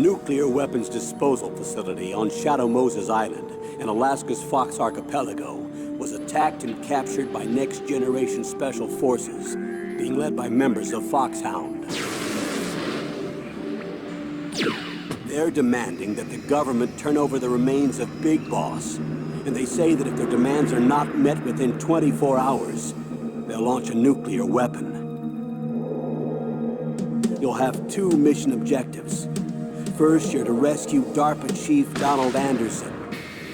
nuclear weapons disposal facility on Shadow Moses Island in Alaska's Fox Archipelago was attacked and captured by next-generation special forces, being led by members of Foxhound. They're demanding that the government turn over the remains of Big Boss, and they say that if their demands are not met within 24 hours, they'll launch a nuclear weapon. You'll have two mission objectives. First, you're to rescue DARPA Chief Donald Anderson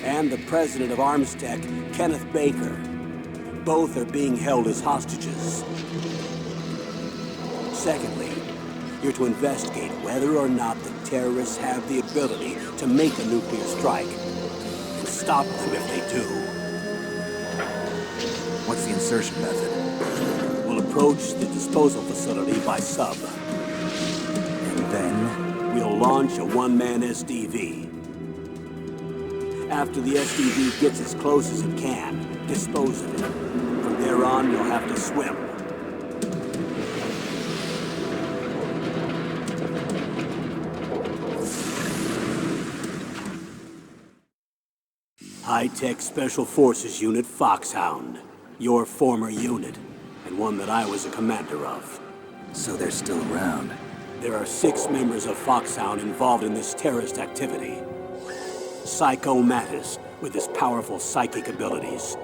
and the president of Armstech, Kenneth Baker. Both are being held as hostages. Secondly, you're to investigate whether or not the terrorists have the ability to make a nuclear strike and stop them if they do. What's the insertion method? We'll approach the disposal facility by sub. And then? We'll launch a one-man SDV. After the SDV gets as close as it can, dispose of it. From there on, you'll have to swim. High-Tech Special Forces Unit Foxhound. Your former unit, and one that I was a commander of. So they're still around. There are 6 members of Foxhound involved in this terrorist activity. Psycho Mattis, with his powerful psychic abilities.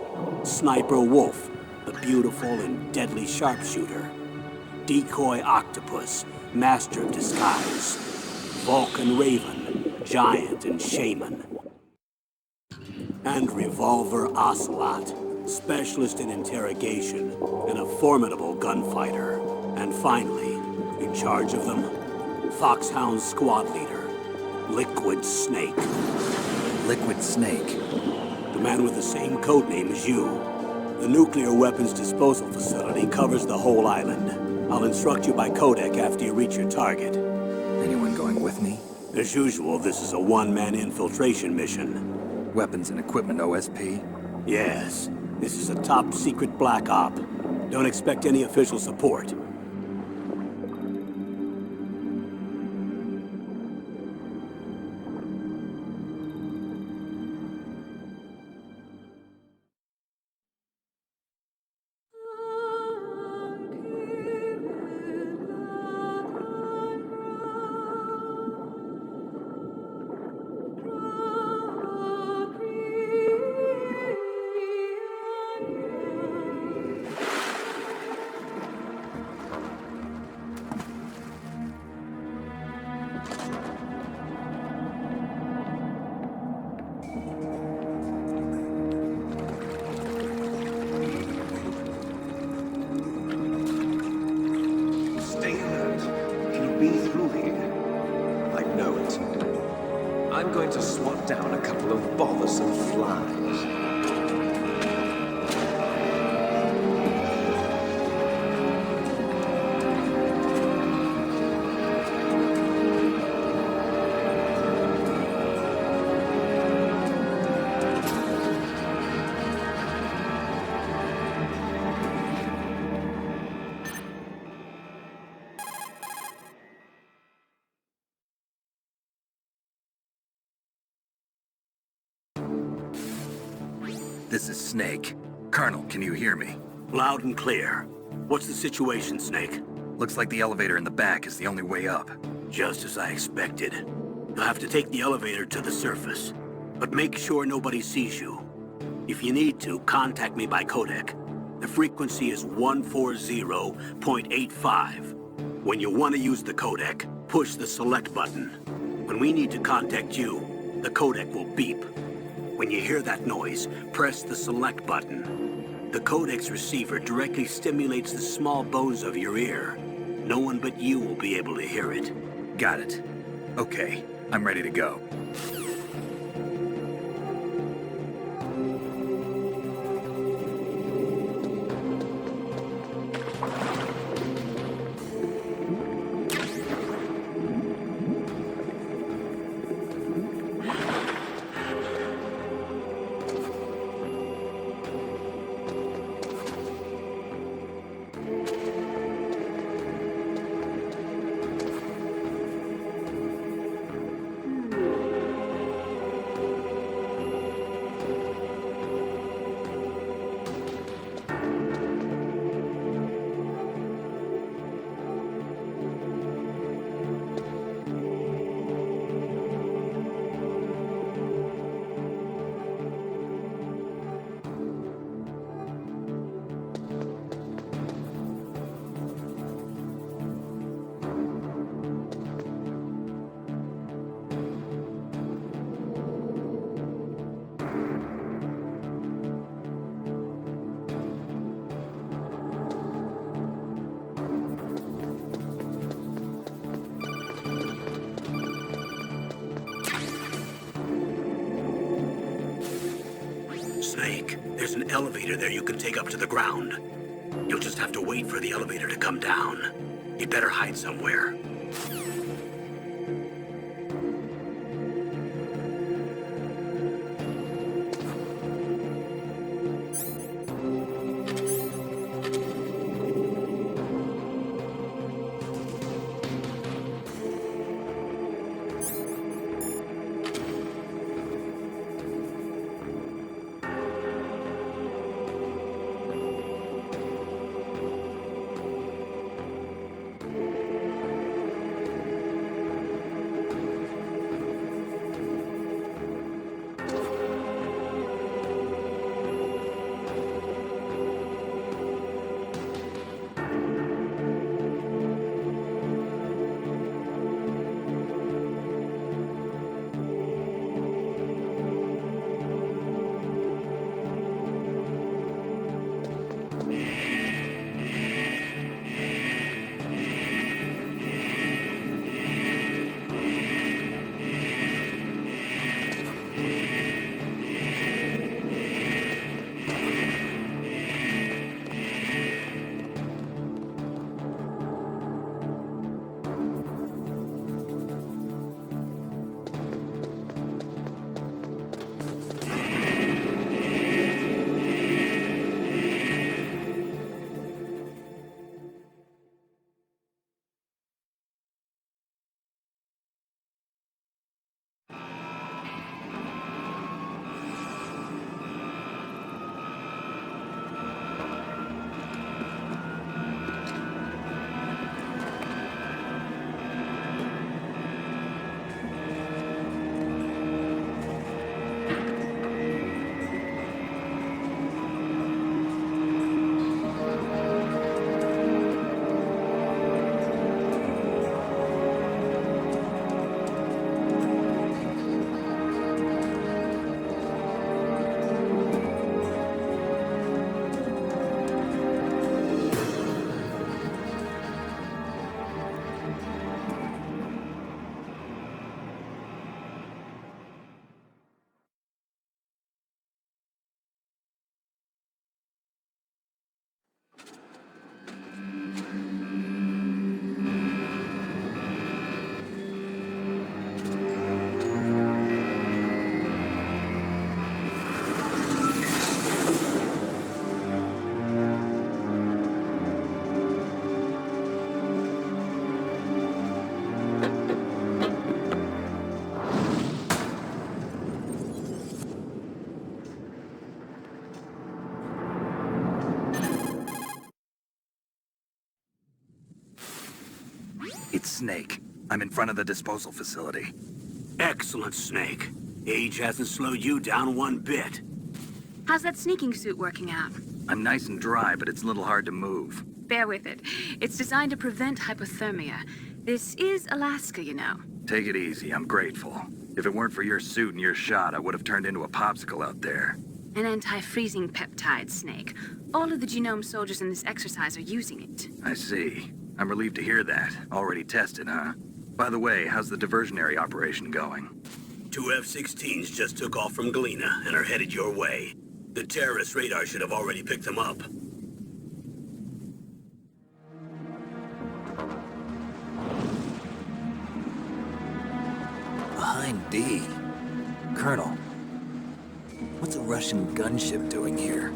Sniper Wolf, the beautiful and deadly sharpshooter. Decoy Octopus, master of disguise. Vulcan Raven, giant and shaman. And Revolver Ocelot, specialist in interrogation and a formidable gunfighter. And finally, in charge of them, Foxhound's squad leader, Liquid Snake. Liquid Snake? The man with the same codename as you. The nuclear weapons disposal facility covers the whole island. I'll instruct you by codec after you reach your target. Anyone going with me? As usual, this is a one-man infiltration mission. Weapons and equipment OSP? Yes. This is a top-secret black op. Don't expect any official support. I'm going to swat down a couple of bothersome flies. This is Snake. Colonel, can you hear me? Loud and clear. What's the situation, Snake? Looks like the elevator in the back is the only way up. Just as I expected. You'll have to take the elevator to the surface. But make sure nobody sees you. If you need to, contact me by codec. The frequency is 140.85. When you want to use the codec, push the select button. When we need to contact you, the codec will beep. When you hear that noise, press the select button. The codec's receiver directly stimulates the small bones of your ear. No one but you will be able to hear it. Got it. Okay, I'm ready to go. There's an elevator there you can take up to the ground. You'll just have to wait for the elevator to come down. You'd better hide somewhere. It's Snake. I'm in front of the disposal facility. Excellent, Snake. Age hasn't slowed you down one bit. How's that sneaking suit working out? I'm nice and dry, but it's a little hard to move. Bear with it. It's designed to prevent hypothermia. This is Alaska, you know. Take it easy, I'm grateful. If it weren't for your suit and your shot, I would have turned into a popsicle out there. An anti-freezing peptide, Snake. All of the genome soldiers in this exercise are using it. I see. I'm relieved to hear that. Already tested, huh? By the way, how's the diversionary operation going? 2 F-16s just took off from Galena and are headed your way. The terrorist radar should have already picked them up. Behind D. Colonel, what's a Russian gunship doing here?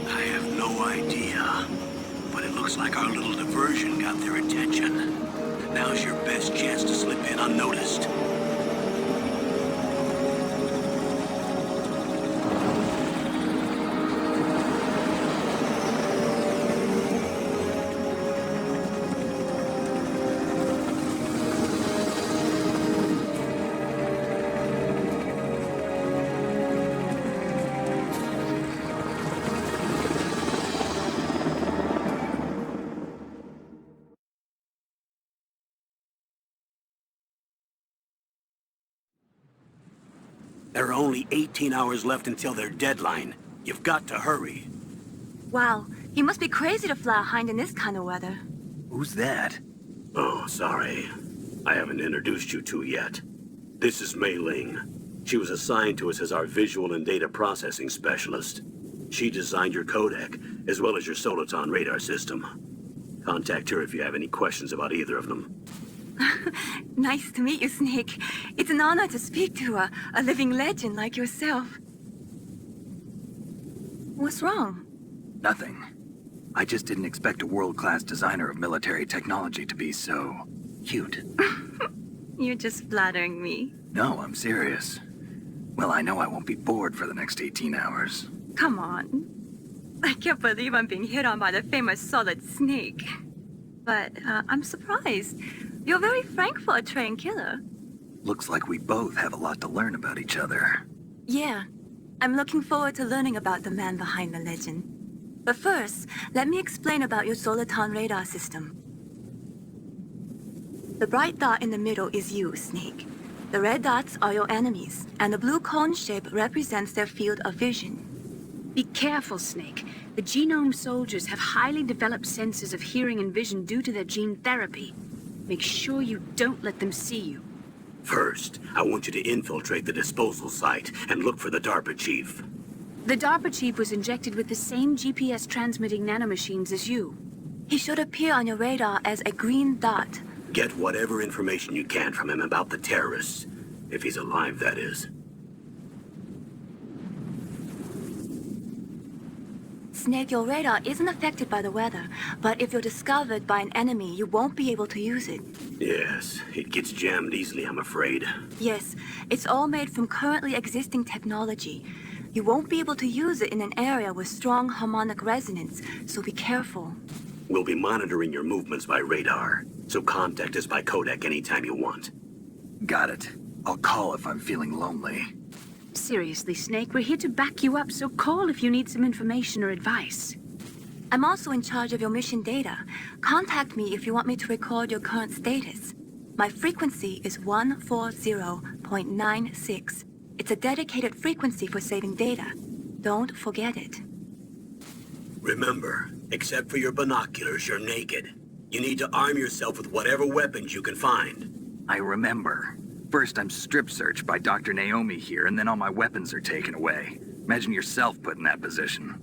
I have no idea. But it looks like our little diversion got their attention. Now's your best chance to slip in unnoticed. There are only 18 hours left until their deadline. You've got to hurry. Wow, you must be crazy to fly a hind in this kind of weather. Who's that? Oh, sorry. I haven't introduced you to yet. This is Mei Ling. She was assigned to us as our visual and data processing specialist. She designed your codec, as well as your Soliton radar system. Contact her if you have any questions about either of them. Nice to meet you, Snake. It's an honor to speak to a living legend like yourself. What's wrong? Nothing. I just didn't expect a world-class designer of military technology to be so... cute. You're just flattering me. No, I'm serious. Well, I know I won't be bored for the next 18 hours. Come on. I can't believe I'm being hit on by the famous Solid Snake. But I'm surprised. You're very frank for a trained killer. Looks like we both have a lot to learn about each other. Yeah. I'm looking forward to learning about the man behind the legend. But first, let me explain about your Soliton radar system. The bright dot in the middle is you, Snake. The red dots are your enemies, and the blue cone shape represents their field of vision. Be careful, Snake. The genome soldiers have highly developed senses of hearing and vision due to their gene therapy. Make sure you don't let them see you. First, I want you to infiltrate the disposal site and look for the DARPA chief. The DARPA chief was injected with the same GPS transmitting nanomachines as you. He should appear on your radar as a green dot. Get whatever information you can from him about the terrorists. If he's alive, that is. Snake, your radar isn't affected by the weather, but if you're discovered by an enemy, you won't be able to use it. Yes, it gets jammed easily, I'm afraid. Yes, it's all made from currently existing technology. You won't be able to use it in an area with strong harmonic resonance, so be careful. We'll be monitoring your movements by radar, so contact us by codec anytime you want. Got it. I'll call if I'm feeling lonely. Seriously, Snake, we're here to back you up, so call if you need some information or advice. I'm also in charge of your mission data. Contact me if you want me to record your current status. My frequency is 140.96. It's a dedicated frequency for saving data. Don't forget it. Remember, except for your binoculars, you're naked. You need to arm yourself with whatever weapons you can find. I remember. First, I'm strip searched by Dr. Naomi here, and then all my weapons are taken away. Imagine yourself put in that position.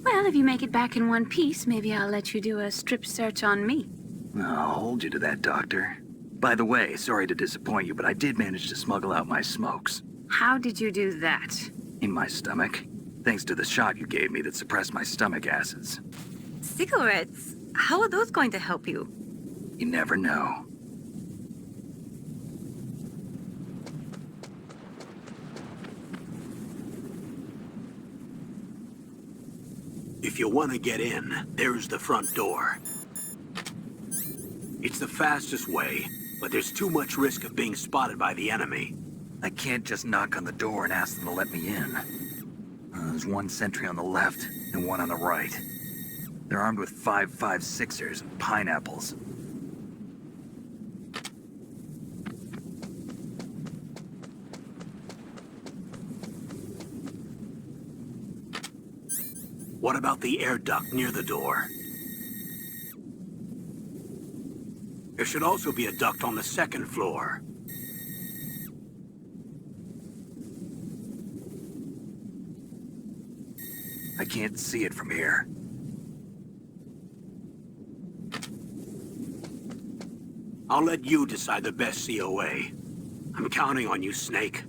Well, if you make it back in one piece, maybe I'll let you do a strip search on me. I'll hold you to that, Doctor. By the way, sorry to disappoint you, but I did manage to smuggle out my smokes. How did you do that? In my stomach. Thanks to the shot you gave me that suppressed my stomach acids. Cigarettes? How are those going to help you? You never know. If you want to get in, there's the front door. It's the fastest way, but there's too much risk of being spotted by the enemy. I can't just knock on the door and ask them to let me in. There's one sentry on the left and one on the right. They're armed with 5.56ers and pineapples. What about the air duct near the door? There should also be a duct on the second floor. I can't see it from here. I'll let you decide the best COA. I'm counting on you, Snake.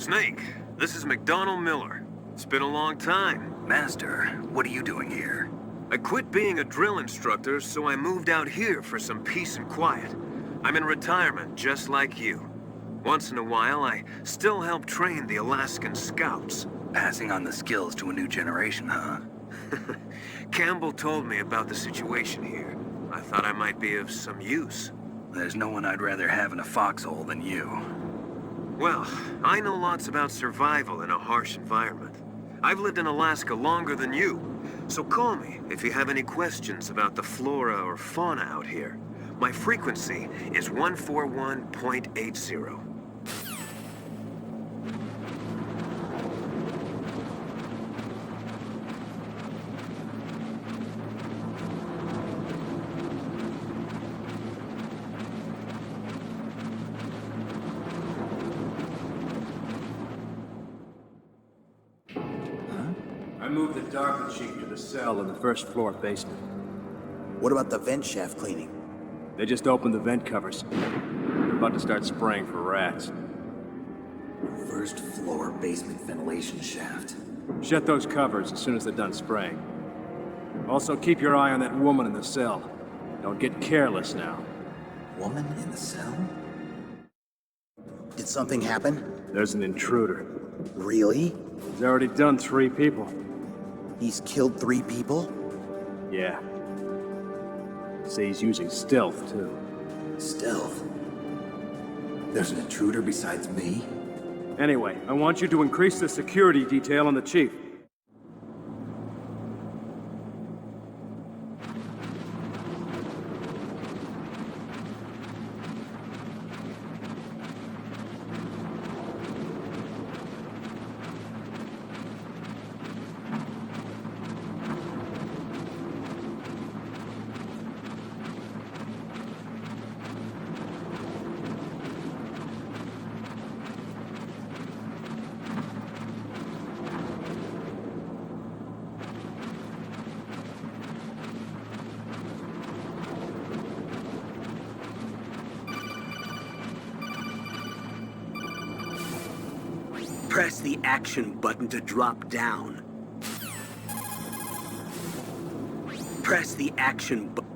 Snake, this is McDonald Miller. It's been a long time. Master, what are you doing here? I quit being a drill instructor, so I moved out here for some peace and quiet. I'm in retirement, just like you. Once in a while, I still help train the Alaskan Scouts. Passing on the skills to a new generation, huh? Campbell told me about the situation here. I thought I might be of some use. There's no one I'd rather have in a foxhole than you. Well, I know lots about survival in a harsh environment. I've lived in Alaska longer than you, so call me if you have any questions about the flora or fauna out here. My frequency is 141.80. I moved the Darker Chief to the cell in the first floor basement. What about the vent shaft cleaning? They just opened the vent covers. They're about to start spraying for rats. First floor basement ventilation shaft. Shut those covers as soon as they're done spraying. Also, keep your eye on that woman in the cell. Don't get careless now. Woman in the cell? Did something happen? There's an intruder. Really? He's already done 3 people. He's killed 3 people? Yeah. Say he's using stealth, too. Stealth? There's an intruder besides me? Anyway, I want you to increase the security detail on the Chief. Press the action button to drop down. Press the action button.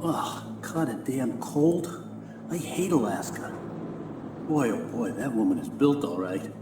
Ugh, caught it damn cold. I hate Alaska. Boy, oh boy, that woman is built all right.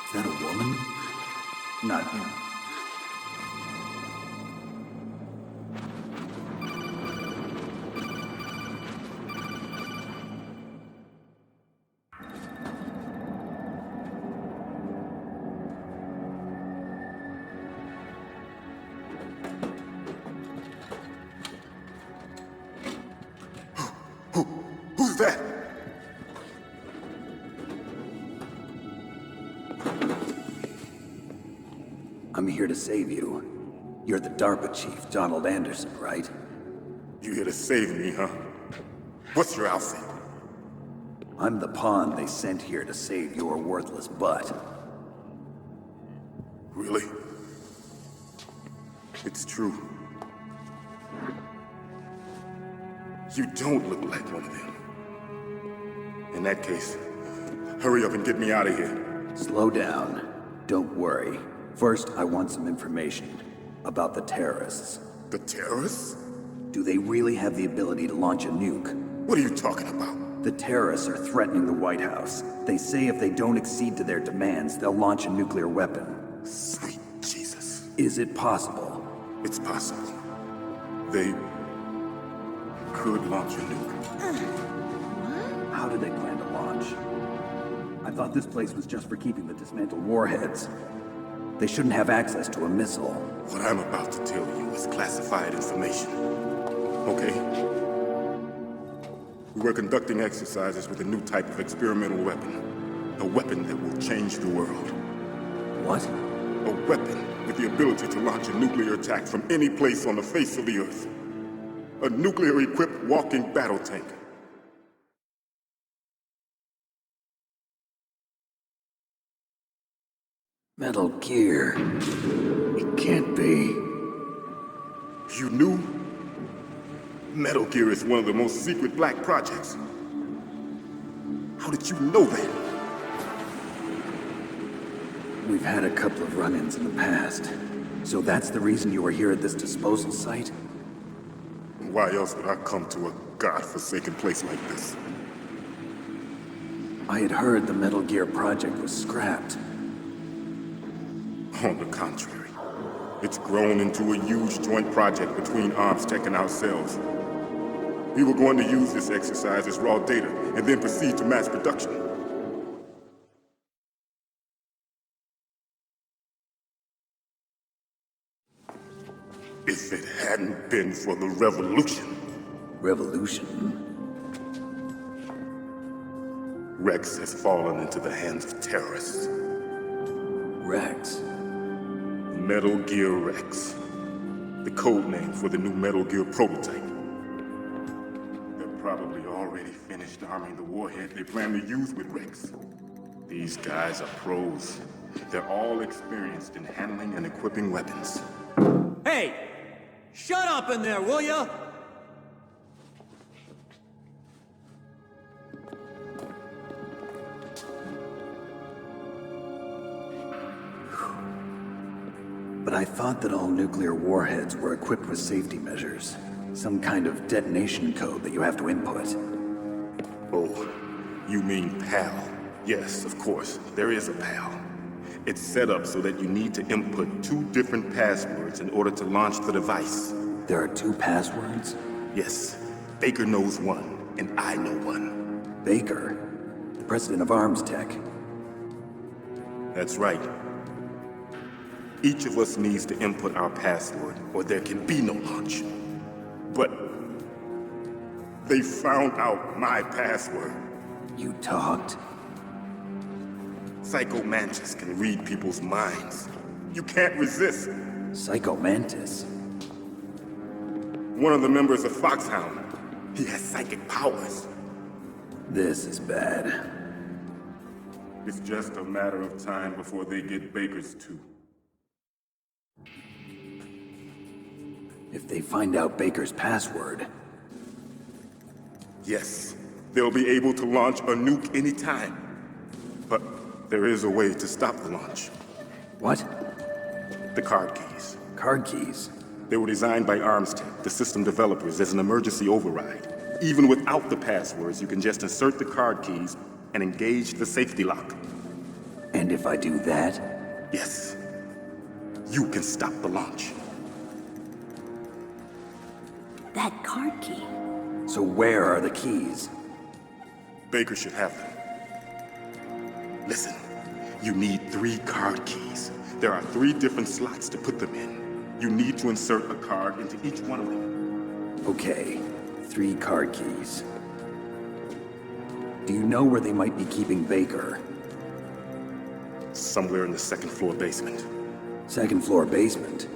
Is that a woman? Not him. Who's that? I'm here to save you. You're the DARPA chief, Donald Anderson, right? You here to save me, huh? What's your outfit? I'm the pawn they sent here to save your worthless butt. Really? It's true. You don't look like one of them. In that case, hurry up and get me out of here. Slow down. Don't worry. First, I want some information about the terrorists. The terrorists? Do they really have the ability to launch a nuke? What are you talking about? The terrorists are threatening the White House. They say if they don't accede to their demands, they'll launch a nuclear weapon. Sweet Jesus. Is it possible? It's possible. They could launch a nuke. How do they plan to launch? I thought this place was just for keeping the dismantled warheads. They shouldn't have access to a missile. What I'm about to tell you is classified information. Okay? We were conducting exercises with a new type of experimental weapon. A weapon that will change the world. What? A weapon with the ability to launch a nuclear attack from any place on the face of the Earth. A nuclear-equipped walking battle tank. Metal Gear. It can't be. You knew? Metal Gear is one of the most secret black projects. How did you know that? We've had a couple of run-ins in the past. So that's the reason you were here at this disposal site? Why else would I come to a godforsaken place like this? I had heard the Metal Gear project was scrapped. On the contrary, it's grown into a huge joint project between ArmsTech and ourselves. We were going to use this exercise as raw data and then proceed to mass production. If it hadn't been for the revolution. Revolution? Rex has fallen into the hands of terrorists. Rex? Metal Gear Rex. The code name for the new Metal Gear prototype. They're probably already finished arming the warhead they plan to use with Rex. These guys are pros. They're all experienced in handling and equipping weapons. Hey! Shut up in there, will ya? But I thought that all nuclear warheads were equipped with safety measures. Some kind of detonation code that you have to input. Oh, you mean PAL? Yes, of course, there is a PAL. It's set up so that you need to input 2 different passwords in order to launch the device. There are 2 passwords? Yes, Baker knows one, and I know one. Baker? The president of ArmsTech? That's right. Each of us needs to input our password, or there can be no launch. But They found out my password. You talked? Psycho Mantis can read people's minds. You can't resist. Psycho Mantis? One of the members of Foxhound. He has psychic powers. This is bad. It's just a matter of time before they get Baker's too. If they find out Baker's password... Yes, they'll be able to launch a nuke anytime. But there is a way to stop the launch. What? The card keys. Card keys? They were designed by Armstead, the system developers, as an emergency override. Even without the passwords, you can just insert the card keys and engage the safety lock. And if I do that? Yes. You can stop the launch. That card key. So where are the keys? Baker should have them. Listen, you need 3 card keys. There are 3 different slots to put them in. You need to insert a card into each one of them. Okay, 3 card keys. Do you know where they might be keeping Baker? Somewhere in the 2nd floor basement. 2nd floor basement?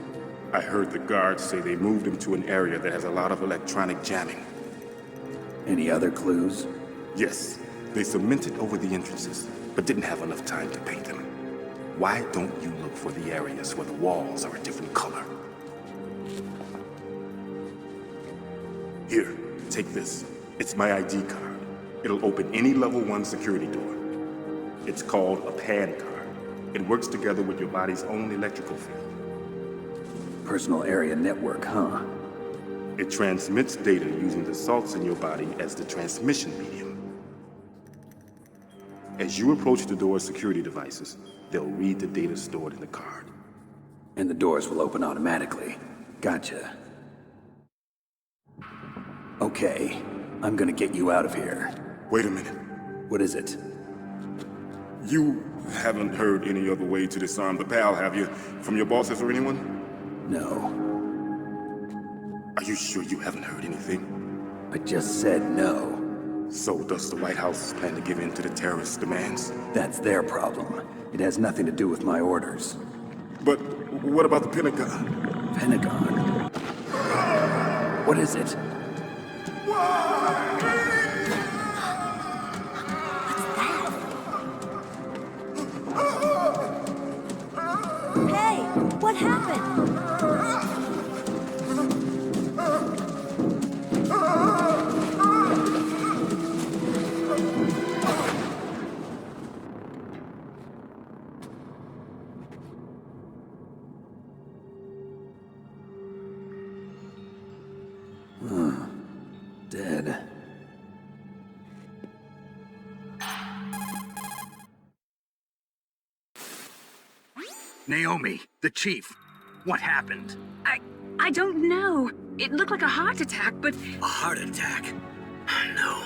I heard the guards say they moved him to an area that has a lot of electronic jamming. Any other clues? Yes, they cemented over the entrances, but didn't have enough time to paint them. Why don't you look for the areas where the walls are a different color? Here, take this. It's my ID card. It'll open any level 1 security door. It's called a PAN card. It works together with your body's own electrical field. Personal area network, huh? It transmits data using the salts in your body as the transmission medium. As you approach the door's security devices, they'll read the data stored in the card. And the doors will open automatically. Gotcha. Okay, I'm gonna get you out of here. Wait a minute. What is it? You haven't heard any other way to disarm the PAL, have you? From your bosses or anyone? No. Are you sure you haven't heard anything? I just said no. So does the White House plan to give in to the terrorists' demands? That's their problem. It has nothing to do with my orders. But what about the Pentagon? Pentagon? What is it? Hey, what happened? Dead. Naomi, the chief. What happened? I don't know. It looked like a heart attack, but... A heart attack? No.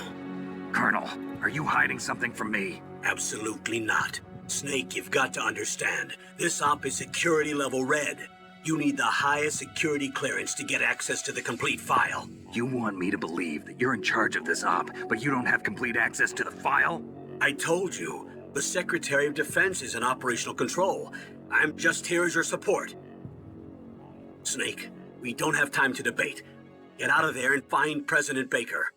Colonel, are you hiding something from me? Absolutely not. Snake, you've got to understand. This op is security level red. You need the highest security clearance to get access to the complete file. You want me to believe that you're in charge of this op, but you don't have complete access to the file? I told you, the Secretary of Defense is in operational control. I'm just here as your support. Snake, we don't have time to debate. Get out of there and find President Baker.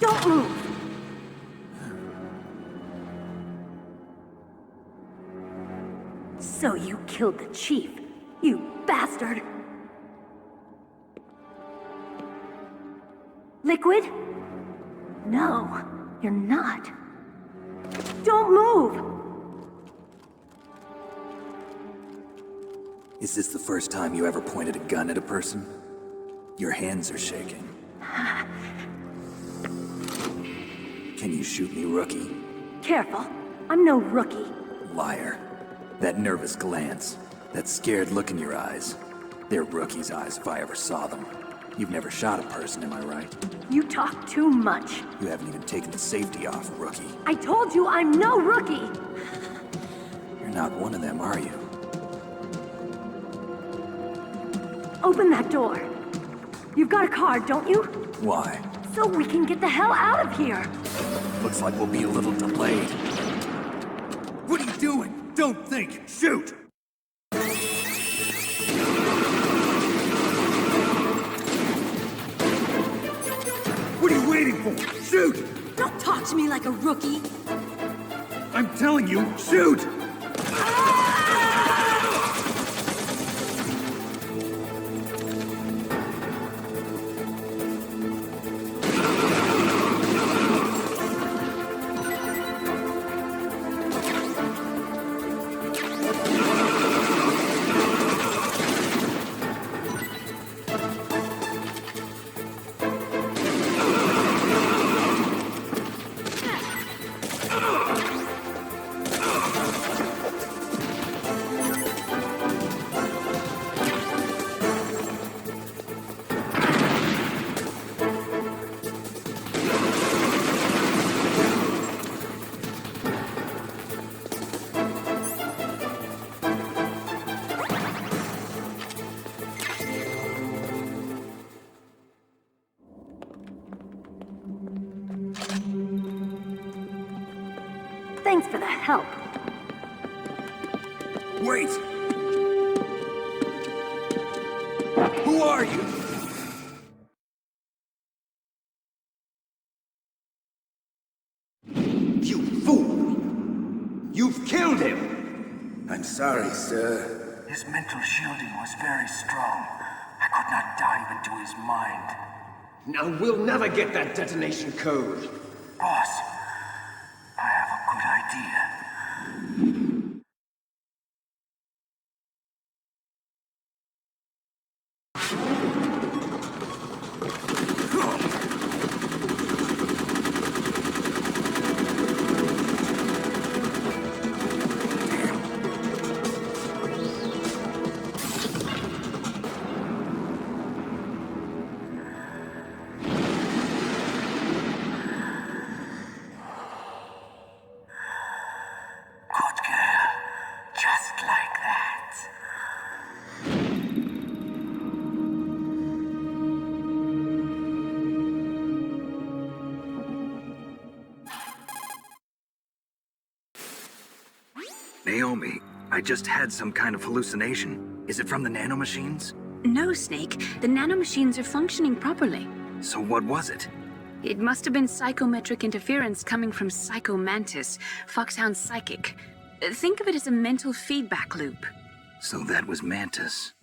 Don't move! So you killed the chief, you bastard! Liquid? No, you're not. Don't move! Is this the first time you ever pointed a gun at a person? Your hands are shaking. Can you shoot me, rookie? Careful. I'm no rookie. Liar. That nervous glance, that scared look in your eyes. They're rookie's eyes if I ever saw them. You've never shot a person, am I right? You talk too much. You haven't even taken the safety off, rookie. I told you I'm no rookie! You're not one of them, are you? Open that door. You've got a card, don't you? Why? So we can get the hell out of here! Looks like we'll be a little delayed. What are you doing? Don't think! Shoot! What are you waiting for? Shoot! Don't talk to me like a rookie! I'm telling you, shoot! Thanks for the help. Wait! Who are you? You fool! You've killed him! I'm sorry, sir. His mental shielding was very strong. I could not dive into his mind. Now we'll never get that detonation code. Boss, I have a good idea. Naomi, I just had some kind of hallucination. Is it from the nanomachines? No, Snake. The nanomachines are functioning properly. So what was it? It must have been psychometric interference coming from Psycho Mantis, Foxhound's psychic. Think of it as a mental feedback loop. So that was Mantis.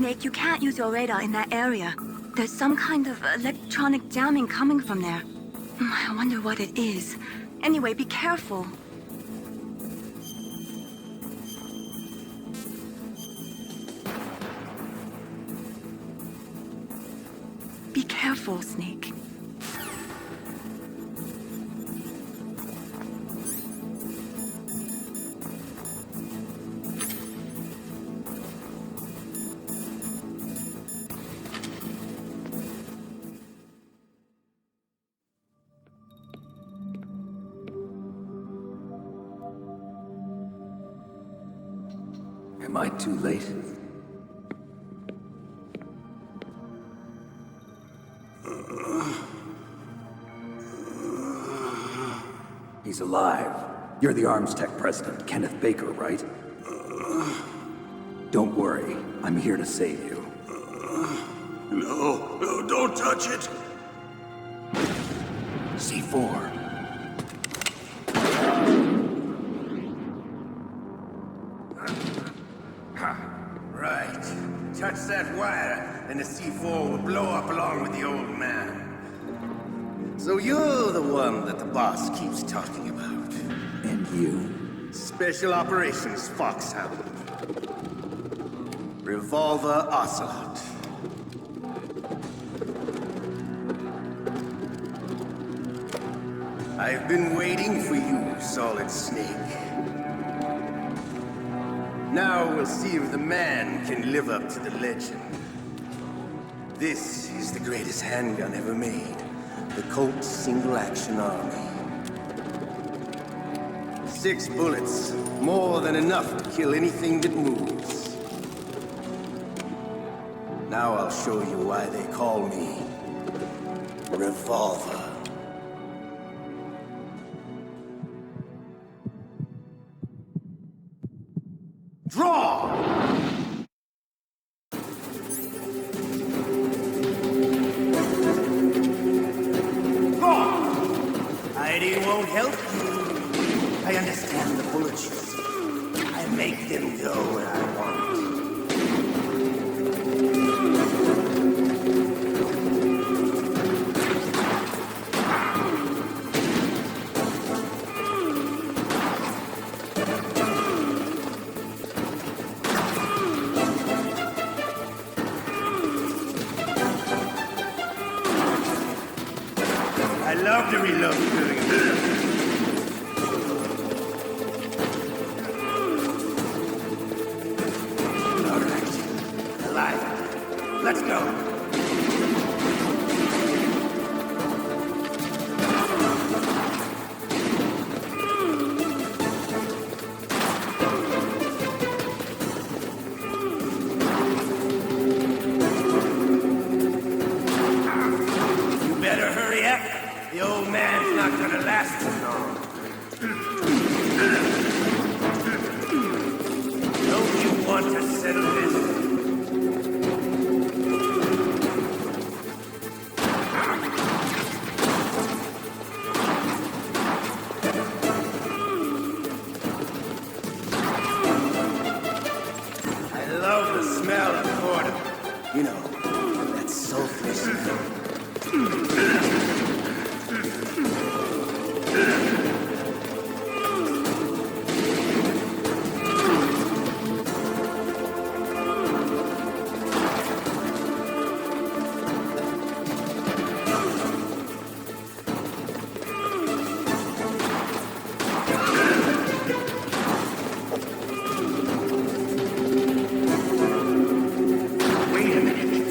Snake, you can't use your radar in that area. There's some kind of electronic jamming coming from there. I wonder what it is. Anyway, be careful. Be careful, Snake. Am I too late? He's alive. You're the Arms Tech president, Kenneth Baker, right? Don't worry. I'm here to save you. No, don't touch it! C4. Right. Touch that wire, and the C4 will blow up along with the old man. So you're the one that the boss keeps talking about. And you? Special Operations Foxhound. Revolver Ocelot. I've been waiting for you, Solid Snake. Now we'll see if the man can live up to the legend. This is the greatest handgun ever made. The Colt Single Action Army. 6 bullets, more than enough to kill anything that moves. Now I'll show you why they call me Revolver. Draw! Hiding won't help you. I understand the bullets you see. I make them go where I want. I love to reload during this. All right. Alive. Let's go. You better hurry up. The old man's not gonna last too long. Don't you want to settle this? I love the smell of corn. You know, that sulfur smell. Wait a minute.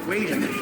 Wait a minute.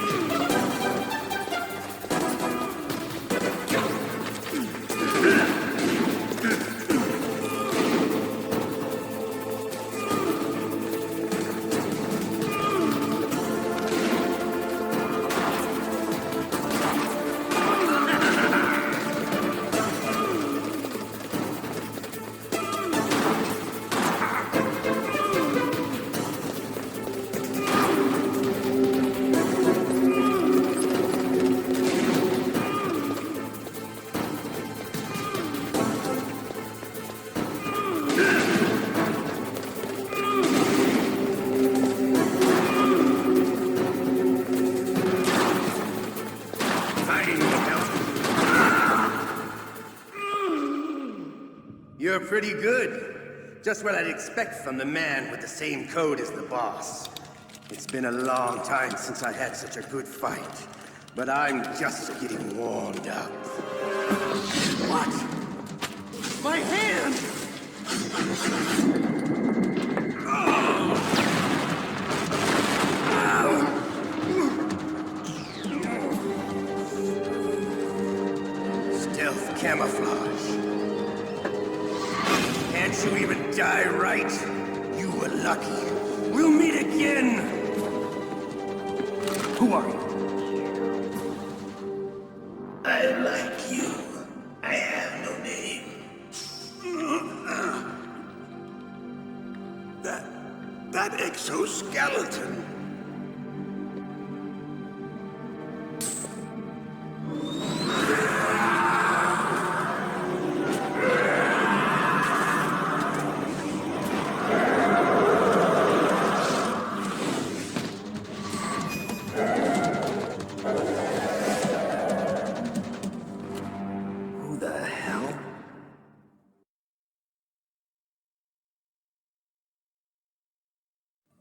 You're pretty good. Just what I'd expect from the man with the same code as the boss. It's been a long time since I had such a good fight, but I'm just getting warmed up. What? My hand! Stealth camouflage. Can't you even die right? You were lucky. We'll meet again! Who are you? I like you. I have no name. That exoskeleton.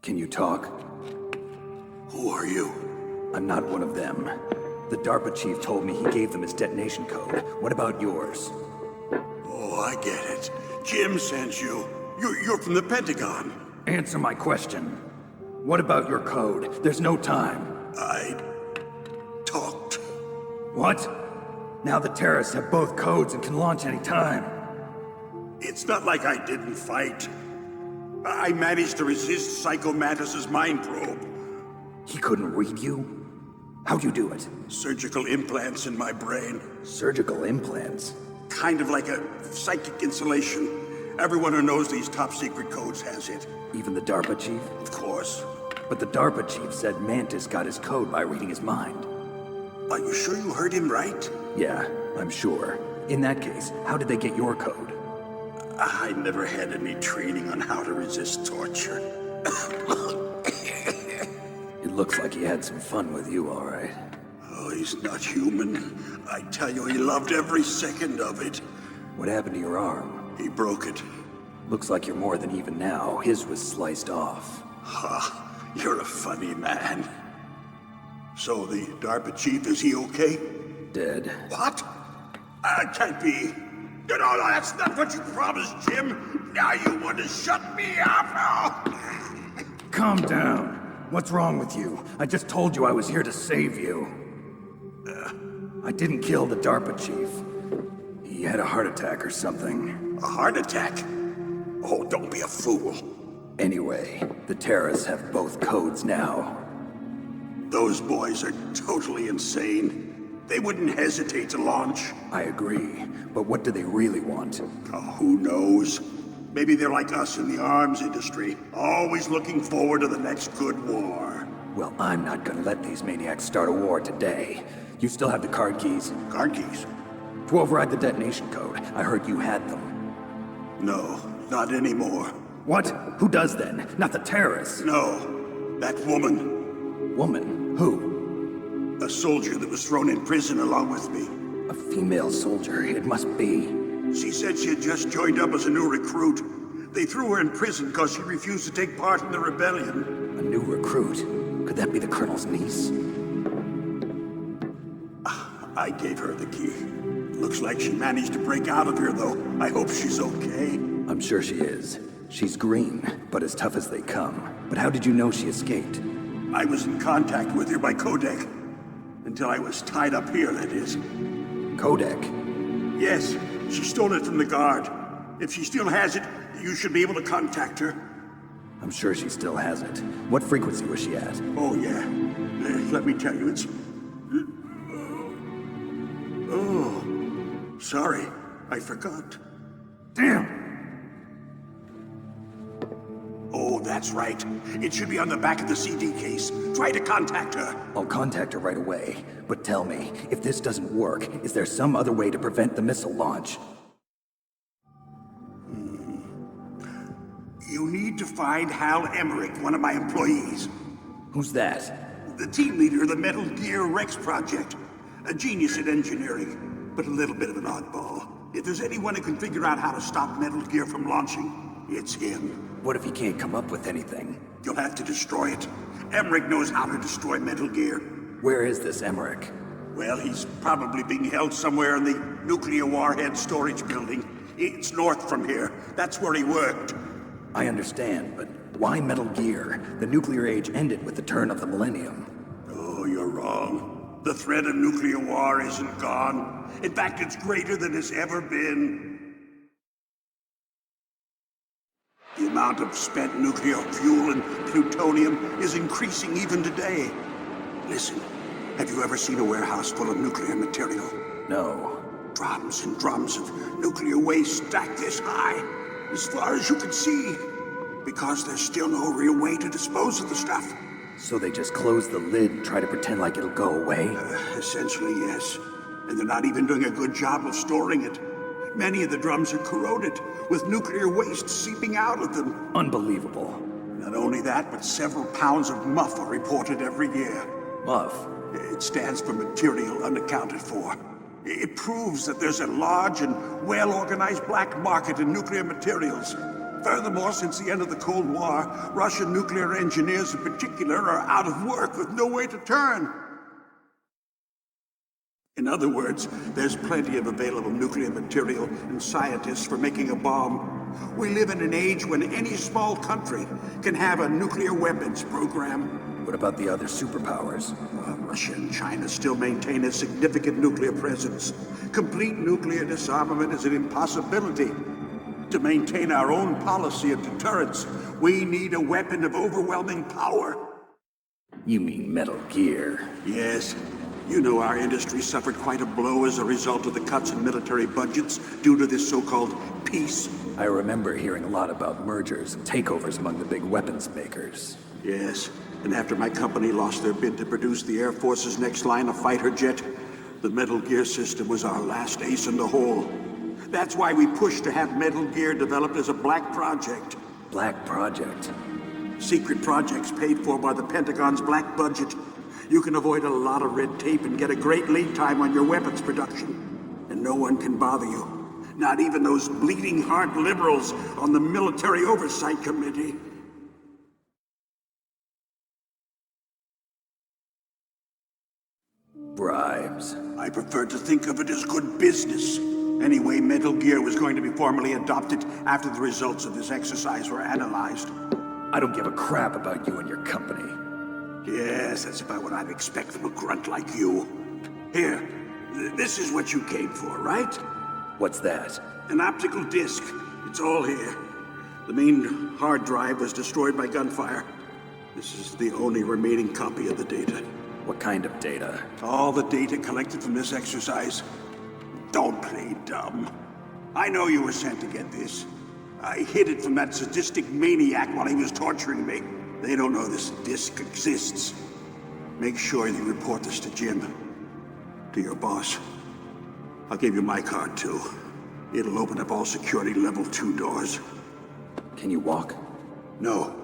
Can you talk? Who are you? I'm not one of them. The DARPA chief told me he gave them his detonation code. What about yours? Oh, I get it. Jim sent you. You're from the Pentagon. Answer my question. What about your code? There's no time. I talked. What? Now the terrorists have both codes and can launch any time. It's not like I didn't fight. I managed to resist Psycho Mantis's mind probe. He couldn't read you? How'd you do it? Surgical implants in my brain. Surgical implants? Kind of like a psychic insulation. Everyone who knows these top secret codes has it. Even the DARPA chief? Of course. But the DARPA chief said Mantis got his code by reading his mind. Are you sure you heard him right? Yeah, I'm sure. In that case, how did they get your code? I never had any training on how to resist torture. It looks like he had some fun with you, all right. Oh, he's not human. I tell you, he loved every second of it. What happened to your arm? He broke it. Looks like you're more than even now. His was sliced off. Ha, you're a funny man. So the DARPA chief, is he okay? Dead. What? Can't be. No, that's not what you promised, Jim. Now you want to shut me up? Calm down. What's wrong with you? I just told you I was here to save you. I didn't kill the DARPA chief. He had a heart attack or something. A heart attack? Oh, don't be a fool. Anyway, the terrorists have both codes now. Those boys are totally insane. They wouldn't hesitate to launch. I agree, but what do they really want? Oh, who knows? Maybe they're like us in the arms industry, always looking forward to the next good war. Well, I'm not gonna let these maniacs start a war today. You still have the card keys? Card keys? To override the detonation code. I heard you had them. No, not anymore. What? Who does then? Not the terrorists? No, that woman. Woman? Who? A soldier that was thrown in prison along with me. A female soldier, it must be. She said she had just joined up as a new recruit. They threw her in prison because she refused to take part in the rebellion. A new recruit? Could that be the Colonel's niece? I gave her the key. Looks like she managed to break out of here, though. I hope she's okay. I'm sure she is. She's green, but as tough as they come. But how did you know she escaped? I was in contact with her by codec. Until I was tied up here, that is. Codec? Yes, she stole it from the guard. If she still has it, you should be able to contact her. I'm sure she still has it. What frequency was she at? Oh, yeah. Let me tell you, it's... Oh, sorry. I forgot. Damn! Oh, that's right. It should be on the back of the CD case. Try to contact her. I'll contact her right away. But tell me, if this doesn't work, is there some other way to prevent the missile launch? You need to find Hal Emmerich, one of my employees. Who's that? The team leader of the Metal Gear Rex project. A genius at engineering, but a little bit of an oddball. If there's anyone who can figure out how to stop Metal Gear from launching, it's him. What if he can't come up with anything? You'll have to destroy it. Emmerich knows how to destroy Metal Gear. Where is this Emmerich? Well, he's probably being held somewhere in the nuclear warhead storage building. It's north from here. That's where he worked. I understand, but why Metal Gear? The nuclear age ended with the turn of the millennium. Oh, you're wrong. The threat of nuclear war isn't gone. In fact, it's greater than it's ever been. The amount of spent nuclear fuel and plutonium is increasing even today. Listen, have you ever seen a warehouse full of nuclear material? No. Drums and drums of nuclear waste stacked this high, as far as you can see, because there's still no real way to dispose of the stuff. So they just close the lid and try to pretend like it'll go away? Essentially, yes. And they're not even doing a good job of storing it. Many of the drums are corroded, with nuclear waste seeping out of them. Unbelievable. Not only that, but several pounds of MUF are reported every year. MUF? It stands for material unaccounted for. It proves that there's a large and well-organized black market in nuclear materials. Furthermore, since the end of the Cold War, Russian nuclear engineers in particular are out of work with no way to turn. In other words, there's plenty of available nuclear material and scientists for making a bomb. We live in an age when any small country can have a nuclear weapons program. What about the other superpowers? Russia and China still maintain a significant nuclear presence. Complete nuclear disarmament is an impossibility. To maintain our own policy of deterrence, we need a weapon of overwhelming power. You mean Metal Gear? Yes. You know our industry suffered quite a blow as a result of the cuts in military budgets due to this so-called peace. I remember hearing a lot about mergers and takeovers among the big weapons makers. Yes, and after my company lost their bid to produce the Air Force's next line of fighter jet, the Metal Gear system was our last ace in the hole. That's why we pushed to have Metal Gear developed as a black project. Black project? Secret projects paid for by the Pentagon's black budget. You can avoid a lot of red tape and get a great lead time on your weapons production. And no one can bother you. Not even those bleeding heart liberals on the Military Oversight Committee. Bribes. I prefer to think of it as good business. Anyway, Metal Gear was going to be formally adopted after the results of this exercise were analyzed. I don't give a crap about you and your company. Yes, that's about what I'd expect from a grunt like you. Here, this is what you came for, right? What's that? An optical disc. It's all here. The main hard drive was destroyed by gunfire. This is the only remaining copy of the data. What kind of data? All the data collected from this exercise. Don't play dumb. I know you were sent to get this. I hid it from that sadistic maniac while he was torturing me. They don't know this disc exists. Make sure you report this to Jim. To your boss. I'll give you my card, too. It'll open up all security level 2 doors. Can you walk? No.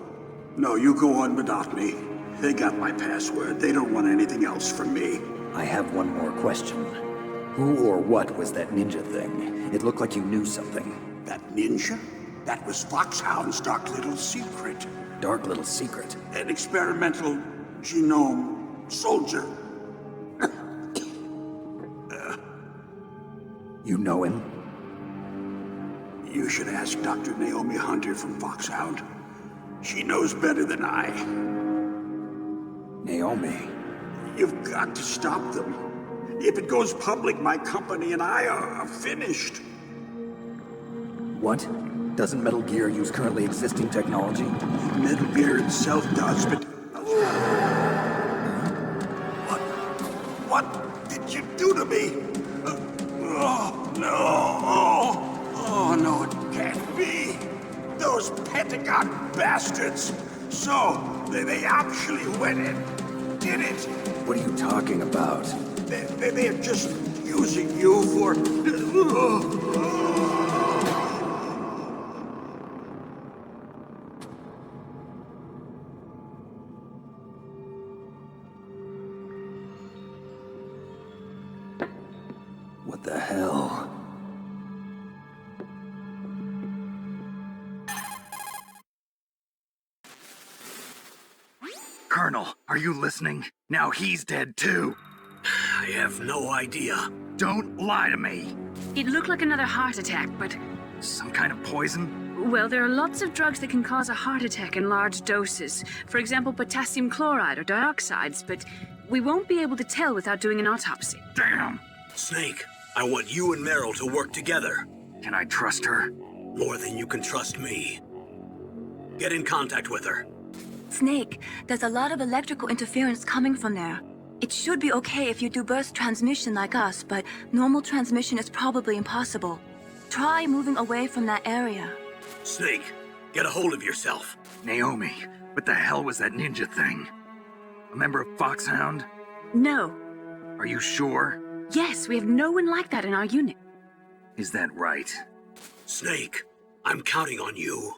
No, you go on without me. They got my password. They don't want anything else from me. I have one more question. Who or what was that ninja thing? It looked like you knew something. That ninja? That was Foxhound's dark little secret. Dark little secret? An experimental genome soldier. You know him? You should ask Dr. Naomi Hunter from Foxhound. She knows better than I. Naomi? You've got to stop them. If it goes public, my company and I are finished. What? Doesn't Metal Gear use currently existing technology? Metal Gear itself does, but... What did you do to me? Oh, no! Oh, no, it can't be! Those Pentagon bastards! So, they actually went and did it! What are you talking about? They're just using you for... What the hell? Colonel, are you listening? Now he's dead too. I have no idea. Don't lie to me. It looked like another heart attack, but... Some kind of poison? Well, there are lots of drugs that can cause a heart attack in large doses. For example, potassium chloride or dioxides, but we won't be able to tell without doing an autopsy. Damn! Snake, I want you and Meryl to work together. Can I trust her? More than you can trust me. Get in contact with her. Snake, there's a lot of electrical interference coming from there. It should be okay if you do burst transmission like us, but normal transmission is probably impossible. Try moving away from that area. Snake, get a hold of yourself. Naomi, what the hell was that ninja thing? A member of Foxhound? No. Are you sure? Yes, we have no one like that in our unit. Is that right? Snake, I'm counting on you.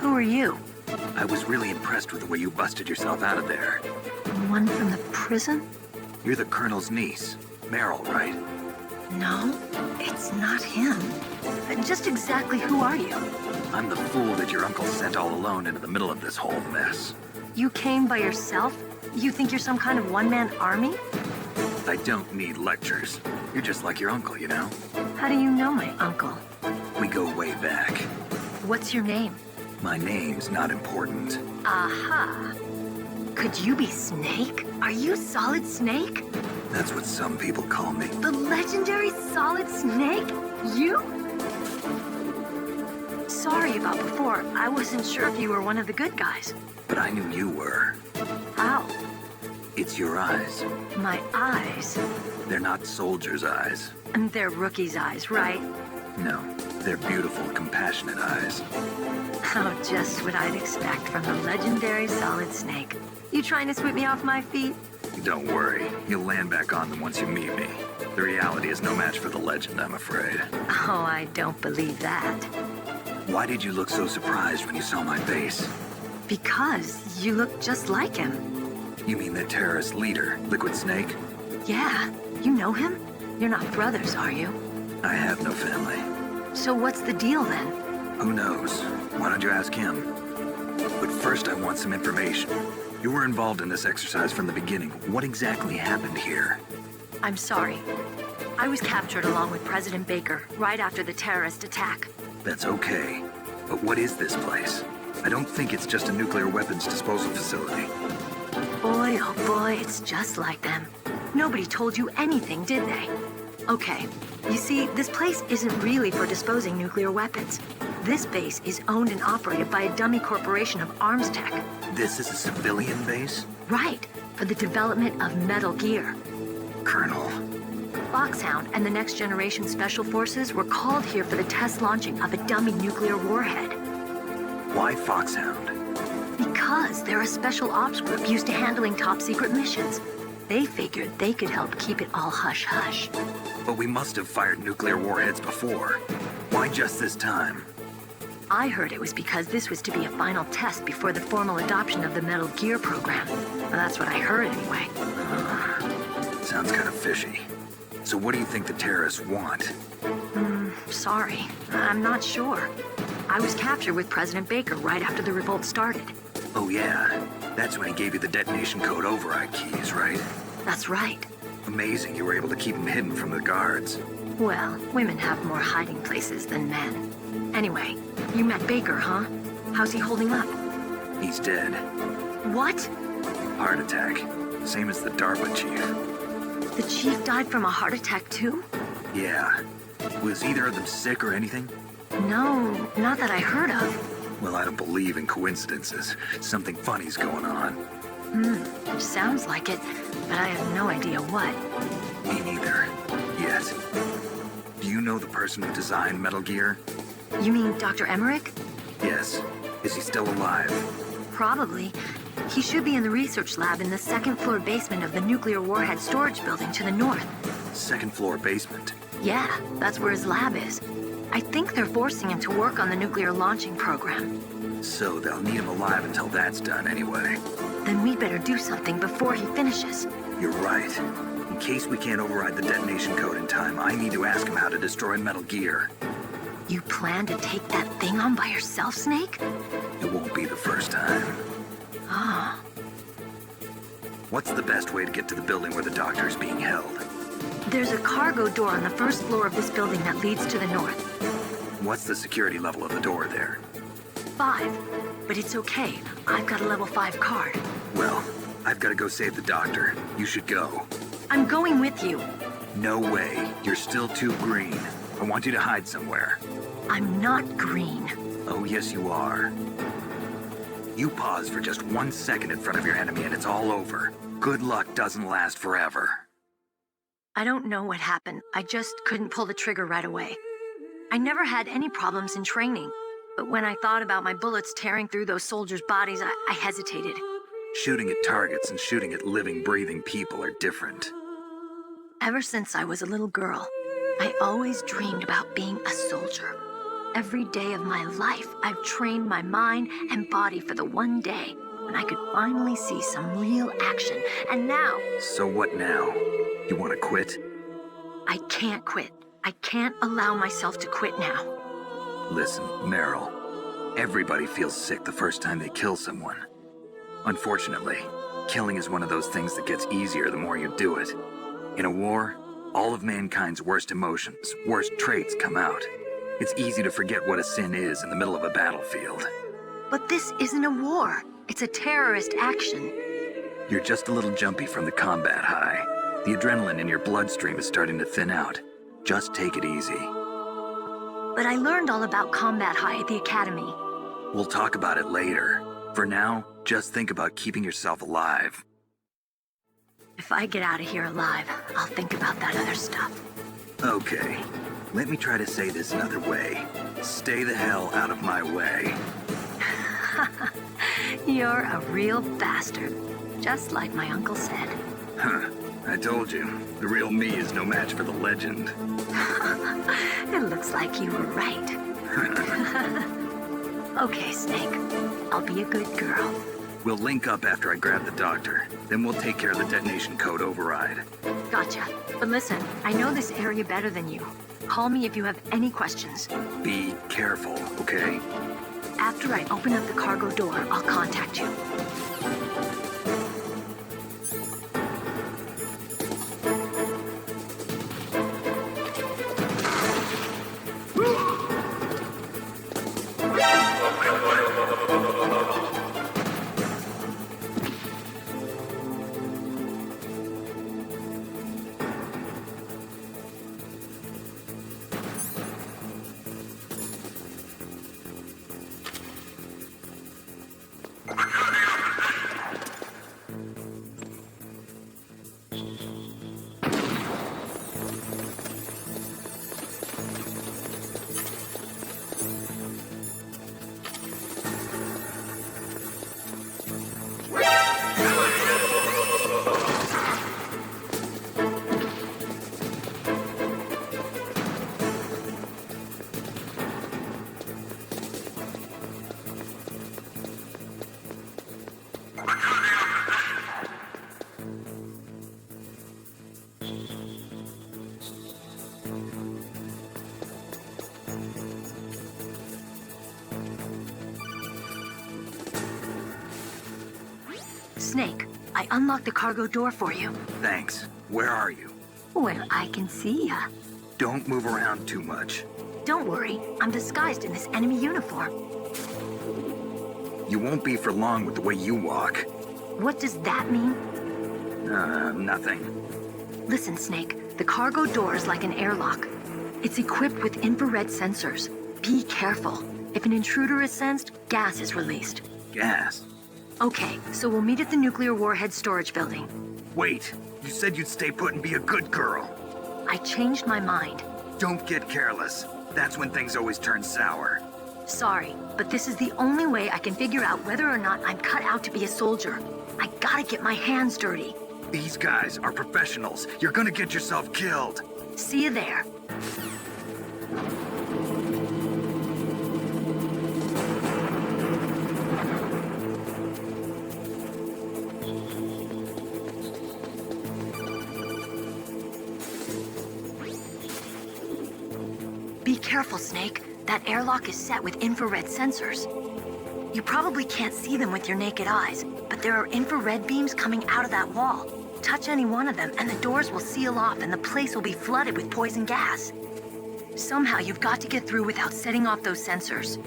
Who are you? I was really impressed with the way you busted yourself out of there. One from the prison? You're the Colonel's niece, Meryl, right? No, it's not him. Just exactly who are you? I'm the fool that your uncle sent all alone into the middle of this whole mess. You came by yourself? You think you're some kind of one-man army? I don't need lectures. You're just like your uncle, you know? How do you know my uncle? We go way back. What's your name? My name's not important. Aha. Could you be Snake? Are you Solid Snake? That's what some people call me. The legendary Solid Snake? You? Sorry about before. I wasn't sure if you were one of the good guys. But I knew you were. How? It's your eyes. My eyes? They're not soldiers' eyes. And they're rookies' eyes, right? No, they're beautiful, compassionate eyes. Oh, just what I'd expect from the legendary Solid Snake. You trying to sweep me off my feet? Don't worry, you'll land back on them once you meet me. The reality is no match for the legend, I'm afraid. Oh, I don't believe that. Why did you look so surprised when you saw my face? Because you look just like him. You mean the terrorist leader, Liquid Snake? Yeah, you know him? You're not brothers, are you? I have no family. So what's the deal then? Who knows? Why don't you ask him? But first I want some information. You were involved in this exercise from the beginning. What exactly happened here? I'm sorry. I was captured along with President Baker right after the terrorist attack. That's okay. But what is this place? I don't think it's just a nuclear weapons disposal facility. Boy, oh boy, it's just like them. Nobody told you anything, did they? Okay, you see, this place isn't really for disposing nuclear weapons. This base is owned and operated by a dummy corporation of arms tech. This is a civilian base? Right, for the development of Metal Gear. Colonel. Foxhound and the Next Generation Special Forces were called here for the test launching of a dummy nuclear warhead. Why Foxhound? Because they're a special ops group used to handling top-secret missions. They figured they could help keep it all hush-hush. But we must have fired nuclear warheads before. Why just this time? I heard it was because this was to be a final test before the formal adoption of the Metal Gear program. Well, that's what I heard anyway. Sounds kind of fishy. So what do you think the terrorists want? Sorry. I'm not sure. I was captured with President Baker right after the revolt started. Oh yeah, that's when he gave you the detonation code override keys, right? That's right. Amazing you were able to keep them hidden from the guards. Well, women have more hiding places than men. Anyway, you met Baker, huh? How's he holding up? He's dead. What? Heart attack. Same as the DARPA chief. The chief died from a heart attack too? Yeah. Was either of them sick or anything? No, not that I heard of. Well, I don't believe in coincidences. Something funny's going on. Sounds like it, but I have no idea what. Me neither. Yet. Do you know the person who designed Metal Gear? You mean Dr. Emmerich? Yes. Is he still alive? Probably. He should be in the research lab in the second-floor basement of the nuclear warhead storage building to the north. Second-floor basement? Yeah, that's where his lab is. I think they're forcing him to work on the nuclear launching program. So they'll need him alive until that's done anyway. Then we better do something before he finishes. You're right. In case we can't override the detonation code in time, I need to ask him how to destroy Metal Gear. You plan to take that thing on by yourself, Snake? It won't be the first time. Ah. What's the best way to get to the building where the doctor is being held? There's a cargo door on the first floor of this building that leads to the north. What's the security level of the door there? 5. But it's okay. I've got a level 5 card. Well, I've got to go save the doctor. You should go. I'm going with you. No way. You're still too green. I want you to hide somewhere. I'm not green. Oh, yes, you are. You pause for just 1 second in front of your enemy and it's all over. Good luck doesn't last forever. I don't know what happened. I just couldn't pull the trigger right away. I never had any problems in training. But when I thought about my bullets tearing through those soldiers' bodies, I hesitated. Shooting at targets and shooting at living, breathing people are different. Ever since I was a little girl, I always dreamed about being a soldier. Every day of my life, I've trained my mind and body for the one day when I could finally see some real action. And now... So what now? You want to quit? I can't quit. I can't allow myself to quit now. Listen, Meryl. Everybody feels sick the first time they kill someone. Unfortunately, killing is one of those things that gets easier the more you do it. In a war, all of mankind's worst emotions, worst traits come out. It's easy to forget what a sin is in the middle of a battlefield. But this isn't a war. It's a terrorist action. You're just a little jumpy from the combat high. The adrenaline in your bloodstream is starting to thin out. Just take it easy. But I learned all about combat high at the academy. We'll talk about it later. For now, just think about keeping yourself alive. If I get out of here alive, I'll think about that other stuff. Okay. Let me try to say this another way. Stay the hell out of my way. You're a real bastard. Just like my uncle said. Huh. I told you. The real me is no match for the legend. It looks like you were right. Okay, Snake. I'll be a good girl. We'll link up after I grab the doctor. Then we'll take care of the detonation code override. Gotcha. But listen, I know this area better than you. Call me if you have any questions. Be careful, okay? After I open up the cargo door, I'll contact you. Snake, I unlocked the cargo door for you. Thanks. Where are you? Where I can see ya. Don't move around too much. Don't worry, I'm disguised in this enemy uniform. You won't be for long with the way you walk. What does that mean? Nothing. Listen, Snake, the cargo door is like an airlock. It's equipped with infrared sensors. Be careful. If an intruder is sensed, gas is released. Gas? Okay, so we'll meet at the nuclear warhead storage building. Wait, you said you'd stay put and be a good girl. I changed my mind. Don't get careless. That's when things always turn sour. Sorry, but this is the only way I can figure out whether or not I'm cut out to be a soldier. I gotta get my hands dirty. These guys are professionals. You're gonna get yourself killed. See you there. Be careful, Snake. That airlock is set with infrared sensors. You probably can't see them with your naked eyes, but there are infrared beams coming out of that wall. Touch any one of them, and the doors will seal off and the place will be flooded with poison gas. Somehow you've got to get through without setting off those sensors.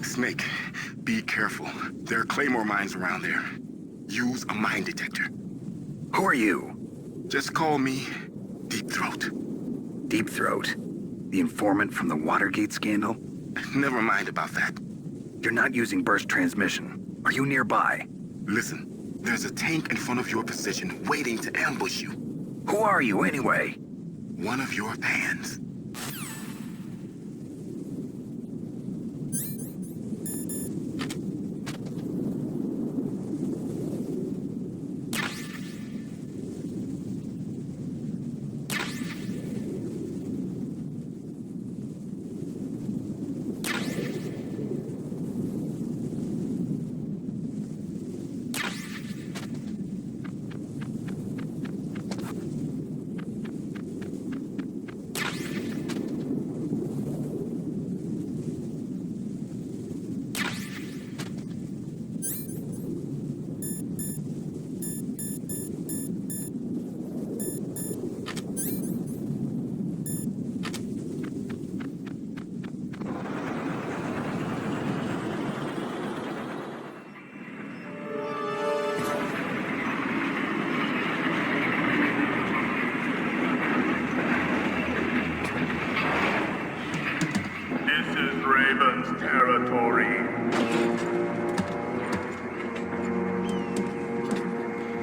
Snake, be careful. There are Claymore mines around there. Use a mine detector. Who are you? Just call me Deep Throat. Deep Throat? The informant from the Watergate scandal? Never mind about that. You're not using burst transmission. Are you nearby? Listen, there's a tank in front of your position waiting to ambush you. Who are you anyway? One of your fans.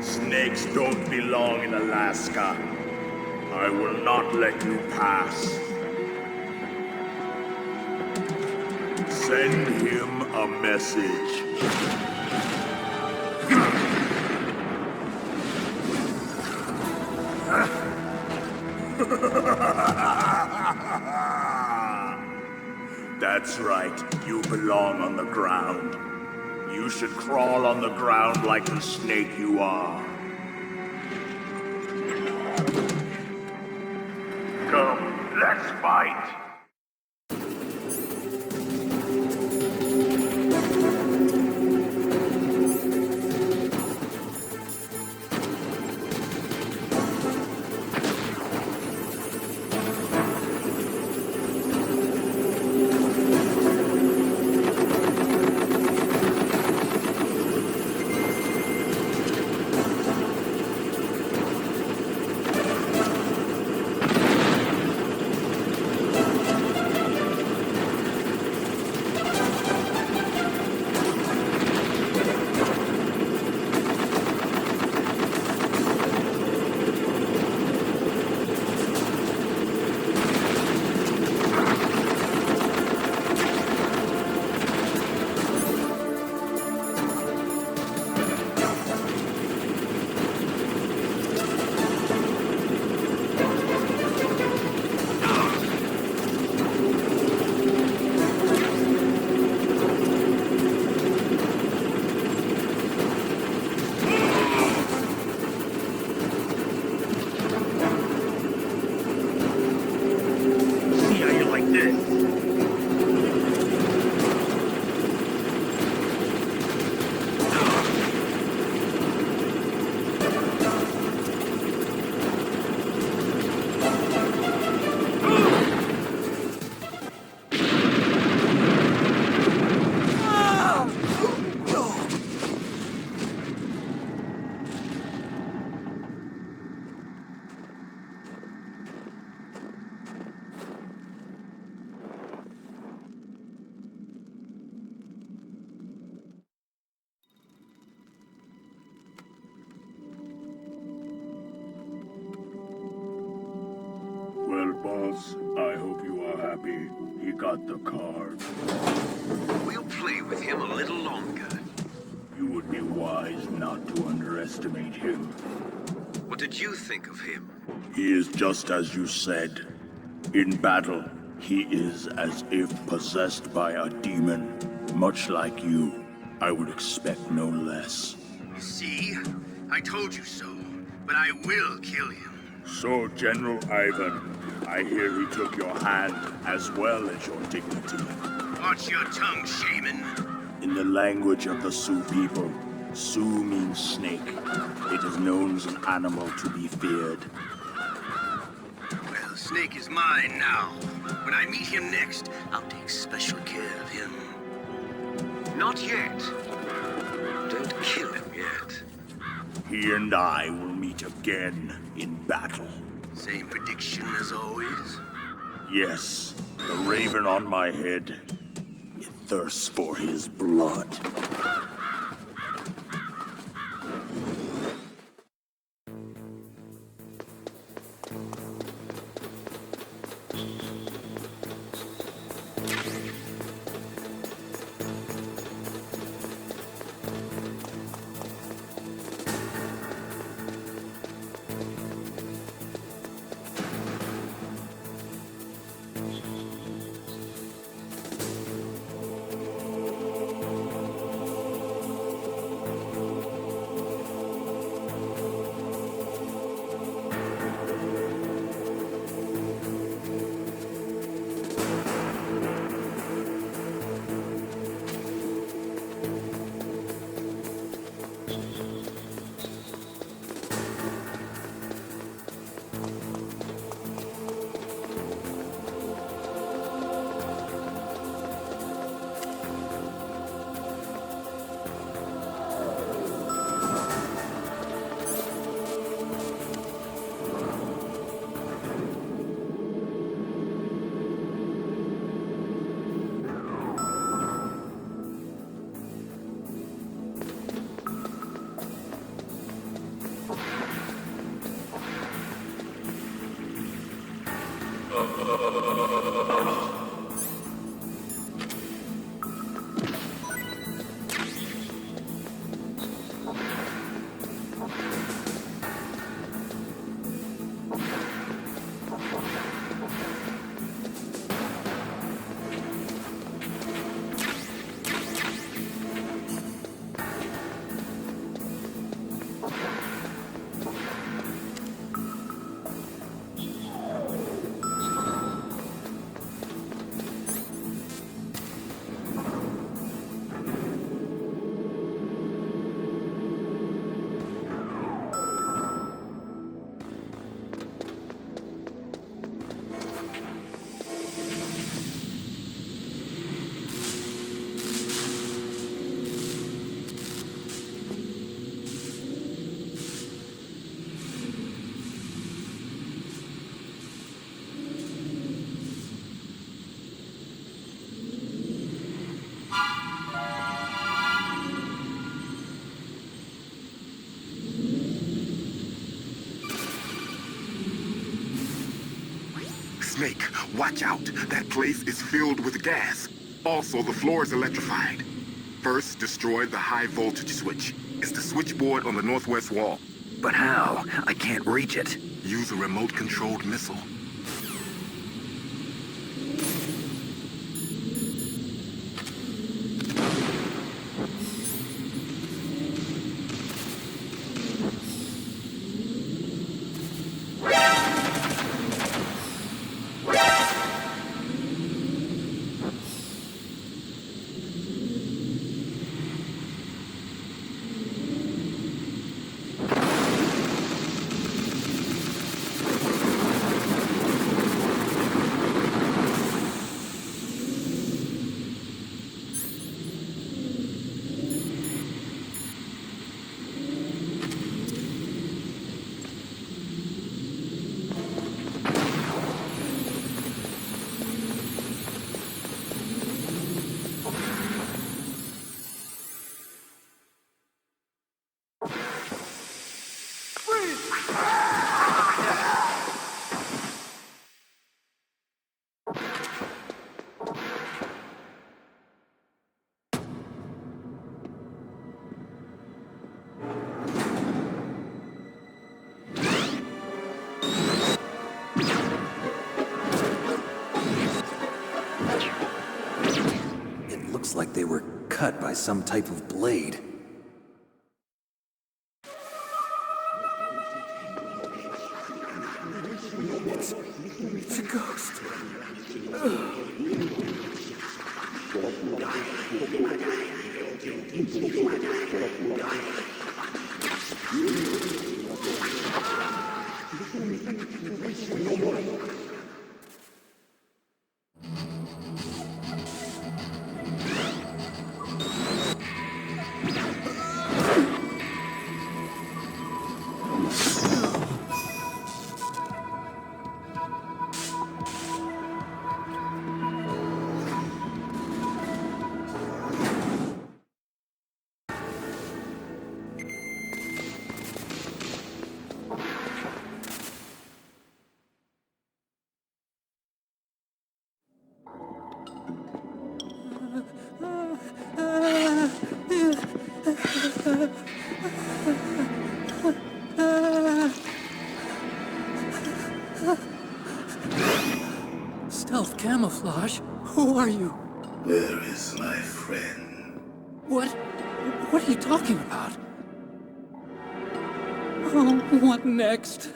Snakes don't belong in Alaska. I will not let you pass. Send him a message. That's right, you belong on the ground. You should crawl on the ground like the snake you are. Come, let's fight! boss. I hope you are happy. He got the card. We'll play with him a little longer. You would be wise not to underestimate him. What did you think of him? He is just as you said. In battle, he is as if possessed by a demon. Much like you, I would expect no less. See? I told you so. But I will kill him. So, General Ivan, I hear he took your hand as well as your dignity. Watch your tongue, shaman. In the language of the Sioux people, Sioux means snake. It is known as an animal to be feared. Well, Snake is mine now. When I meet him next, I'll take special care of him. Not yet. Don't kill him yet. He and I will meet again in battle. Same prediction as always? Yes, the raven on my head. It thirsts for his blood. Snake, watch out. That place is filled with gas. Also, the floor is electrified. First, destroy the high voltage switch. It's the switchboard on the northwest wall. But how? I can't reach it. Use a remote-controlled missile. Almost like they were cut by some type of blade. It's a ghost. Stealth camouflage? Who are you? Where is my friend? What are you talking about? Oh, what next?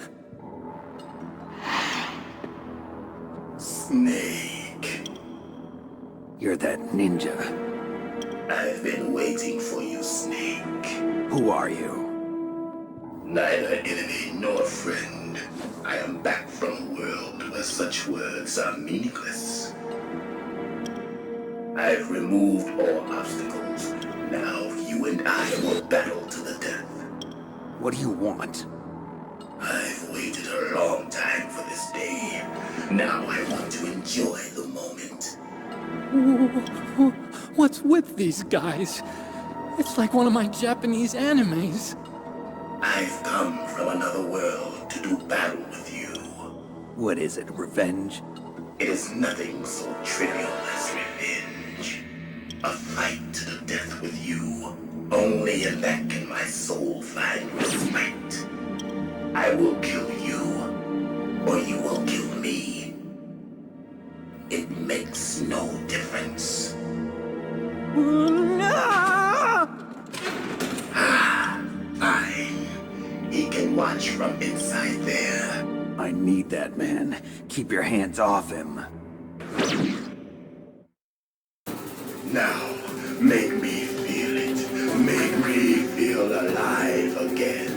Snake. You're that ninja. I've been waiting for you, Snake. Who are you? Neither enemy nor friend. I am back from a world where such words are meaningless. I've removed all obstacles. Now you and I will battle to the death. What do you want? I've waited a long time for this day. Now I want to enjoy the moment. What's with these guys? It's like one of my Japanese animes. I've come from another world to do battle with you. What is it, revenge? It is nothing so trivial as revenge. A fight to the death with you. Only in that can my soul find respite. I will kill you, or you will kill me. It makes no difference. Fine. He can watch from inside there. I need that man. Keep your hands off him. Now, make me feel it. Make me feel alive again.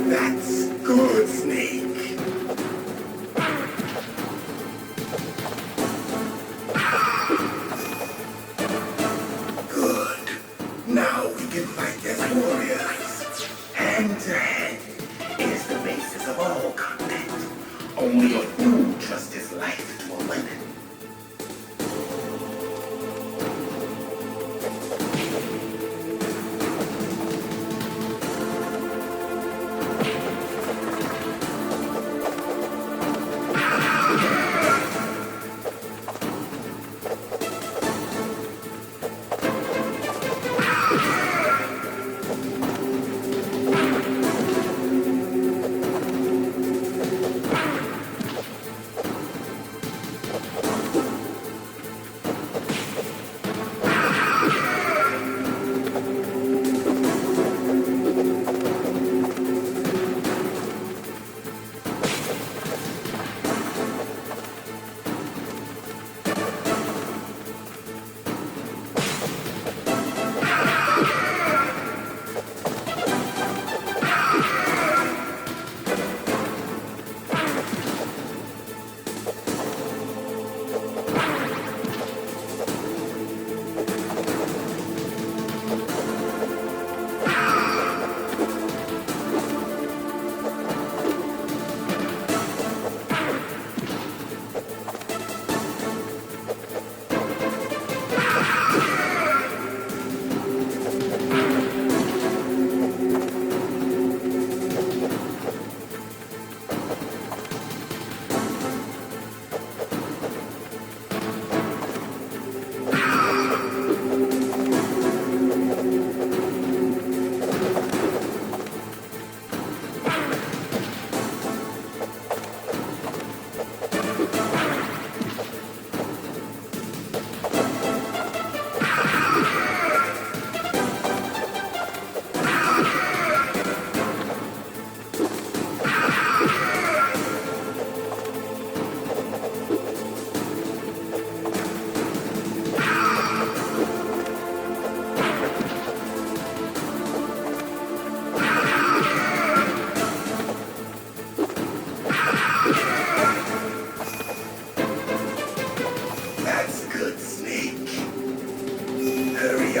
That's good, Snake. Good. Now we can fight as warriors. Hand to hand.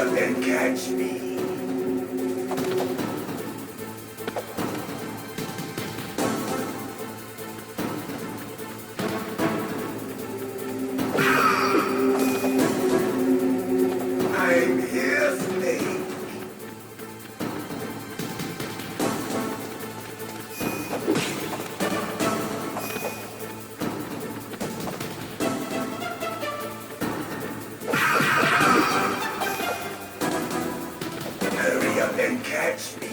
up and catch me. I'm here, Snake. Hurry up and catch me.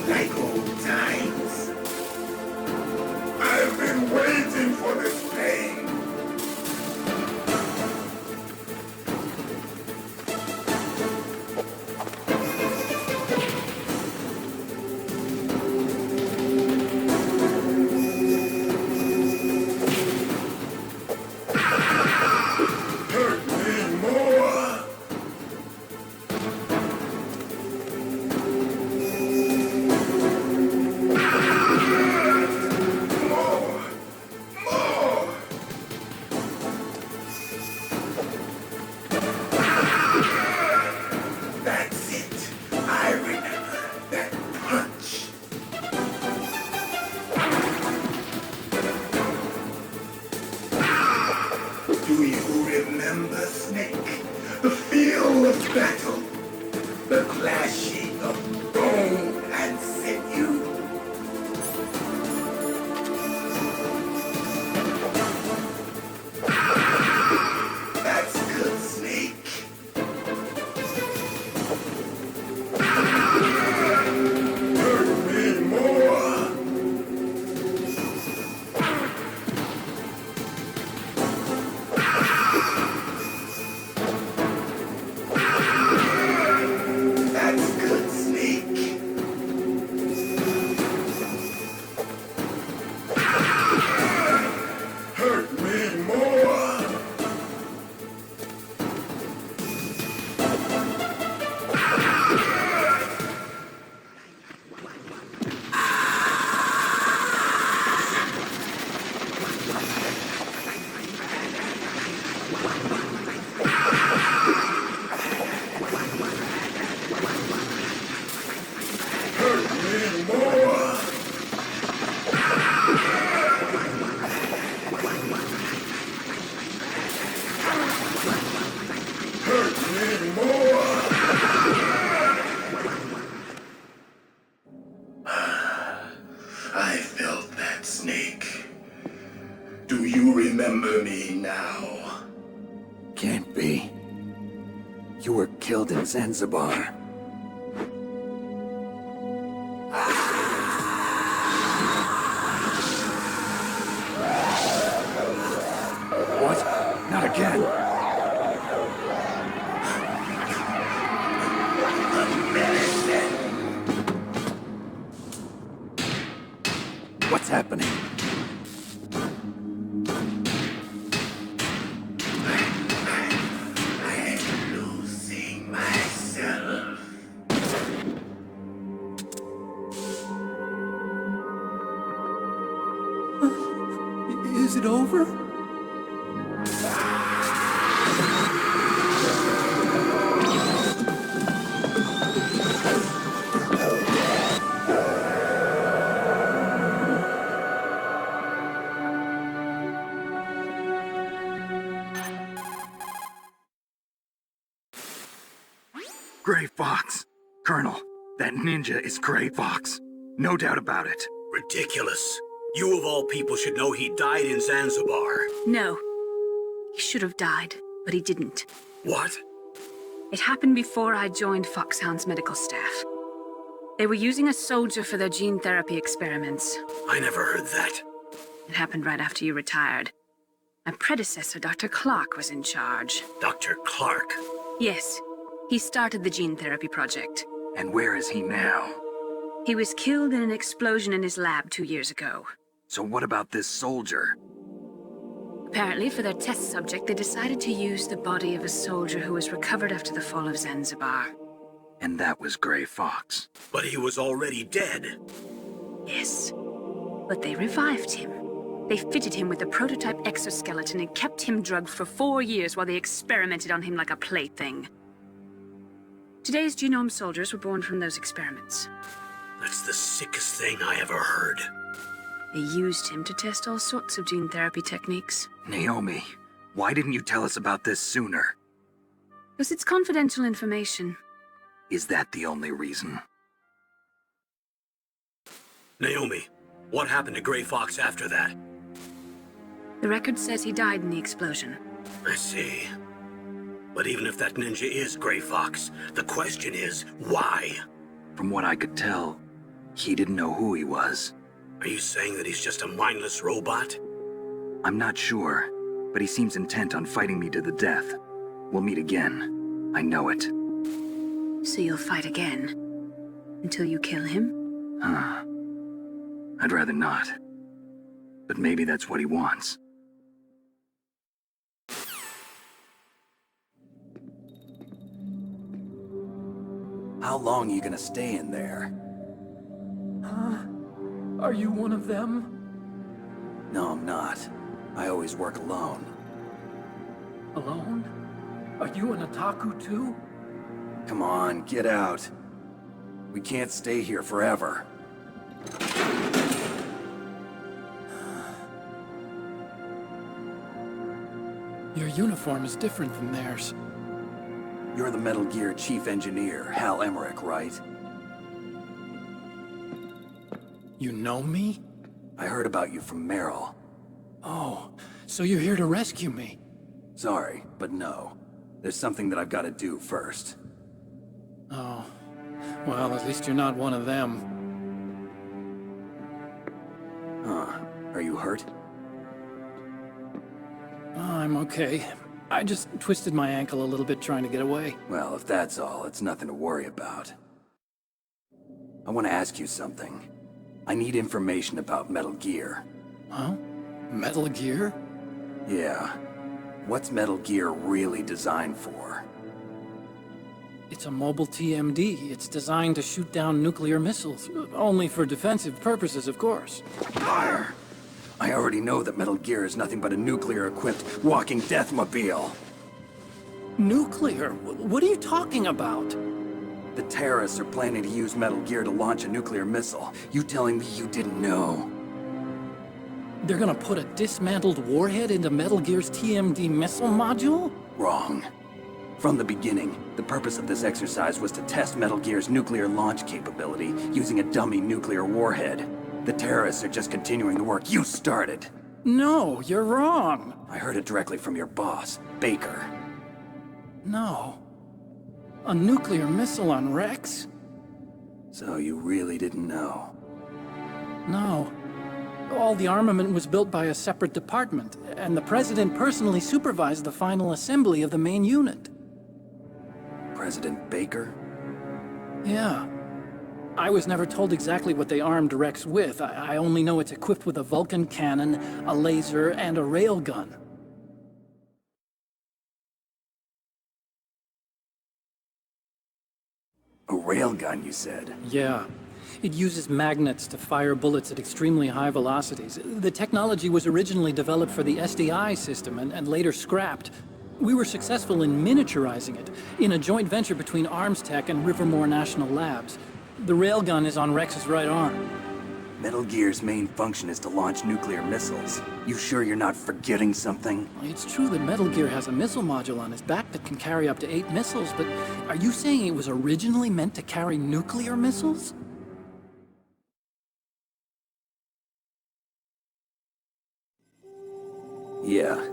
Like old times. I've been waiting for this pain. Hurt me more. More. That's it. I remember that punch. Do you remember, Snake? The feel of battle. The clashing of bone and sinew. That's good, Snake. Hurt me more. That's good, Snake. Hurt me more. Hurt me more. Hurt me more. I felt that, Snake. Do you remember me now? Can't be. You were killed in Zanzibar. What? Not again. What's happening? I'm losing myself. Is it over? Gray Fox. Colonel, that ninja is Gray Fox. No doubt about it. Ridiculous. You of all people should know he died in Zanzibar. No. He should have died, but he didn't. What? It happened before I joined Foxhound's medical staff. They were using a soldier for their gene therapy experiments. I never heard that. It happened right after you retired. My predecessor, Dr. Clark, was in charge. Dr. Clark? Yes. He started the gene therapy project. And where is he now? He was killed in an explosion in his lab 2 years ago. So what about this soldier? Apparently, for their test subject, they decided to use the body of a soldier who was recovered after the fall of Zanzibar. And that was Gray Fox. But he was already dead. Yes. But they revived him. They fitted him with a prototype exoskeleton and kept him drugged for 4 years while they experimented on him like a plaything. Today's genome soldiers were born from those experiments. That's the sickest thing I ever heard. They used him to test all sorts of gene therapy techniques. Naomi, why didn't you tell us about this sooner? Because it's confidential information. Is that the only reason? Naomi, what happened to Gray Fox after that? The record says he died in the explosion. I see. But even if that ninja is Gray Fox, the question is, why? From what I could tell, he didn't know who he was. Are you saying that he's just a mindless robot? I'm not sure, but he seems intent on fighting me to the death. We'll meet again. I know it. So you'll fight again? Until you kill him? I'd rather not. But maybe that's what he wants. How long are you gonna stay in there? Huh? Are you one of them? No, I'm not. I always work alone. Alone? Are you an otaku too? Come on, get out. We can't stay here forever. Your uniform is different from theirs. You're the Metal Gear Chief Engineer, Hal Emmerich, right? You know me? I heard about you from Meryl. Oh, so you're here to rescue me? Sorry, but no. There's something that I've got to do first. Oh. Well, at least you're not one of them. Huh. Are you hurt? I'm okay. I just twisted my ankle a little bit trying to get away. Well, if that's all, it's nothing to worry about. I want to ask you something. I need information about Metal Gear. Huh? Metal Gear? Yeah. What's Metal Gear really designed for? It's a mobile TMD. It's designed to shoot down nuclear missiles. Only for defensive purposes, of course. Fire! I already know that Metal Gear is nothing but a nuclear-equipped walking deathmobile. Nuclear? What are you talking about? The terrorists are planning to use Metal Gear to launch a nuclear missile. You telling me you didn't know? They're gonna put a dismantled warhead into Metal Gear's TMD missile module? Wrong. From the beginning, the purpose of this exercise was to test Metal Gear's nuclear launch capability using a dummy nuclear warhead. The terrorists are just continuing the work you started. No, you're wrong. I heard it directly from your boss, Baker. No. A nuclear missile on Rex? So you really didn't know? No. All the armament was built by a separate department, and the President personally supervised the final assembly of the main unit. President Baker? Yeah. I was never told exactly what they armed Rex with. I only know it's equipped with a Vulcan cannon, a laser, and a railgun. A railgun, you said? Yeah. It uses magnets to fire bullets at extremely high velocities. The technology was originally developed for the SDI system and later scrapped. We were successful in miniaturizing it, in a joint venture between Arms Tech and Rivermore National Labs. The railgun is on Rex's right arm. Metal Gear's main function is to launch nuclear missiles. You sure you're not forgetting something? It's true that Metal Gear has a missile module on his back that can carry up to 8 missiles, but are you saying it was originally meant to carry nuclear missiles? Yeah,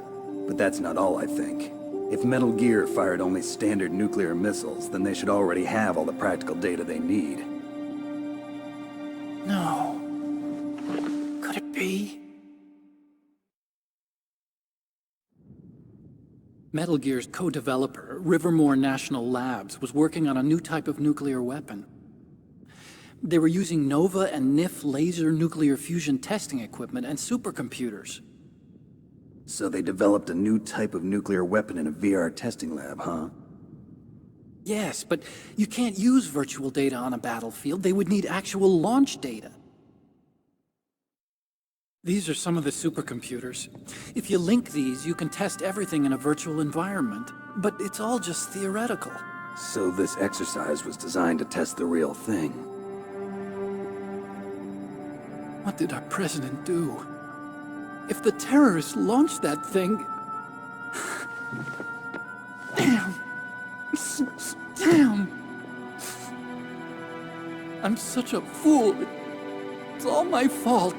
but that's not all I think. If Metal Gear fired only standard nuclear missiles, then they should already have all the practical data they need. No. Could it be? Metal Gear's co-developer, Rivermore National Labs, was working on a new type of nuclear weapon. They were using NOVA and NIF laser nuclear fusion testing equipment and supercomputers. So they developed a new type of nuclear weapon in a VR testing lab, huh? Yes, but you can't use virtual data on a battlefield. They would need actual launch data. These are some of the supercomputers. If you link these, you can test everything in a virtual environment. But it's all just theoretical. So this exercise was designed to test the real thing. What did our president do? If the terrorists launched that thing... Damn. Damn. I'm such a fool. It's all my fault.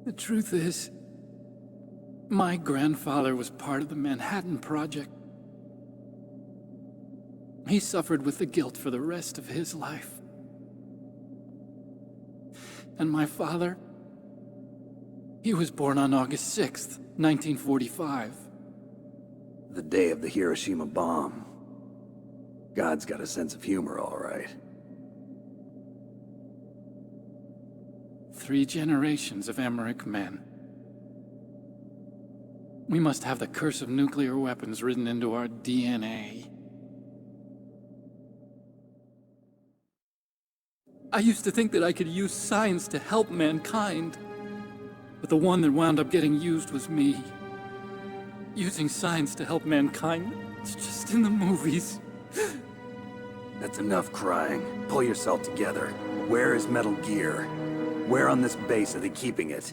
The truth is, my grandfather was part of the Manhattan Project. He suffered with the guilt for the rest of his life. And my father, he was born on August 6th, 1945. The day of the Hiroshima bomb. God's got a sense of humor, all right. 3 generations of Emmerich men. We must have the curse of nuclear weapons written into our DNA. I used to think that I could use science to help mankind, but the one that wound up getting used was me. Using science to help mankind, it's just in the movies. That's enough crying. Pull yourself together. Where is Metal Gear? Where on this base are they keeping it?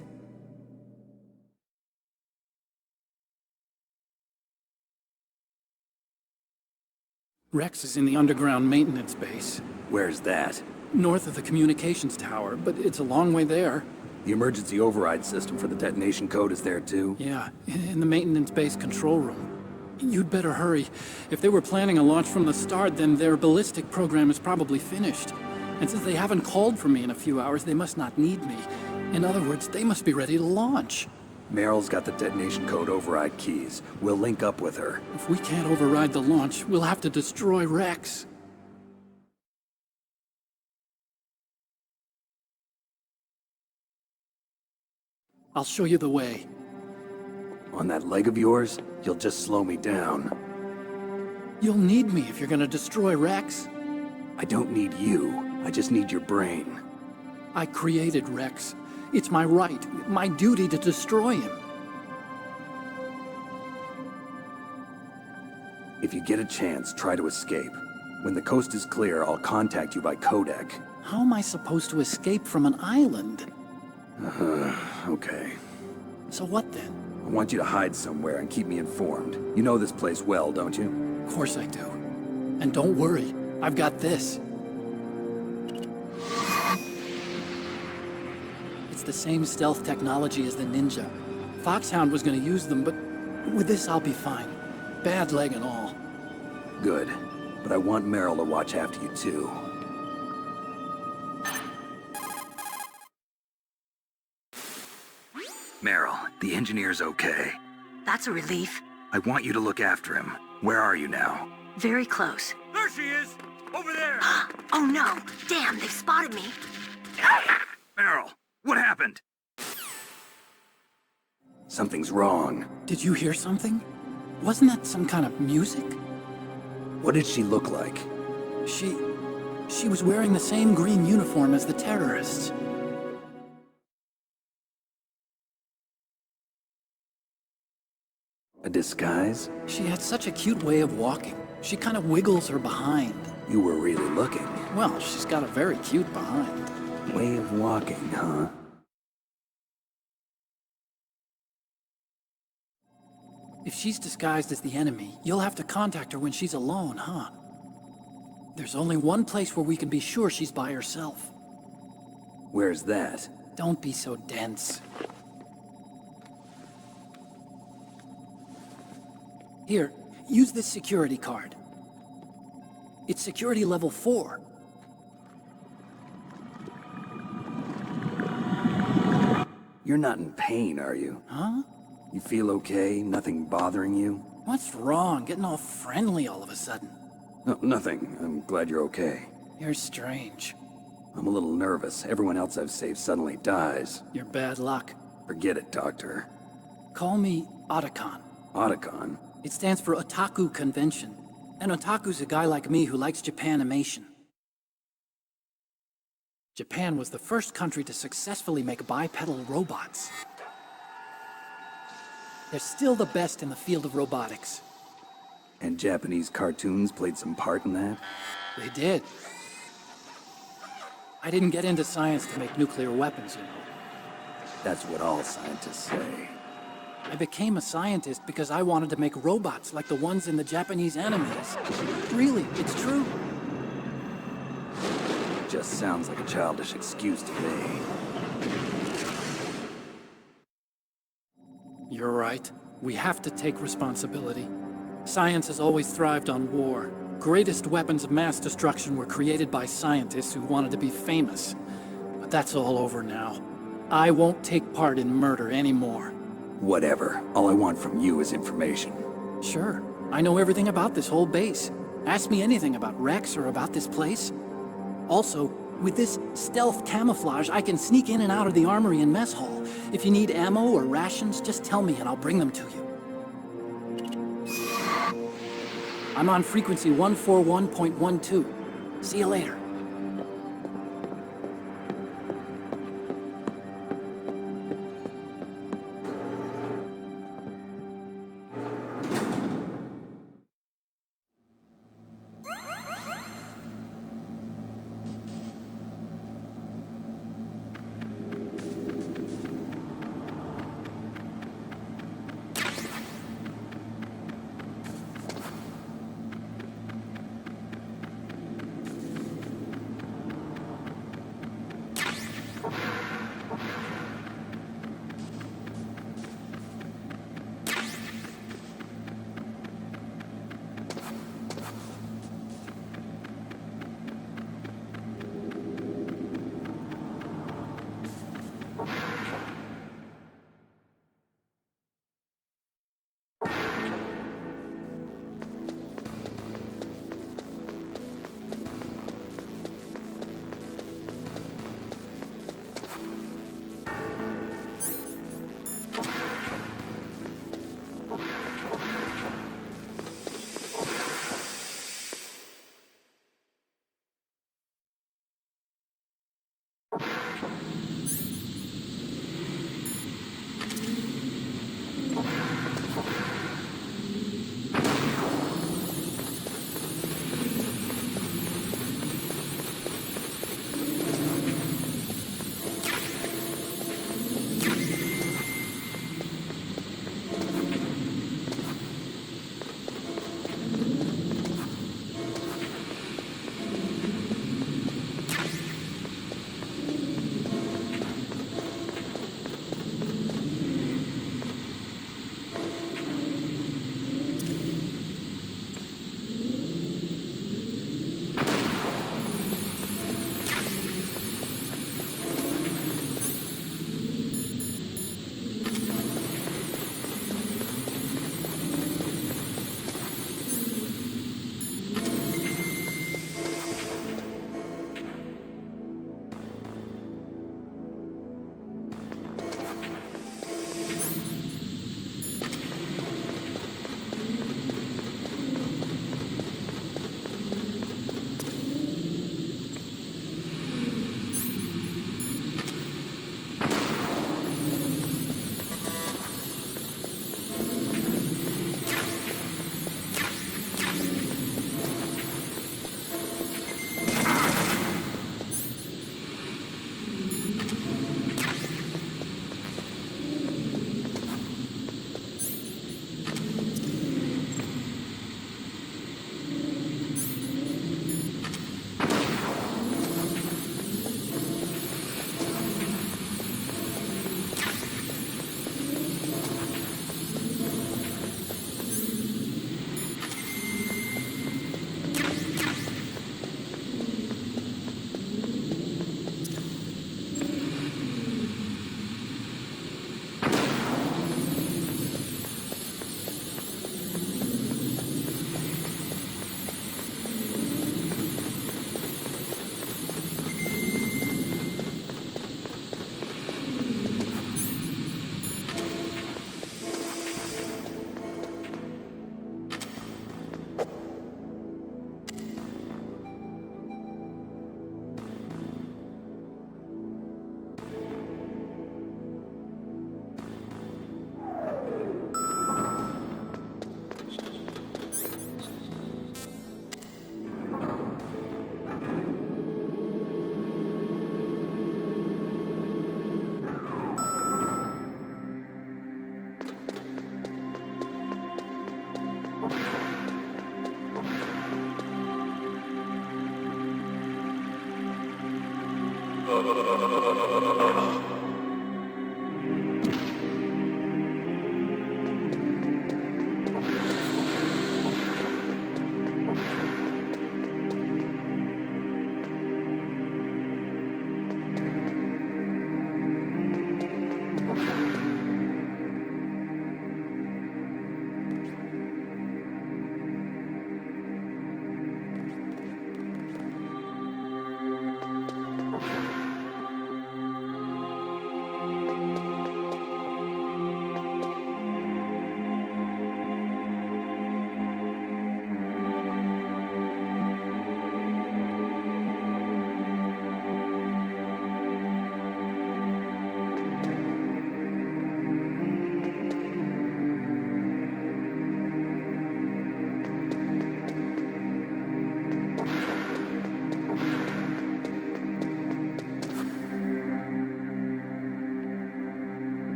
Rex is in the underground maintenance base. Where's that? North of the communications tower, but it's a long way there. The emergency override system for the detonation code is there too? Yeah, in the maintenance base control room. You'd better hurry. If they were planning a launch from the start, then their ballistic program is probably finished. And since they haven't called for me in a few hours, they must not need me. In other words, they must be ready to launch. Meryl's got the detonation code override keys. We'll link up with her. If we can't override the launch, we'll have to destroy Rex. I'll show you the way. On that leg of yours, you'll just slow me down. You'll need me if you're gonna destroy Rex. I don't need you. I just need your brain. I created Rex. It's my right, my duty to destroy him. If you get a chance, try to escape. When the coast is clear, I'll contact you by codec. How am I supposed to escape from an island? Okay. So what then? I want you to hide somewhere and keep me informed. You know this place well, don't you? Of course I do. And don't worry, I've got this. It's the same stealth technology as the Ninja. Foxhound was gonna use them, but with this I'll be fine. Bad leg and all. Good. But I want Meryl to watch after you too. Meryl, the engineer's okay. That's a relief. I want you to look after him. Where are you now? Very close. There she is! Over there! Oh no! Damn, they've spotted me. Meryl, what happened? Something's wrong. Did you hear something? Wasn't that some kind of music? What did she look like? She was wearing the same green uniform as the terrorists. A disguise? She had such a cute way of walking. She kind of wiggles her behind. You were really looking. Well, she's got a very cute behind. Way of walking, huh? If she's disguised as the enemy, you'll have to contact her when she's alone, huh? There's only one place where we can be sure she's by herself. Where's that? Don't be so dense. Here, use this security card. It's security level 4. You're not in pain, are you? Huh? You feel okay? Nothing bothering you? What's wrong? Getting all friendly all of a sudden. No, nothing. I'm glad you're okay. You're strange. I'm a little nervous. Everyone else I've saved suddenly dies. You're bad luck. Forget it, Doctor. Call me Otacon. Otacon? It stands for Otaku Convention. An otaku's a guy like me who likes Japanimation. Japan was the first country to successfully make bipedal robots. They're still the best in the field of robotics. And Japanese cartoons played some part in that? They did. I didn't get into science to make nuclear weapons, you know. That's what all scientists say. I became a scientist because I wanted to make robots like the ones in the Japanese animes. Really, it's true. Just sounds like a childish excuse to me. You're right. We have to take responsibility. Science has always thrived on war. Greatest weapons of mass destruction were created by scientists who wanted to be famous. But that's all over now. I won't take part in murder anymore. Whatever. All I want from you is information. Sure. I know everything about this whole base. Ask me anything about Rex or about this place. Also, with this stealth camouflage, I can sneak in and out of the armory and mess hall. If you need ammo or rations, just tell me and I'll bring them to you. I'm on frequency 141.12. See you later.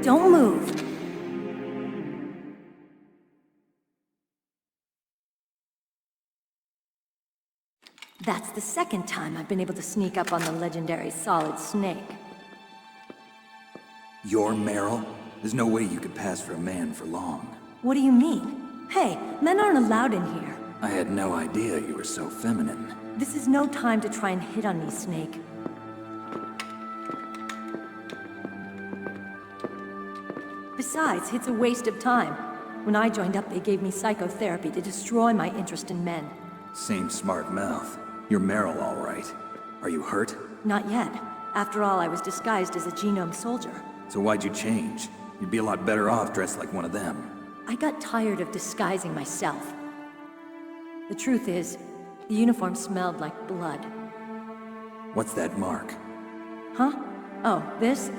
Don't move. That's the second time I've been able to sneak up on the legendary Solid Snake. You're Meryl? There's no way you could pass for a man for long. What do you mean? Hey, men aren't allowed in here. I had no idea you were so feminine. This is no time to try and hit on me, Snake. Besides, it's a waste of time. When I joined up, they gave me psychotherapy to destroy my interest in men. Same smart mouth. You're Meryl, all right. Are you hurt? Not yet. After all, I was disguised as a genome soldier. So why'd you change? You'd be a lot better off dressed like one of them. I got tired of disguising myself. The truth is, the uniform smelled like blood. What's that mark? Huh? Oh, this?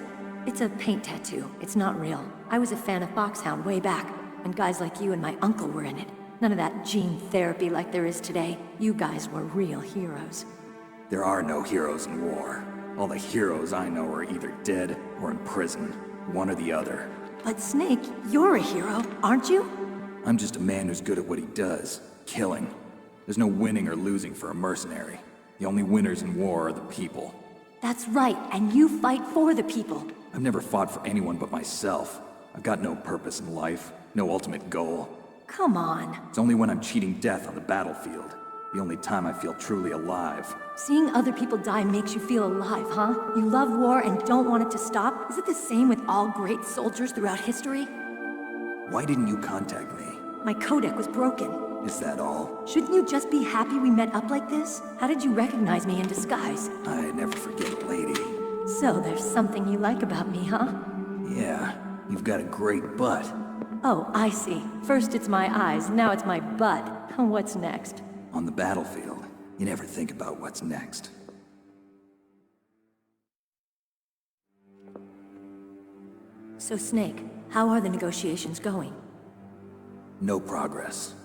It's a paint tattoo. It's not real. I was a fan of Foxhound way back, when guys like you and my uncle were in it. None of that gene therapy like there is today. You guys were real heroes. There are no heroes in war. All the heroes I know are either dead or in prison. One or the other. But Snake, you're a hero, aren't you? I'm just a man who's good at what he does. Killing. There's no winning or losing for a mercenary. The only winners in war are the people. That's right, and you fight for the people. I've never fought for anyone but myself. I've got no purpose in life, no ultimate goal. Come on. It's only when I'm cheating death on the battlefield. The only time I feel truly alive. Seeing other people die makes you feel alive, huh? You love war and don't want it to stop? Is it the same with all great soldiers throughout history? Why didn't you contact me? My codec was broken. Is that all? Shouldn't you just be happy we met up like this? How did you recognize me in disguise? I never forget a lady. So there's something you like about me, huh? Yeah, you've got a great butt. Oh, I see. First it's my eyes, now it's my butt. What's next? On the battlefield, you never think about what's next. So Snake, how are the negotiations going? No progress.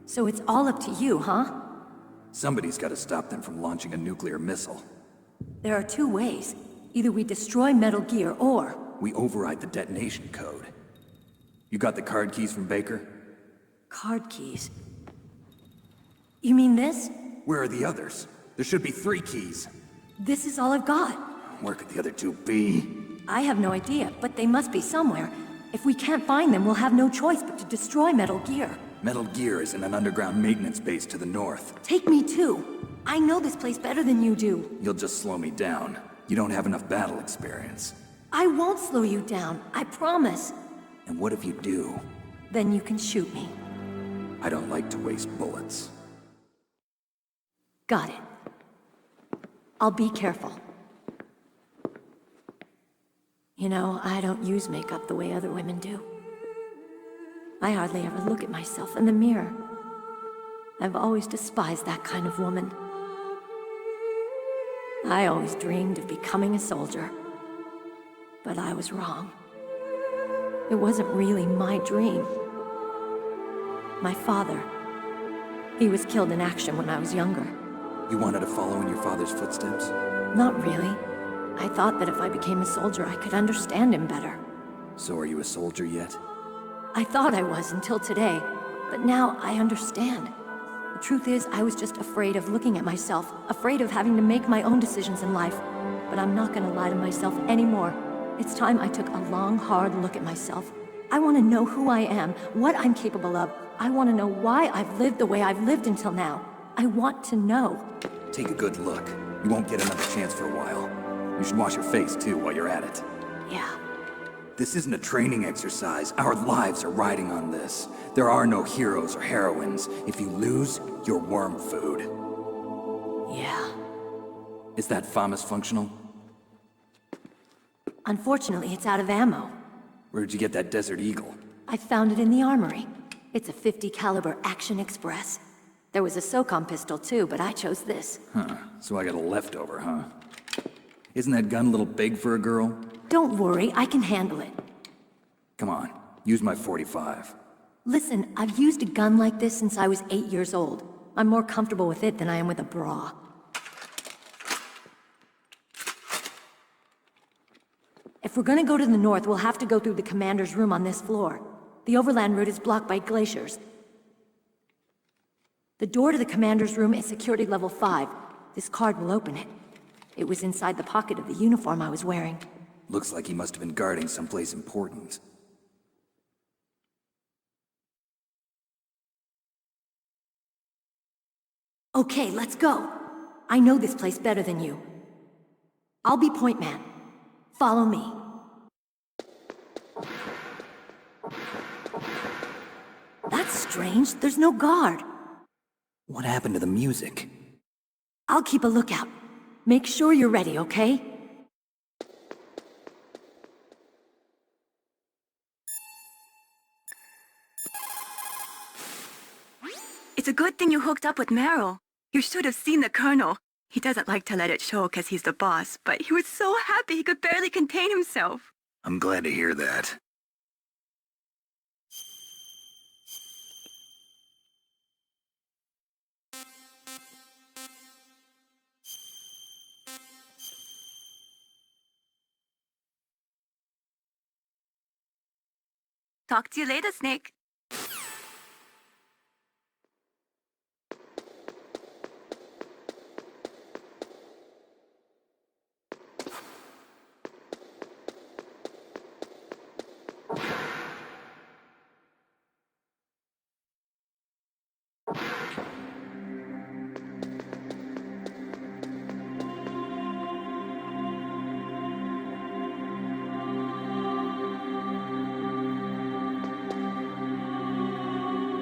So it's all up to you, huh? Somebody's got to stop them from launching a nuclear missile. There are two ways. Either we destroy Metal Gear, or... we override the detonation code. You got the card keys from Baker? Card keys? You mean this? Where are the others? There should be 3 keys. This is all I've got. Where could the other 2 be? I have no idea, but they must be somewhere. If we can't find them, we'll have no choice but to destroy Metal Gear. Metal Gear is in an underground maintenance base to the north. Take me too. I know this place better than you do. You'll just slow me down. You don't have enough battle experience. I won't slow you down, I promise. And what if you do? Then you can shoot me. I don't like to waste bullets. Got it. I'll be careful. You know, I don't use makeup the way other women do. I hardly ever look at myself in the mirror. I've always despised that kind of woman. I always dreamed of becoming a soldier. But I was wrong. It wasn't really my dream. My father, he was killed in action when I was younger. You wanted to follow in your father's footsteps? Not really. I thought that if I became a soldier, I could understand him better. So are you a soldier yet? I thought I was until today, but now I understand. The truth is, I was just afraid of looking at myself, afraid of having to make my own decisions in life. But I'm not gonna lie to myself anymore. It's time I took a long, hard look at myself. I want to know who I am, what I'm capable of. I want to know why I've lived the way I've lived until now. I want to know. Take a good look. You won't get another chance for a while. You should wash your face, too, while you're at it. Yeah. This isn't a training exercise. Our lives are riding on this. There are no heroes or heroines. If you lose, you're worm food. Yeah. Is that FAMAS functional? Unfortunately, it's out of ammo. Where'd you get that Desert Eagle? I found it in the armory. It's a .50 caliber Action Express. There was a SOCOM pistol too, but I chose this. Huh. So I got a leftover, huh? Isn't that gun a little big for a girl? Don't worry, I can handle it. Come on, use my .45. Listen, I've used a gun like this since I was 8 years old. I'm more comfortable with it than I am with a bra. If we're gonna go to the north, we'll have to go through the commander's room on this floor. The overland route is blocked by glaciers. The door to the commander's room is security level 5. This card will open it. It was inside the pocket of the uniform I was wearing. Looks like he must have been guarding someplace important. Okay, let's go. I know this place better than you. I'll be point man. Follow me. That's strange. There's no guard. What happened to the music? I'll keep a lookout. Make sure you're ready, okay? It's a good thing you hooked up with Meryl. You should have seen the Colonel. He doesn't like to let it show because he's the boss, but he was so happy he could barely contain himself. I'm glad to hear that. Talk to you later, Snake.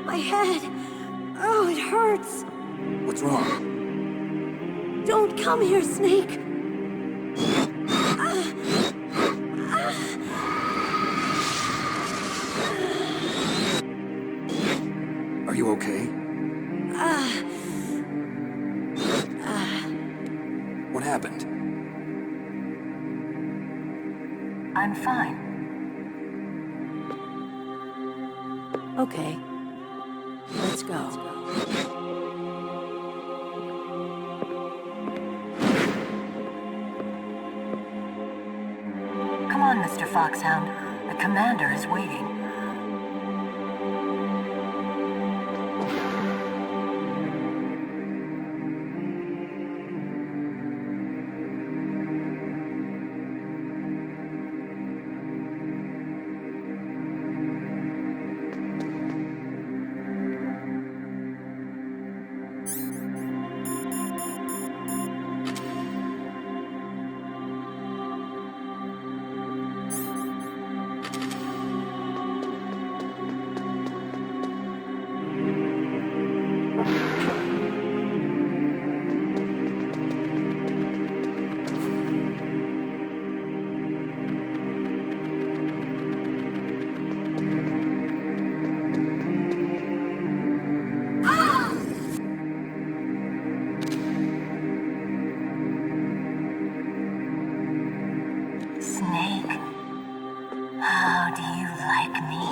My head. Oh, it hurts. What's wrong? Don't come here, Snake. Are you okay? What happened? I'm fine. Okay. Let's go. Come on, Mr. Mr. Foxhound. The commander is waiting. Snake, how do you like me?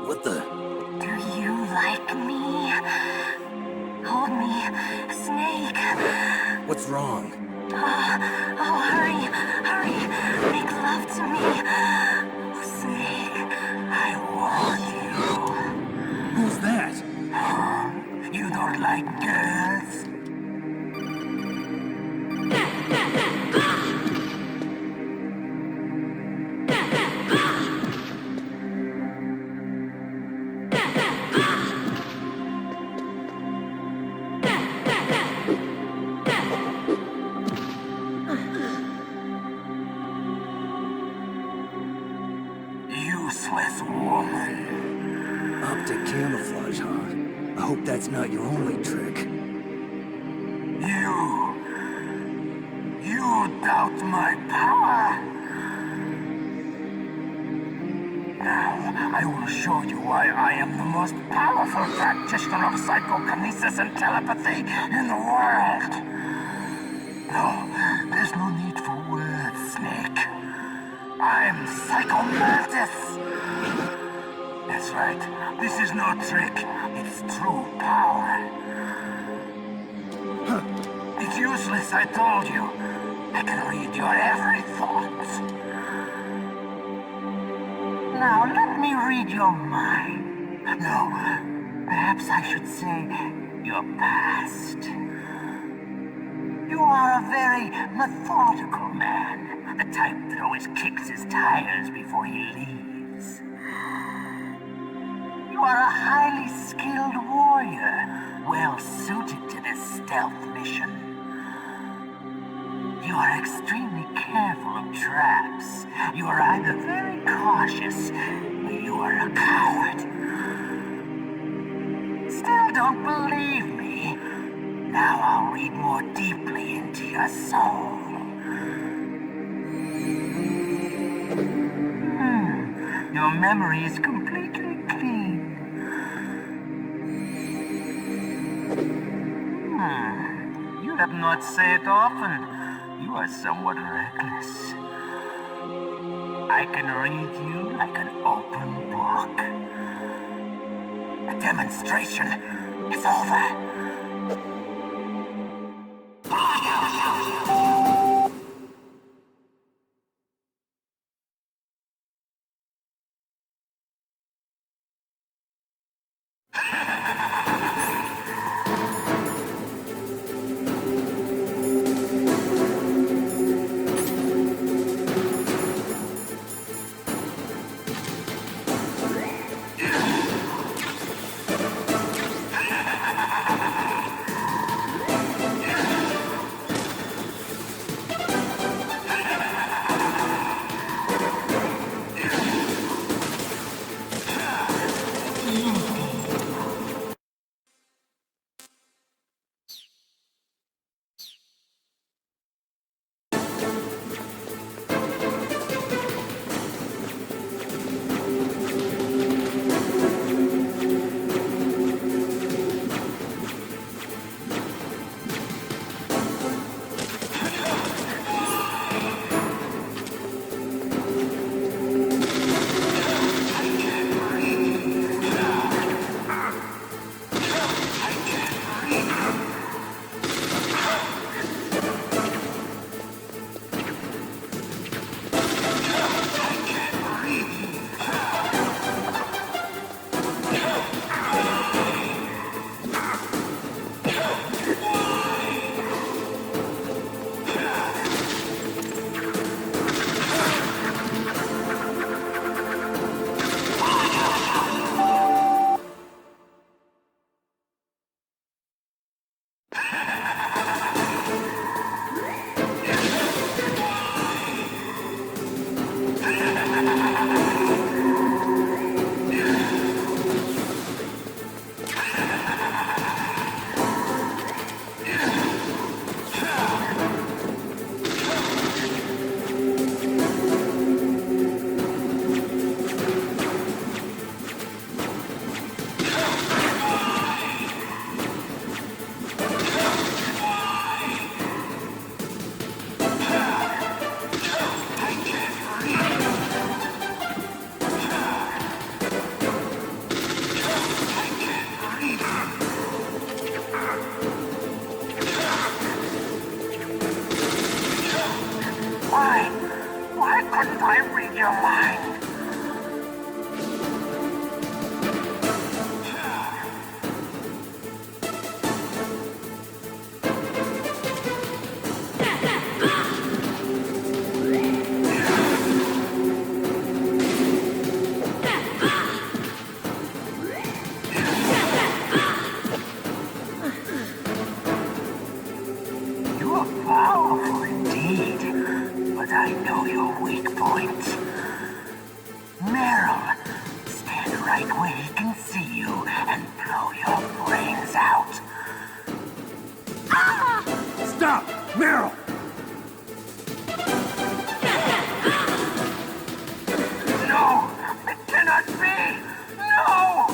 What the? Do you like me? Hold me, Snake. What's wrong? Oh, hurry, hurry, make love to me. Snake, I want you. Who's that? You don't like girls? Useless woman. Up to camouflage, huh? I hope that's not your only trick. You doubt my power? Now, I will show you why I am the most powerful practitioner of psychokinesis and telepathy in the world. No, there's no need for words, Snake. I'm Psychomantis! That's right. This is no trick. It's true power. It's useless, I told you. I can read your every thought. Now, let me read your mind. No, perhaps I should say your past. You are a very methodical man. The type that always kicks his tires before he leaves. You are a highly skilled warrior, well suited to this stealth mission. You are extremely careful of traps. You are either very cautious, or you are a coward. Still don't believe me? Now I'll read more deeply into your soul. Your memory is completely clean. You have not said it often. You are somewhat reckless. I can read you like an open book. The demonstration is over. Couldn't I read your mind? Powerful indeed, but I know your weak point. Meryl, stand right where he can see you and blow your brains out. Stop! Meryl! No! It cannot be! No!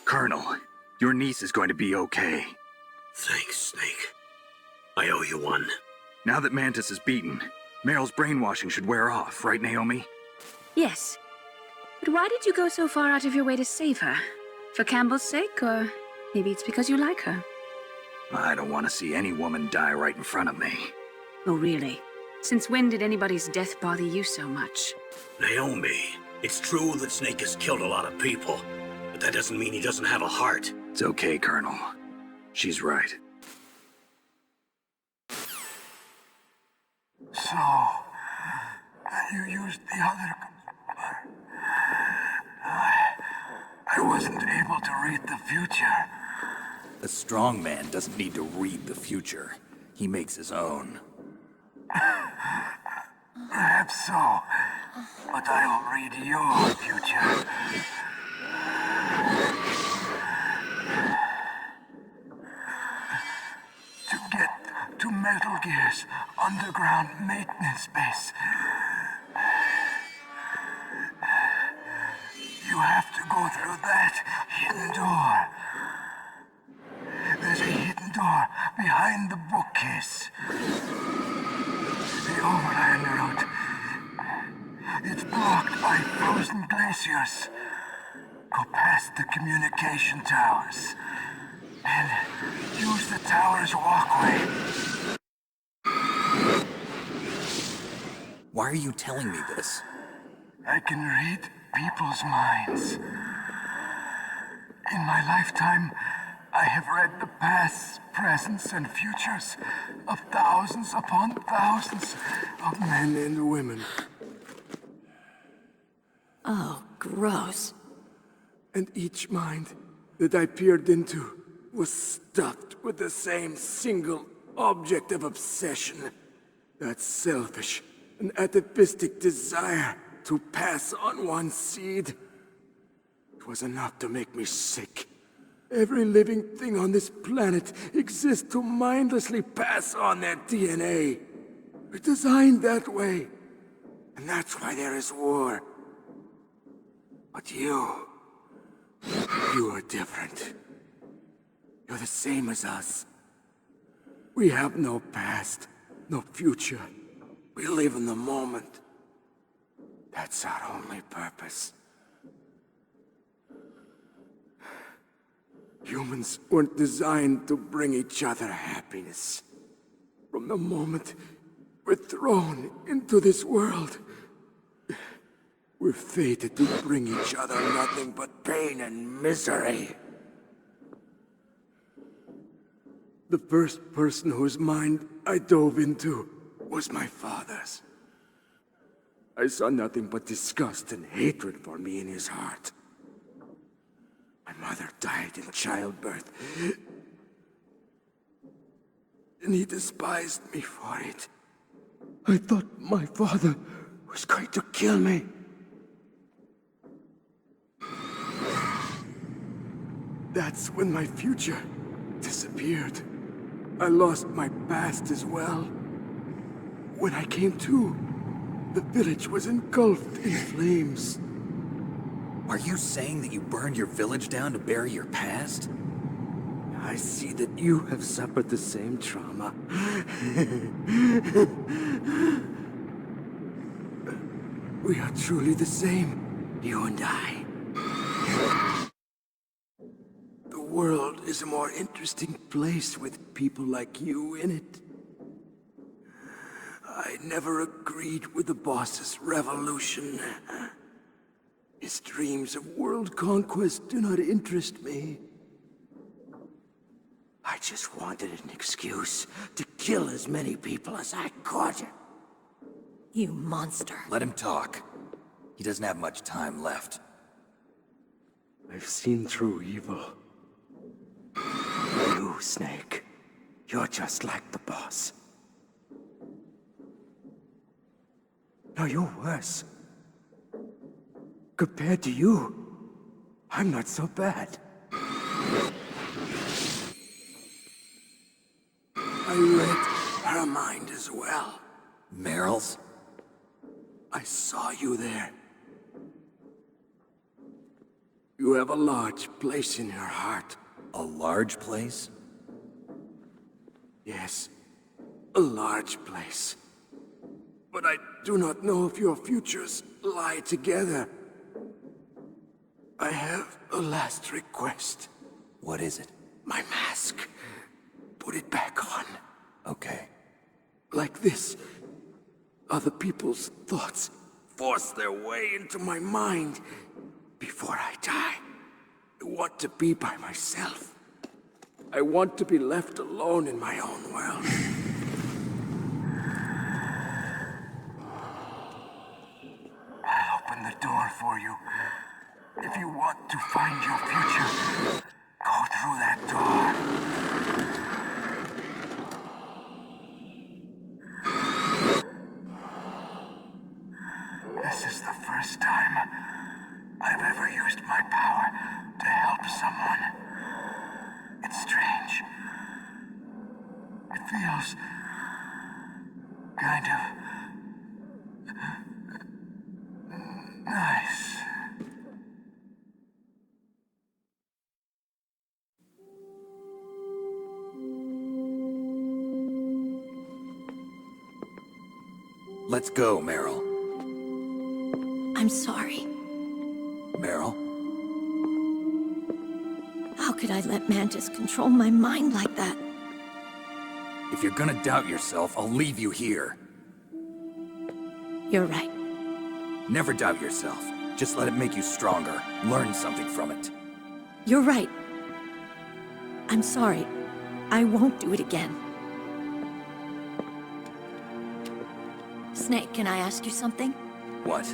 Colonel, your niece is going to be okay. Thanks, Snake. I owe you one. Now that Mantis is beaten, Meryl's brainwashing should wear off, right, Naomi? Yes. But why did you go so far out of your way to save her? For Campbell's sake, or maybe it's because you like her? I don't want to see any woman die right in front of me. Oh, really? Since when did anybody's death bother you so much? Naomi, it's true that Snake has killed a lot of people, but that doesn't mean he doesn't have a heart. It's okay, Colonel. She's right. So, you used the other... I wasn't able to read the future. A strong man doesn't need to read the future. He makes his own. Perhaps so, but I'll read your future. To get to Metal Gear's underground maintenance base. You have to go through that hidden door. There's a hidden door behind the bookcase. The overland route. It's blocked by frozen glaciers. Go past the communication towers. And use the tower's walkway. Why are you telling me this? I can read people's minds. In my lifetime, I have read the pasts, presents, and futures of thousands upon thousands of men and women. Oh, gross. And each mind that I peered into was stuffed with the same single object of obsession. That selfish and atavistic desire to pass on one seed. It was enough to make me sick. Every living thing on this planet exists to mindlessly pass on their DNA. We're designed that way. And that's why there is war. But you are different. You're the same as us. We have no past, no future. We live in the moment. That's our only purpose. Humans weren't designed to bring each other happiness. From the moment we're thrown into this world, we're fated to bring each other nothing but pain and misery. The first person whose mind I dove into was my father's. I saw nothing but disgust and hatred for me in his heart. My mother died in childbirth, and he despised me for it. I thought my father was going to kill me. That's when my future disappeared. I lost my past as well. When I came to, the village was engulfed in flames. Are you saying that you burned your village down to bury your past? I see that you have suffered the same trauma. We are truly the same, you and I. The world is a more interesting place with people like you in it. I never agreed with the boss's revolution. His dreams of world conquest do not interest me. I just wanted an excuse to kill as many people as I could. You monster. Let him talk. He doesn't have much time left. I've seen through evil. You, Snake, you're just like the boss. No, you're worse. Compared to you, I'm not so bad. I read her mind as well. Meryl's? I saw you there. You have a large place in her heart. A large place? Yes, a large place. But I do not know if your futures lie together. I have a last request. What is it? My mask. Put it back on. Okay. Like this, other people's thoughts force their way into my mind. Before I die, I want to be by myself. I want to be left alone in my own world. I'll open the door for you. If you want to find your future, go through that door. This is the first time I've ever used my power to help someone. It's strange. It feels kind of nice. Let's go, Meryl. I'm sorry. Meryl? How could I let Mantis control my mind like that? If you're gonna doubt yourself, I'll leave you here. You're right. Never doubt yourself. Just let it make you stronger. Learn something from it. You're right. I'm sorry. I won't do it again. Snake, can I ask you something? What?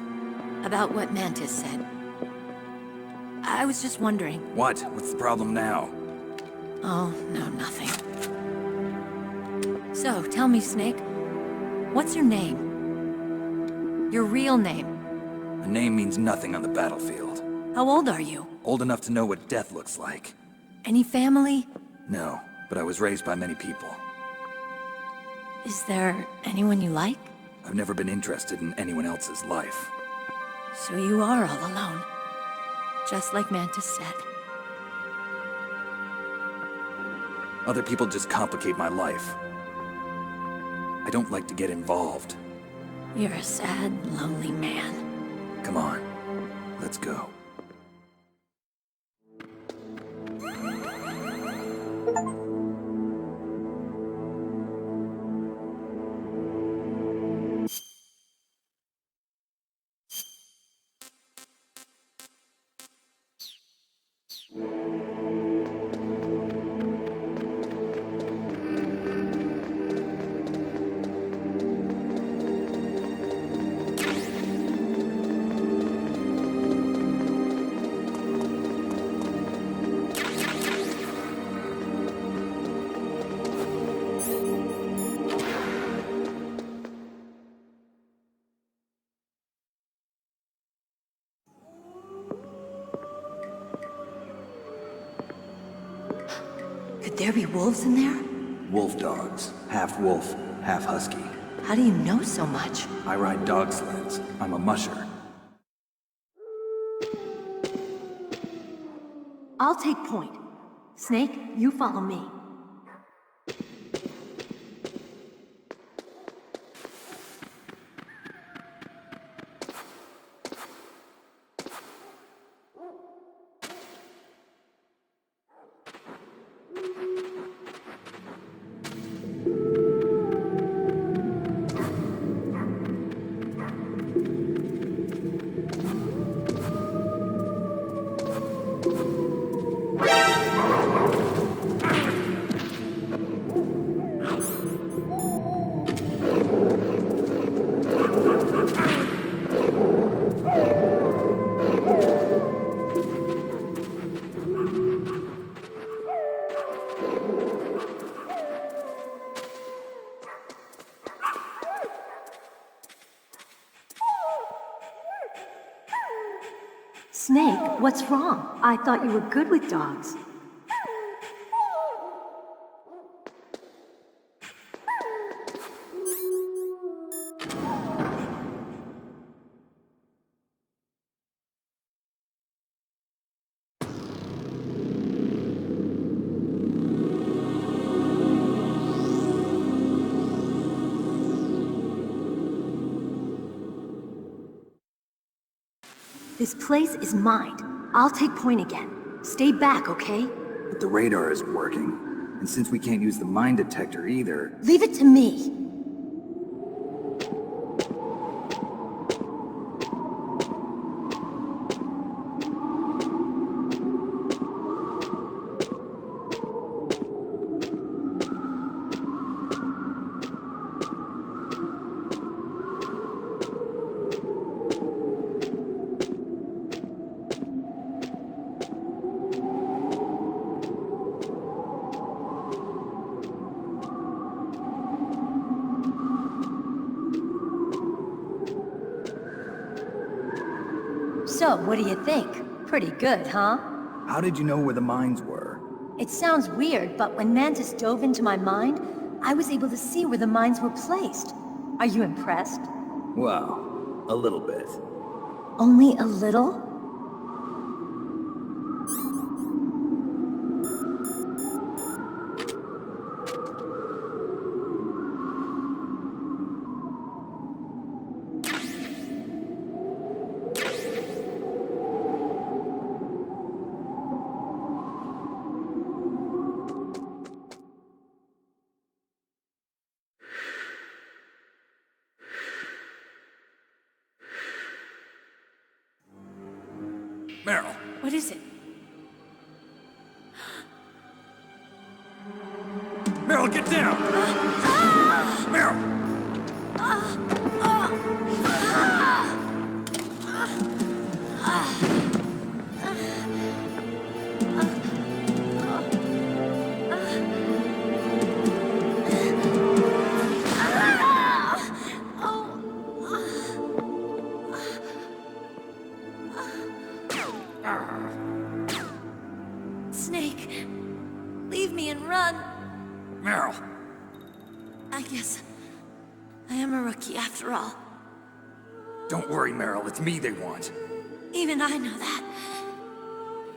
About what Mantis said. I was just wondering. What? What's the problem now? Oh, no, nothing. So, tell me, Snake. What's your name? Your real name? A name means nothing on the battlefield. How old are you? Old enough to know what death looks like. Any family? No, but I was raised by many people. Is there anyone you like? I've never been interested in anyone else's life. So you are all alone. Just like Mantis said. Other people just complicate my life. I don't like to get involved. You're a sad, lonely man. Come on, let's go. Could there be wolves in there? Wolf dogs. Half wolf, half husky. How do you know so much? I ride dog sleds. I'm a musher. I'll take point. Snake, you follow me. Snake, what's wrong? I thought you were good with dogs. This place is mine. I'll take point again. Stay back, okay? But the radar isn't working. And since we can't use the mine detector either... Leave it to me. So, what do you think? Pretty good, huh? How did you know where the mines were? It sounds weird, but when Mantis dove into my mind, I was able to see where the mines were placed. Are you impressed? Well, a little bit. Only a little? Meryl! What is it? Meryl, get down! Meryl! Snake, leave me and run. Meryl! I guess I am a rookie after all. Don't worry, Meryl. It's me they want. Even I know that.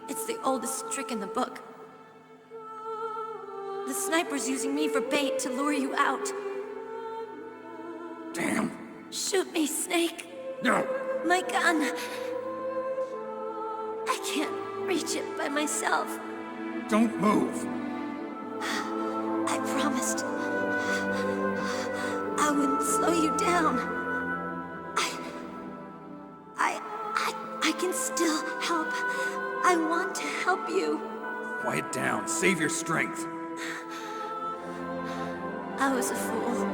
It's the oldest trick in the book. The sniper's using me for bait to lure you out. Damn. Shoot me, Snake. No. My gun. I can't reach it by myself. Don't move. I promised. I wouldn't slow you down. I can still help. I want to help you. Quiet down. Save your strength. I was a fool.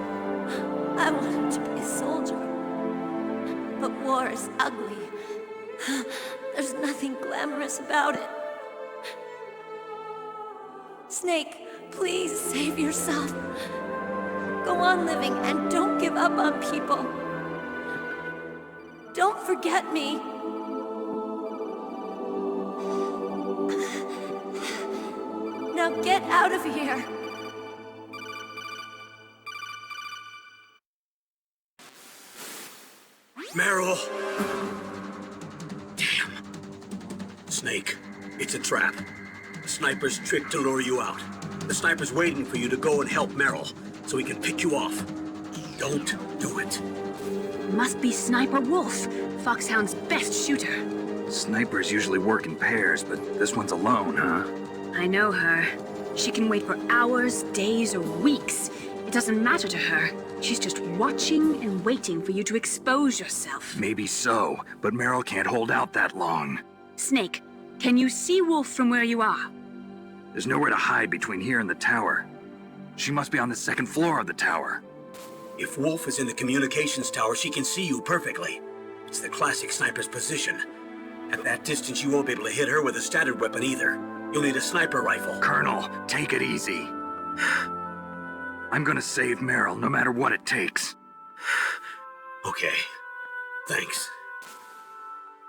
I wanted to be a soldier. But war is ugly. There's nothing glamorous about it. Snake, please save yourself. Go on living and don't give up on people. Don't forget me. Now get out of here. Meryl! Damn. Snake, it's a trap. The sniper's trick to lure you out. The sniper's waiting for you to go and help Meryl, so he can pick you off. Don't do it. Must be Sniper Wolf, Foxhound's best shooter. Snipers usually work in pairs, but this one's alone, huh? I know her. She can wait for hours, days, or weeks. It doesn't matter to her. She's just watching and waiting for you to expose yourself. Maybe so, but Meryl can't hold out that long. Snake, can you see Wolf from where you are? There's nowhere to hide between here and the tower. She must be on the second floor of the tower. If Wolf is in the communications tower, she can see you perfectly. It's the classic sniper's position. At that distance, you won't be able to hit her with a standard weapon either. You'll need a sniper rifle. Colonel, take it easy. I'm gonna save Meryl, no matter what it takes. Okay. Thanks.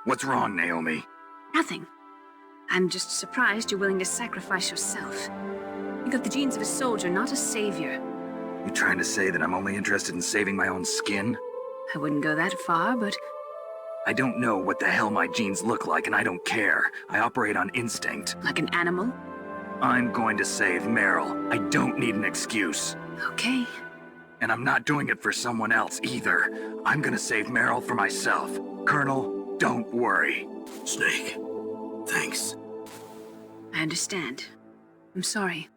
What's wrong, Naomi? Nothing. I'm just surprised you're willing to sacrifice yourself. You got the genes of a soldier, not a savior. You trying to say that I'm only interested in saving my own skin? I wouldn't go that far, but... I don't know what the hell my genes look like, and I don't care. I operate on instinct. Like an animal? I'm going to save Meryl. I don't need an excuse. Okay. And I'm not doing it for someone else, either. I'm gonna save Meryl for myself. Colonel, don't worry. Snake, thanks. I understand. I'm sorry.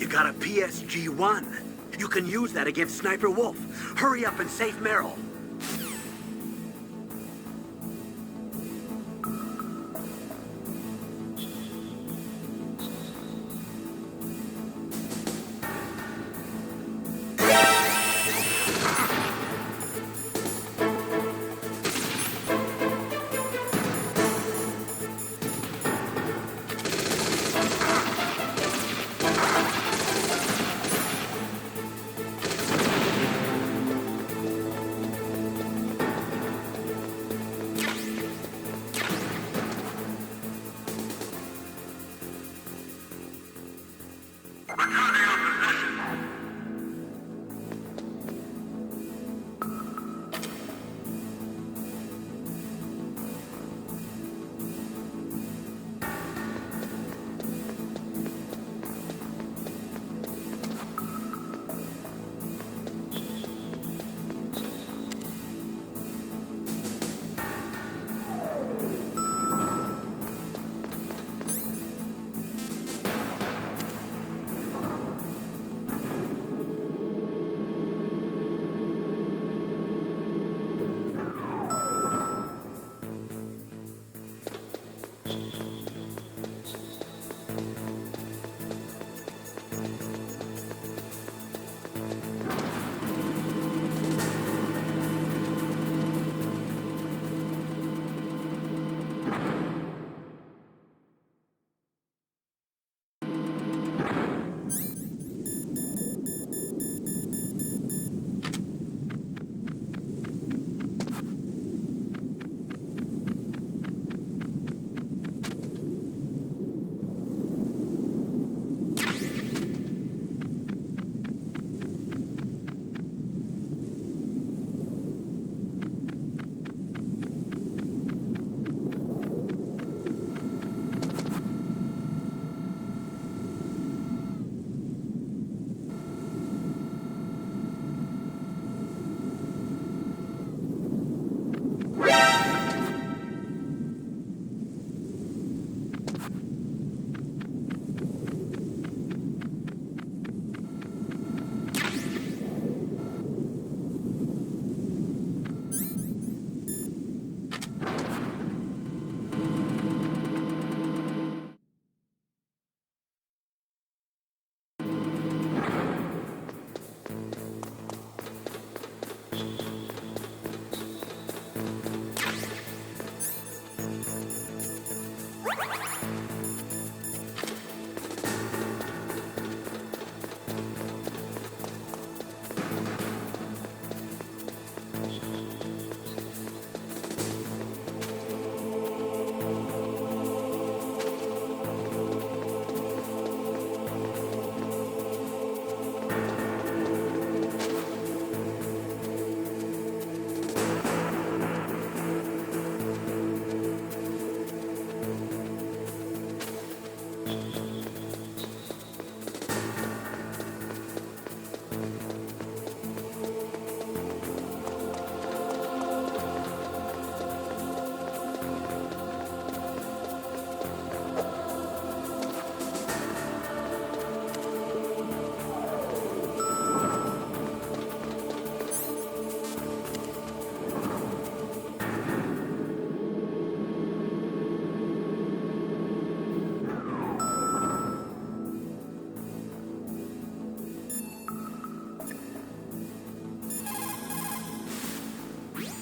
You got a PSG-1. You can use that against Sniper Wolf. Hurry up and save Merrill.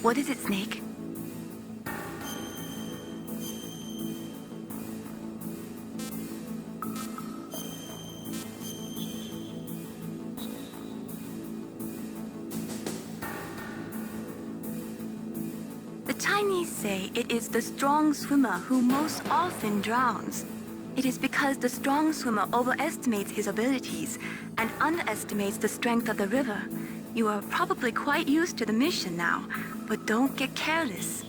What is it, Snake? The Chinese say it is the strong swimmer who most often drowns. It is because the strong swimmer overestimates his abilities and underestimates the strength of the river. You are probably quite used to the mission now, but don't get careless.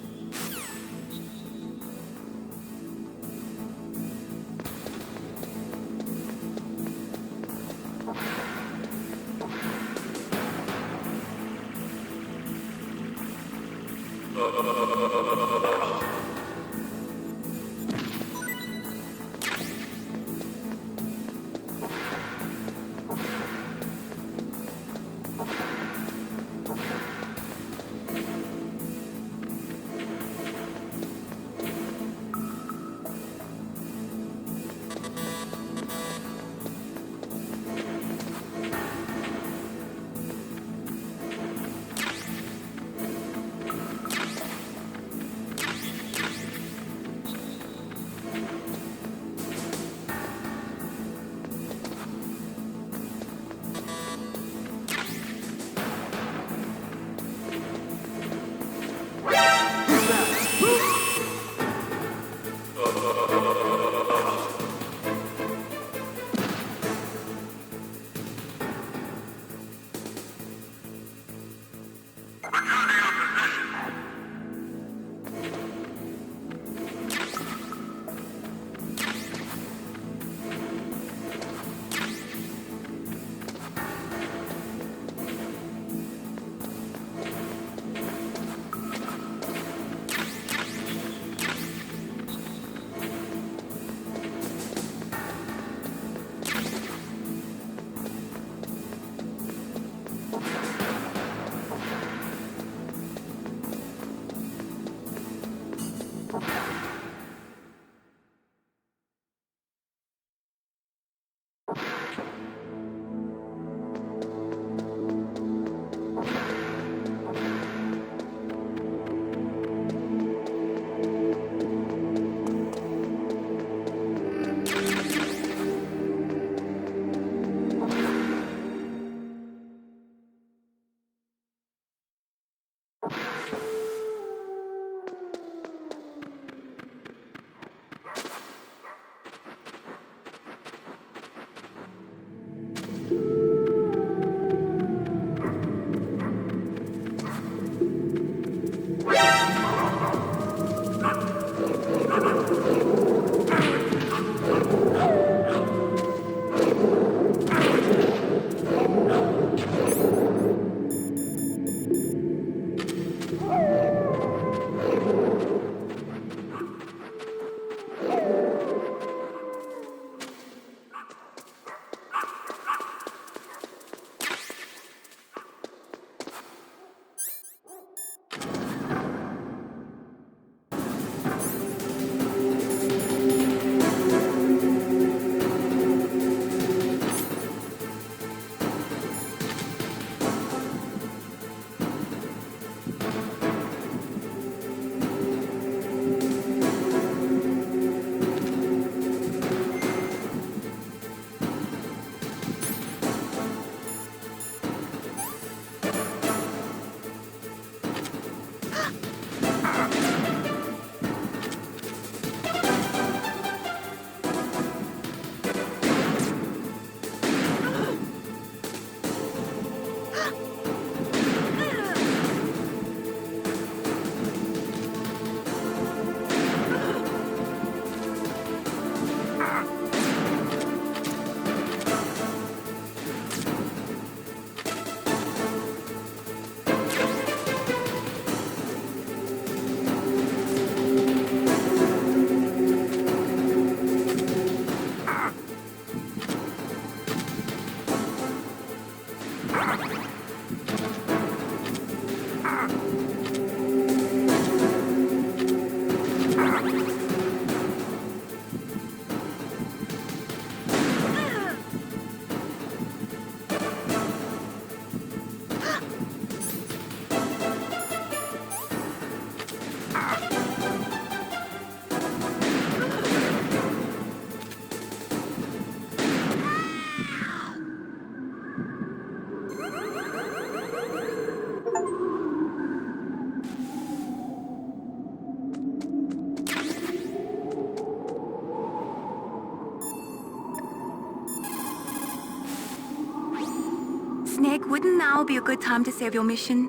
Wouldn't now be a good time to save your mission?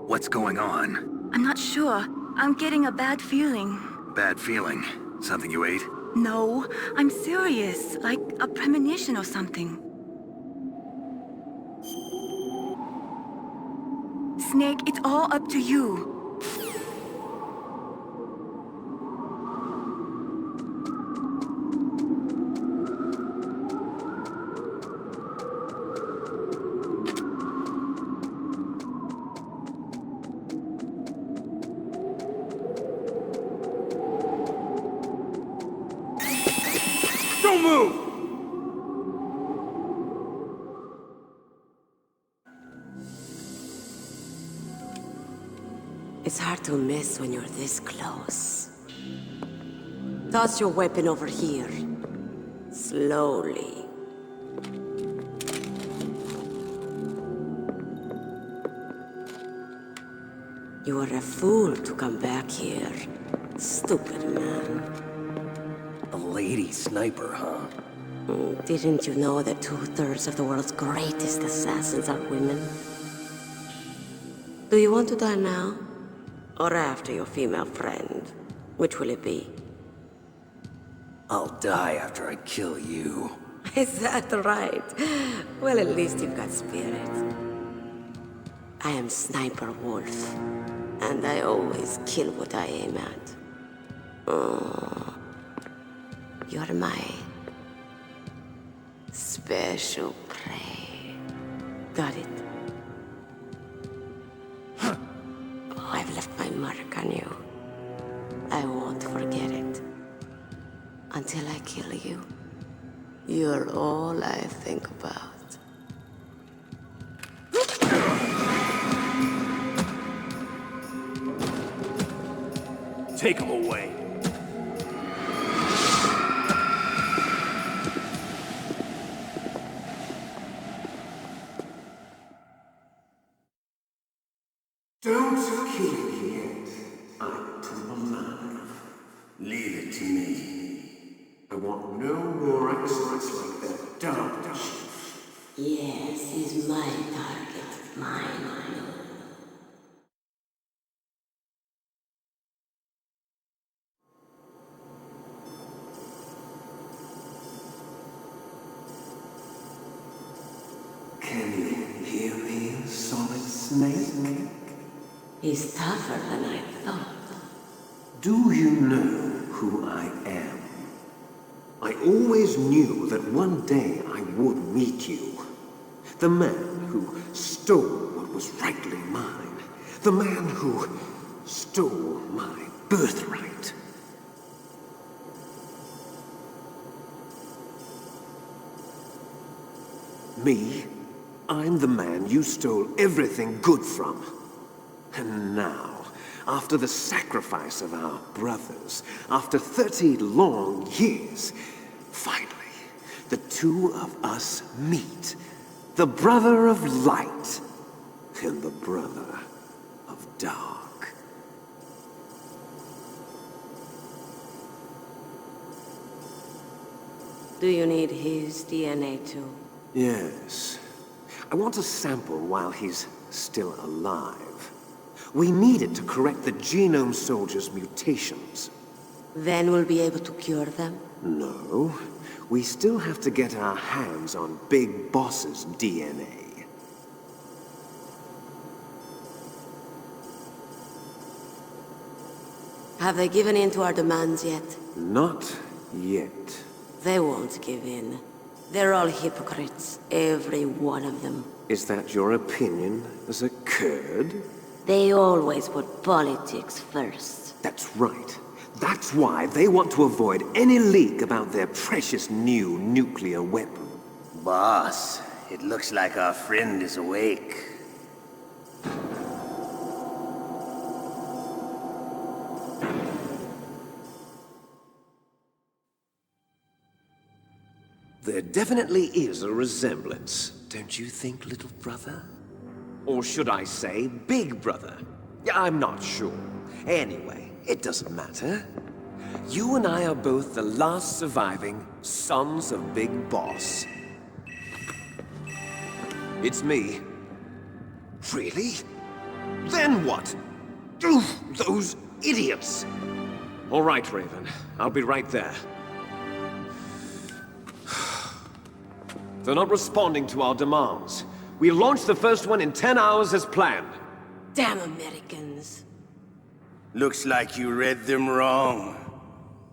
What's going on? I'm not sure. I'm getting a bad feeling. Bad feeling. Something you ate? No, I'm serious. Like a premonition or something. Snake, it's all up to you. Don't move! It's hard to miss when you're this close. Toss your weapon over here. Slowly. You were a fool to come back here. Stupid man. A lady sniper, huh? Didn't you know that 2/3 of the world's greatest assassins are women? Do you want to die now? Or after your female friend? Which will it be? I'll die after I kill you. Is that right? Well, at least you've got spirit. I am Sniper Wolf, and I always kill what I aim at. Oh, you're my special prey. Got it? Oh, I've left my mark on you. I won't forget it. Until I kill you, you're all I think about. Take him away. Don't kill me yet. I'm too alive. Leave it to me. I want no more accidents like that Dark Chief. Yes, he's my target. Mine. Can you hear me, Solid Snake? He's tougher than I thought. Do you know who I am? I always knew that one day I would meet you. The man who stole what was rightly mine. The man who stole my birthright. Me? I'm the man you stole everything good from. And now, after the sacrifice of our brothers, after 30 long years, finally, the two of us meet. The brother of light and the brother of dark. Do you need his DNA too? Yes. I want a sample while he's still alive. We need it to correct the Genome Soldier's mutations. Then we'll be able to cure them? No. We still have to get our hands on Big Boss's DNA. Have they given in to our demands yet? Not yet. They won't give in. They're all hypocrites, every one of them. Is that your opinion as a Kurd? They always put politics first. That's right. That's why they want to avoid any leak about their precious new nuclear weapon. Boss, it looks like our friend is awake. There definitely is a resemblance, don't you think, little brother? Or should I say, big brother? I'm not sure. Anyway, it doesn't matter. You and I are both the last surviving sons of Big Boss. It's me, Really? Then what? Oof, those idiots! All right, Raven. I'll be right there. They're not responding to our demands. We launched the first one in 10 hours as planned. Damn Americans. Looks like you read them wrong.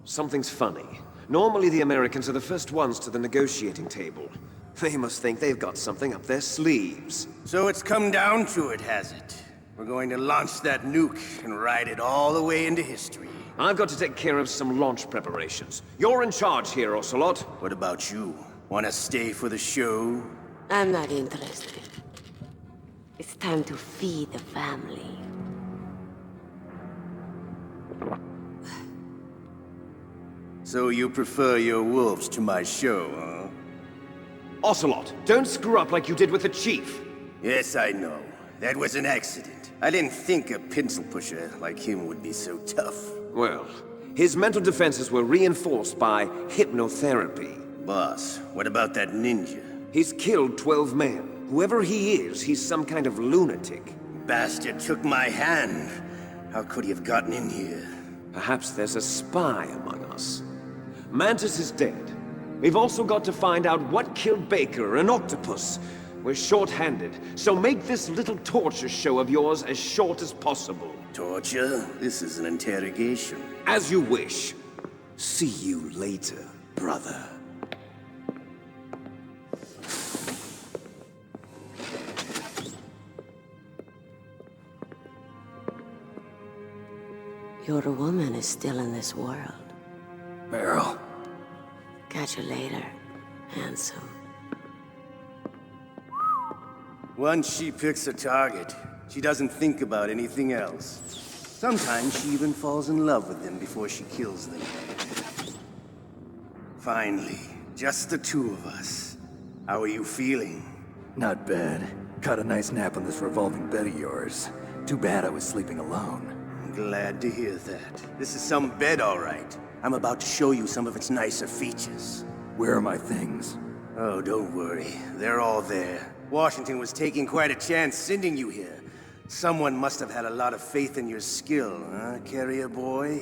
Something's funny. Normally the Americans are the first ones to the negotiating table. They must think they've got something up their sleeves. So it's come down to it, has it? We're going to launch that nuke and ride it all the way into history. I've got to take care of some launch preparations. You're in charge here, Ocelot. What about you? Want to stay for the show? I'm not interested. It's time to feed the family. So you prefer your wolves to my show, huh? Ocelot, don't screw up like you did with the Chief. Yes, I know. That was an accident. I didn't think a pencil pusher like him would be so tough. Well, his mental defenses were reinforced by hypnotherapy. Boss, what about that ninja? He's killed 12 men. Whoever he is, he's some kind of lunatic. Bastard took my hand. How could he have gotten in here? Perhaps there's a spy among us. Mantis is dead. We've also got to find out what killed Baker and Octopus. We're short-handed, so make this little torture show of yours as short as possible. Torture? This is an interrogation. As you wish. See you later, brother. Your woman is still in this world. Meryl. Catch you later, handsome. Once she picks a target, she doesn't think about anything else. Sometimes she even falls in love with them before she kills them. Finally, just the two of us. How are you feeling? Not bad. Caught a nice nap on this revolving bed of yours. Too bad I was sleeping alone. I'm glad to hear that. This is some bed, all right. I'm about to show you some of its nicer features. Where are my things? Oh, don't worry. They're all there. Washington was taking quite a chance sending you here. Someone must have had a lot of faith in your skill, huh, carrier boy?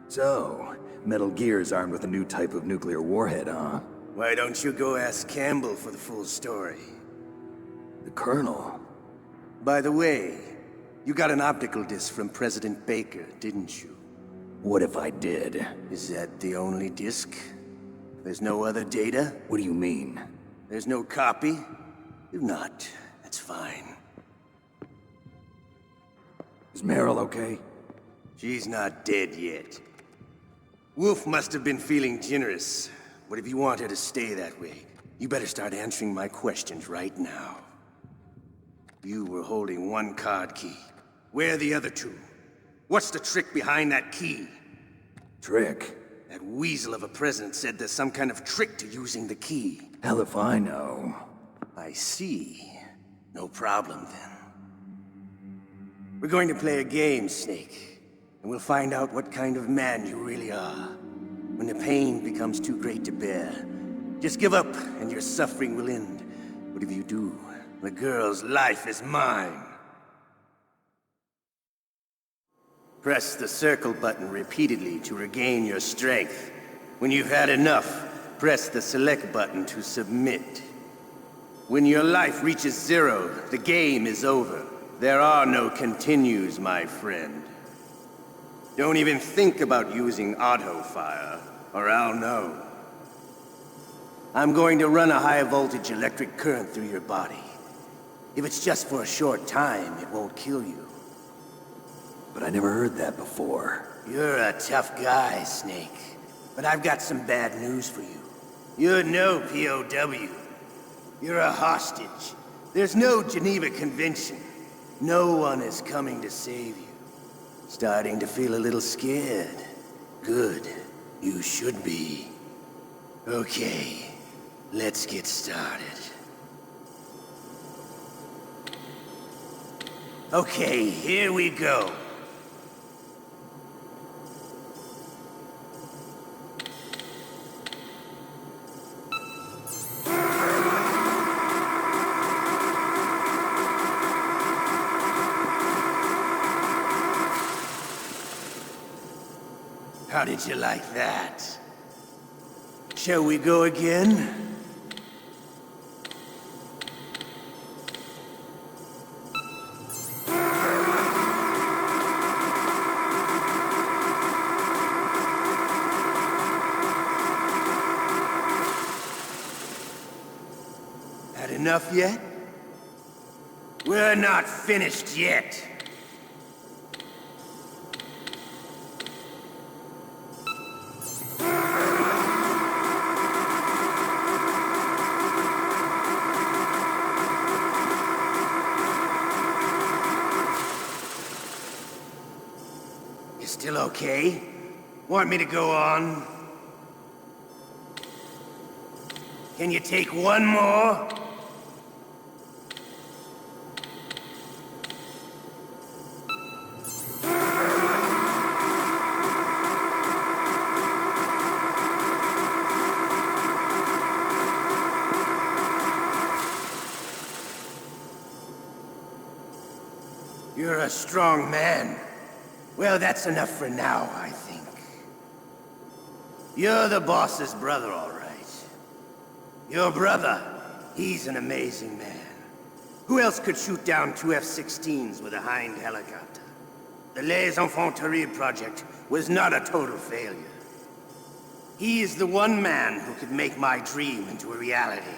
So, Metal Gear's armed with a new type of nuclear warhead, huh? Why don't you go ask Campbell for the full story? The Colonel? By the way, you got an optical disc from President Baker, didn't you? What if I did? Is that the only disc? There's no other data? What do you mean? There's no copy? If not, that's fine. Is Meryl okay? She's not dead yet. Wolf must have been feeling generous. But if you want her to stay that way, you better start answering my questions right now. You were holding one card key. Where are the other two? What's the trick behind that key? Trick? That weasel of a president said there's some kind of trick to using the key. Hell if I know. I see. No problem then. We're going to play a game, Snake. And we'll find out what kind of man you really are. When the pain becomes too great to bear, just give up and your suffering will end. But if you do, the girl's life is mine. Press the circle button repeatedly to regain your strength. When you've had enough, press the select button to submit. When your life reaches 0, the game is over. There are no continues, my friend. Don't even think about using auto-fire, or I'll know. I'm going to run a high-voltage electric current through your body. If it's just for a short time, it won't kill you. But I never heard that before. You're a tough guy, Snake. But I've got some bad news for you. You're no POW. You're a hostage. There's no Geneva Convention. No one is coming to save you. Starting to feel a little scared. Good. You should be. Okay, let's get started. Okay, here we go. How did you like that? Shall we go again? Had enough yet? We're not finished yet. You still okay? Want me to go on? Can you take one more? You're a strong man. Well, that's enough for now, I think. You're the boss's brother, all right. Your brother, he's an amazing man. Who else could shoot down 2 F-16s with a Hind helicopter? The Les Enfants Terribles project was not a total failure. He is the one man who could make my dream into a reality.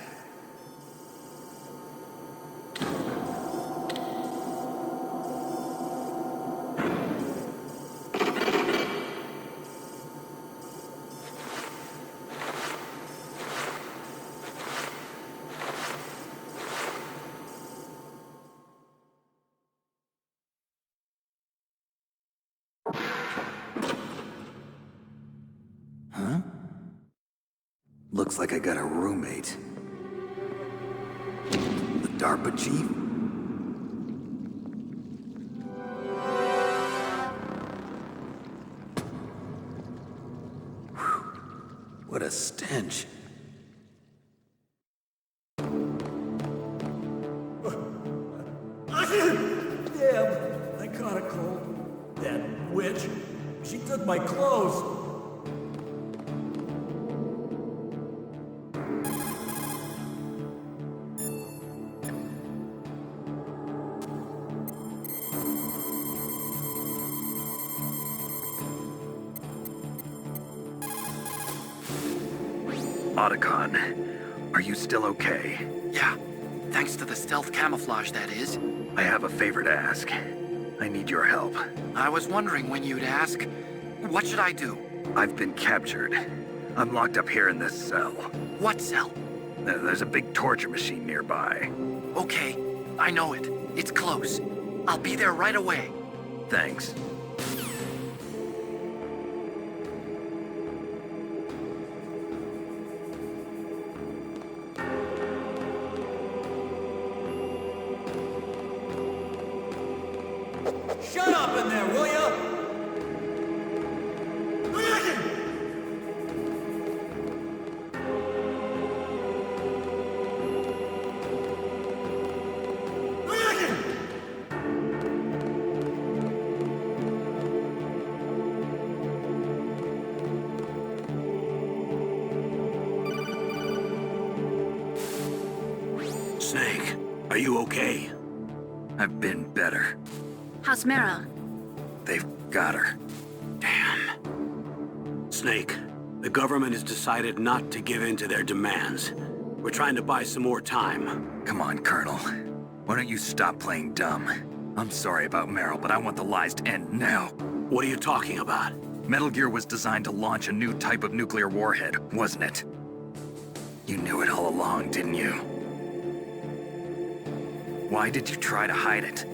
Huh? Looks like I got a roommate. The DARPA chief? Whew. What a stench. Damn, I caught a cold. That witch, she took my clothes. Otacon, are you still okay? Yeah, thanks to the stealth camouflage, that is. I have a favor to ask. I need your help. I was wondering when you'd ask. What should I do? I've been captured. I'm locked up here in this cell. What cell? There's a big torture machine nearby. Okay, I know it. It's close. I'll be there right away. Thanks. Shut up in there, will ya? Snake, are you okay? I've been better. How's Meryl? They've got her. Damn. Snake, the government has decided not to give in to their demands. We're trying to buy some more time. Come on, Colonel. Why don't you stop playing dumb? I'm sorry about Meryl, but I want the lies to end now. What are you talking about? Metal Gear was designed to launch a new type of nuclear warhead, wasn't it? You knew it all along, didn't you? Why did you try to hide it?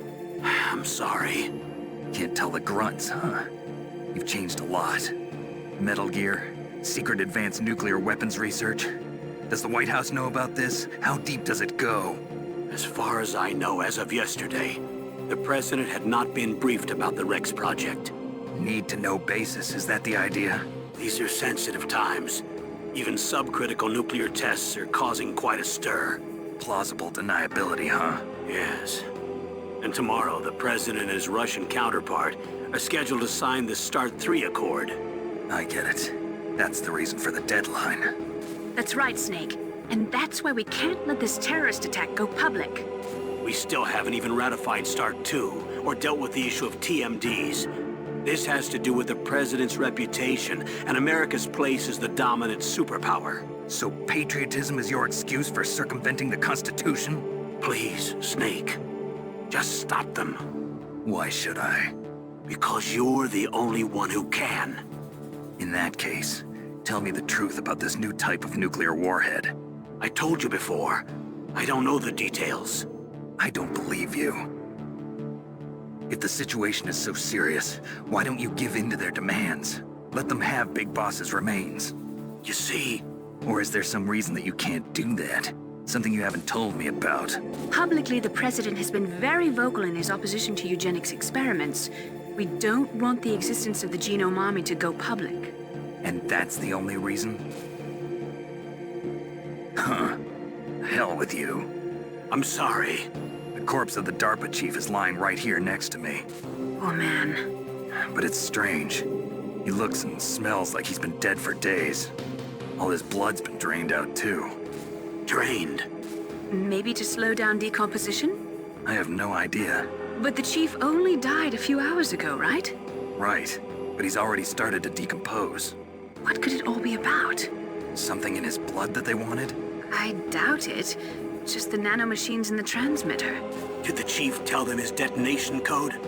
I'm sorry. Can't tell the grunts, huh? You've changed a lot. Metal Gear, secret advanced nuclear weapons research. Does the White House know about this? How deep does it go? As far as I know, as of yesterday, the President had not been briefed about the Rex project. Need-to-know basis, is that the idea? These are sensitive times. Even subcritical nuclear tests are causing quite a stir. Plausible deniability, huh? Yes. And tomorrow, the President and his Russian counterpart are scheduled to sign the START 3 Accord. I get it. That's the reason for the deadline. That's right, Snake. And that's why we can't let this terrorist attack go public. We still haven't even ratified START 2 or dealt with the issue of TMDs. This has to do with the President's reputation and America's place as the dominant superpower. So patriotism is your excuse for circumventing the Constitution? Please, Snake. Just stop them. Why should I? Because you're the only one who can. In that case, tell me the truth about this new type of nuclear warhead. I told you before. I don't know the details. I don't believe you. If the situation is so serious, why don't you give in to their demands? Let them have Big Boss's remains. You see... Or is there some reason that you can't do that? Something you haven't told me about. Publicly, the President has been very vocal in his opposition to eugenics experiments. We don't want the existence of the Genome Army to go public. And that's the only reason? Huh. Hell with you. I'm sorry. The corpse of the DARPA chief is lying right here next to me. Oh, man. But it's strange. He looks and smells like he's been dead for days. All his blood's been drained out, too. Drained? Maybe to slow down decomposition? I have no idea. But the chief only died a few hours ago, right? Right. But he's already started to decompose. What could it all be about? Something in his blood that they wanted? I doubt it. Just the nanomachines in the transmitter. Did the chief tell them his detonation code?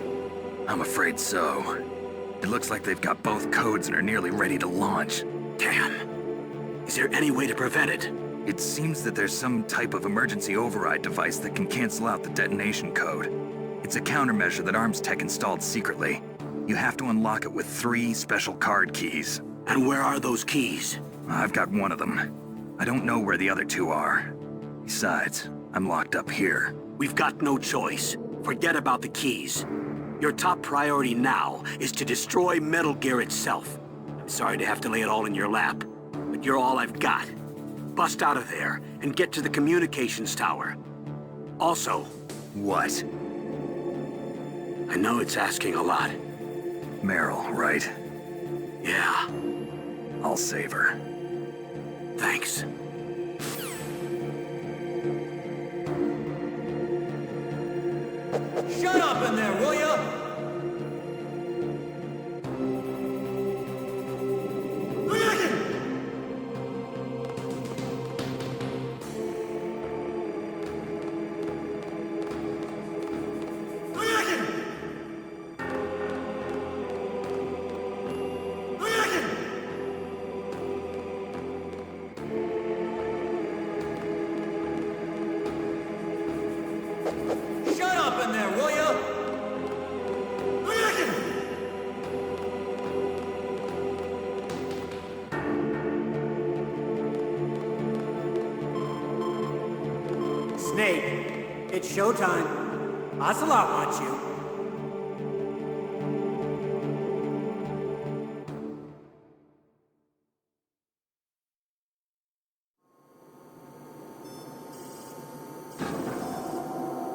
I'm afraid so. It looks like they've got both codes and are nearly ready to launch. Damn. Is there any way to prevent it? It seems that there's some type of emergency override device that can cancel out the detonation code. It's a countermeasure that Arms Tech installed secretly. You have to unlock it with 3 special card keys. And where are those keys? I've got one of them. I don't know where the other 2 are. Besides, I'm locked up here. We've got no choice. Forget about the keys. Your top priority now is to destroy Metal Gear itself. I'm sorry to have to lay it all in your lap, but you're all I've got. Bust out of there and get to the communications tower. Also... What? I know it's asking a lot. Meryl, right? Yeah. I'll save her. Thanks. Shut up in there, will ya? Shut up in there, will ya? Snake, it's showtime. Ocelot wants you.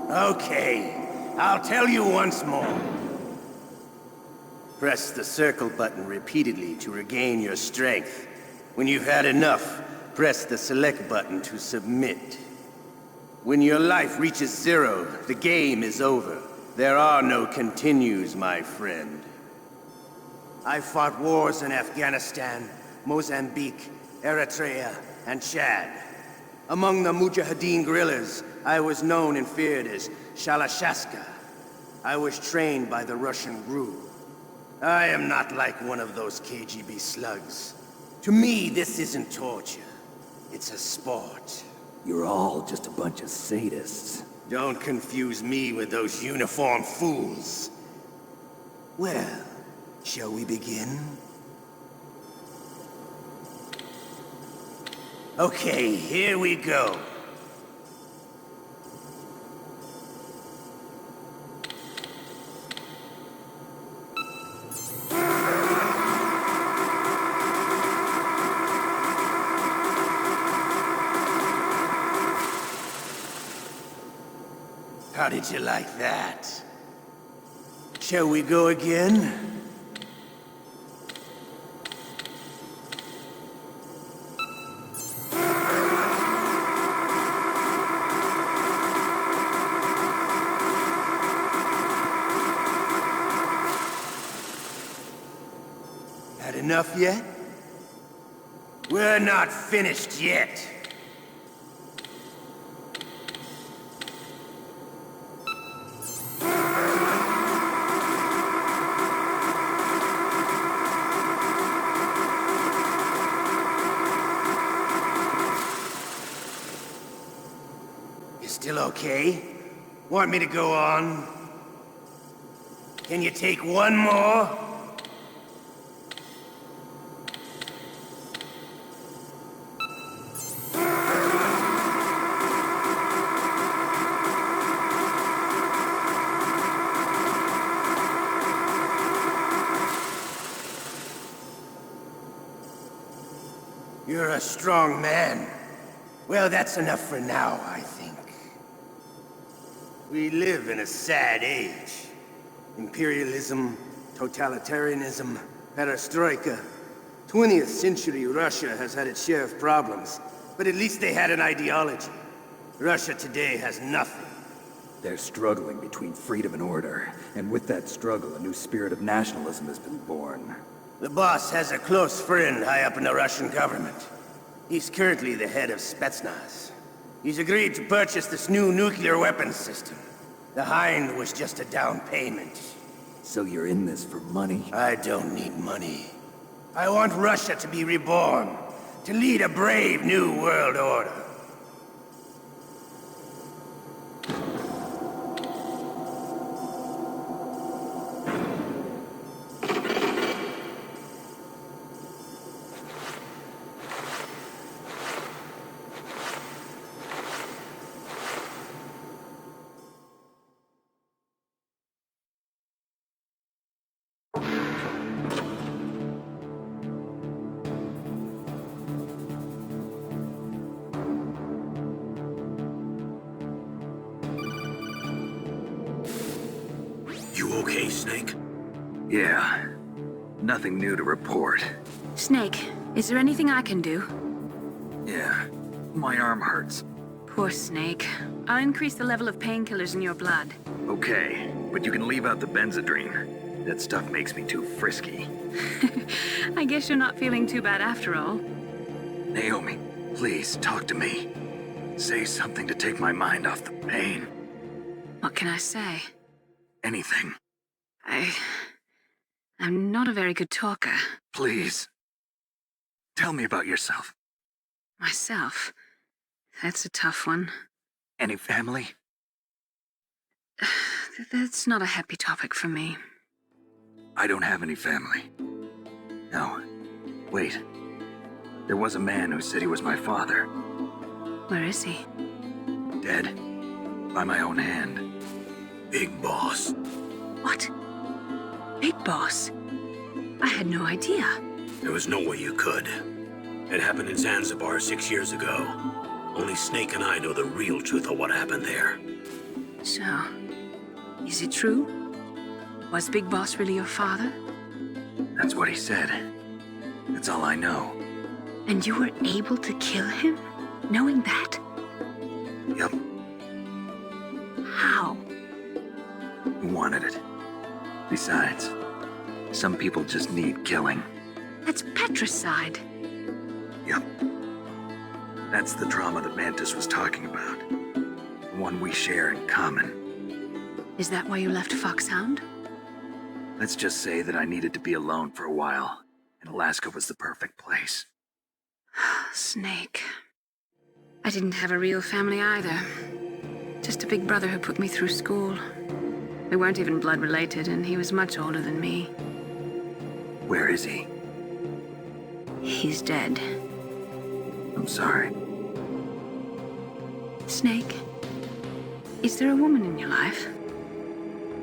Okay, I'll tell you once more. Press the circle button repeatedly to regain your strength. When you've had enough, press the select button to submit. When your life reaches 0, the game is over. There are no continues, my friend. I fought wars in Afghanistan, Mozambique, Eritrea, and Chad. Among the Mujahideen guerrillas, I was known and feared as Shalashaska. I was trained by the Russian GRU. I am not like one of those KGB slugs. To me, this isn't torture. It's a sport. You're all just a bunch of sadists. Don't confuse me with those uniformed fools. Well, shall we begin? Okay, here we go. How did you like that? Shall we go again? enough yet? We're not finished yet. You still okay? Want me to go on? Can you take one more? You're a strong man. Well, that's enough for now, I think. We live in a sad age. Imperialism, totalitarianism, perestroika. 20th century Russia has had its share of problems, but at least they had an ideology. Russia today has nothing. They're struggling between freedom and order, and with that struggle, a new spirit of nationalism has been born. The boss has a close friend high up in the Russian government. He's currently the head of Spetsnaz. He's agreed to purchase this new nuclear weapons system. The Hind was just a down payment. So you're in this for money? I don't need money. I want Russia to be reborn, to lead a brave new world order. You okay, Snake? Yeah. Nothing new to report. Snake, is there anything I can do? Yeah. My arm hurts. Poor Snake. I'll increase the level of painkillers in your blood. Okay, but you can leave out the Benzedrine. That stuff makes me too frisky. I guess you're not feeling too bad after all. Naomi, please talk to me. Say something to take my mind off the pain. What can I say? Anything. I'm not a very good talker. Please. Tell me about yourself. Myself? That's a tough one. Any family? That's not a happy topic for me. I don't have any family. No. Wait. There was a man who said he was my father. Where is he? Dead. By my own hand. Big Boss. What? Big Boss? I had no idea. There was no way you could. It happened in Zanzibar 6 years ago. Only Snake and I know the real truth of what happened there. So, is it true? Was Big Boss really your father? That's what he said. That's all I know. And you were able to kill him, knowing that? Yep. How? He wanted it. Besides, some people just need killing. That's patricide. Yep. That's the trauma that Mantis was talking about. The one we share in common. Is that why you left Foxhound? Let's just say that I needed to be alone for a while, and Alaska was the perfect place. Snake. I didn't have a real family either. Just a big brother who put me through school. We weren't even blood related, and he was much older than me. Where is he? He's dead. I'm sorry. Snake, is there a woman in your life?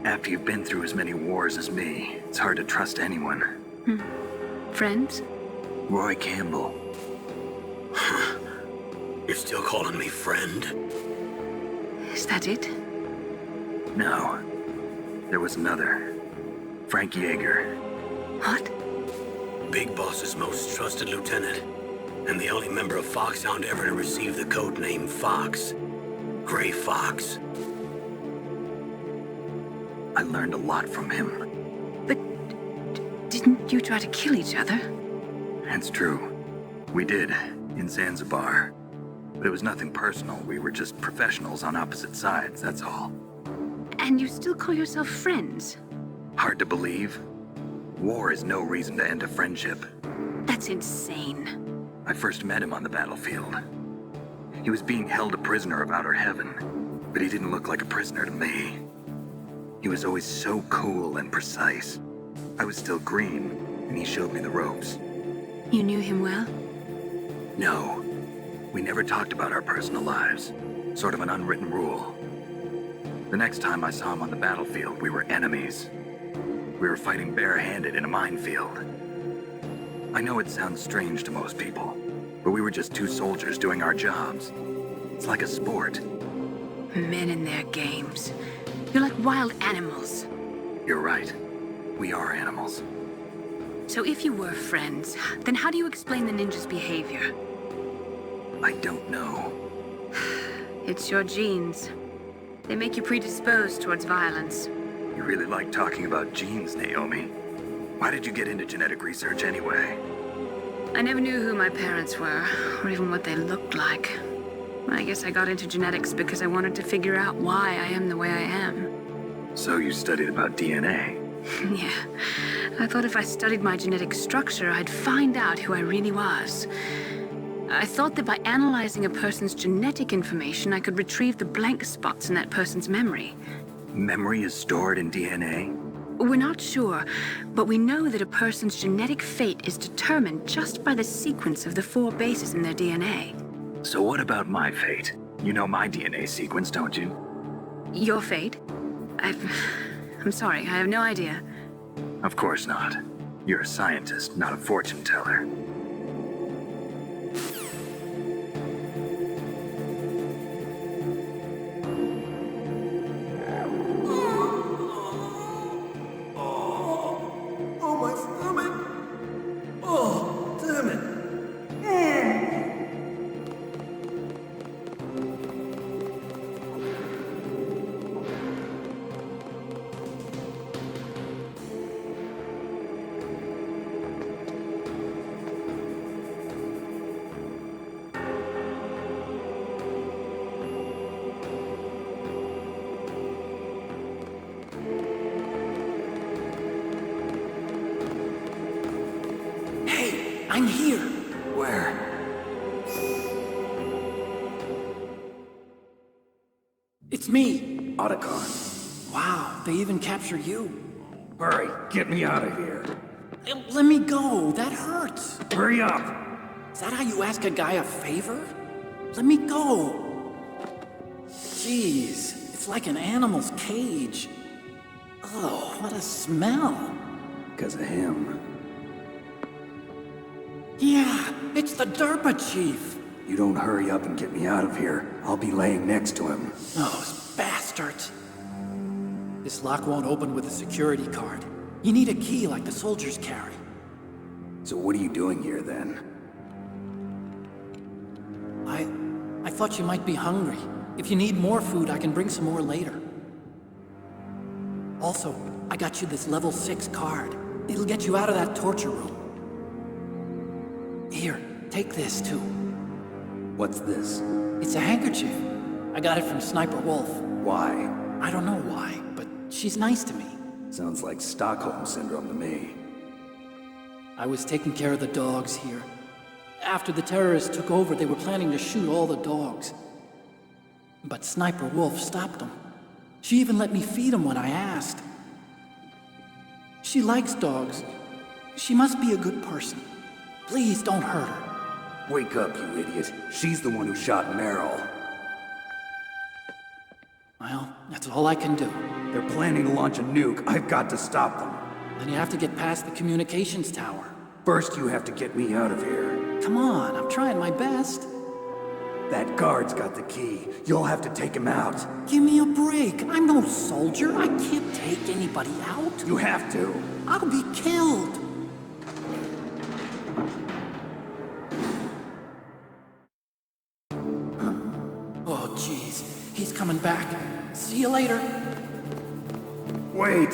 After you've been through as many wars as me, it's hard to trust anyone. Friends? Roy Campbell. You're still calling me friend? Is that it? No. There was another. Frank Yeager. What? Big Boss's most trusted lieutenant, and the only member of Foxhound ever to receive the code name Fox. Gray Fox. I learned a lot from him. But didn't you try to kill each other? It's true. We did, in Zanzibar. But it was nothing personal. We were just professionals on opposite sides, that's all. And you still call yourself friends? Hard to believe. War is no reason to end a friendship. That's insane. I first met him on the battlefield. He was being held a prisoner of outer heaven, but he didn't look like a prisoner to me. He was always so cool and precise. I was still green, and he showed me the ropes. You knew him well? No. We never talked about our personal lives. Sort of an unwritten rule. The next time I saw him on the battlefield, we were enemies. We were fighting barehanded in a minefield. I know it sounds strange to most people, but we were just two soldiers doing our jobs. It's like a sport. Men and their games. You're like wild animals. You're right. We are animals. So if you were friends, then how do you explain the ninja's behavior? I don't know. It's your genes. They make you predisposed towards violence. You really like talking about genes, Naomi. Why did you get into genetic research anyway? I never knew who my parents were, or even what they looked like. I guess I got into genetics because I wanted to figure out why I am the way I am. So you studied about DNA? Yeah. I thought if I studied my genetic structure, I'd find out who I really was. I thought that by analyzing a person's genetic information, I could retrieve the blank spots in that person's memory. Memory is stored in DNA? We're not sure, but we know that a person's genetic fate is determined just by the sequence of the 4 bases in their DNA. So what about my fate? You know my DNA sequence, don't you? Your fate? I'm sorry, I have no idea. Of course not. You're a scientist, not a fortune teller. I'm here. Where? It's me. Otacon. Wow, they even capture you. Hurry, get me out of here. Let me go, that hurts. Hurry up. Is that how you ask a guy a favor? Let me go. Jeez, it's like an animal's cage. Oh, what a smell. Because of him. Yeah, it's the DARPA chief. You don't hurry up and get me out of here, I'll be laying next to him. Those bastards. This lock won't open with a security card. You need a key like the soldiers carry. So what are you doing here, then? I thought you might be hungry. If you need more food, I can bring some more later. Also, I got you this level 6 card. It'll get you out of that torture room. Here, take this, too. What's this? It's a handkerchief. I got it from Sniper Wolf. Why? I don't know why, but she's nice to me. Sounds like Stockholm Syndrome to me. I was taking care of the dogs here. After the terrorists took over, they were planning to shoot all the dogs. But Sniper Wolf stopped them. She even let me feed them when I asked. She likes dogs. She must be a good person. Please don't hurt her. Wake up, you idiot. She's the one who shot Meryl. Well, that's all I can do. They're planning to launch a nuke. I've got to stop them. Then you have to get past the communications tower. First, you have to get me out of here. Come on, I'm trying my best. That guard's got the key. You'll have to take him out. Give me a break. I'm no soldier. I can't take anybody out. You have to. I'll be killed. Oh, jeez. He's coming back. See you later. Wait.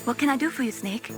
What can I do for you, Snake?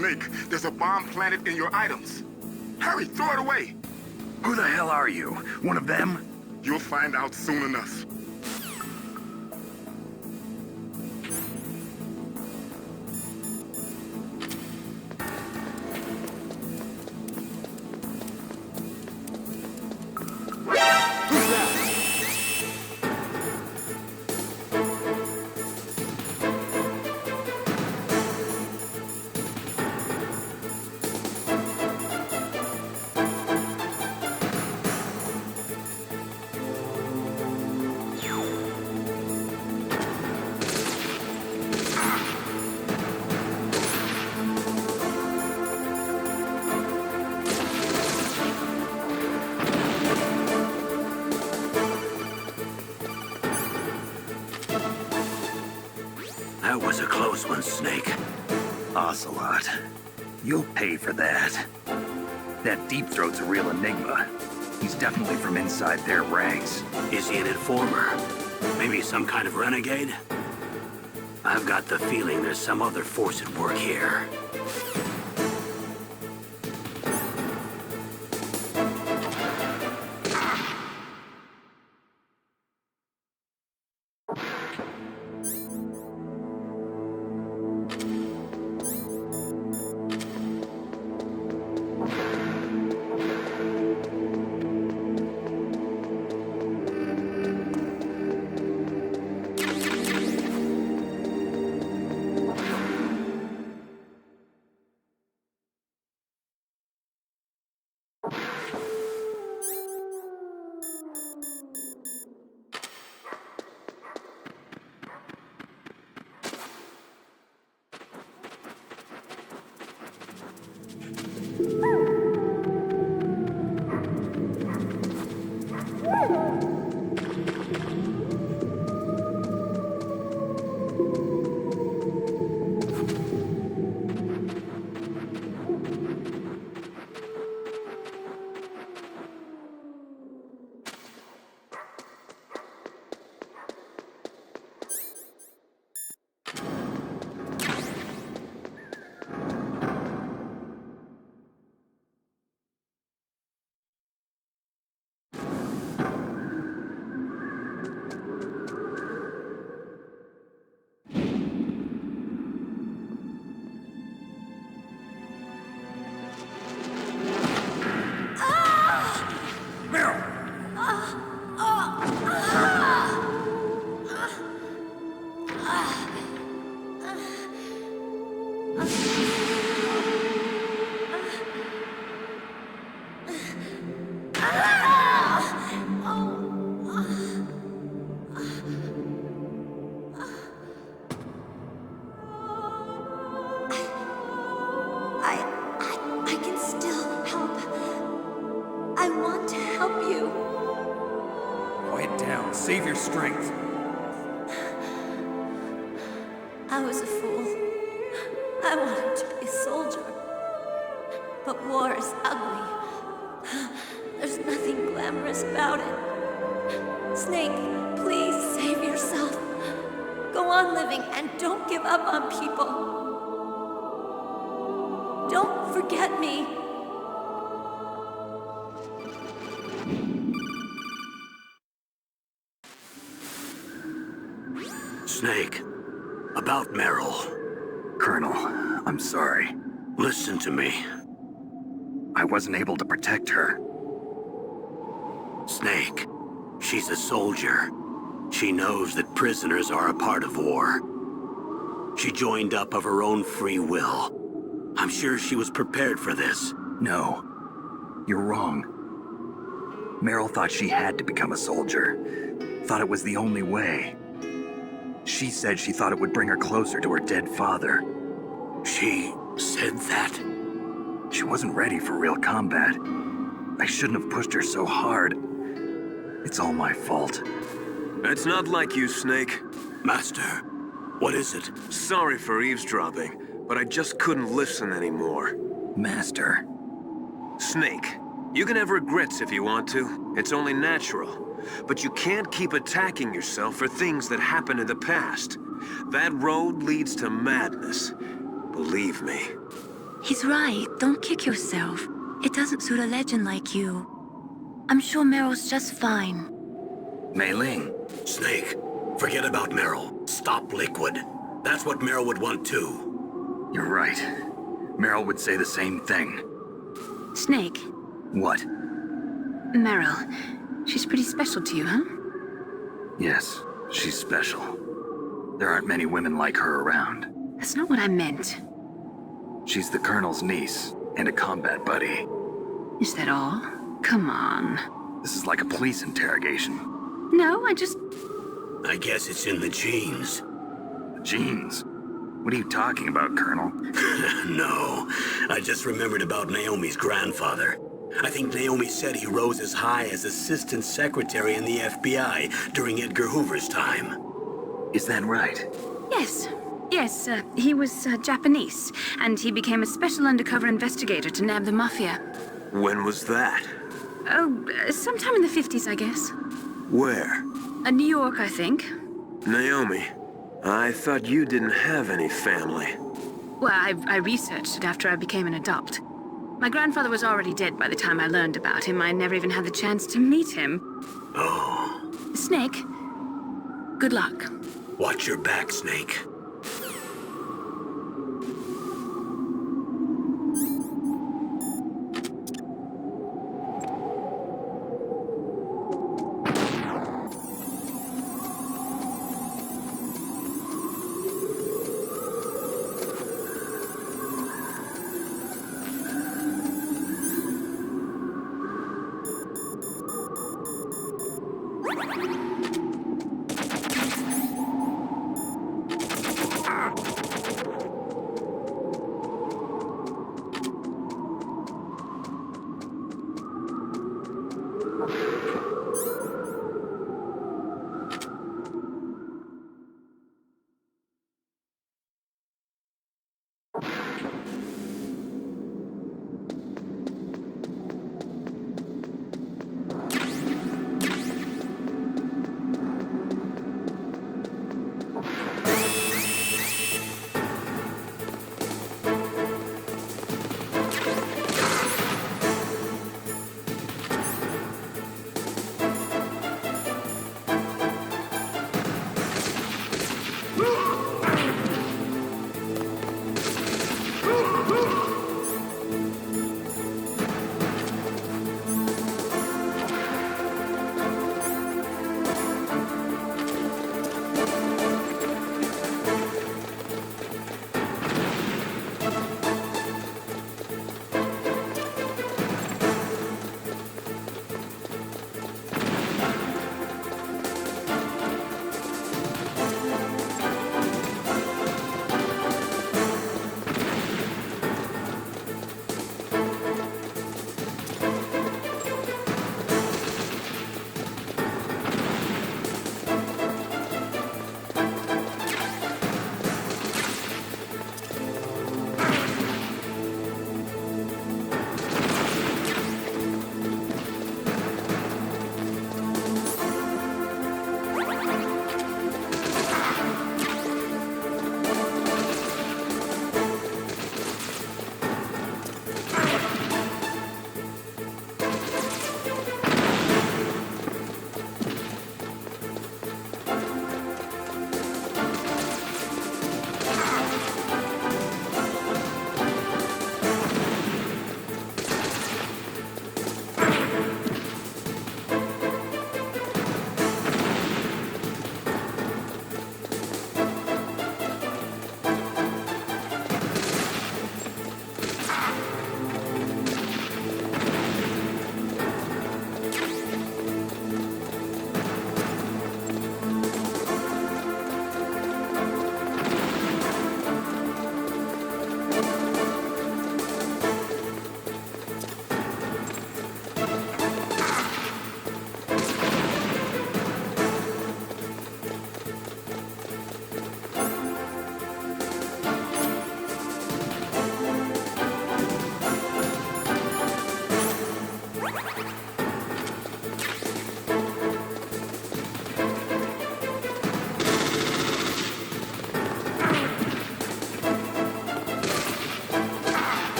Snake, there's a bomb planted in your items. Hurry, throw it away! Who the hell are you? One of them? You'll find out soon enough. That was a close one, Snake. Ocelot, you'll pay for that. That Deep Throat's a real enigma. He's definitely from inside their ranks. Is he an informer? Maybe some kind of renegade? I've got the feeling there's some other force at work here. I can still help. I want to help you. Quiet down. Save your strength. I was a fool. I wanted to be a soldier. But war is ugly. There's nothing glamorous about it. Snake, please save yourself. Go on living and don't give up on people. Don't forget me. Snake, about Meryl. Colonel, I'm sorry. Listen to me. I wasn't able to protect her. Snake, she's a soldier. She knows that prisoners are a part of war. She joined up of her own free will. I'm sure she was prepared for this. No, you're wrong. Meryl thought she had to become a soldier. Thought it was the only way. She said she thought it would bring her closer to her dead father. She said that? She wasn't ready for real combat. I shouldn't have pushed her so hard. It's all my fault. It's not like you, Snake. Master, what is it? Sorry for eavesdropping, but I just couldn't listen anymore. Master. Snake, you can have regrets if you want to. It's only natural. But you can't keep attacking yourself for things that happened in the past. That road leads to madness. Believe me. He's right. Don't kick yourself. It doesn't suit a legend like you. I'm sure Meryl's just fine. Mei Ling. Snake, forget about Meryl. Stop Liquid. That's what Meryl would want too. You're right. Meryl would say the same thing. Snake. What? Meryl. She's pretty special to you, huh? Yes, she's special. There aren't many women like her around. That's not what I meant. She's the Colonel's niece and a combat buddy. Is that all? Come on. This is like a police interrogation. No, I guess it's in the genes. The genes? What are you talking about, Colonel? No, I just remembered about Naomi's grandfather. I think Naomi said he rose as high as assistant secretary in the FBI during Edgar Hoover's time. Is that right? Yes. Yes, he was Japanese, and he became a special undercover investigator to nab the Mafia. When was that? Oh, sometime in the 50s, I guess. Where? New York, I think. Naomi, I thought you didn't have any family. Well, I researched it after I became an adult. My grandfather was already dead by the time I learned about him. I never even had the chance to meet him. Oh. Snake, good luck. Watch your back, Snake.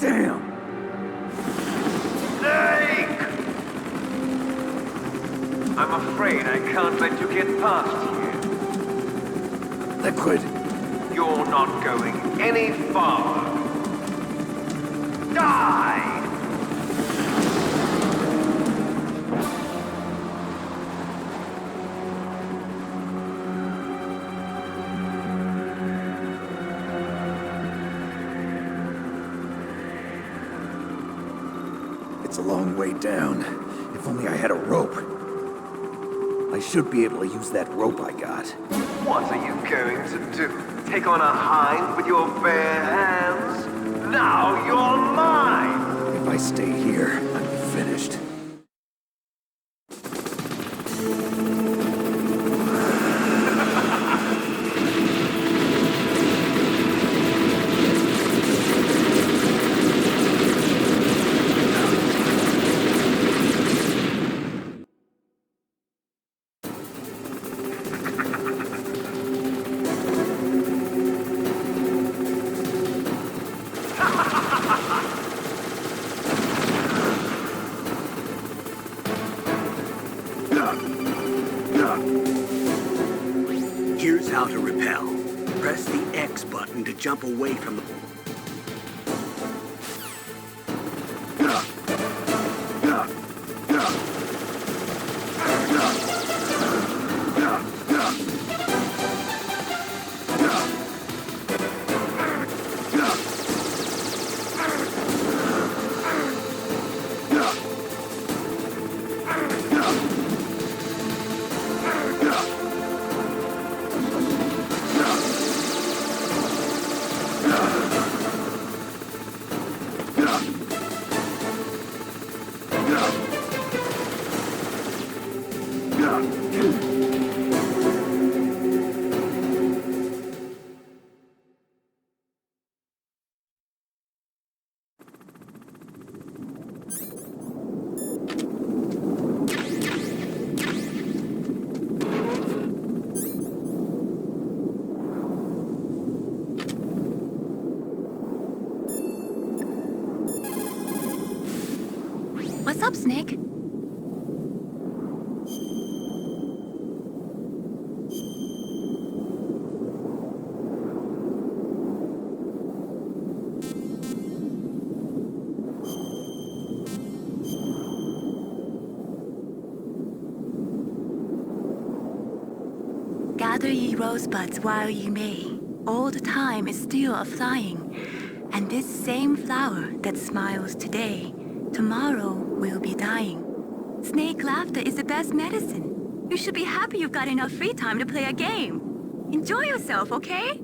Damn! Snake! I'm afraid I can't let you get past here. Liquid. You're not going any farther. Die! It's a long way down. If only I had a rope. I should be able to use that rope I got. What are you going to do? Take on a hind with your bare hands? Now you're mine! If I stay here, I'm finished. Here's how to repel. Press the X button to jump away from the... What's up, Snake? Gather ye rosebuds while ye may. Old time is still a-flying, and this same flower that smiles today, tomorrow will be dying. Snake laughter is the best medicine. You should be happy you've got enough free time to play a game. Enjoy yourself, okay?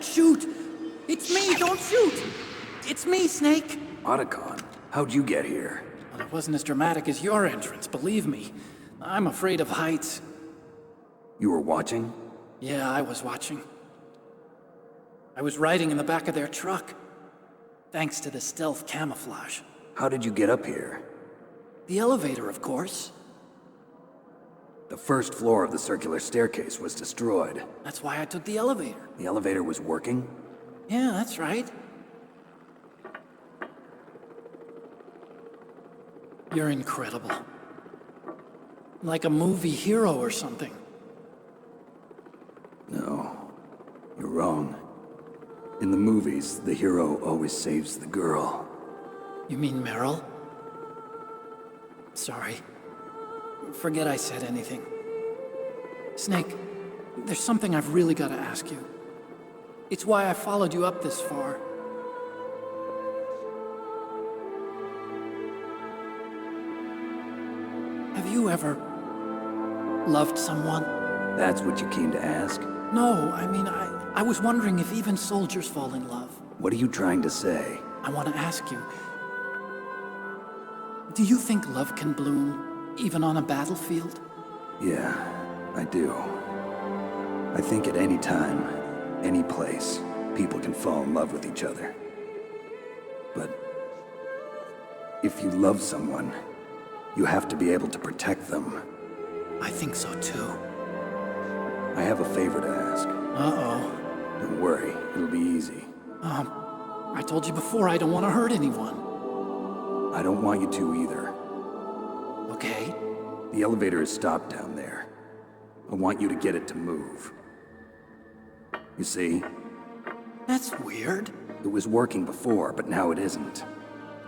Don't shoot! It's me, don't shoot! It's me, Snake! Otacon, how'd you get here? Well, it wasn't as dramatic as your entrance, believe me. I'm afraid of heights. You were watching? Yeah, I was watching. I was riding in the back of their truck. Thanks to the stealth camouflage. How did you get up here? The elevator, of course. The first floor of the circular staircase was destroyed. That's why I took the elevator. The elevator was working? Yeah, that's right. You're incredible. Like a movie hero or something. No, you're wrong. In the movies, the hero always saves the girl. You mean Meryl? Sorry. Forget I said anything. Snake, there's something I've really got to ask you. It's why I followed you up this far. Have you ever loved someone? That's what you came to ask? No, I mean, I was wondering if even soldiers fall in love. What are you trying to say? I want to ask you, do you think love can bloom, even on a battlefield? Yeah, I do. I think at any time, any place, people can fall in love with each other. But if you love someone, you have to be able to protect them. I think so too. I have a favor to ask. Uh-oh. Don't worry, it'll be easy. I told you before I don't want to hurt anyone. I don't want you to either. Okay. The elevator is stopped down there. I want you to get it to move. You see? That's weird. It was working before, but now it isn't.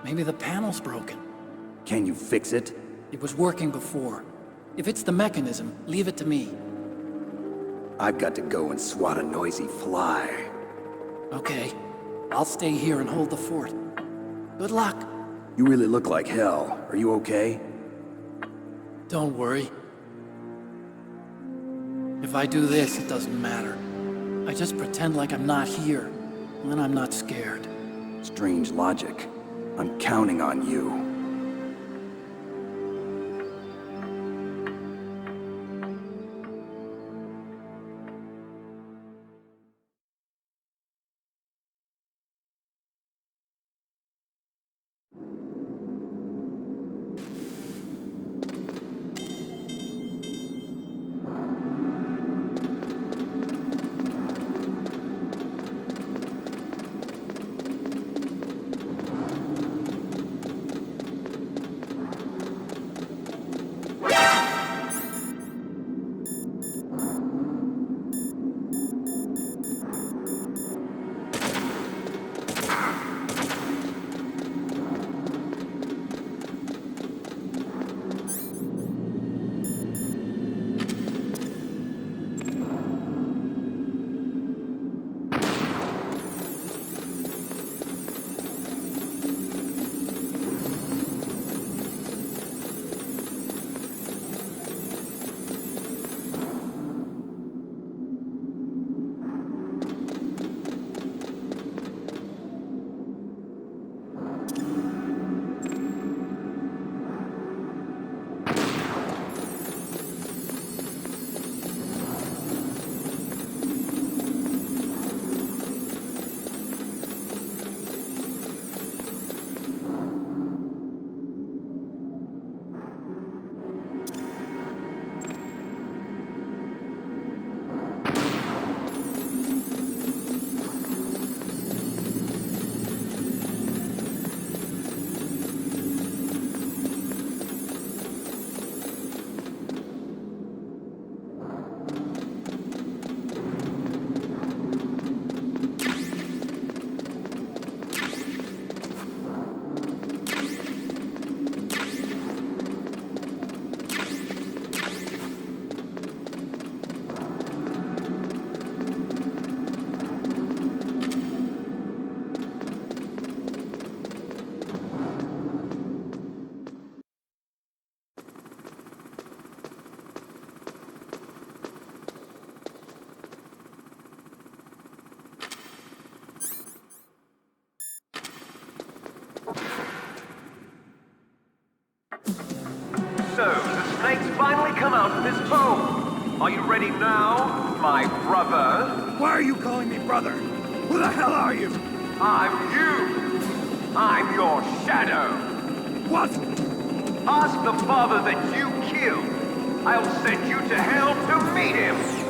Maybe the panel's broken. Can you fix it? It was working before. If it's the mechanism, leave it to me. I've got to go and swat a noisy fly. Okay. I'll stay here and hold the fort. Good luck. You really look like hell. Are you okay? Don't worry. If I do this, it doesn't matter. I just pretend like I'm not here, and then I'm not scared. Strange logic. I'm counting on you. out this phone. Are you ready now, my brother? Why are you calling me brother? Who the hell are you? I'm you. I'm your shadow. What? Ask the father that you killed. I'll send you to hell to meet him.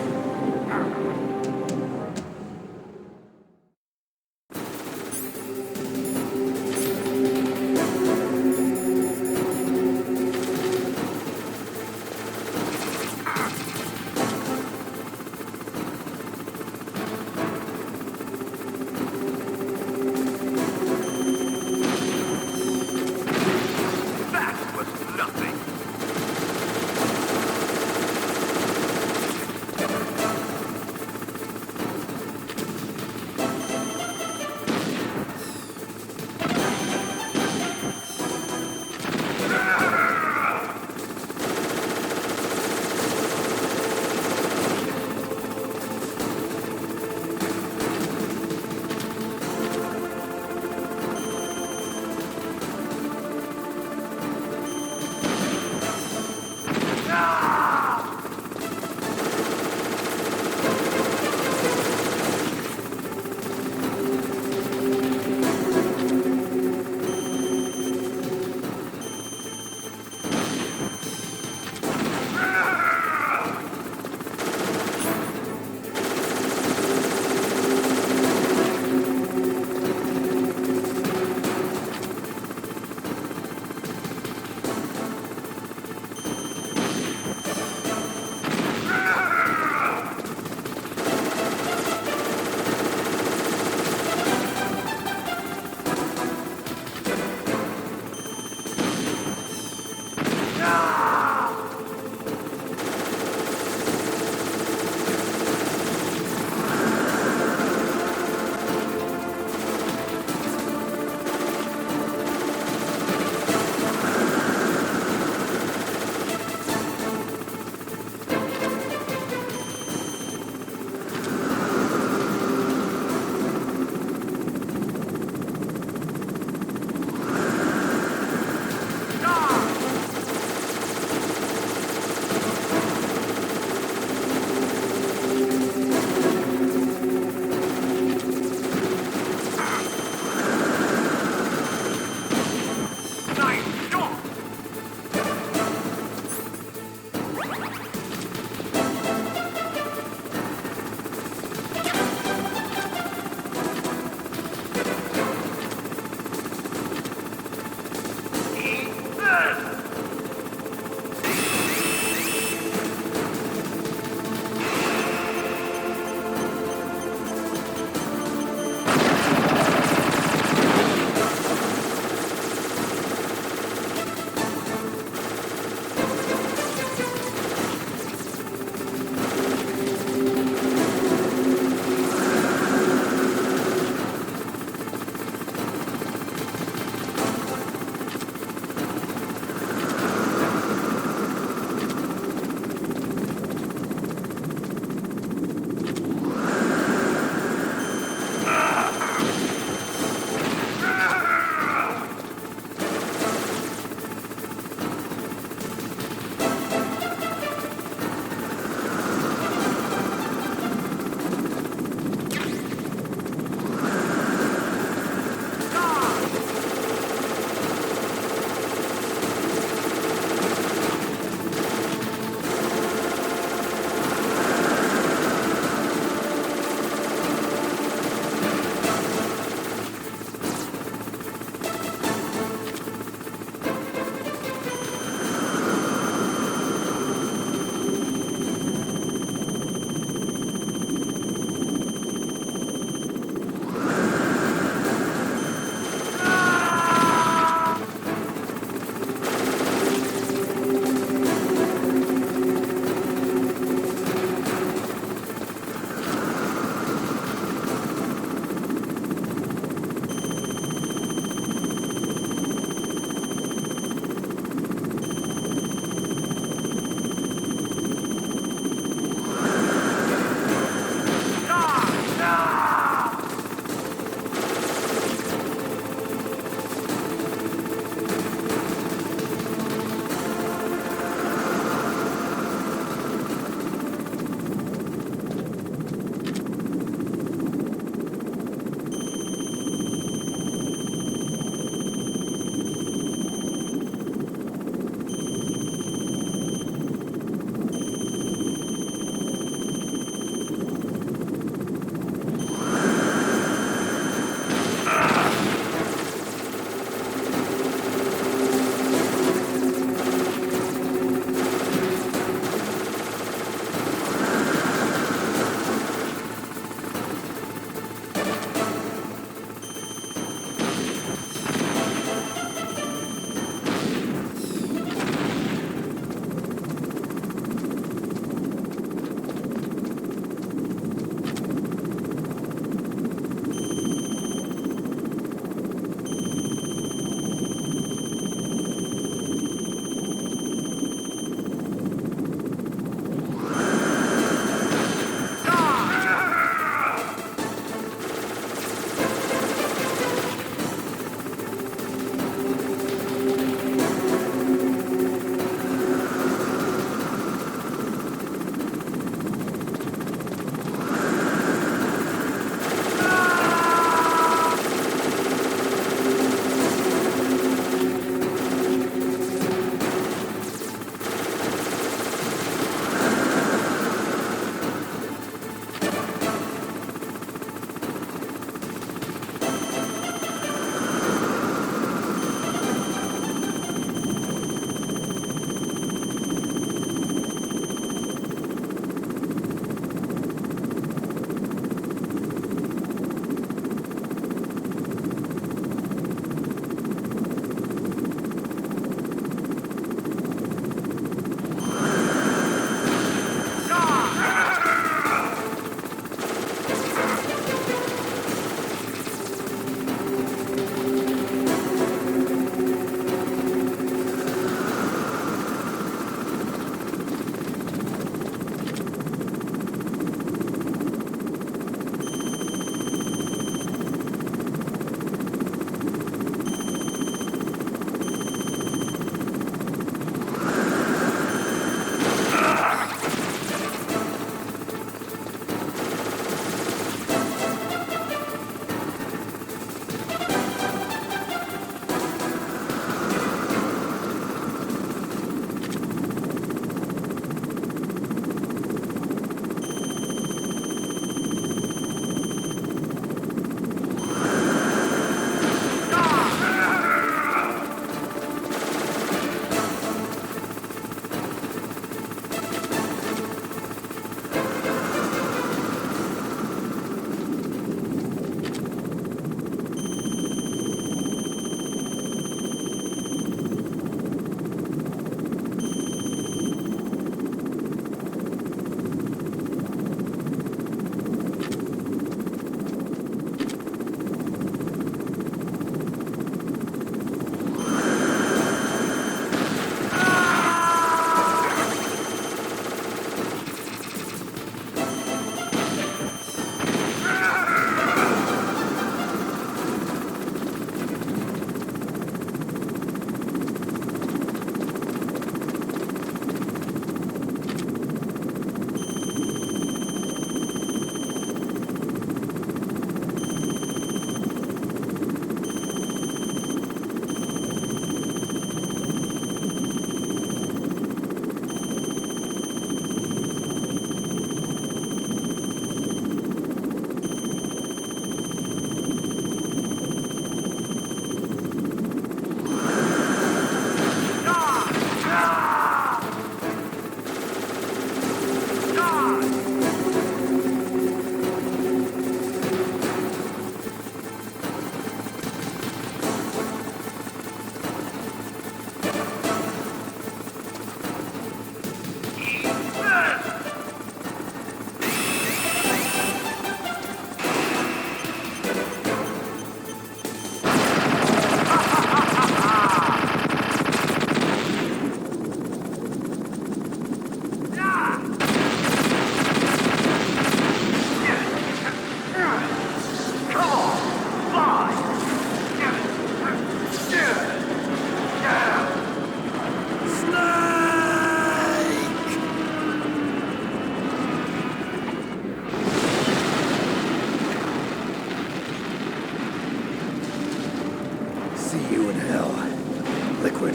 smell. Liquid.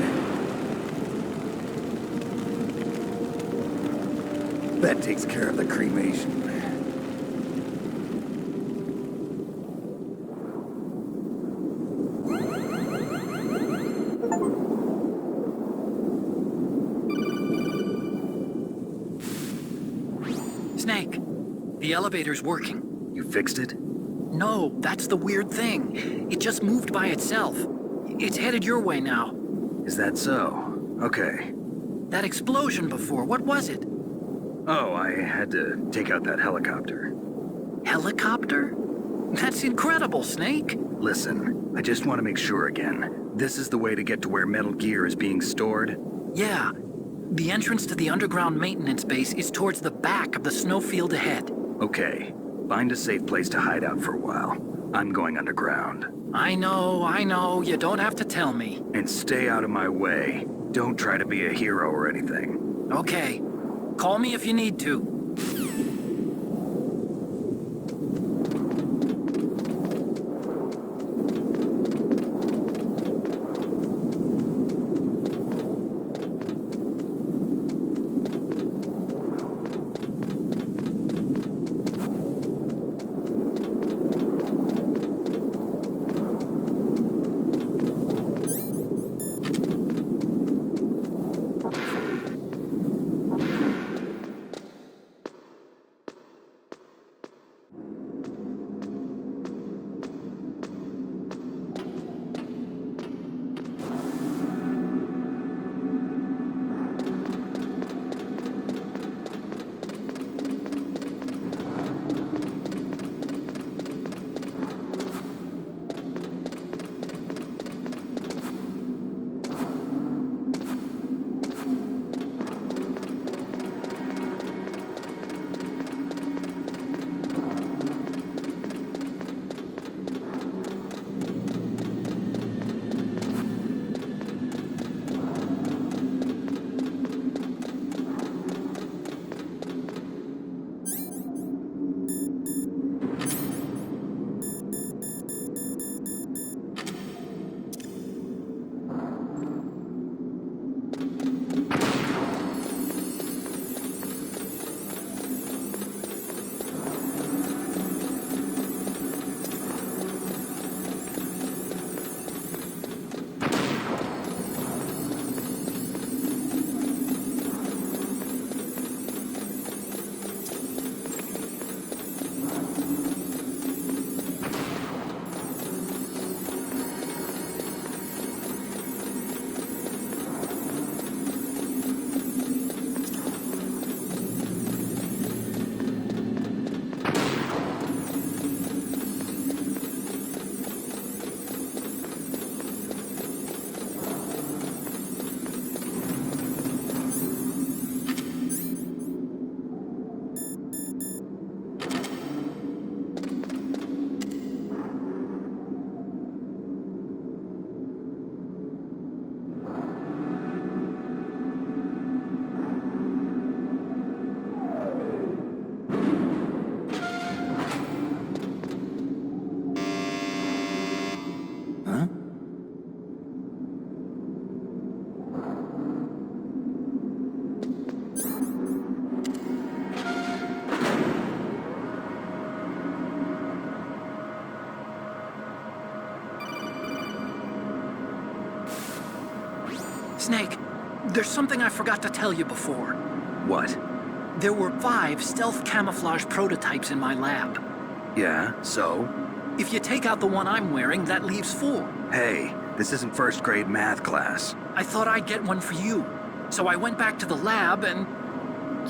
That takes care of the cremation. Snake, the elevator's working. You fixed it? No, that's the weird thing. It just moved by itself. It's headed your way now. Is that so? Okay. That explosion before, what was it? Oh, I had to take out that helicopter. Helicopter? That's incredible, Snake. Listen, I just want to make sure again. This is the way to get to where Metal Gear is being stored? Yeah. The entrance to the underground maintenance base is towards the back of the snowfield ahead. Okay. Find a safe place to hide out for a while. I'm going underground. I know. You don't have to tell me. And stay out of my way. Don't try to be a hero or anything. Okay. Call me if you need to. Snake, there's something I forgot to tell you before. What? There were 5 stealth camouflage prototypes in my lab. Yeah, so? If you take out the one I'm wearing, that leaves 4. Hey, this isn't first grade math class. I thought I'd get one for you. So I went back to the lab and...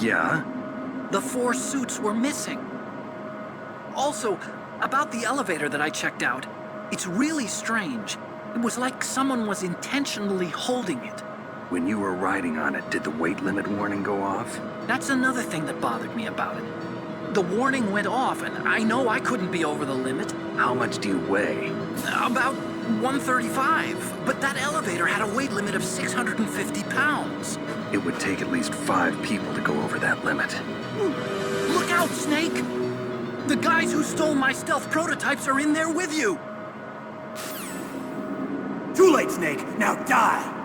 Yeah? The 4 suits were missing. Also, about the elevator that I checked out, it's really strange. It was like someone was intentionally holding it. When you were riding on it, did the weight limit warning go off? That's another thing that bothered me about it. The warning went off, and I know I couldn't be over the limit. How much do you weigh? About 135, but that elevator had a weight limit of 650 pounds. It would take at least 5 people to go over that limit. Look out, Snake! The guys who stole my stealth prototypes are in there with you! Too late! late, Snake. Now die!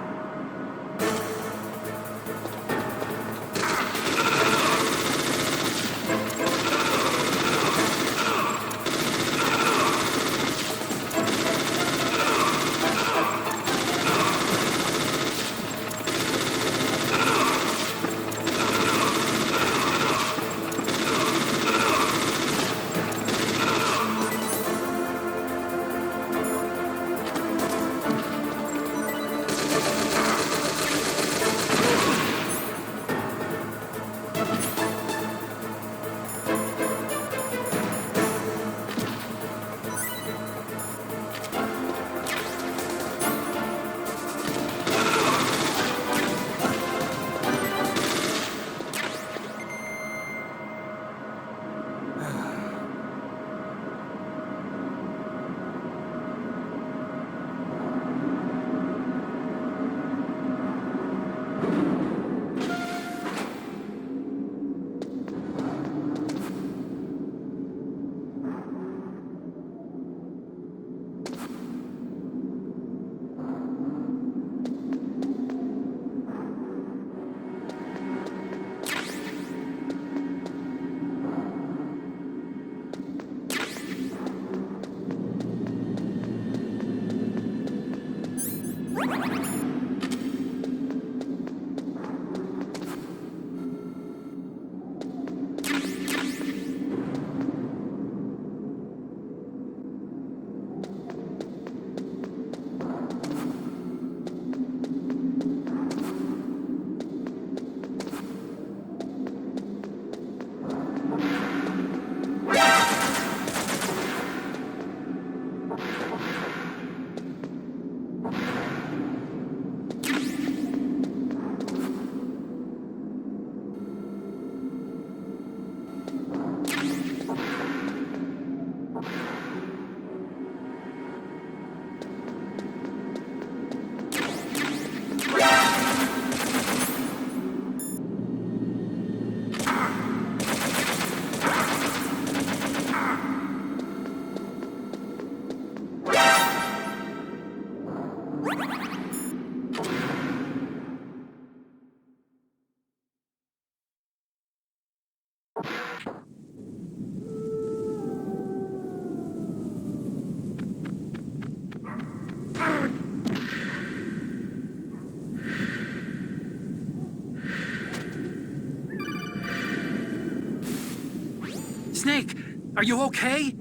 Snake, are you okay?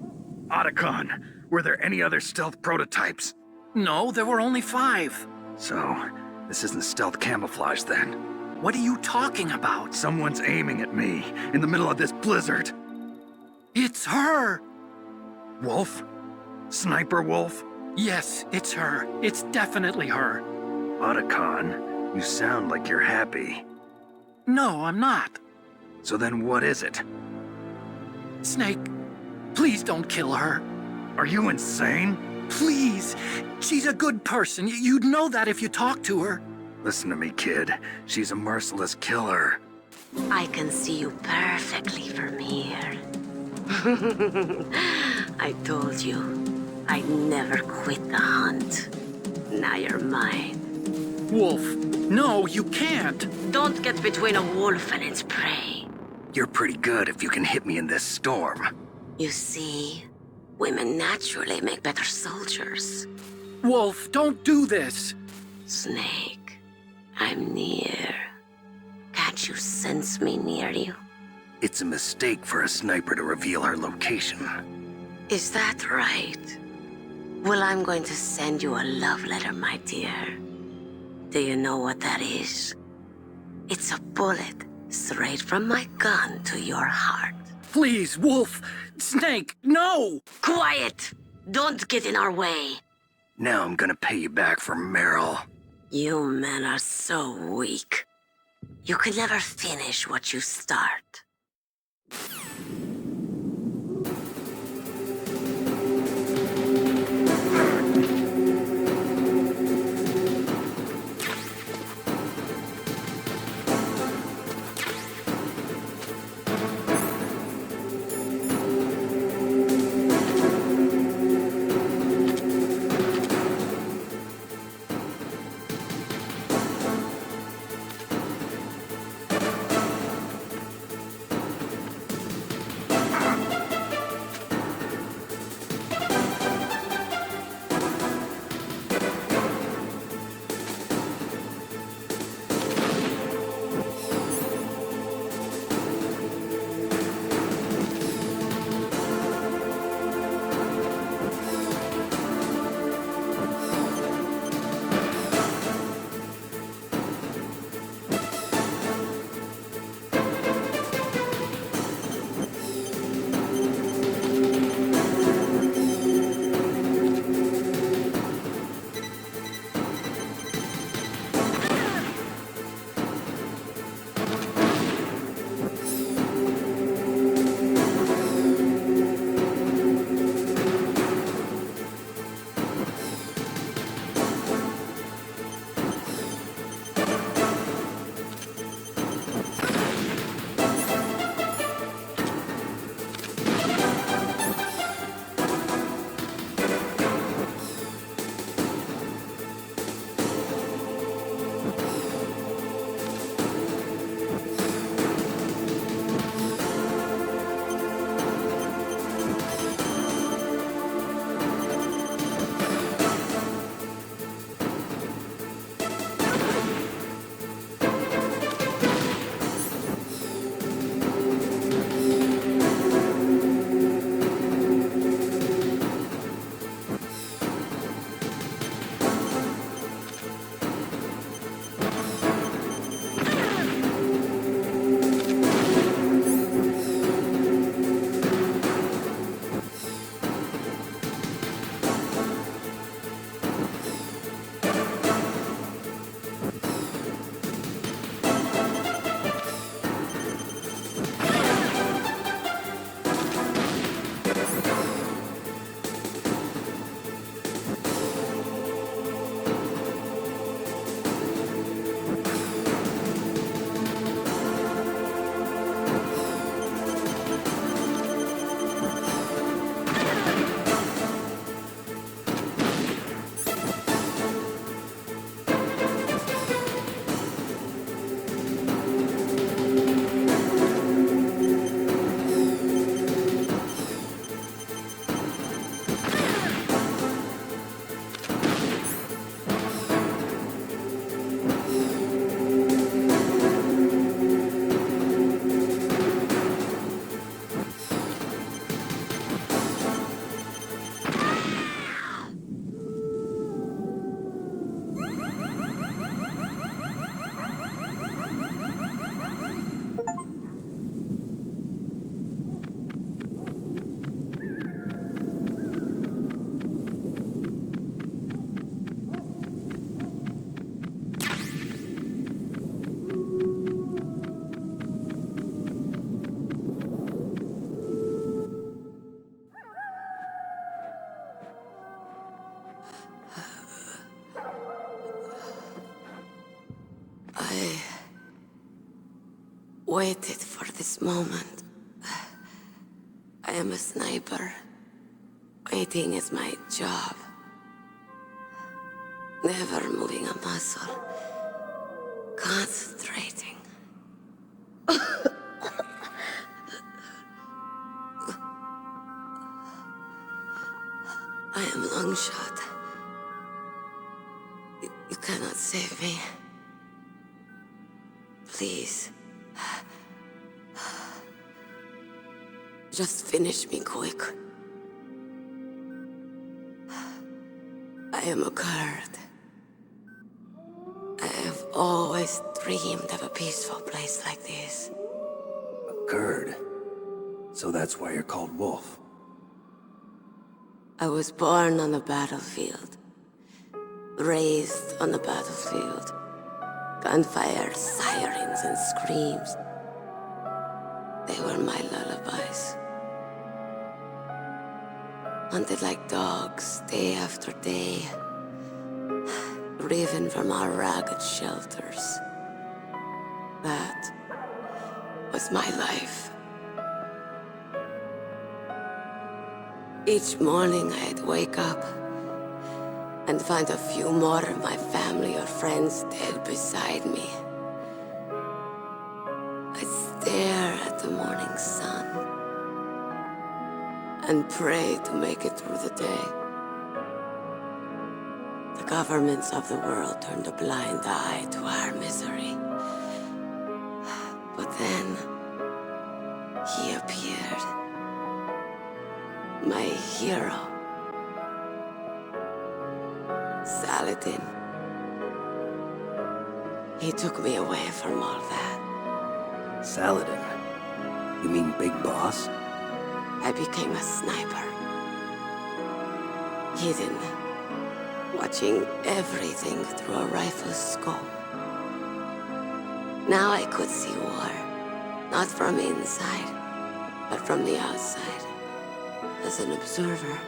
Otacon, were there any other stealth prototypes? No, there were only 5. So, this isn't stealth camouflage then? What are you talking about? Someone's aiming at me, in the middle of this blizzard. It's her! Wolf? Sniper Wolf? Yes, it's her. It's definitely her. Otacon, you sound like you're happy. No, I'm not. So then what is it? Snake, please don't kill her. Are you insane? Please. She's a good person. You'd know that if you talked to her. Listen to me, kid. She's a merciless killer. I can see you perfectly from here. I told you, I'd never quit the hunt. Now you're mine. Wolf, no, you can't. Don't get between a wolf and its prey. You're pretty good if you can hit me in this storm. You see, women naturally make better soldiers. Wolf, don't do this. Snake, I'm near. Can't you sense me near you? It's a mistake for a sniper to reveal her location. Is that right? Well, I'm going to send you a love letter, my dear. Do you know what that is? It's a bullet straight from my gun to your heart. Please, Wolf! Snake, no! Quiet! Don't get in our way. Now I'm gonna pay you back for Meryl. You men are so weak. You can never finish what you start. I waited for this moment. I am a sniper. Waiting is my job. Never moving a muscle. Concentrating. I am Longshot. You cannot save me. Please. Just finish me quick. I am a Kurd. I have always dreamed of a peaceful place like this. A Kurd? So that's why you're called Wolf. I was born on the battlefield. Raised on the battlefield. Gunfire, sirens, and screams. They were my lullabies. Hunted like dogs, day after day. Driven from our ragged shelters. That was my life. Each morning I'd wake up and find a few more of my family or friends dead beside me. I'd stare at the morning sun and pray to make it through the day. The governments of the world turned a blind eye to our misery. But then, he appeared. My hero. Saladin. He took me away from all that. Saladin? You mean Big Boss? I became a sniper. Hidden. Watching everything through a rifle's scope. Now I could see war. Not from inside, but from the outside. As an observer.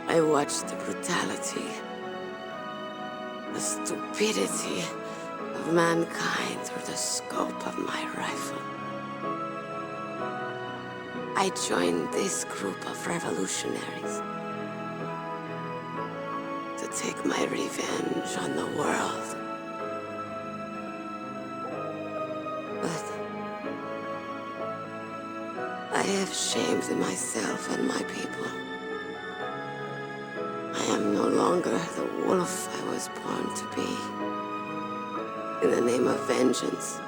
I watched the brutality, the stupidity of mankind through the scope of my rifle. I joined this group of revolutionaries to take my revenge on the world. But I have shamed myself and my people. I am no longer the wolf I was born to be. In the name of vengeance,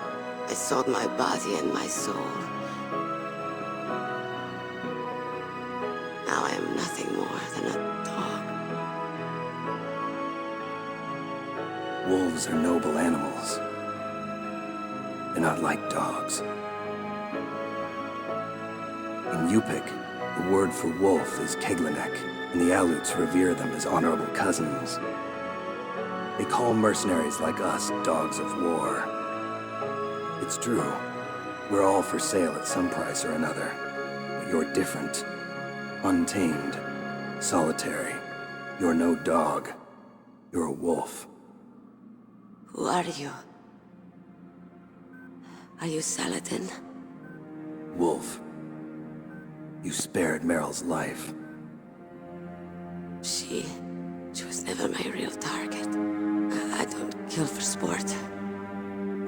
I sold my body and my soul. Now I am nothing more than a dog. Wolves are noble animals. They're not like dogs. In Yupik, the word for wolf is Keglanek, and the Aleuts revere them as honorable cousins. They call mercenaries like us dogs of war. It's true. We're all for sale at some price or another. But you're different. Untamed. Solitary. You're no dog. You're a wolf. Who are you? Are you Saladin? Wolf. You spared Meryl's life. She was never my real target. I don't kill for sport.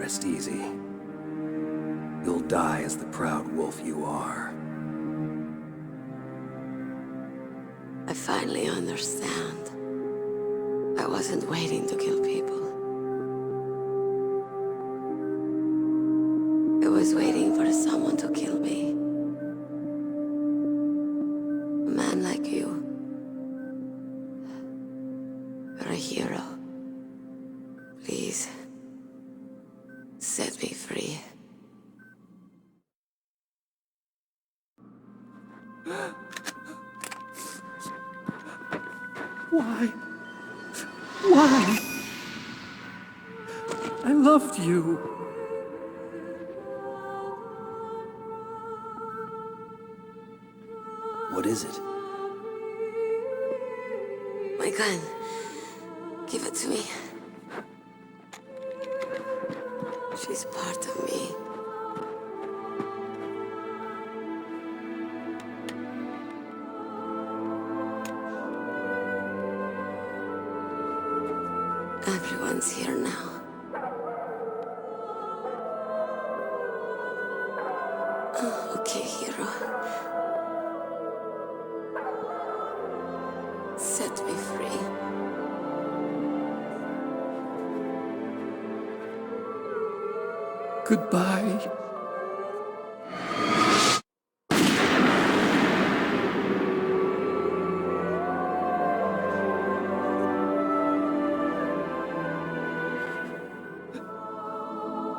Rest easy. You'll die as the proud wolf you are. I finally understand. I wasn't waiting to kill people. I was waiting for someone to kill me. A man like you. You're a hero. Please, set me free. Why? Why? I loved you. What is it? My gun. Give it to me. is part of me. Everyone's here now. Oh, okay, hero. Set me free. Goodbye.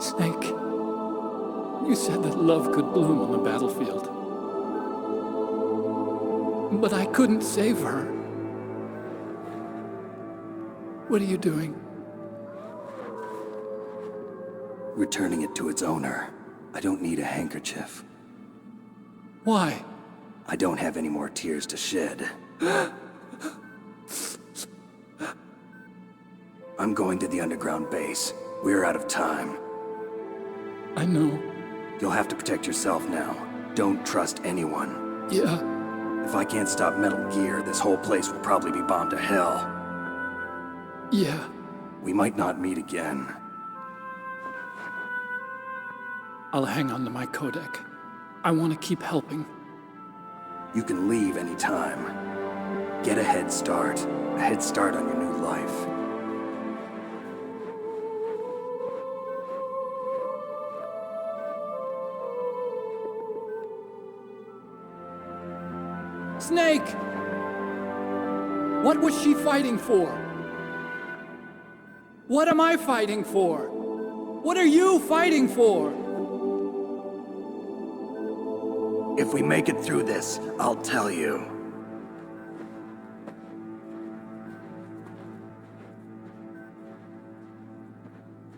Snake, you said that love could bloom on the battlefield. But I couldn't save her. What are you doing? Returning it to its owner. I don't need a handkerchief. Why? I don't have any more tears to shed. I'm going to the underground base. We're out of time. I know. You'll have to protect yourself now. Don't trust anyone. Yeah. If I can't stop Metal Gear, this whole place will probably be bombed to hell. Yeah. We might not meet again. I'll hang on to my codec. I want to keep helping. You can leave anytime. Get a head start. A head start on your new life. Snake! What was she fighting for? What am I fighting for? What are you fighting for? If we make it through this, I'll tell you.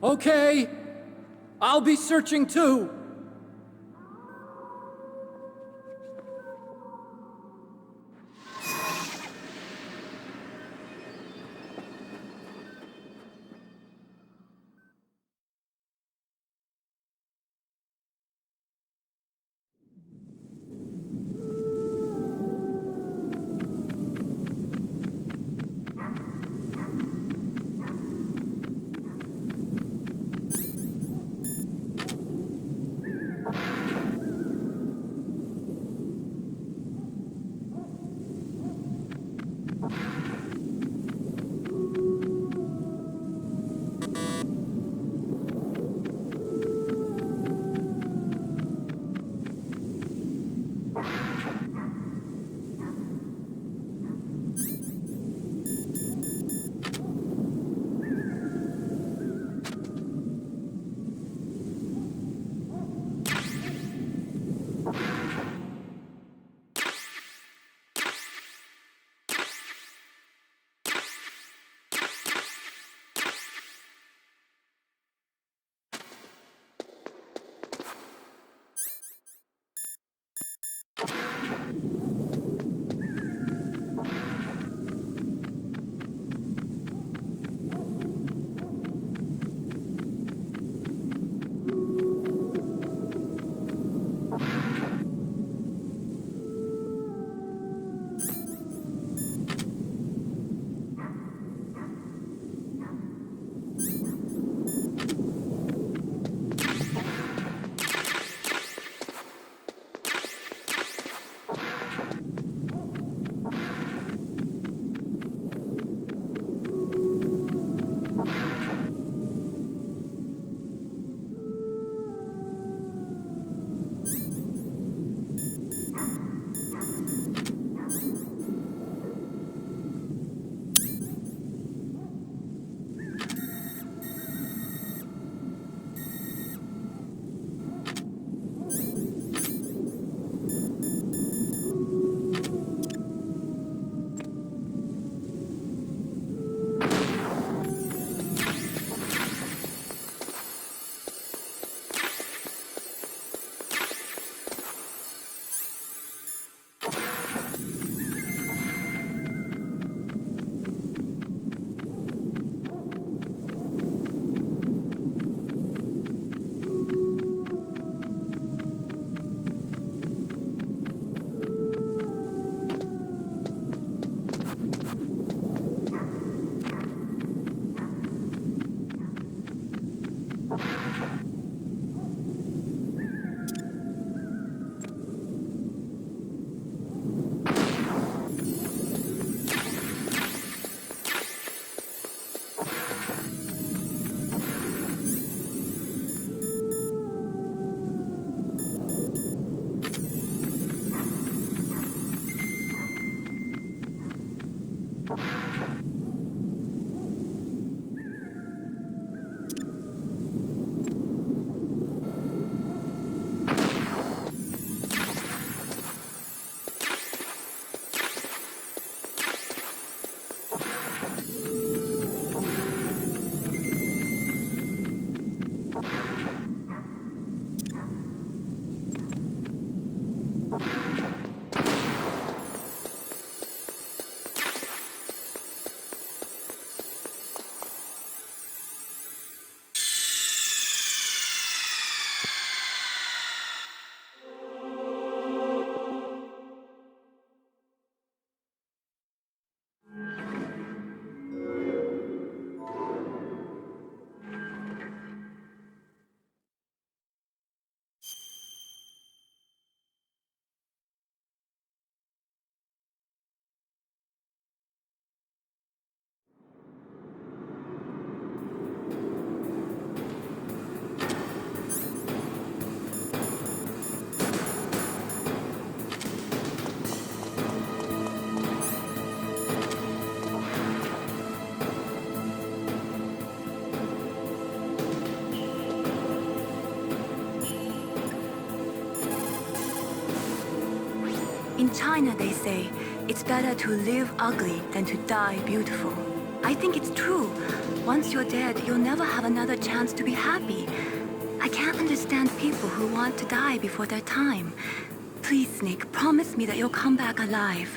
Okay. I'll be searching too. In China, they say, it's better to live ugly than to die beautiful. I think it's true. Once you're dead, you'll never have another chance to be happy. I can't understand people who want to die before their time. Please, Snake, promise me that you'll come back alive.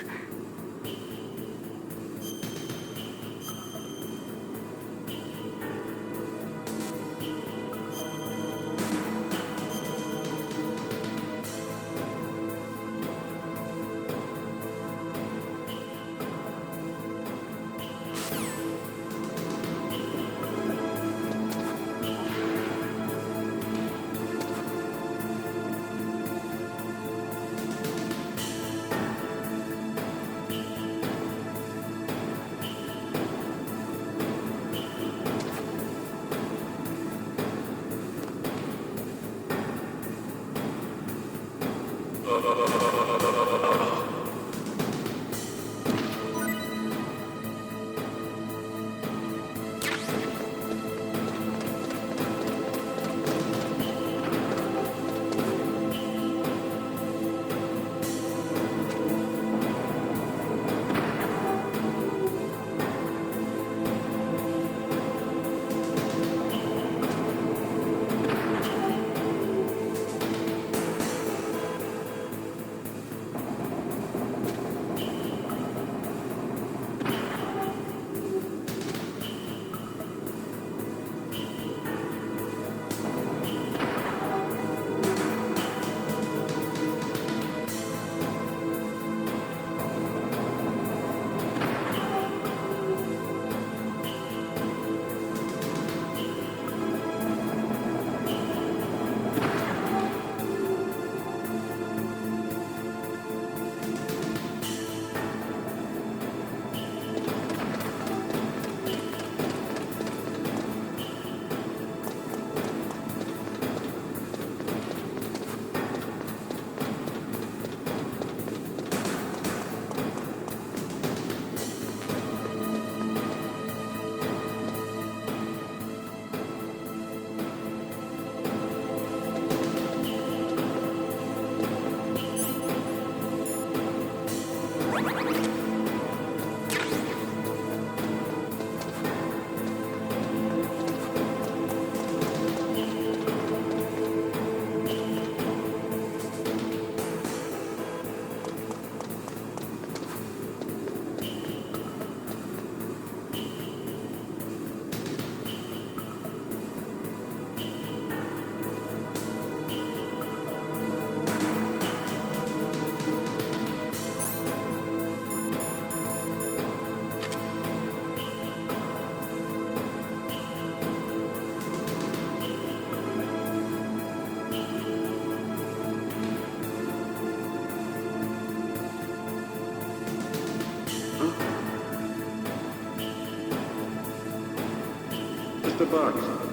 The box.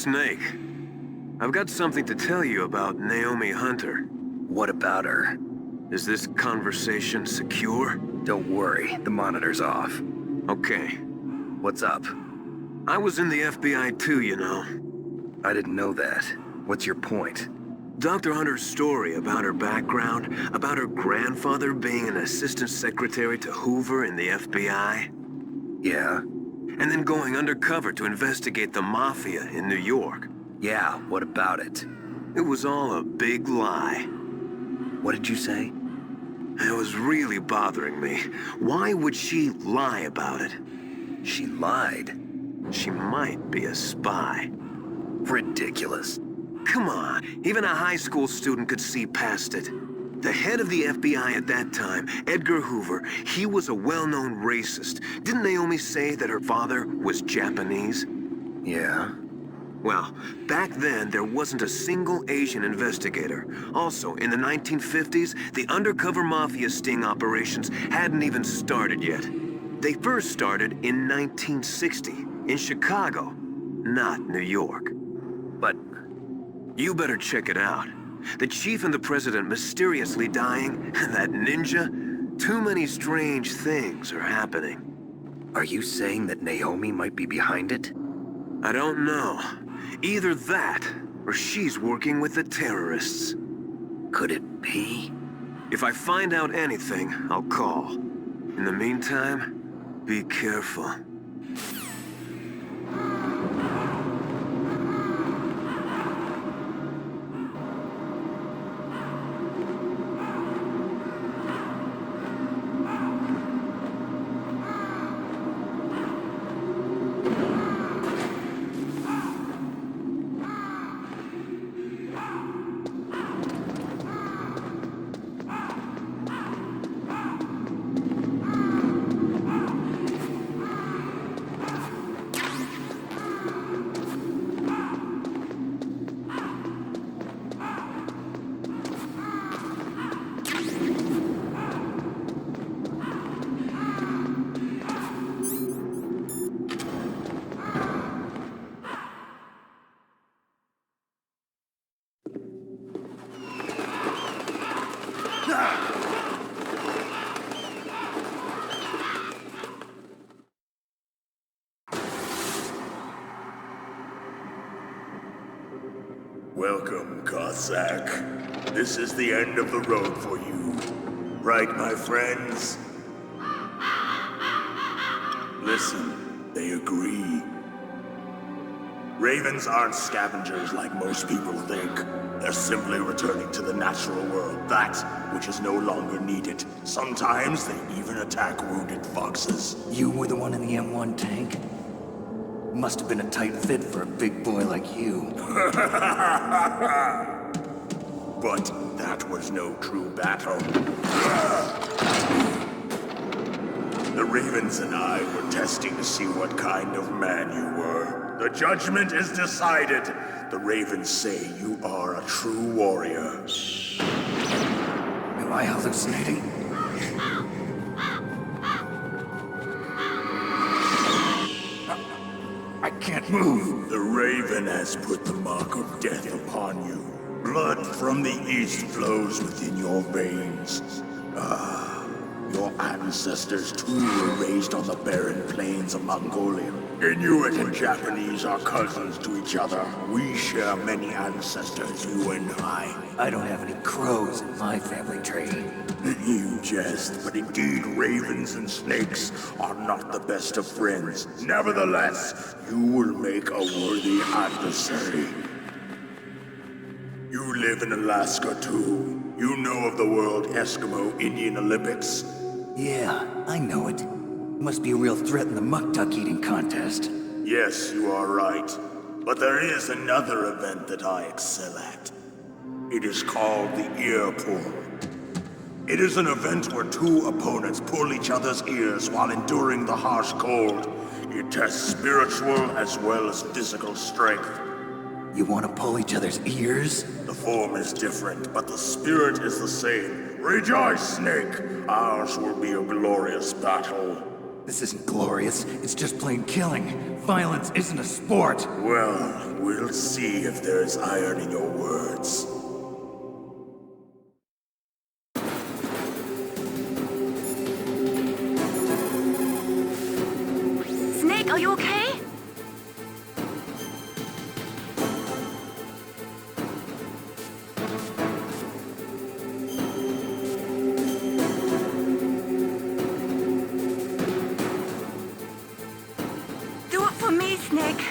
Snake. I've got something to tell you about Naomi Hunter. What about her? Is this conversation secure? Don't worry, the monitor's off. Okay. What's up? I was in the FBI too, you know. I didn't know that. What's your point? Dr. Hunter's story about her background, about her grandfather being an assistant secretary to Hoover in the FBI. Yeah? And then going undercover to investigate the Mafia in New York. Yeah, what about it? It was all a big lie. What did you say? It was really bothering me. Why would she lie about it? She lied? She might be a spy. Ridiculous. Come on, even a high school student could see past it. The head of the FBI at that time, Edgar Hoover, he was a well-known racist. Didn't Naomi say that her father was Japanese? Yeah. Well, back then, there wasn't a single Asian investigator. Also, in the 1950s, the undercover mafia sting operations hadn't even started yet. They first started in 1960, in Chicago, not New York. But you better check it out. The chief and the president mysteriously dying, and that ninja, too many strange things are happening. Are you saying that Naomi might be behind it? I don't know. Either that, or she's working with the terrorists. Could it be? If I find out anything, I'll call. In the meantime, be careful. Welcome, Cossack. This is the end of the road for you. Right, my friends? Listen, they agree. Ravens aren't scavengers like most people think. They're simply returning to the natural world, that which is no longer needed. Sometimes they even attack wounded foxes. You were the one in the M1 tank? Must have been a tight fit for a big boy like you. But that was no true battle. The Ravens and I were testing to see what kind of man you were. The judgment is decided. The Ravens say you are a true warrior. Am I hallucinating? I can't move. The Raven has put the mark of death upon you. Blood from the east flows within your veins. Your ancestors too were raised on the barren plains of Mongolia. Inuit and Japanese are cousins to each other. We share many ancestors, you and I. I don't have any crows in my family tree. You jest, but indeed ravens and snakes are not the best of friends. Nevertheless, you will make a worthy adversary. You live in Alaska too. You know of the World Eskimo Indian Olympics? Yeah, I know it. Must be a real threat in the muck-duck eating contest. Yes, you are right. But there is another event that I excel at. It is called the ear pull. It is an event where two opponents pull each other's ears while enduring the harsh cold. It tests spiritual as well as physical strength. You want to pull each other's ears? The form is different, but the spirit is the same. Rejoice, Snake! Ours will be a glorious battle. This isn't glorious, it's just plain killing. Violence isn't a sport. Well, we'll see if there's iron in your words. Snake, are you okay? Do it for me, Snake.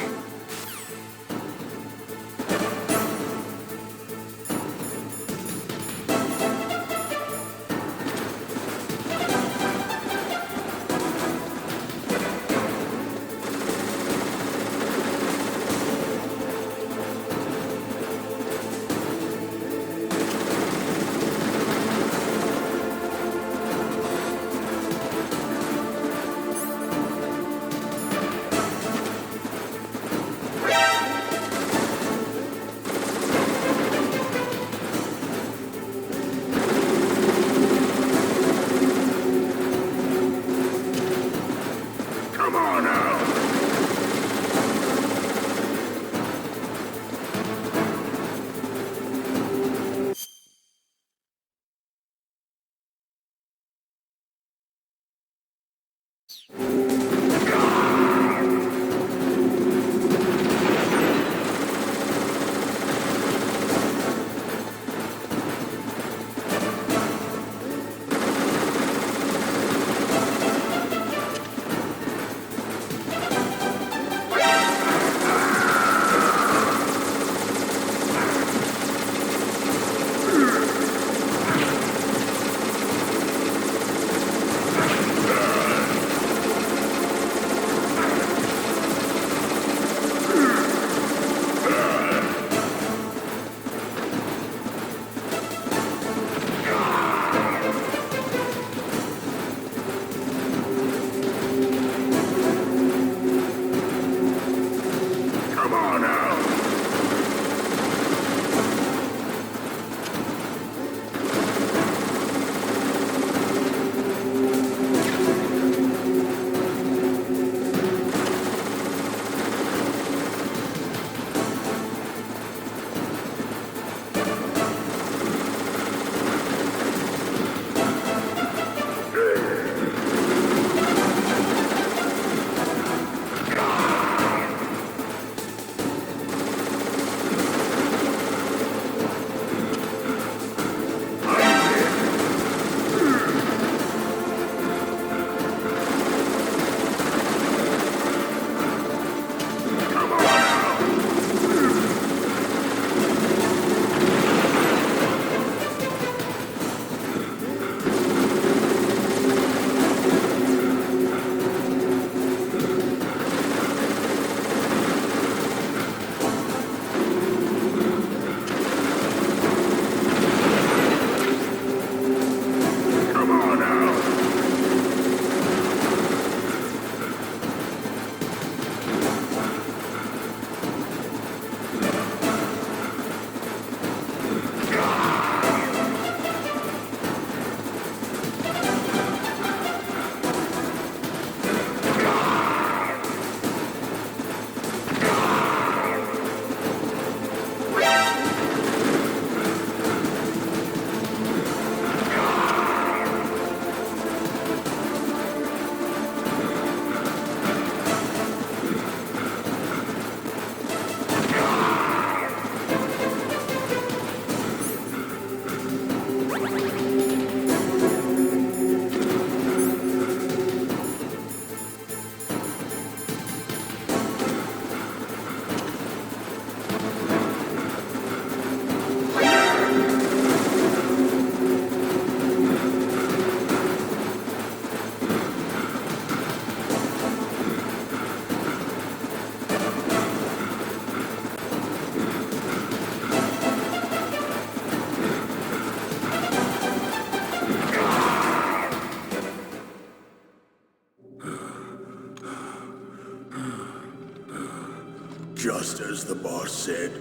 Just as the boss said,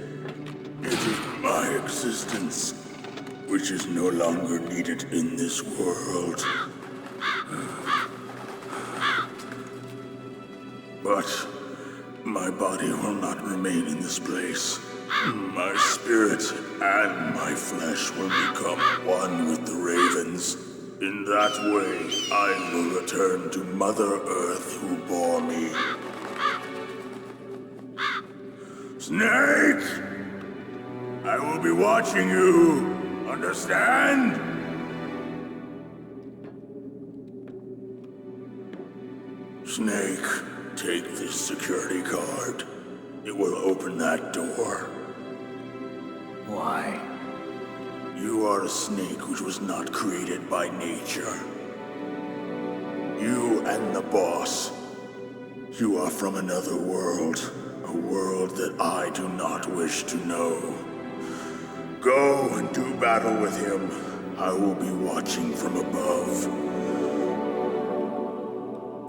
it is my existence which is no longer needed in this world. But my body will not remain in this place. My spirit and my flesh will become one with the ravens. In that way, I will return to Mother Earth who bore me. Snake! I will be watching you. Understand? Snake, take this security card. It will open that door. Why? You are a snake which was not created by nature. You and the boss. You are from another world. A world that I do not wish to know. Go and do battle with him. I will be watching from above.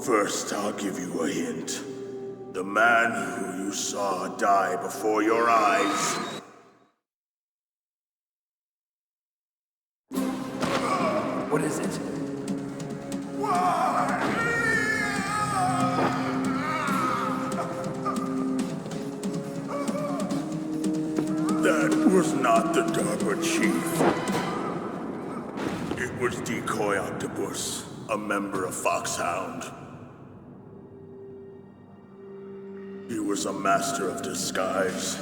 First, I'll give you a hint. The man who you saw die before your eyes. What is it? That was not the DARPA chief. It was Decoy Octopus, a member of Foxhound. He was a master of disguise.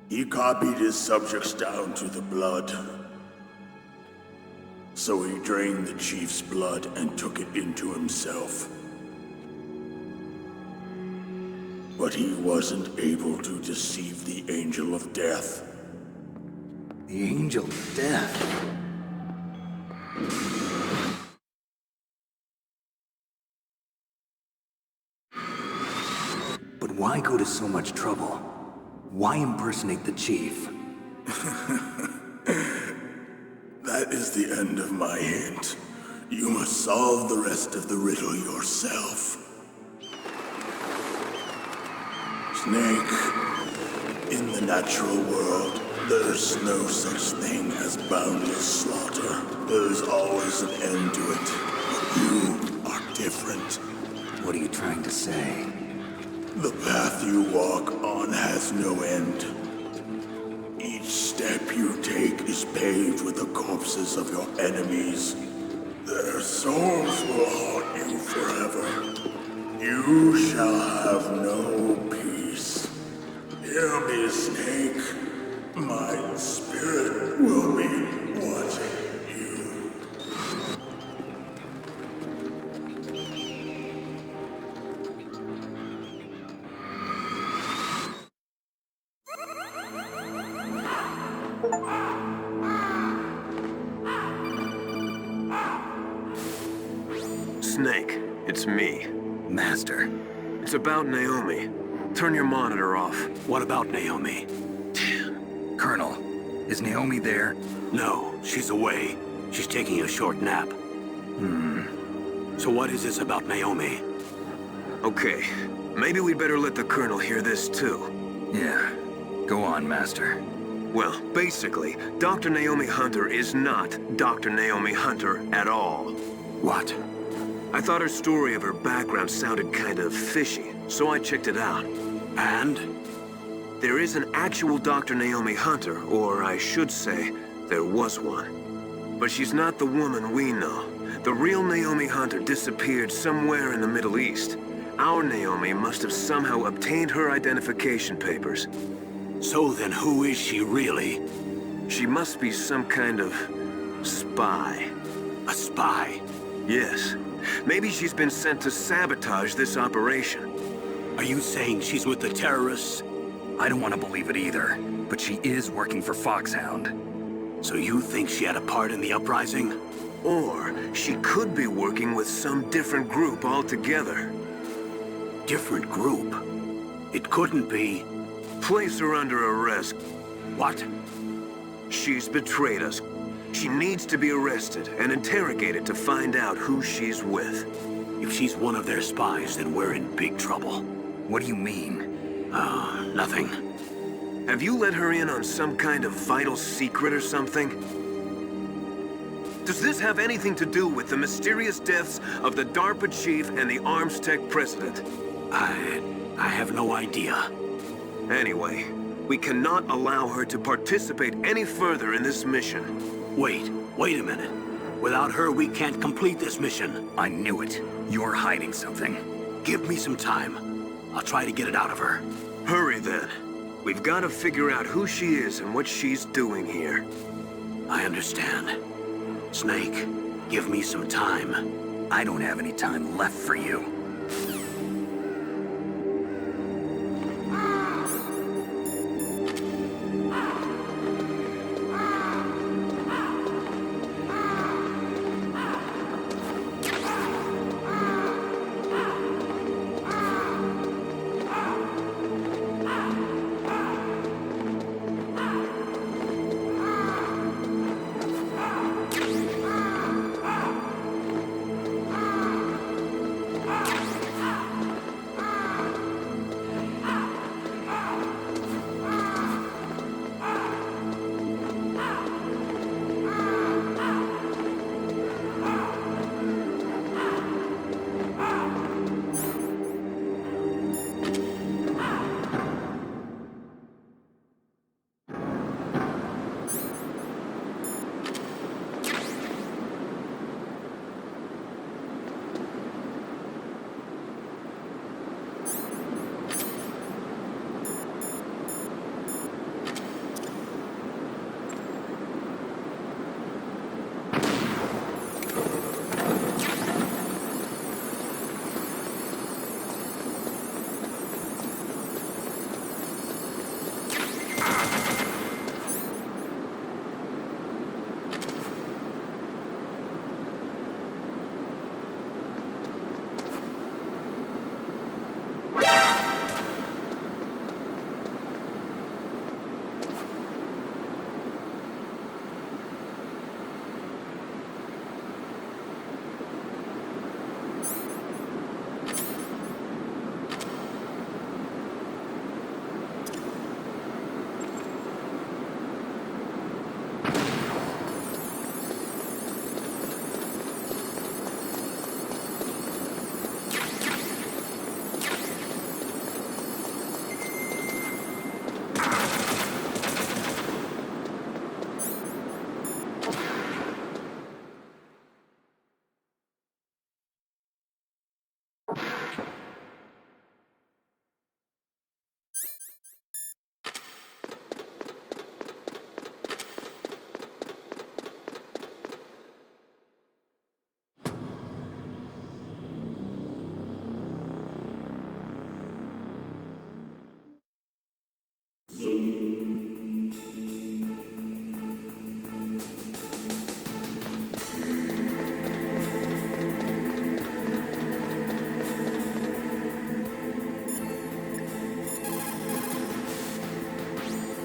He copied his subjects down to the blood. So he drained the chief's blood and took it into himself. But he wasn't able to deceive the Angel of Death. The Angel of Death? But why go to so much trouble? Why impersonate the chief? That is the end of my hint. You must solve the rest of the riddle yourself. Snake, in the natural world, there's no such thing as boundless slaughter. There's always an end to it. But you are different. What are you trying to say? The path you walk on has no end. Each step you take is paved with the corpses of your enemies. Their souls will haunt you forever. You shall have no peace. Hear me, Snake. My spirit will be watching you. Snake, it's me. Master. It's about Naomi. Turn your monitor off. What about Naomi? Colonel, is Naomi there? No, she's away. She's taking a short nap. So what is this about Naomi? Okay, maybe we'd better let the Colonel hear this too. Yeah. Go on, Master. Well, basically, Dr. Naomi Hunter is not Dr. Naomi Hunter at all. What? I thought her story of her background sounded kind of fishy, so I checked it out. And? There is an actual Dr. Naomi Hunter, or I should say, there was one. But she's not the woman we know. The real Naomi Hunter disappeared somewhere in the Middle East. Our Naomi must have somehow obtained her identification papers. So then who is she really? She must be some kind of spy. A spy? Yes. Maybe she's been sent to sabotage this operation. Are you saying she's with the terrorists? I don't want to believe it either, but she is working for Foxhound. So you think she had a part in the uprising? Or she could be working with some different group altogether. Different group? It couldn't be. Place her under arrest. What? She's betrayed us. She needs to be arrested and interrogated to find out who she's with. If she's one of their spies, then we're in big trouble. What do you mean? Nothing. Have you let her in on some kind of vital secret or something? Does this have anything to do with the mysterious deaths of the DARPA chief and the Arms Tech president? I have no idea. Anyway, we cannot allow her to participate any further in this mission. Wait a minute. Without her, we can't complete this mission. I knew it. You're hiding something. Give me some time. I'll try to get it out of her. Hurry then. We've got to figure out who she is and what she's doing here. I understand. Snake, give me some time. I don't have any time left for you.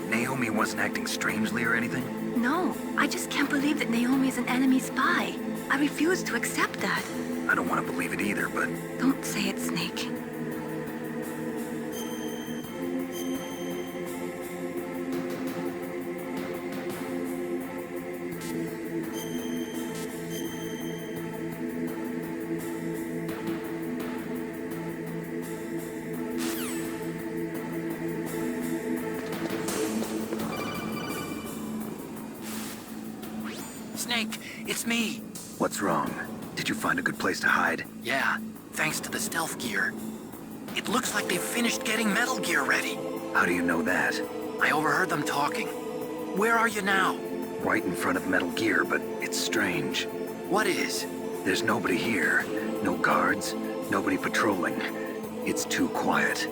Naomi wasn't acting strangely or anything? No, I just can't believe that Naomi is an enemy spy. I refuse to accept that. I don't want to believe it either, but... Don't say it, Snake. Snake, it's me. What's wrong? Did you find a good place to hide? Yeah, thanks to the stealth gear. It looks like they've finished getting Metal Gear ready. How do you know that? I overheard them talking. Where are you now? Right in front of Metal Gear, but it's strange. What is? There's nobody here. No guards, nobody patrolling. It's too quiet.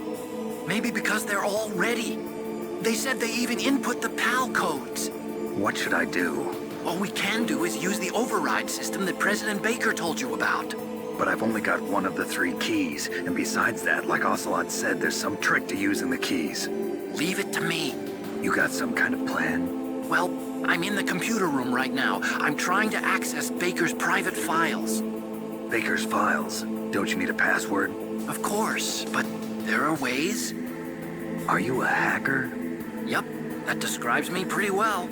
Maybe because they're all ready. They said they even input the PAL codes. What should I do? All we can do is use the override system that President Baker told you about. But I've only got one of the 3 keys, and besides that, like Ocelot said, there's some trick to using the keys. Leave it to me. You got some kind of plan? Well, I'm in the computer room right now. I'm trying to access Baker's private files. Baker's files? Don't you need a password? Of course, but there are ways. Are you a hacker? Yep, that describes me pretty well.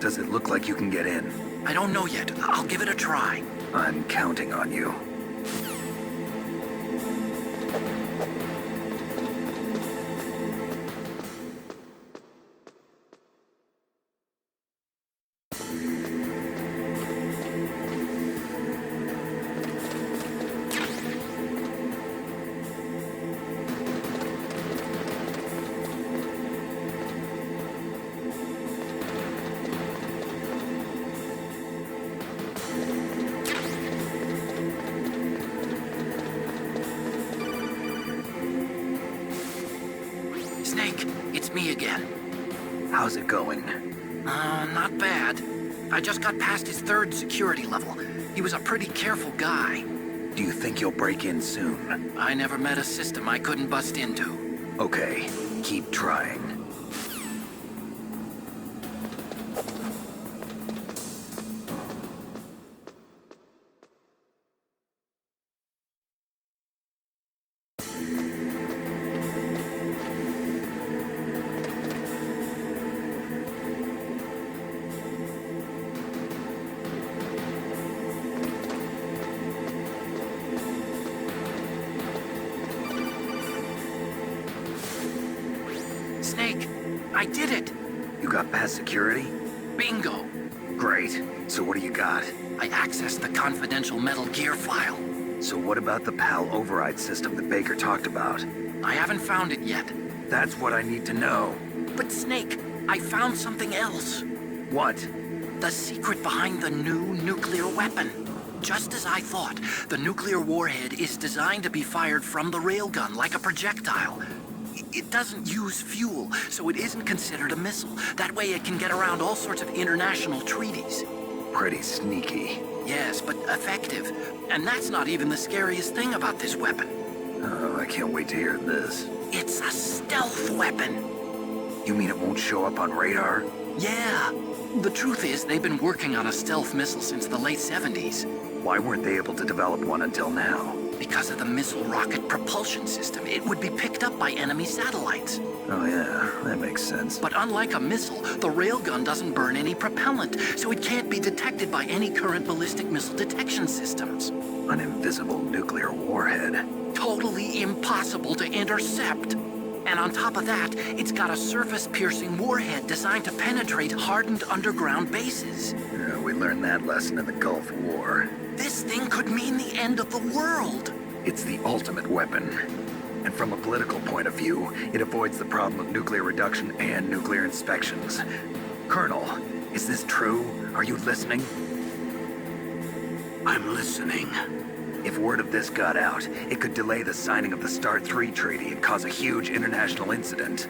Does it look like you can get in? I don't know yet. I'll give it a try. I'm counting on you. Snake, it's me again. How's it going? Not bad. I just got past his 3rd security level. He was a pretty careful guy. Do you think you'll break in soon? I never met a system I couldn't bust into. Okay, keep trying. Snake, I did it! You got past security? Bingo! Great. So what do you got? I accessed the confidential Metal Gear file. So what about the PAL override system that Baker talked about? I haven't found it yet. That's what I need to know. But Snake, I found something else. What? The secret behind the new nuclear weapon. Just as I thought, the nuclear warhead is designed to be fired from the railgun like a projectile. It doesn't use fuel, so it isn't considered a missile. That way it can get around all sorts of international treaties. Pretty sneaky. Yes, but effective. And that's not even the scariest thing about this weapon. Oh, I can't wait to hear this. It's a stealth weapon. You mean it won't show up on radar? Yeah. The truth is, they've been working on a stealth missile since the late 70s. Why weren't they able to develop one until now? Because of the missile rocket propulsion system. It would be picked up by enemy satellites. Oh yeah, that makes sense. But unlike a missile, the railgun doesn't burn any propellant, so it can't be detected by any current ballistic missile detection systems. An invisible nuclear warhead. Totally impossible to intercept. And on top of that, it's got a surface-piercing warhead designed to penetrate hardened underground bases. Yeah, we learned that lesson in the Gulf War. This thing could mean the end of the world. It's the ultimate weapon. And from a political point of view, it avoids the problem of nuclear reduction and nuclear inspections. Colonel, is this true? Are you listening? I'm listening. If word of this got out, it could delay the signing of the START 3 treaty and cause a huge international incident.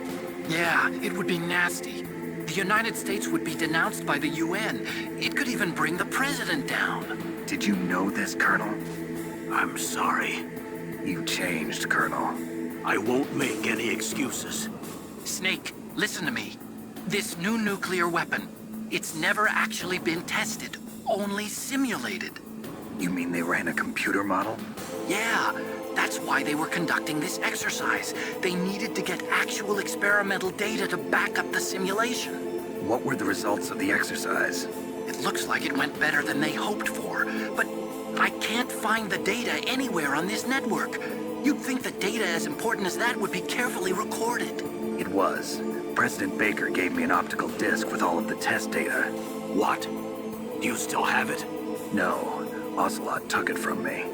Yeah, it would be nasty. The United States would be denounced by the UN. It could even bring the president down. Did you know this, Colonel? I'm sorry. You changed, Colonel. I won't make any excuses. Snake, listen to me. This new nuclear weapon, it's never actually been tested, only simulated. You mean they ran a computer model? Yeah, that's why they were conducting this exercise. They needed to get actual experimental data to back up the simulation. What were the results of the exercise? It looks like it went better than they hoped for, but I can't find the data anywhere on this network. You'd think the data as important as that would be carefully recorded. It was. President Baker gave me an optical disc with all of the test data. What? Do you still have it? No. Ocelot took it from me.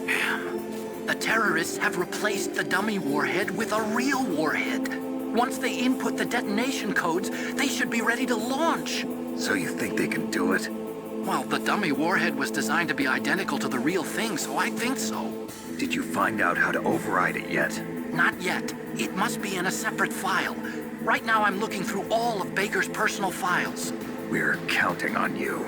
Damn. The terrorists have replaced the dummy warhead with a real warhead. Once they input the detonation codes, they should be ready to launch. So you think they can do it? Well, the dummy warhead was designed to be identical to the real thing, so I think so. Did you find out how to override it yet? Not yet. It must be in a separate file. Right now I'm looking through all of Baker's personal files. We're counting on you.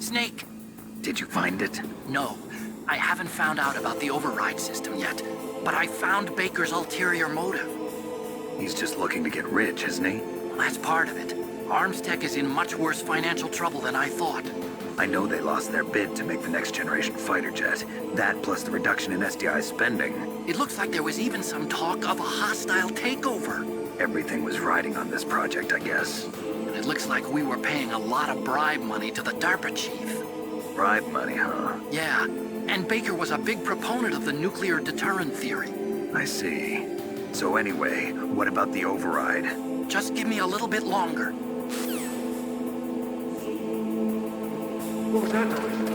Snake! Did you find it? No, I haven't found out about the override system yet, but I found Baker's ulterior motive. He's just looking to get rich, isn't he? Well, that's part of it. Arms Tech is in much worse financial trouble than I thought. I know they lost their bid to make the next generation fighter jet. That plus the reduction in SDI spending. It looks like there was even some talk of a hostile takeover. Everything was riding on this project, I guess. And it looks like we were paying a lot of bribe money to the DARPA chief. Bribe money, huh? Yeah, and Baker was a big proponent of the nuclear deterrent theory. I see. So anyway, what about the override? Just give me a little bit longer. What was that noise?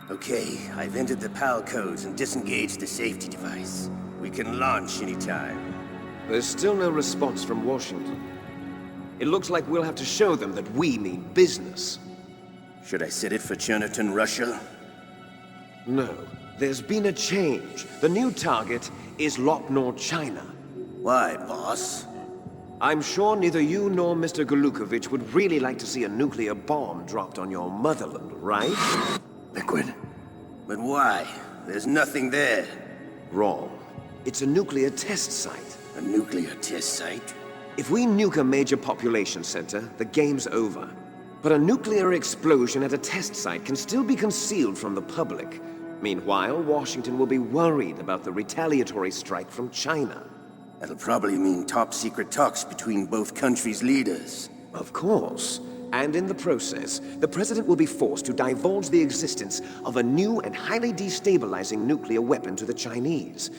Okay, I've entered the PAL codes and disengaged the safety device. We can launch anytime. There's still no response from Washington. It looks like we'll have to show them that we mean business. Should I set it for Cherniton, Russia? No. There's been a change. The new target is Lopnor, China. Why, boss? I'm sure neither you nor Mr. Golukovich would really like to see a nuclear bomb dropped on your motherland, right? Liquid. But why? There's nothing there. Wrong. It's a nuclear test site. A nuclear test site? If we nuke a major population center, the game's over. But a nuclear explosion at a test site can still be concealed from the public. Meanwhile, Washington will be worried about the retaliatory strike from China. That'll probably mean top-secret talks between both countries' leaders. Of course. And in the process, the President will be forced to divulge the existence of a new and highly destabilizing nuclear weapon to the Chinese.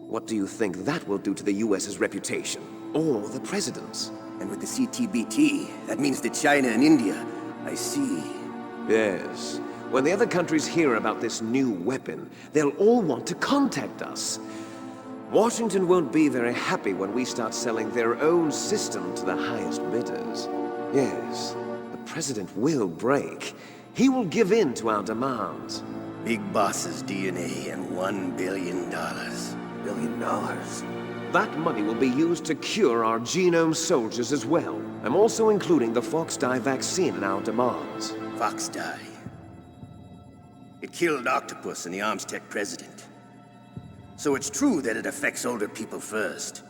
What do you think that will do to the US's reputation? Or the President's? And with the CTBT, that means that China and India... I see. Yes. When the other countries hear about this new weapon, they'll all want to contact us. Washington won't be very happy when we start selling their own system to the highest bidders. Yes. The President will break. He will give in to our demands. Big Boss's DNA and $1 billion. $1 billion? That money will be used to cure our genome soldiers as well. I'm also including the Fox-Die vaccine in our demands. Fox-Die? It killed Octopus and the Arms Tech president. So it's true that it affects older people first.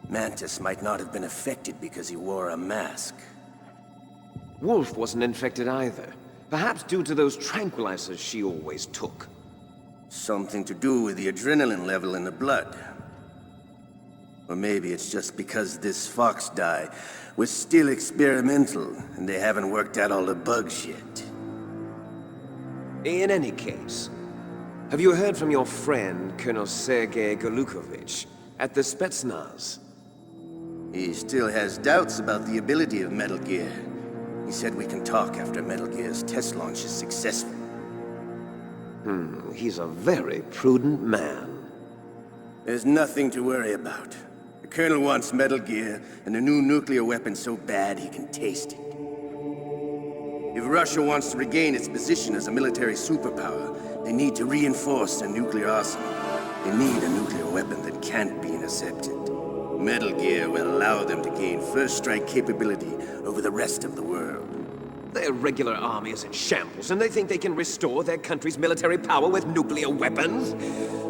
Mantis might not have been affected because he wore a mask. Wolf wasn't infected either. Perhaps due to those tranquilizers she always took. Something to do with the adrenaline level in the blood. Or maybe it's just because this Fox-Die was still experimental and they haven't worked out all the bugs yet. In any case, have you heard from your friend, Colonel Sergei Golukovich, at the Spetsnaz? He still has doubts about the ability of Metal Gear. He said we can talk after Metal Gear's test launch is successful. He's a very prudent man. There's nothing to worry about. The Colonel wants Metal Gear and a new nuclear weapon so bad he can taste it. If Russia wants to regain its position as a military superpower, they need to reinforce their nuclear arsenal. They need a nuclear weapon that can't be intercepted. Metal Gear will allow them to gain first strike capability over the rest of the world. Their regular army is in shambles, and they think they can restore their country's military power with nuclear weapons?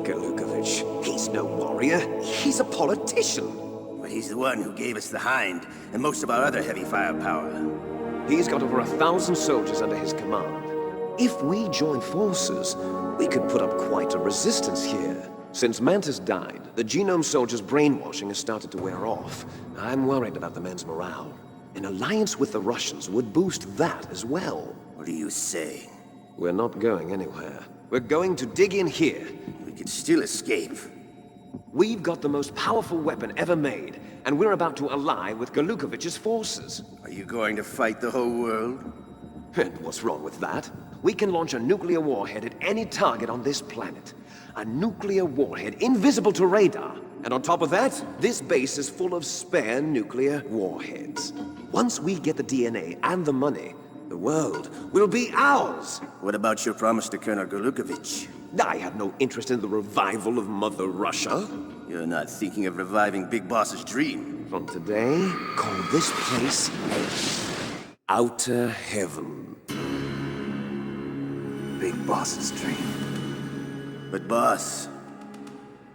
Golukovich, he's no warrior. He's a politician. But he's the one who gave us the Hind and most of our other heavy firepower. He's got over 1,000 soldiers under his command. If we join forces, we could put up quite a resistance here. Since Mantis died, the genome soldiers' brainwashing has started to wear off. I'm worried about the men's morale. An alliance with the Russians would boost that as well. What are you saying? We're not going anywhere. We're going to dig in here. We could still escape. We've got the most powerful weapon ever made, and we're about to ally with Galukovich's forces. Are you going to fight the whole world? And what's wrong with that? We can launch a nuclear warhead at any target on this planet. A nuclear warhead invisible to radar. And on top of that, this base is full of spare nuclear warheads. Once we get the DNA and the money, the world will be ours. What about your promise to Colonel Galukovich? I have no interest in the revival of Mother Russia. You're not thinking of reviving Big Boss's dream. From today, call this place Outer Heaven. Big Boss's dream. But boss,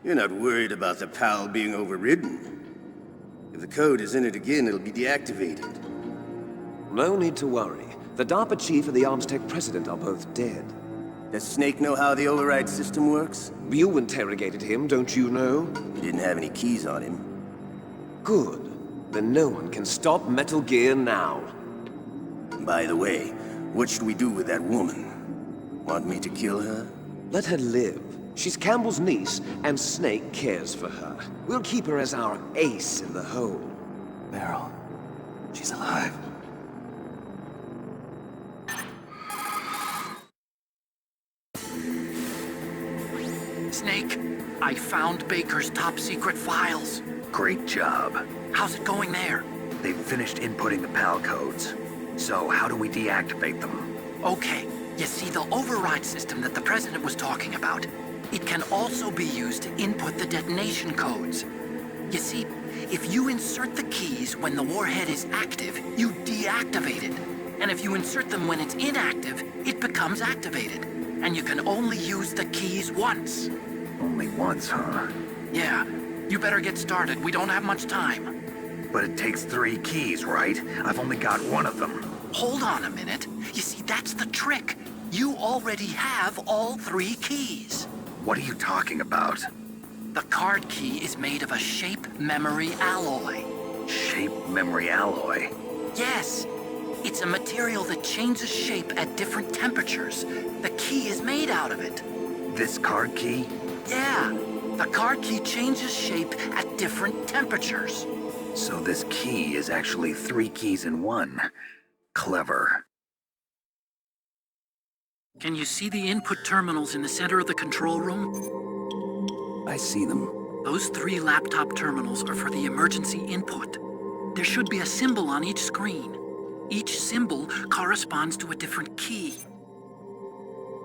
you're not worried about the PAL being overridden. If the code is in it again, it'll be deactivated. No need to worry. The DARPA chief and the Arms Tech president are both dead. Does Snake know how the override system works? You interrogated him, don't you know? He didn't have any keys on him. Good. Then no one can stop Metal Gear now. By the way, what should we do with that woman? Want me to kill her? Let her live. She's Campbell's niece, and Snake cares for her. We'll keep her as our ace in the hole. Meryl, she's alive. Snake, I found Baker's top-secret files. Great job. How's it going there? They've finished inputting the PAL codes. So how do we deactivate them? Okay, you see the override system that the President was talking about? It can also be used to input the detonation codes. You see, if you insert the keys when the warhead is active, you deactivate it. And if you insert them when it's inactive, it becomes activated. And you can only use the keys once. Only once, huh? Yeah. You better get started. We don't have much time. But it takes 3 keys, right? I've only got 1 of them. Hold on a minute. You see, that's the trick. You already have all 3 keys. What are you talking about? The card key is made of a shape memory alloy. Shape memory alloy? Yes. It's a material that changes shape at different temperatures. The key is made out of it. This card key? Yeah. The card key changes shape at different temperatures. So this key is actually 3 keys in 1. Clever. Can you see the input terminals in the center of the control room? I see them. Those 3 laptop terminals are for the emergency input. There should be a symbol on each screen. Each symbol corresponds to a different key.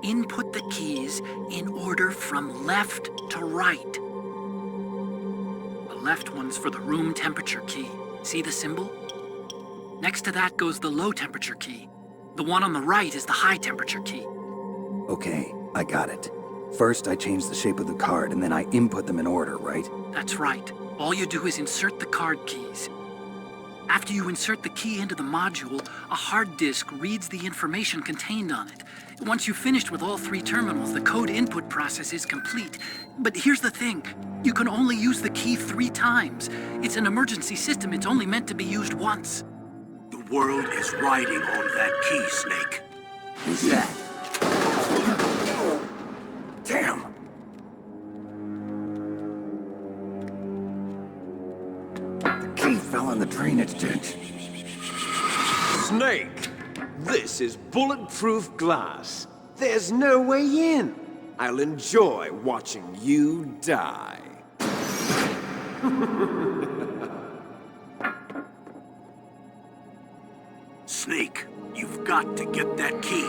Input the keys in order from left to right. The left one's for the room temperature key. See the symbol? Next to that goes the low temperature key. The one on the right is the high temperature key. Okay, I got it. First, I change the shape of the card, and then I input them in order, right? That's right. All you do is insert the card keys. After you insert the key into the module, a hard disk reads the information contained on it. Once you've finished with all 3 terminals, the code input process is complete. But here's the thing. You can only use the key 3 times. It's an emergency system. It's only meant to be used once. The world is riding on that key, Snake. Who's that? Damn! The key fell in the drainage ditch. Snake! This is bulletproof glass. There's no way in. I'll enjoy watching you die. Snake, you've got to get that key.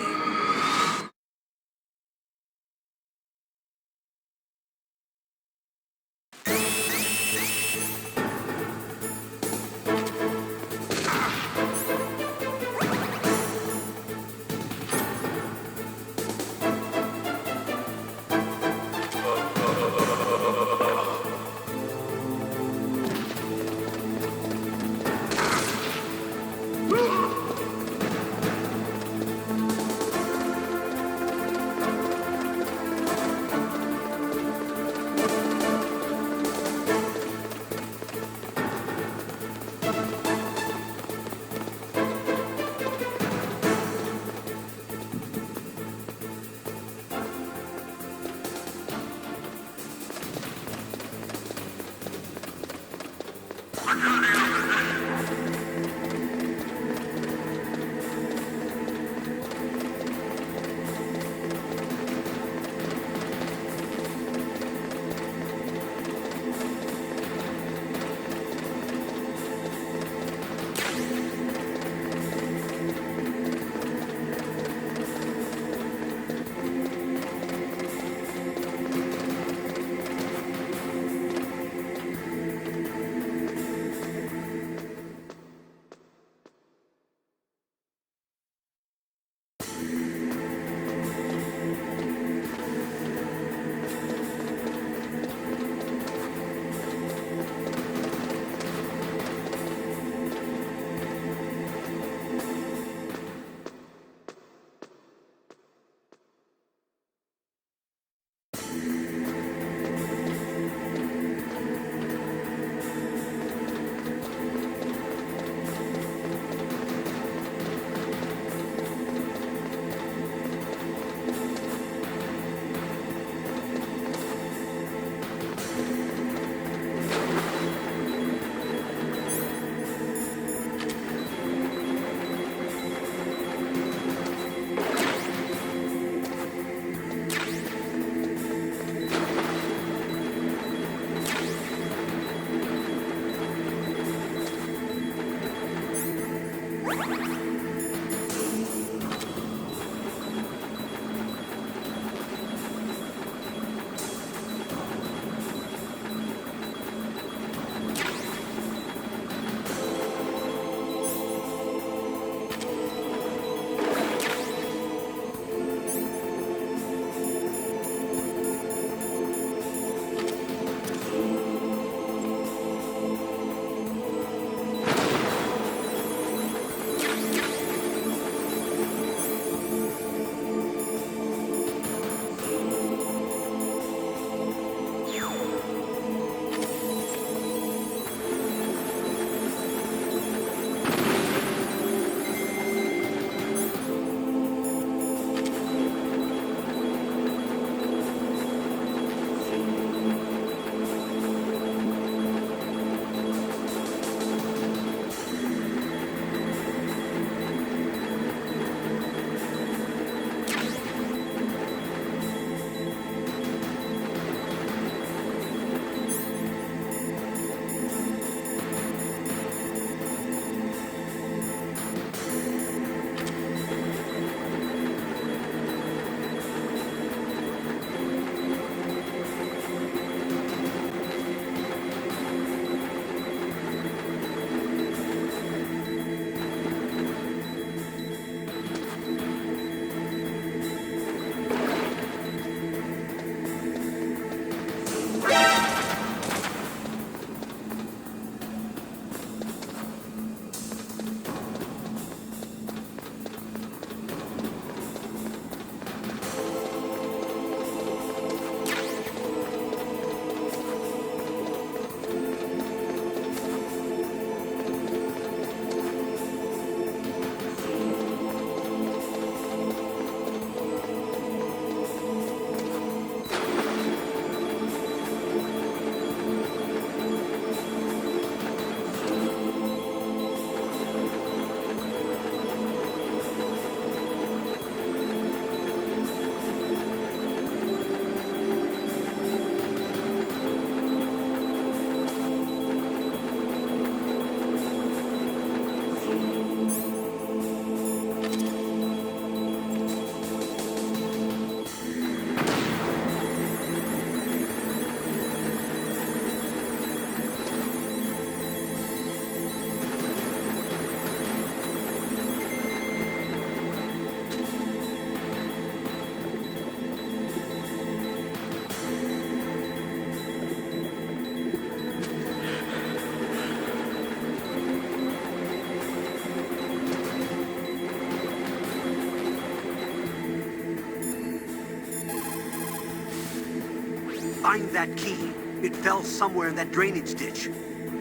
Find that key. It fell somewhere in that drainage ditch.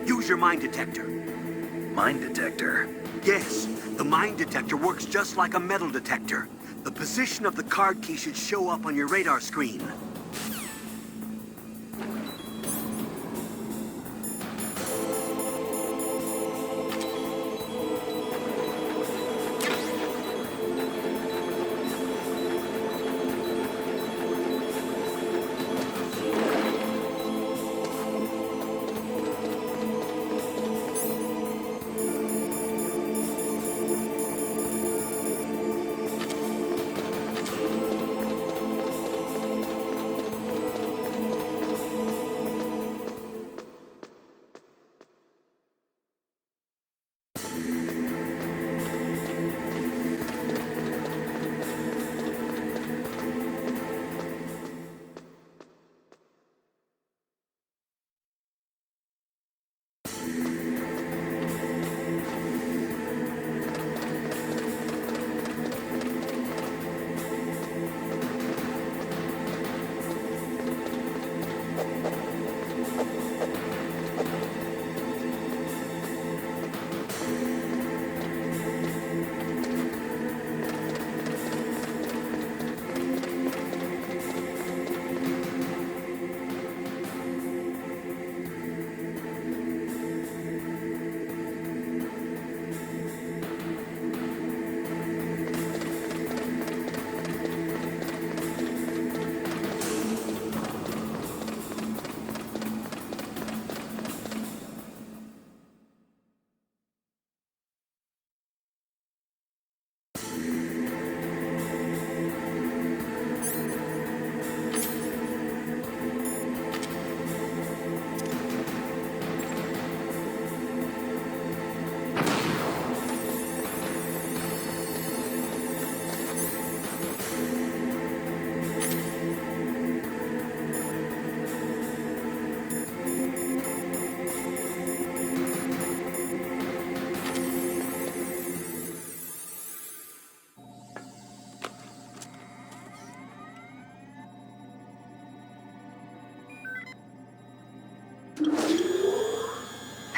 Use your mine detector. Mine detector? Yes. The mine detector works just like a metal detector. The position of the card key should show up on your radar screen.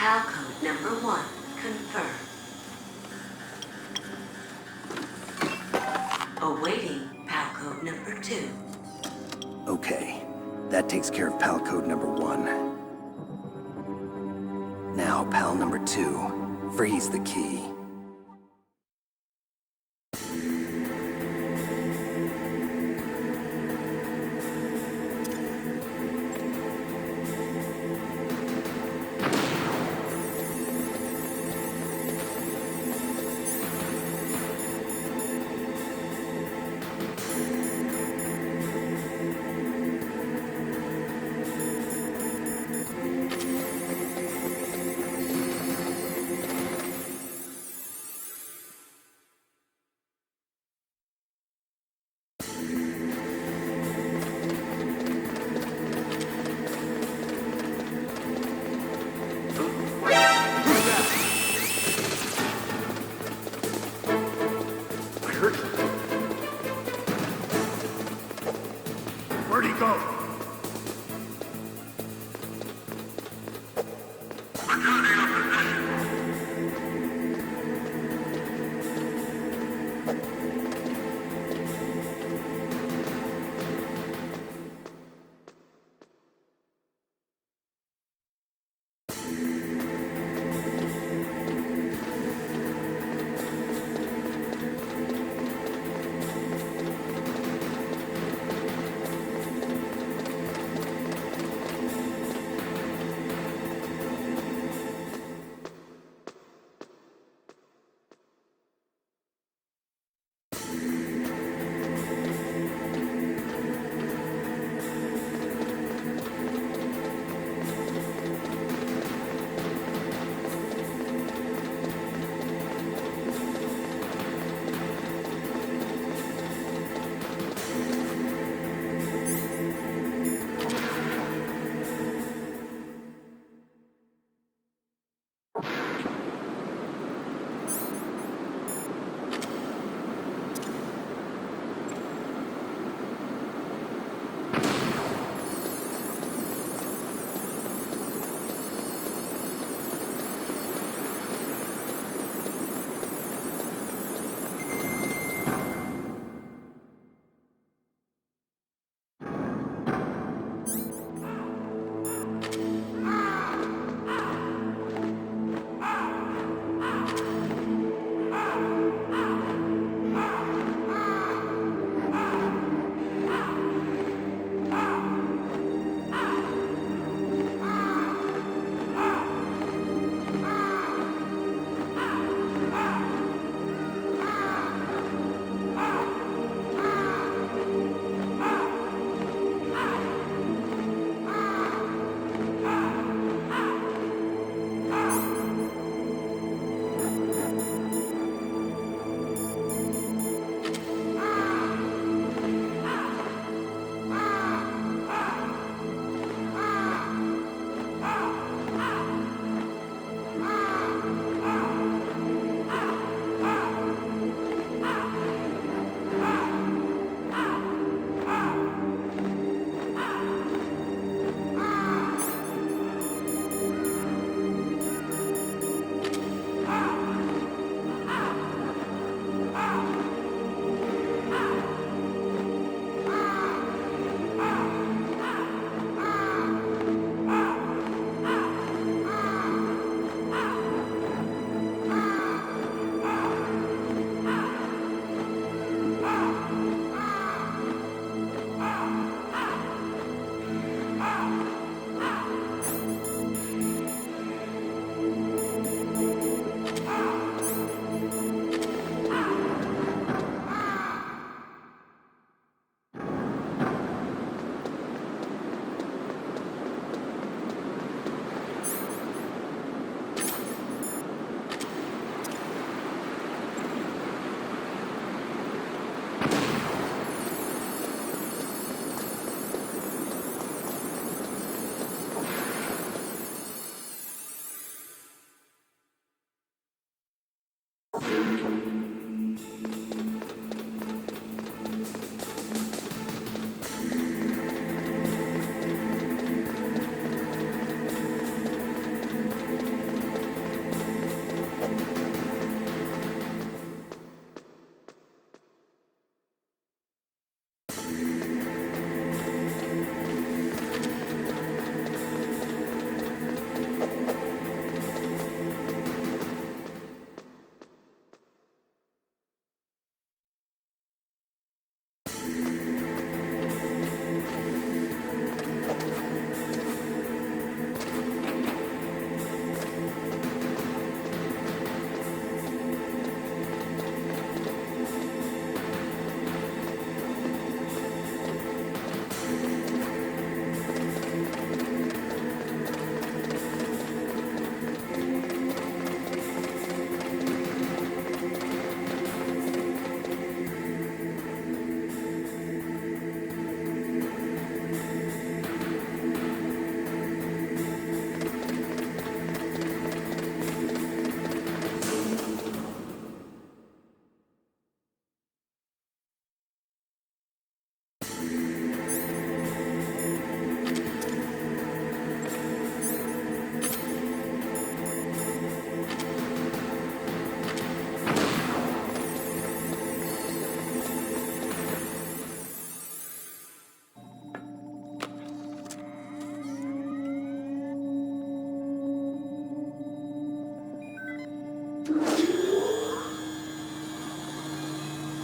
PAL code number 1 confirmed. Awaiting PAL code number 2. Okay, that takes care of PAL code number 1. Now, PAL number 2. Freeze the key. Where'd he go?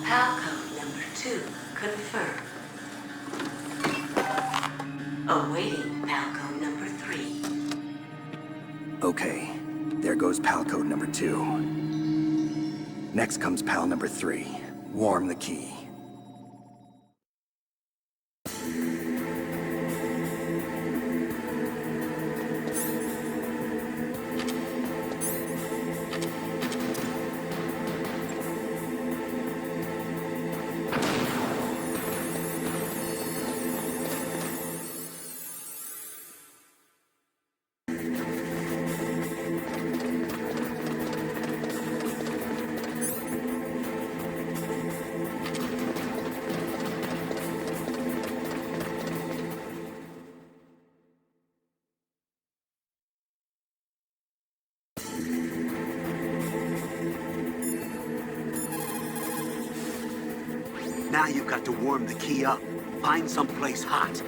Palcode number 2 confirmed. Awaiting Palcode number 3. Okay, there goes pal code number 2. Next comes pal number 3. Warm the key. Now you've got to warm the key up. Find someplace hot.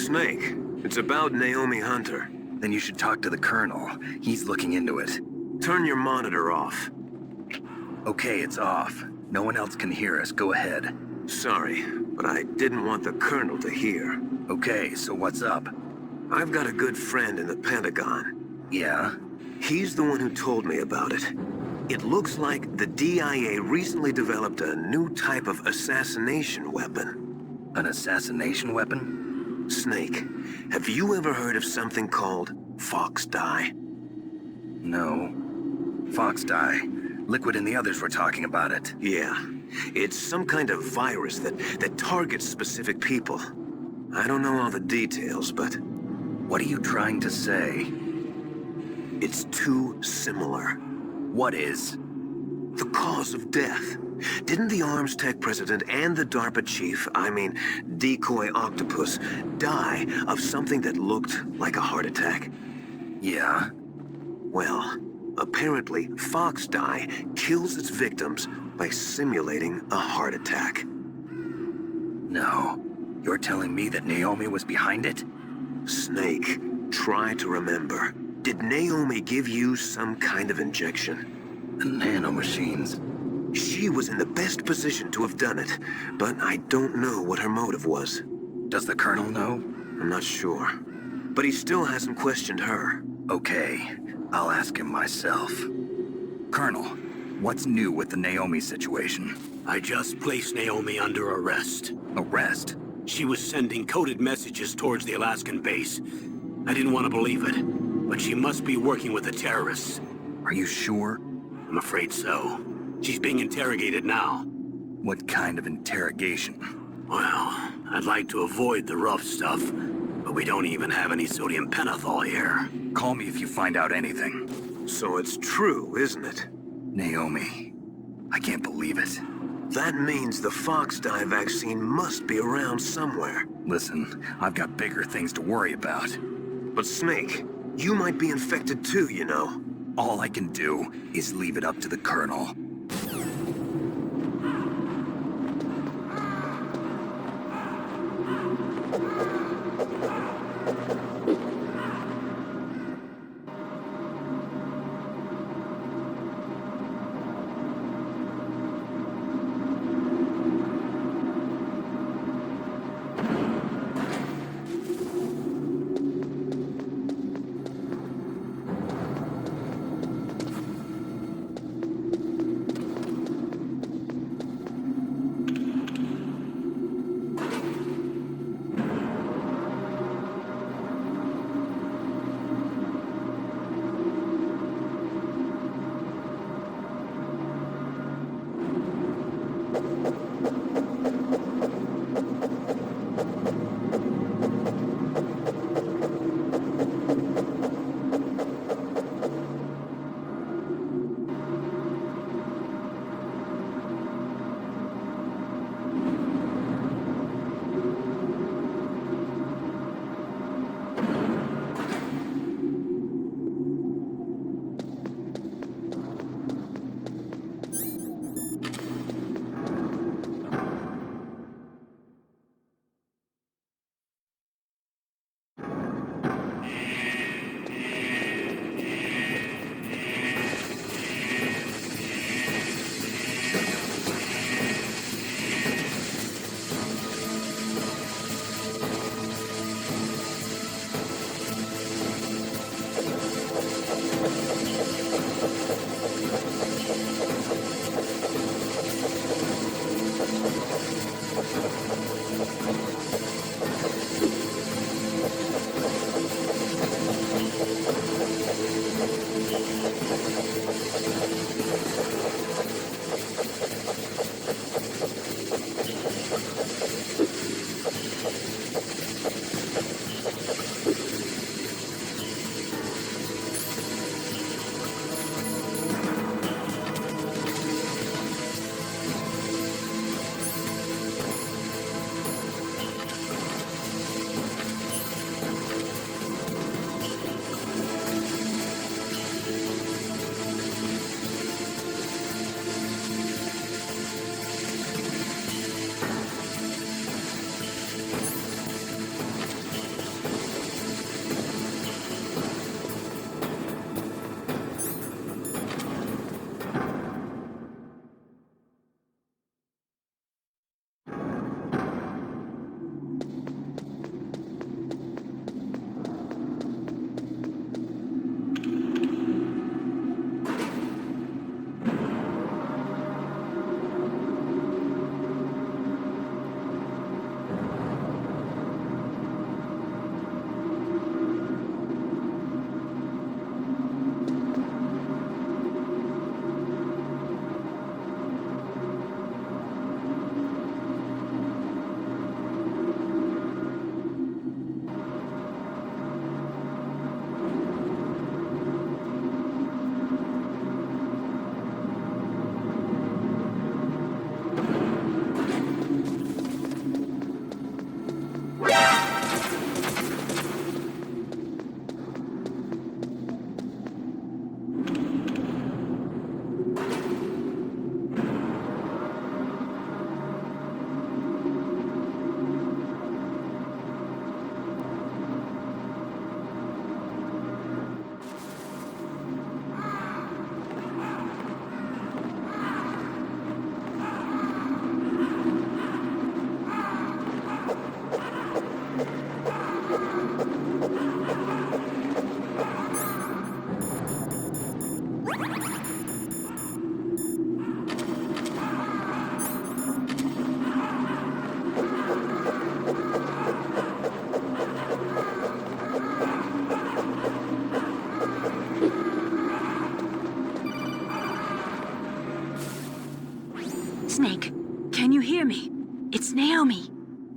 Snake, it's about Naomi Hunter. Then you should talk to the Colonel. He's looking into it. Turn your monitor off. Okay, it's off. No one else can hear us. Go ahead. Sorry, but I didn't want the Colonel to hear. Okay, so what's up? I've got a good friend in the Pentagon. Yeah? He's the one who told me about it. It looks like the DIA recently developed a new type of assassination weapon. An assassination weapon? Snake, have you ever heard of something called Fox Dye? No. Fox Dye. Liquid and the others were talking about it. Yeah. It's some kind of virus that targets specific people. I don't know all the details, but What are you trying to say? It's too similar. What is? The cause of death. Didn't the Arms Tech president and the DARPA chief, Decoy Octopus, die of something that looked like a heart attack? Yeah? Well, apparently Fox Die kills its victims by simulating a heart attack. No. You're telling me that Naomi was behind it? Snake, try to remember. Did Naomi give you some kind of injection? The nanomachines. She was in the best position to have done it, but I don't know what her motive was. Does the Colonel know? I'm not sure. But he still hasn't questioned her. Okay, I'll ask him myself. Colonel, what's new with the Naomi situation? I just placed Naomi under arrest. Arrest? She was sending coded messages towards the Alaskan base. I didn't want to believe it, but she must be working with the terrorists. Are you sure? I'm afraid so. She's being interrogated now. What kind of interrogation? Well, I'd like to avoid the rough stuff, but we don't even have any sodium pentothal here. Call me if you find out anything. So it's true, isn't it? Naomi, I can't believe it. That means the Fox Die vaccine must be around somewhere. Listen, I've got bigger things to worry about. But Snake, you might be infected too, you know. All I can do is leave it up to the Colonel.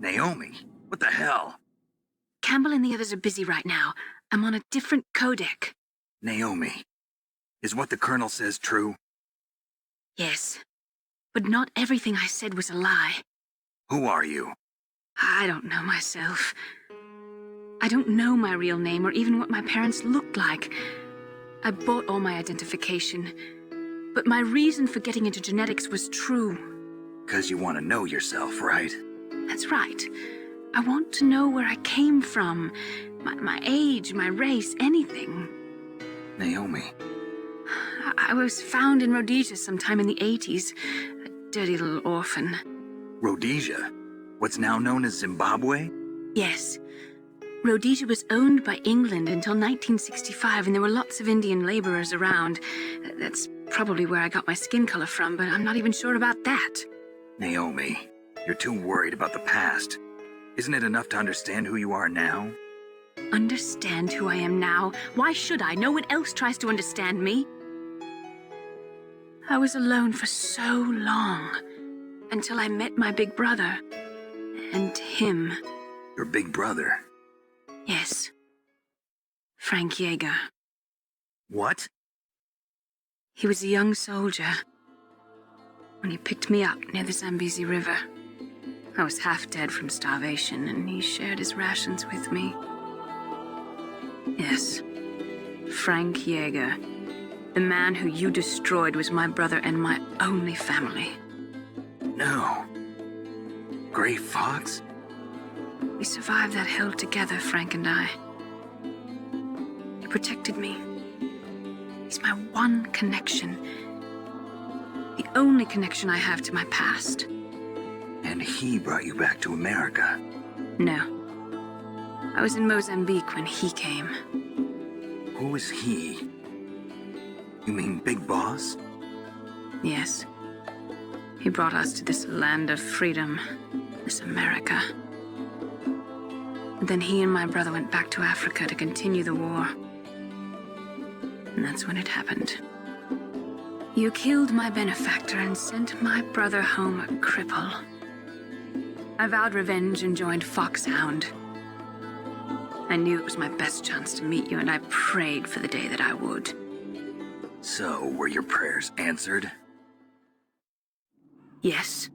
Naomi, what the hell? Campbell and the others are busy right now. I'm on a different codec. Naomi, is what the Colonel says true? Yes. But not everything I said was a lie. Who are you? I don't know myself. I don't know my real name or even what my parents looked like. I bought all my identification. But my reason for getting into genetics was true. 'Cause you want to know yourself, right? That's right. I want to know where I came from. My age, my race, anything. Naomi. I was found in Rhodesia sometime in the 80s. A dirty little orphan. Rhodesia? What's now known as Zimbabwe? Yes. Rhodesia was owned by England until 1965, and there were lots of Indian laborers around. That's probably where I got my skin color from, but I'm not even sure about that. Naomi, you're too worried about the past. Isn't it enough to understand who you are now? Understand who I am now? Why should I? No one else tries to understand me. I was alone for so long, until I met my big brother. And him. Your big brother? Yes. Frank Yeager. What? He was a young soldier when he picked me up near the Zambezi River. I was half dead from starvation, and he shared his rations with me. Yes. Frank Yeager. The man who you destroyed was my brother and my only family. No. Gray Fox? We survived that hell together, Frank and I. He protected me. He's my one connection. The only connection I have to my past. And he brought you back to America? No. I was in Mozambique when he came. Who is he? You mean Big Boss? Yes. He brought us to this land of freedom, this America. And then he and my brother went back to Africa to continue the war. And that's when it happened. You killed my benefactor and sent my brother home a cripple. I vowed revenge and joined Foxhound. I knew it was my best chance to meet you, and I prayed for the day that I would. So, were your prayers answered? Yes.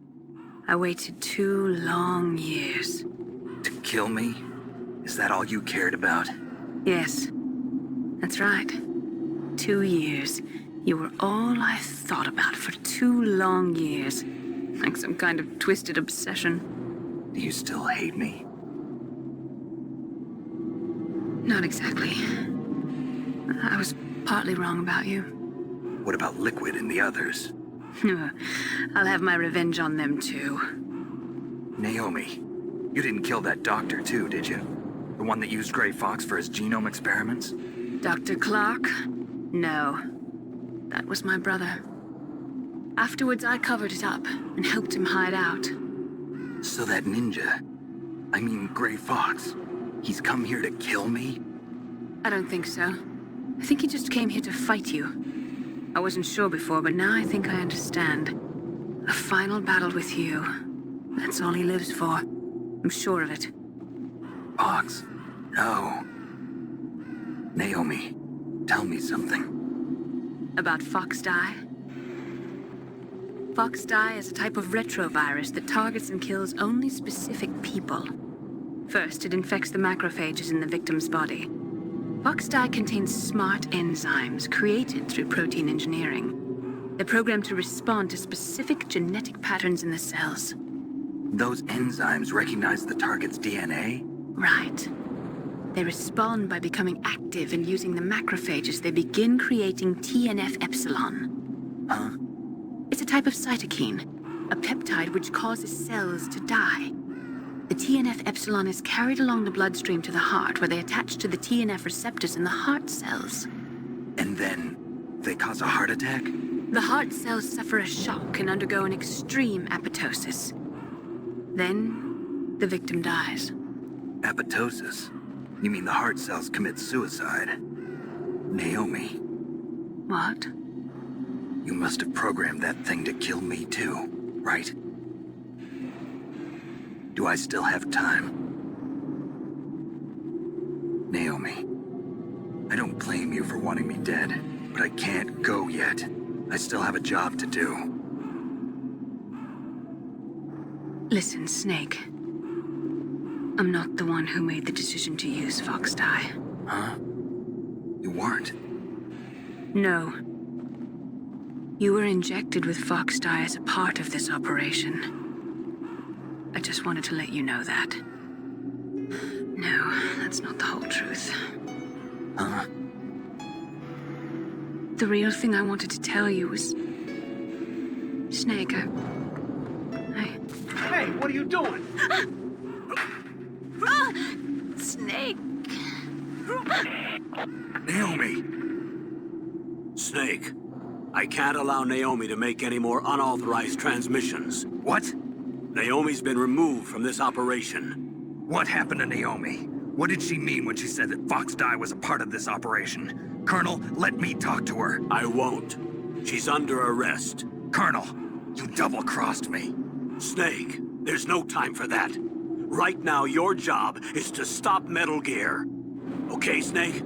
I waited 2 long years. To kill me? Is that all you cared about? Yes. That's right. 2 years. You were all I thought about for 2 long years. Like some kind of twisted obsession. Do you still hate me? Not exactly. I was partly wrong about you. What about Liquid and the others? I'll have my revenge on them too. Naomi, you didn't kill that doctor too, did you? The one that used Gray Fox for his genome experiments? Dr. Clark? No. That was my brother. Afterwards, I covered it up and helped him hide out. So that ninja, I mean Gray Fox, he's come here to kill me? I don't think so. I think he just came here to fight you. I wasn't sure before, but now I think I understand. A final battle with you. That's all he lives for. I'm sure of it. Fox, no. Naomi, tell me something. About Foxdie? Foxdie is a type of retrovirus that targets and kills only specific people. First, it infects the macrophages in the victim's body. Foxdie contains smart enzymes created through protein engineering. They're programmed to respond to specific genetic patterns in the cells. Those enzymes recognize the target's DNA? Right. They respond by becoming active and using the macrophages. They begin creating TNF-epsilon. Huh? It's a type of cytokine, a peptide which causes cells to die. The TNF-epsilon is carried along the bloodstream to the heart, where they attach to the TNF receptors in the heart cells. And then they cause a heart attack? The heart cells suffer a shock and undergo an extreme apoptosis. Then, the victim dies. Apoptosis? You mean the heart cells commit suicide? Naomi. What? You must have programmed that thing to kill me too, right? Do I still have time? Naomi, I don't blame you for wanting me dead, but I can't go yet. I still have a job to do. Listen, Snake. I'm not the one who made the decision to use Fox Dye. Huh? You weren't? No. You were injected with Fox Dye as a part of this operation. I just wanted to let you know that. No, that's not the whole truth. Huh? The real thing I wanted to tell you was... Snake, Hey, what are you doing? Snake! Naomi! Snake, I can't allow Naomi to make any more unauthorized transmissions. What? Naomi's been removed from this operation. What happened to Naomi? What did she mean when she said that Fox Dye was a part of this operation? Colonel, let me talk to her. I won't. She's under arrest. Colonel, you double-crossed me. Snake, there's no time for that. Right now, your job is to stop Metal Gear. Okay, Snake?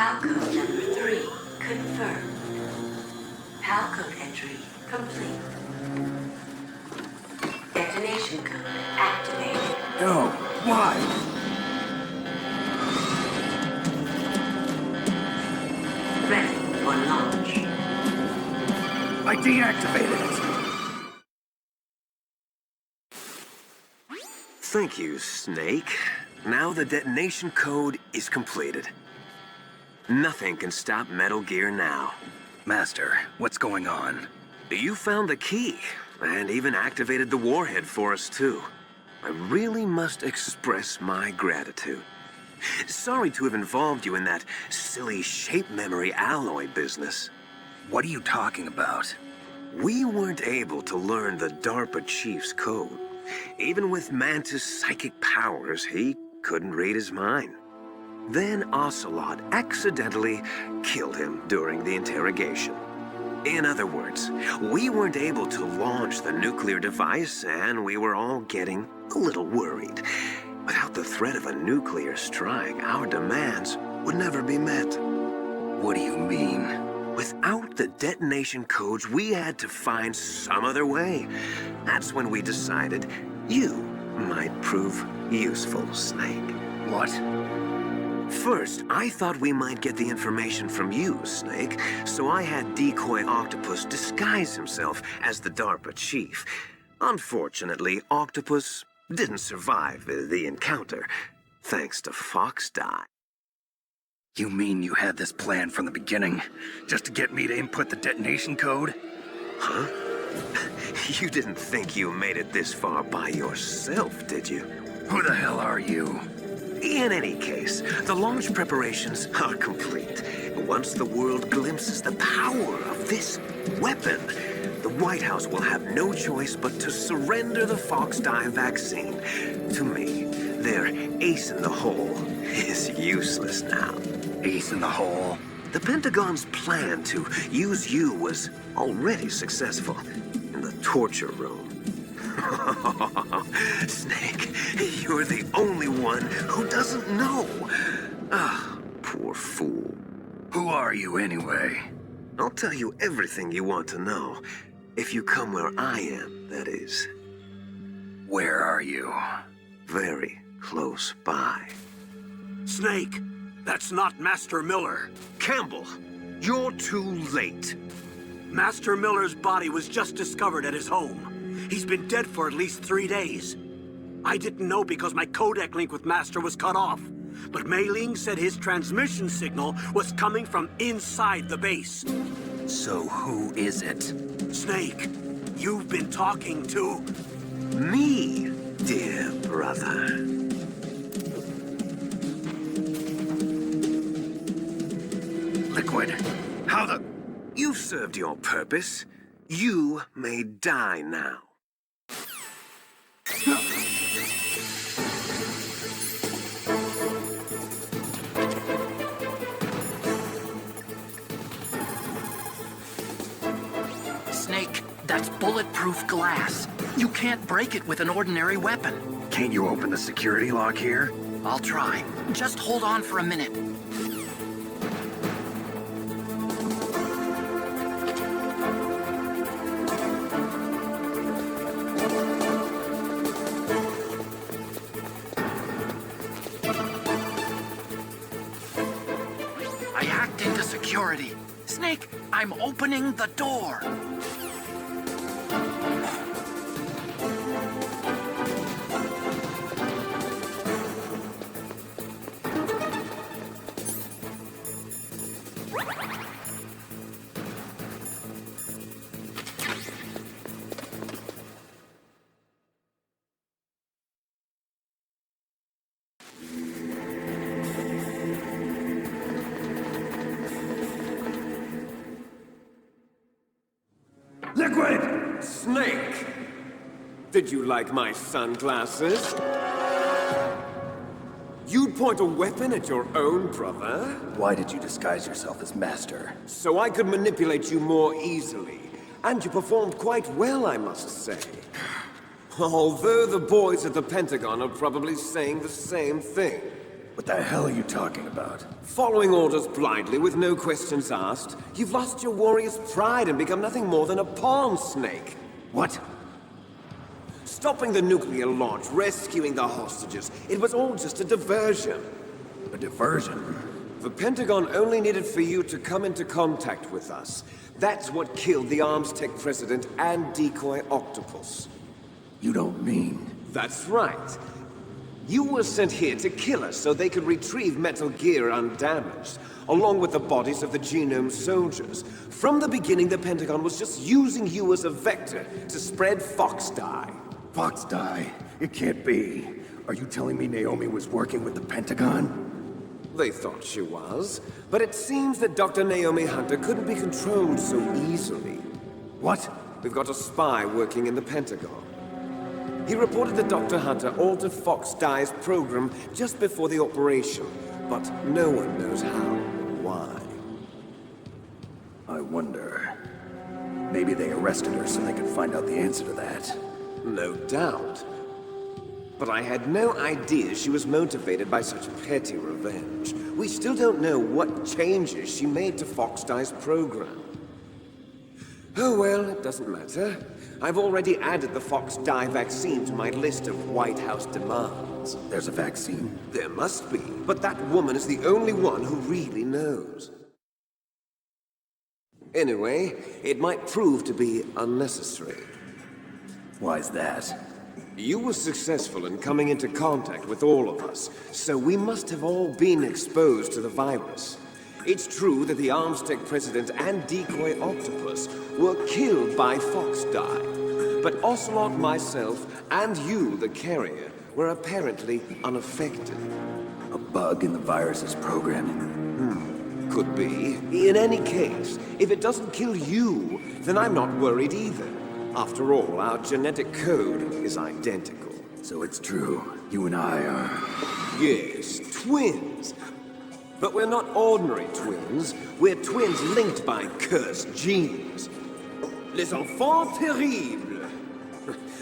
PAL code number 3 confirmed. PAL code entry complete. Detonation code activated. No, why? Ready for launch. I deactivated it. Thank you, Snake. Now the detonation code is completed. Nothing can stop Metal Gear now. Master, what's going on? You found the key, and even activated the warhead for us, too. I really must express my gratitude. Sorry to have involved you in that silly shape memory alloy business. What are you talking about? We weren't able to learn the DARPA chief's code. Even with Mantis' psychic powers, he couldn't read his mind. Then Ocelot accidentally killed him during the interrogation. In other words, we weren't able to launch the nuclear device, and we were all getting a little worried. Without the threat of a nuclear strike, our demands would never be met. What do you mean? Without the detonation codes, we had to find some other way. That's when we decided you might prove useful, Snake. What? First, I thought we might get the information from you, Snake, so I had Decoy Octopus disguise himself as the DARPA chief. Unfortunately, Octopus didn't survive the encounter, thanks to Foxdie. You mean you had this plan from the beginning, just to get me to input the detonation code? Huh? You didn't think you made it this far by yourself, did you? Who the hell are you? In any case, the launch preparations are complete. Once the world glimpses the power of this weapon, the White House will have no choice but to surrender the Foxdie vaccine. To me, their ace in the hole is useless now. Ace in the hole? The Pentagon's plan to use you was already successful in the torture room. Snake, you're the only one who doesn't know. Ah, poor fool. Who are you anyway? I'll tell you everything you want to know. If you come where I am, that is. Where are you? Very close by. Snake, that's not Master Miller. Campbell, you're too late. Master Miller's body was just discovered at his home. He's been dead for at least 3 days. I didn't know because my codec link with Master was cut off. But Mei Ling said his transmission signal was coming from inside the base. So who is it? Snake, you've been talking to... me, dear brother. Liquid, how the... You've served your purpose. You may die now. Snake, that's bulletproof glass. You can't break it with an ordinary weapon. Can't you open the security lock here? I'll try. Just hold on for a minute. I hacked into security. Snake, I'm opening the door. Liquid! Snake! Did you like my sunglasses? You'd point a weapon at your own brother? Why did you disguise yourself as Master? So I could manipulate you more easily. And you performed quite well, I must say. Although the boys at the Pentagon are probably saying the same thing. What the hell are you talking about? Following orders blindly with no questions asked, you've lost your warrior's pride and become nothing more than a pawn, Snake. What? Stopping the nuclear launch, rescuing the hostages, it was all just a diversion. A diversion? The Pentagon only needed for you to come into contact with us. That's what killed the Arms Tech president and Decoy Octopus. You don't mean... That's right. You were sent here to kill us so they could retrieve Metal Gear undamaged, along with the bodies of the Genome soldiers. From the beginning, the Pentagon was just using you as a vector to spread Foxdie. Foxdie? It can't be. Are you telling me Naomi was working with the Pentagon? They thought she was, but it seems that Dr. Naomi Hunter couldn't be controlled so easily. What? We've got a spy working in the Pentagon. He reported that Dr. Hunter altered Foxdie's program just before the operation, but no one knows how or why. I wonder... Maybe they arrested her so they could find out the answer to that. No doubt. But I had no idea she was motivated by such petty revenge. We still don't know what changes she made to Fox-Die's program. Oh well, it doesn't matter. I've already added the Fox-Die vaccine to my list of White House demands. There's a vaccine? There must be, but that woman is the only one who really knows. Anyway, it might prove to be unnecessary. Why's that? You were successful in coming into contact with all of us, so we must have all been exposed to the virus. It's true that the Armstech president and decoy octopus were killed by Fox-Die, but Ocelot, myself, and you, the carrier, were apparently unaffected. A bug in the virus's programming? Could be. In any case, if it doesn't kill you, then I'm not worried either. After all, our genetic code is identical. So it's true. You and I are... Yes, twins. But we're not ordinary twins. We're twins linked by cursed genes. Les enfants terribles.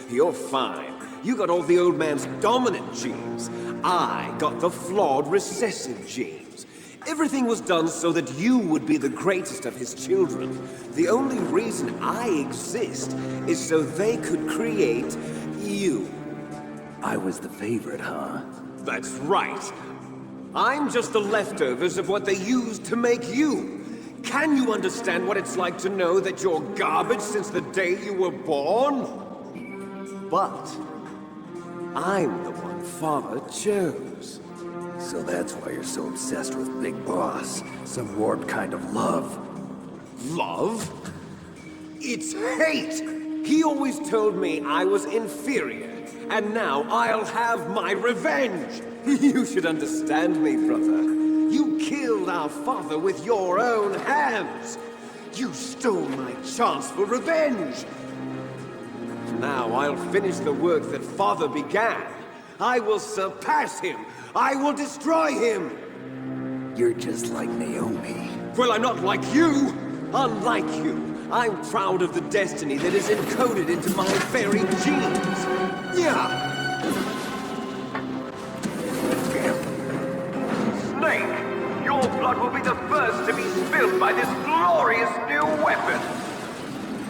You're fine. You got all the old man's dominant genes. I got the flawed recessive genes. Everything was done so that you would be the greatest of his children. The only reason I exist is so they could create you. I was the favorite, huh? That's right. I'm just the leftovers of what they used to make you. Can you understand what it's like to know that you're garbage since the day you were born? But I'm the one Father chose. So that's why you're so obsessed with Big Boss. Some warped kind of love. Love? It's hate! He always told me I was inferior, and now I'll have my revenge! You should understand me, brother. You killed our father with your own hands! You stole my chance for revenge! Now I'll finish the work that Father began. I will surpass him! I will destroy him! You're just like Naomi. Well, I'm not like you! Unlike you, I'm proud of the destiny that is encoded into my very genes! Yeah! Snake, your blood will be the first to be spilled by this glorious new weapon!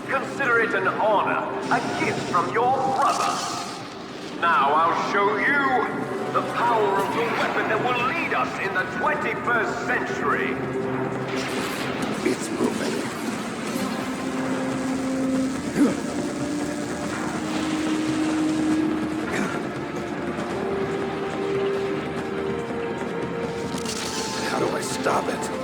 Consider it an honor, a gift from your brother! Now I'll show you the power of the weapon that will lead us in the 21st century! It's moving. How do I stop it?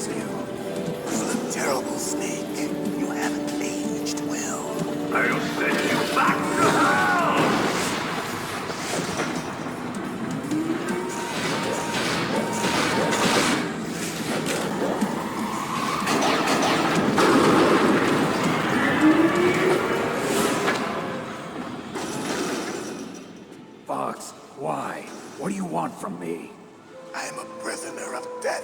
miss you. You look terrible, Snake. You haven't aged well. I'll send you back to hell! Fox, why? What do you want from me? I am a prisoner of death.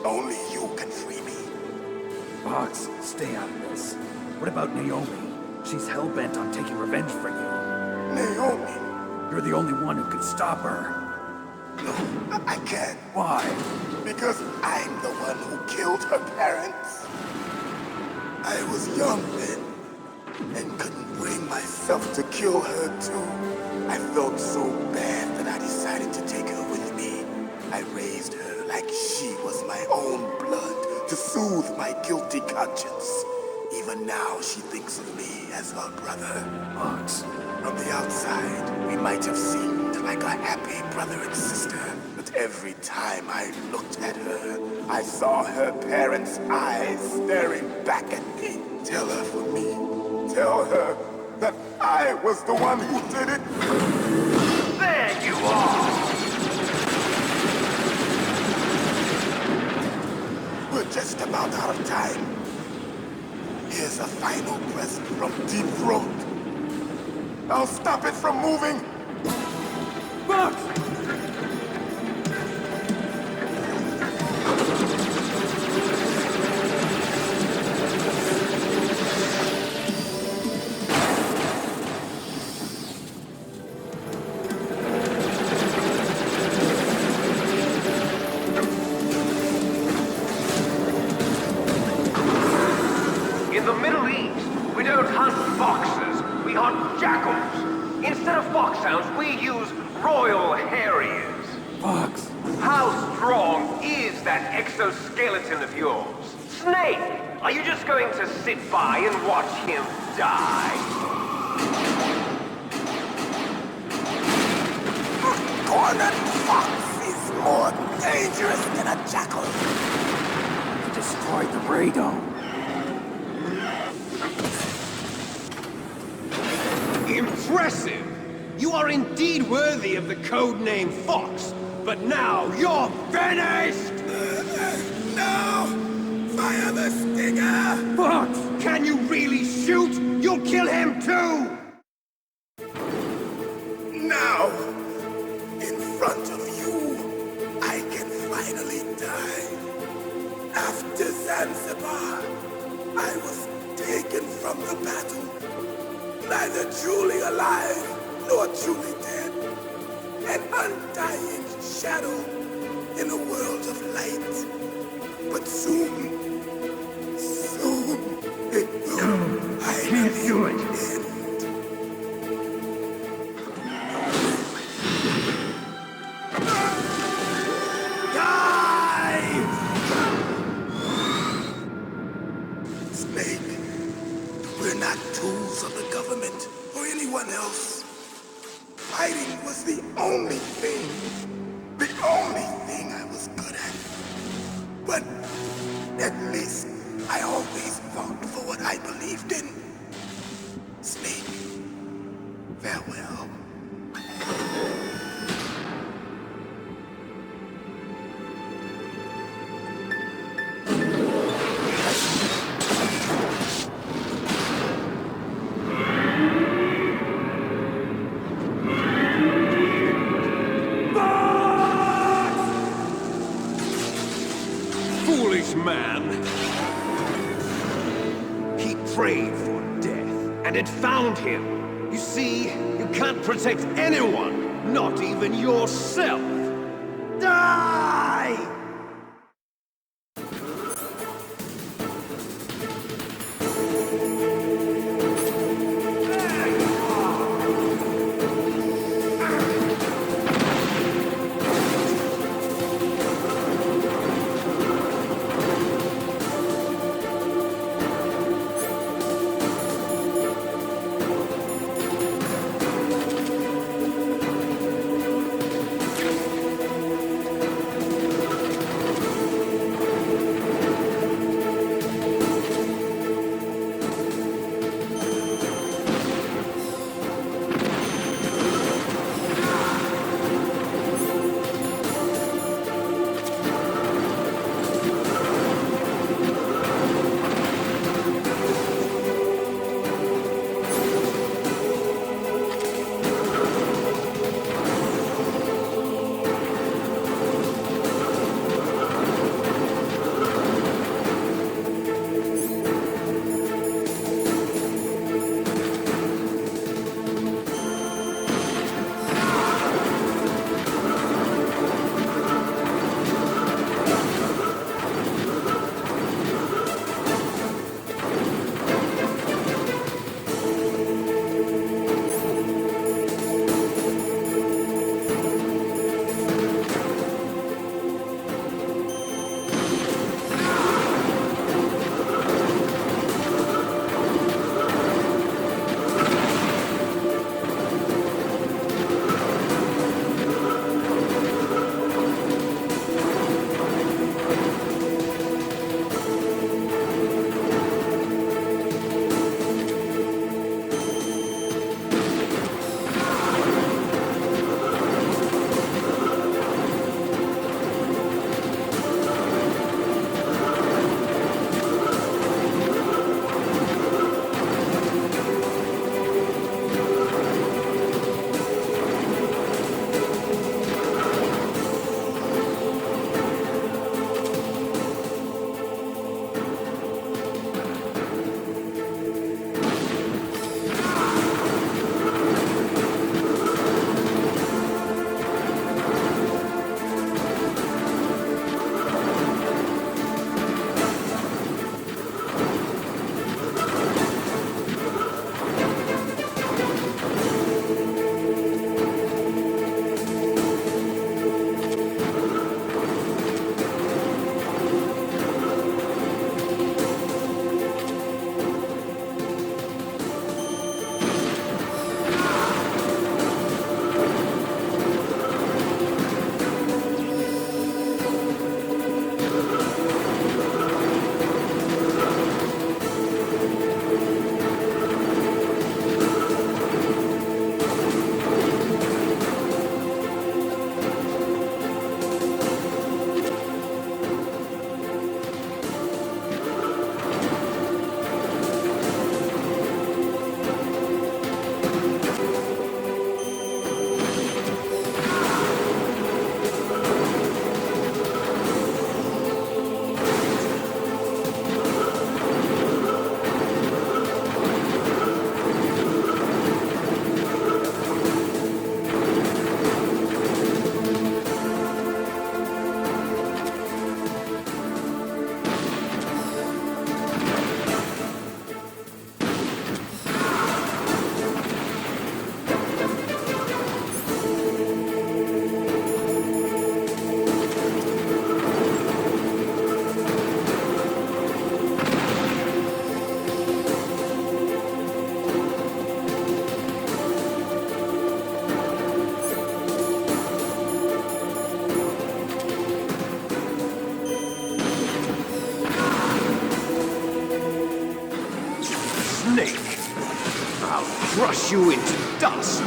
Only you can free me. Fox, stay out of this. What about Naomi? She's hell-bent on taking revenge for you. Naomi? You're the only one who can stop her. No, I can't. Why? Because I'm the one who killed her parents. I was young then, and couldn't bring myself to kill her too. I felt so bad that I decided to take her with me. I raised her like she was my own blood to soothe my guilty conscience. Even now, she thinks of me as her brother. Fox. From the outside, we might have seemed like a happy brother and sister, but every time I looked at her, I saw her parents' eyes staring back at me. Tell her for me. Tell her that I was the one who did it. There you are! We're just about out of time. Here's a final present from Deep Throat. I'll stop it from moving. Fox! In the Middle East, we don't hunt foxes, we hunt jackals. Instead of foxhounds, we use royal harriers. Fox! How strong is that exoskeleton of yours? Snake, are you just going to sit by and watch him die? A cornered fox is more dangerous than a jackal. You destroyed the radome. Impressive! You are indeed worthy of the codename Fox, but now you're finished! No! Fire the stinger! Fox! Can you really shoot? You'll kill him too! Now, in front of you, I can finally die. After Zanzibar, I was taken from the battle. Neither truly alive, nor truly dead. An undying shadow in a world of light. But soon, it will finally end. Die! Snake, we're not tools of the government or anyone else. Fighting was the only thing I was good at. But at least I always fought for what I believed in. Snake, farewell. Foolish man! He prayed for death, and it found him. You see, you can't protect anyone, not even yourself. Die! crush you into dust.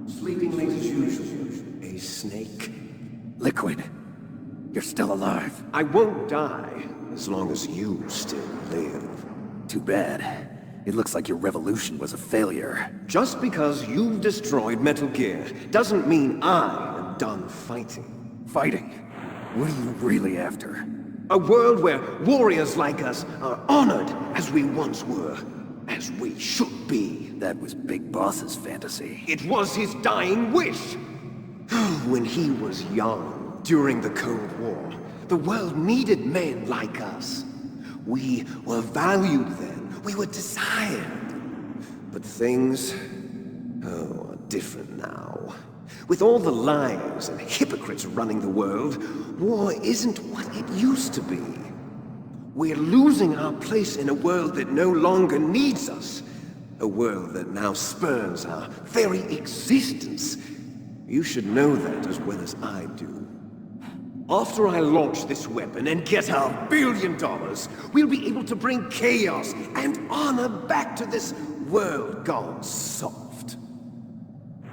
Sleeping late as usual, a snake. Liquid, you're still alive. I won't die as long as you still live. Too bad. It looks like your revolution was a failure. Just because you've destroyed Metal Gear doesn't mean I am done fighting. Fighting? What are you really after? A world where warriors like us are honored as we once were, as we should be. That was Big Boss's fantasy. It was his dying wish. When he was young, during the Cold War, the world needed men like us. We were valued then. We were desired. But things, are different now. With all the liars and hypocrites running the world, war isn't what it used to be. We're losing our place in a world that no longer needs us. A world that now spurns our very existence. You should know that as well as I do. After I launch this weapon and get our $1 billion, we'll be able to bring chaos and honor back to this world gone soft.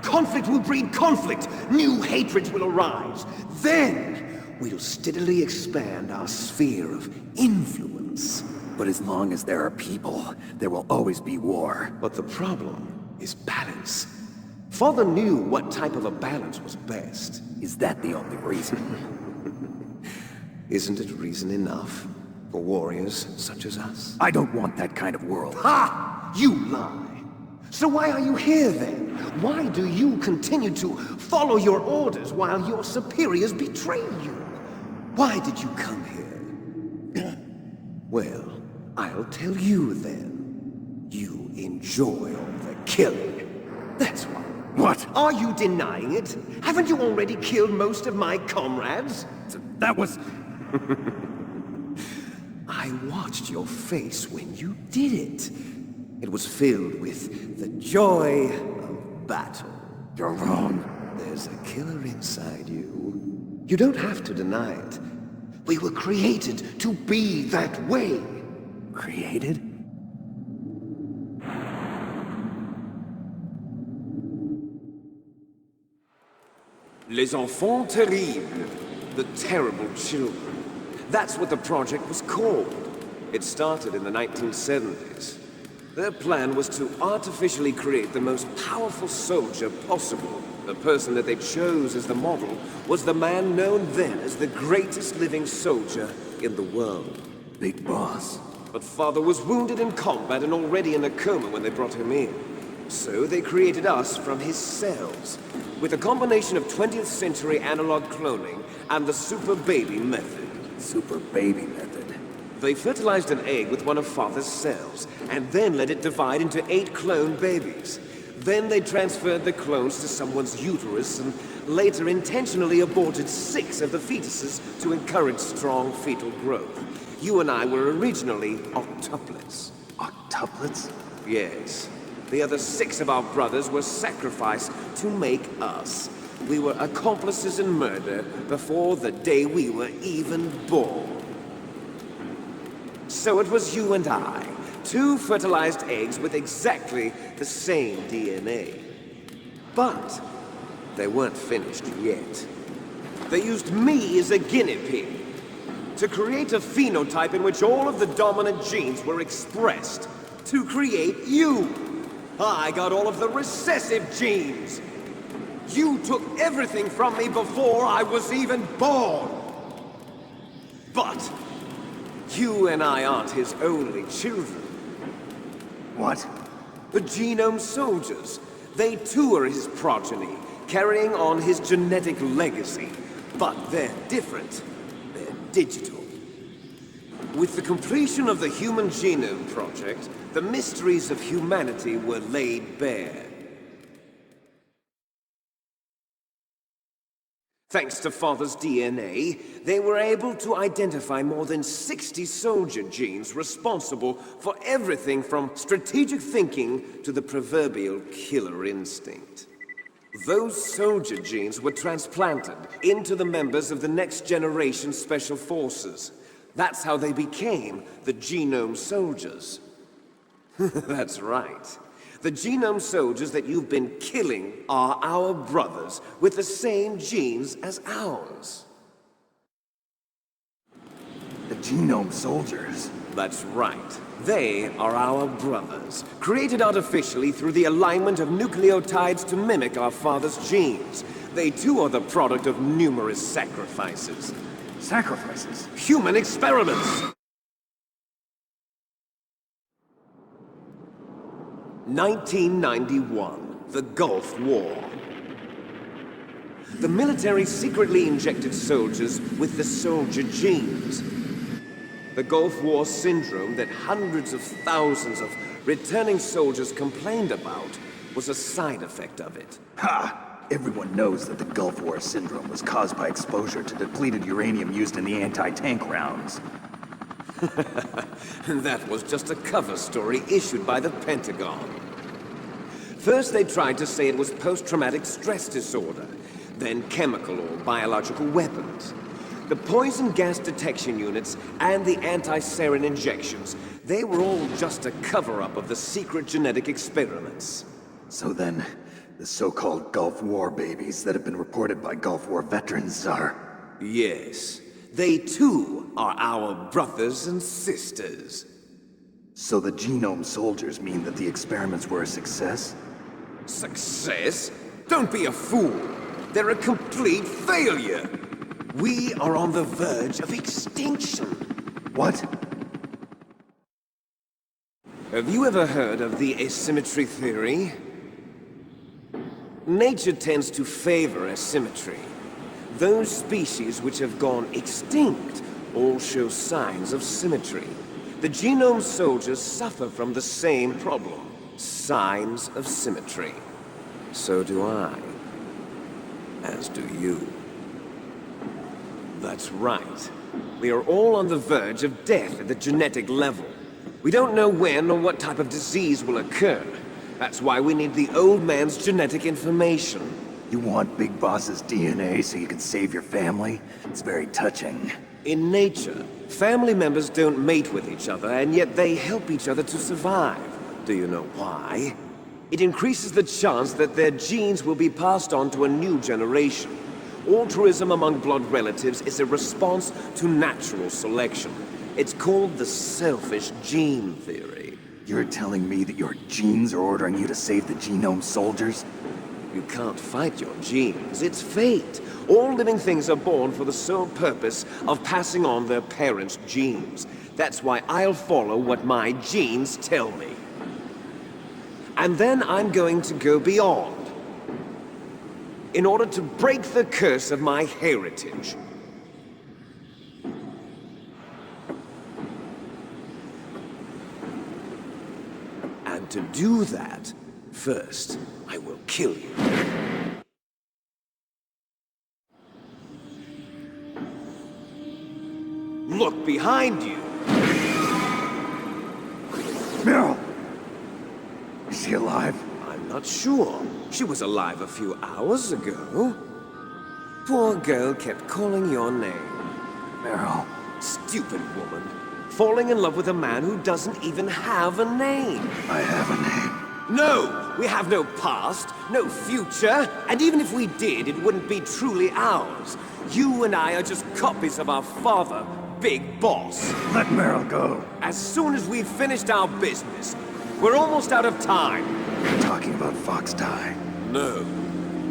Conflict will breed conflict. New hatreds will arise. Then, we'll steadily expand our sphere of influence. But as long as there are people, there will always be war. But the problem is balance. Father knew what type of a balance was best. Is that the only reason? Isn't it reason enough for warriors such as us? I don't want that kind of world. Ha! You lie! So why are you here then? Why do you continue to follow your orders while your superiors betray you? Why did you come here? Well, I'll tell you then. You enjoy all the killing. That's why. What? Are you denying it? Haven't you already killed most of my comrades? That was... I watched your face when you did it. It was filled with the joy of battle. You're wrong. There's a killer inside you. You don't have to deny it. We were created to be that way. Created? Les enfants terribles. The terrible children. That's what the project was called. It started in the 1970s. Their plan was to artificially create the most powerful soldier possible. The person that they chose as the model was the man known then as the greatest living soldier in the world. Big Boss. But Father was wounded in combat and already in a coma when they brought him in. So they created us from his cells, with a combination of 20th century analog cloning and the super baby method. Super baby method? They fertilized an egg with one of Father's cells, and then let it divide into 8 clone babies. Then they transferred the clones to someone's uterus and later intentionally aborted 6 of the fetuses to encourage strong fetal growth. You and I were originally octuplets. Octuplets? Yes. The other 6 of our brothers were sacrificed to make us. We were accomplices in murder before the day we were even born. So it was you and I, 2 fertilized eggs with exactly the same DNA. But they weren't finished yet. They used me as a guinea pig. To create a phenotype in which all of the dominant genes were expressed. To create you. I got all of the recessive genes. You took everything from me before I was even born. But you and I aren't his only children. What? The Genome Soldiers. They too are his progeny, carrying on his genetic legacy. But they're different. They're digital. With the completion of the Human Genome Project, the mysteries of humanity were laid bare. Thanks to Father's DNA, they were able to identify more than 60 soldier genes responsible for everything from strategic thinking to the proverbial killer instinct. Those soldier genes were transplanted into the members of the next generation Special Forces. That's how they became the Genome Soldiers. That's right. The Genome Soldiers that you've been killing are our brothers, with the same genes as ours. The Genome Soldiers? That's right. They are our brothers, created artificially through the alignment of nucleotides to mimic our father's genes. They too are the product of numerous sacrifices. Sacrifices? Human experiments! 1991, the Gulf War. The military secretly injected soldiers with the soldier genes. The Gulf War syndrome that hundreds of thousands of returning soldiers complained about was a side effect of it. Ha! Everyone knows that the Gulf War syndrome was caused by exposure to depleted uranium used in the anti-tank rounds. That was just a cover story issued by the Pentagon. First they tried to say it was post-traumatic stress disorder, then chemical or biological weapons. The poison gas detection units and the anti-sarin injections, they were all just a cover-up of the secret genetic experiments. So then, the so-called Gulf War babies that have been reported by Gulf War veterans are... Yes. They too are our brothers and sisters. So the Genome Soldiers mean that the experiments were a success? Success? Don't be a fool. They're a complete failure. We are on the verge of extinction. What? Have you ever heard of the asymmetry theory? Nature tends to favor asymmetry. Those species which have gone extinct all show signs of symmetry. The Genome Soldiers suffer from the same problem. Signs of symmetry. So do I. As do you. That's right. We are all on the verge of death at the genetic level. We don't know when or what type of disease will occur. That's why we need the old man's genetic information. You want Big Boss's DNA so you can save your family? It's very touching. In nature, family members don't mate with each other, and yet they help each other to survive. Do you know why? It increases the chance that their genes will be passed on to a new generation. Altruism among blood relatives is a response to natural selection. It's called the selfish gene theory. You're telling me that your genes are ordering you to save the Genome Soldiers? You can't fight your genes. It's fate. All living things are born for the sole purpose of passing on their parents' genes. That's why I'll follow what my genes tell me. And then I'm going to go beyond. In order to break the curse of my heritage. And to do that, first, I will kill you. Look behind you! Meryl! Is she alive? I'm not sure. She was alive a few hours ago. Poor girl kept calling your name. Meryl. Stupid woman. Falling in love with a man who doesn't even have a name. I have a name. No! We have no past, no future, and even if we did, it wouldn't be truly ours. You and I are just copies of our father, big boss. Let Meryl go. As soon as we've finished our business, we're almost out of time. You're talking about Fox Die. No.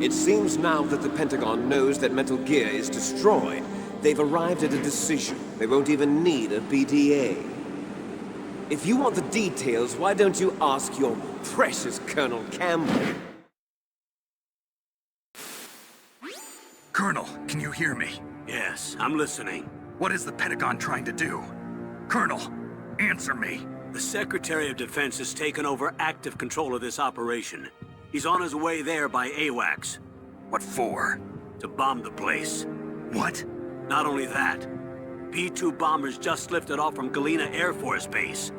It seems now that the Pentagon knows that Metal Gear is destroyed. They've arrived at a decision. They won't even need a BDA. If you want the details, why don't you ask your precious Colonel Campbell? Colonel, can you hear me? Yes, I'm listening. What is the Pentagon trying to do? Colonel, answer me. The Secretary of Defense has taken over active control of this operation. He's on his way there by AWACS. What for? To bomb the place. What? Not only that, B-2 bombers just lifted off from Galena Air Force Base.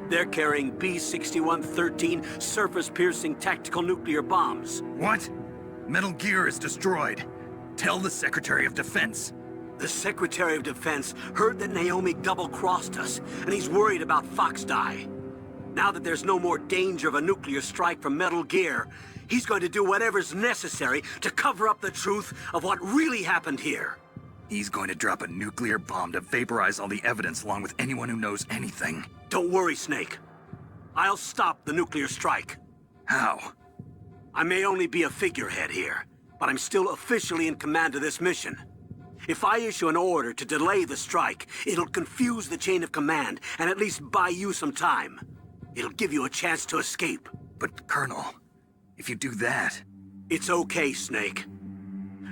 They're carrying B-6113 surface-piercing tactical nuclear bombs. What? Metal Gear is destroyed. Tell the Secretary of Defense. The Secretary of Defense heard that Naomi double-crossed us, and he's worried about Fox Die. Now that there's no more danger of a nuclear strike from Metal Gear, he's going to do whatever's necessary to cover up the truth of what really happened here. He's going to drop a nuclear bomb to vaporize all the evidence along with anyone who knows anything. Don't worry, Snake. I'll stop the nuclear strike. How? I may only be a figurehead here, but I'm still officially in command of this mission. If I issue an order to delay the strike, it'll confuse the chain of command and at least buy you some time. It'll give you a chance to escape. But, Colonel, if you do that... It's okay, Snake.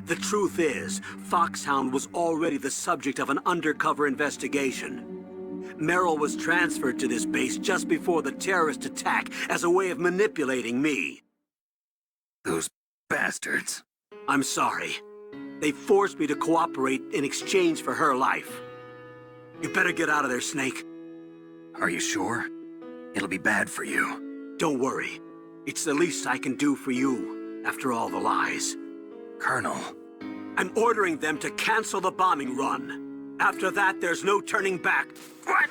The truth is, Foxhound was already the subject of an undercover investigation. Meryl was transferred to this base just before the terrorist attack as a way of manipulating me. Those bastards. I'm sorry. They forced me to cooperate in exchange for her life. You better get out of there, Snake. Are you sure? It'll be bad for you. Don't worry. It's the least I can do for you, after all the lies. Colonel. I'm ordering them to cancel the bombing run. After that, there's no turning back. What?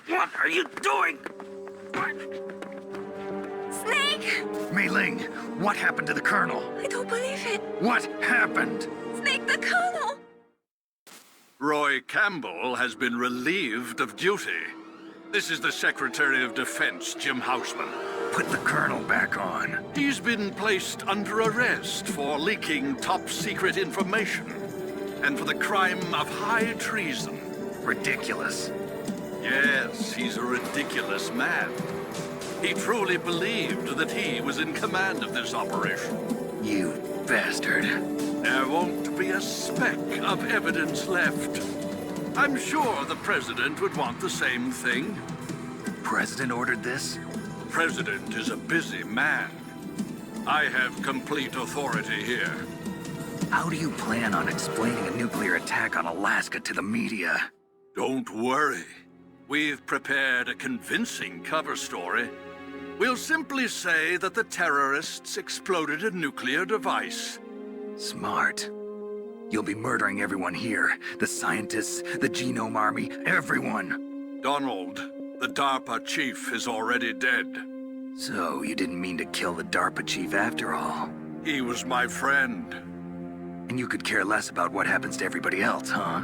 What are you doing? What? Snake! Mei Ling, what happened to the Colonel? I don't believe it. What happened? Snake, the Colonel! Roy Campbell has been relieved of duty. This is the Secretary of Defense, Jim Houseman. Put the Colonel back on. He's been placed under arrest for leaking top-secret information and for the crime of high treason. Ridiculous. Yes, he's a ridiculous man. He truly believed that he was in command of this operation. You bastard. There won't be a speck of evidence left. I'm sure the President would want the same thing. President ordered this? The President is a busy man. I have complete authority here. How do you plan on explaining a nuclear attack on Alaska to the media? Don't worry. We've prepared a convincing cover story. We'll simply say that the terrorists exploded a nuclear device. Smart. You'll be murdering everyone here. The scientists, the Genome Army, everyone. Donald, the DARPA chief, is already dead. So you didn't mean to kill the DARPA chief after all? He was my friend. And you could care less about what happens to everybody else, huh?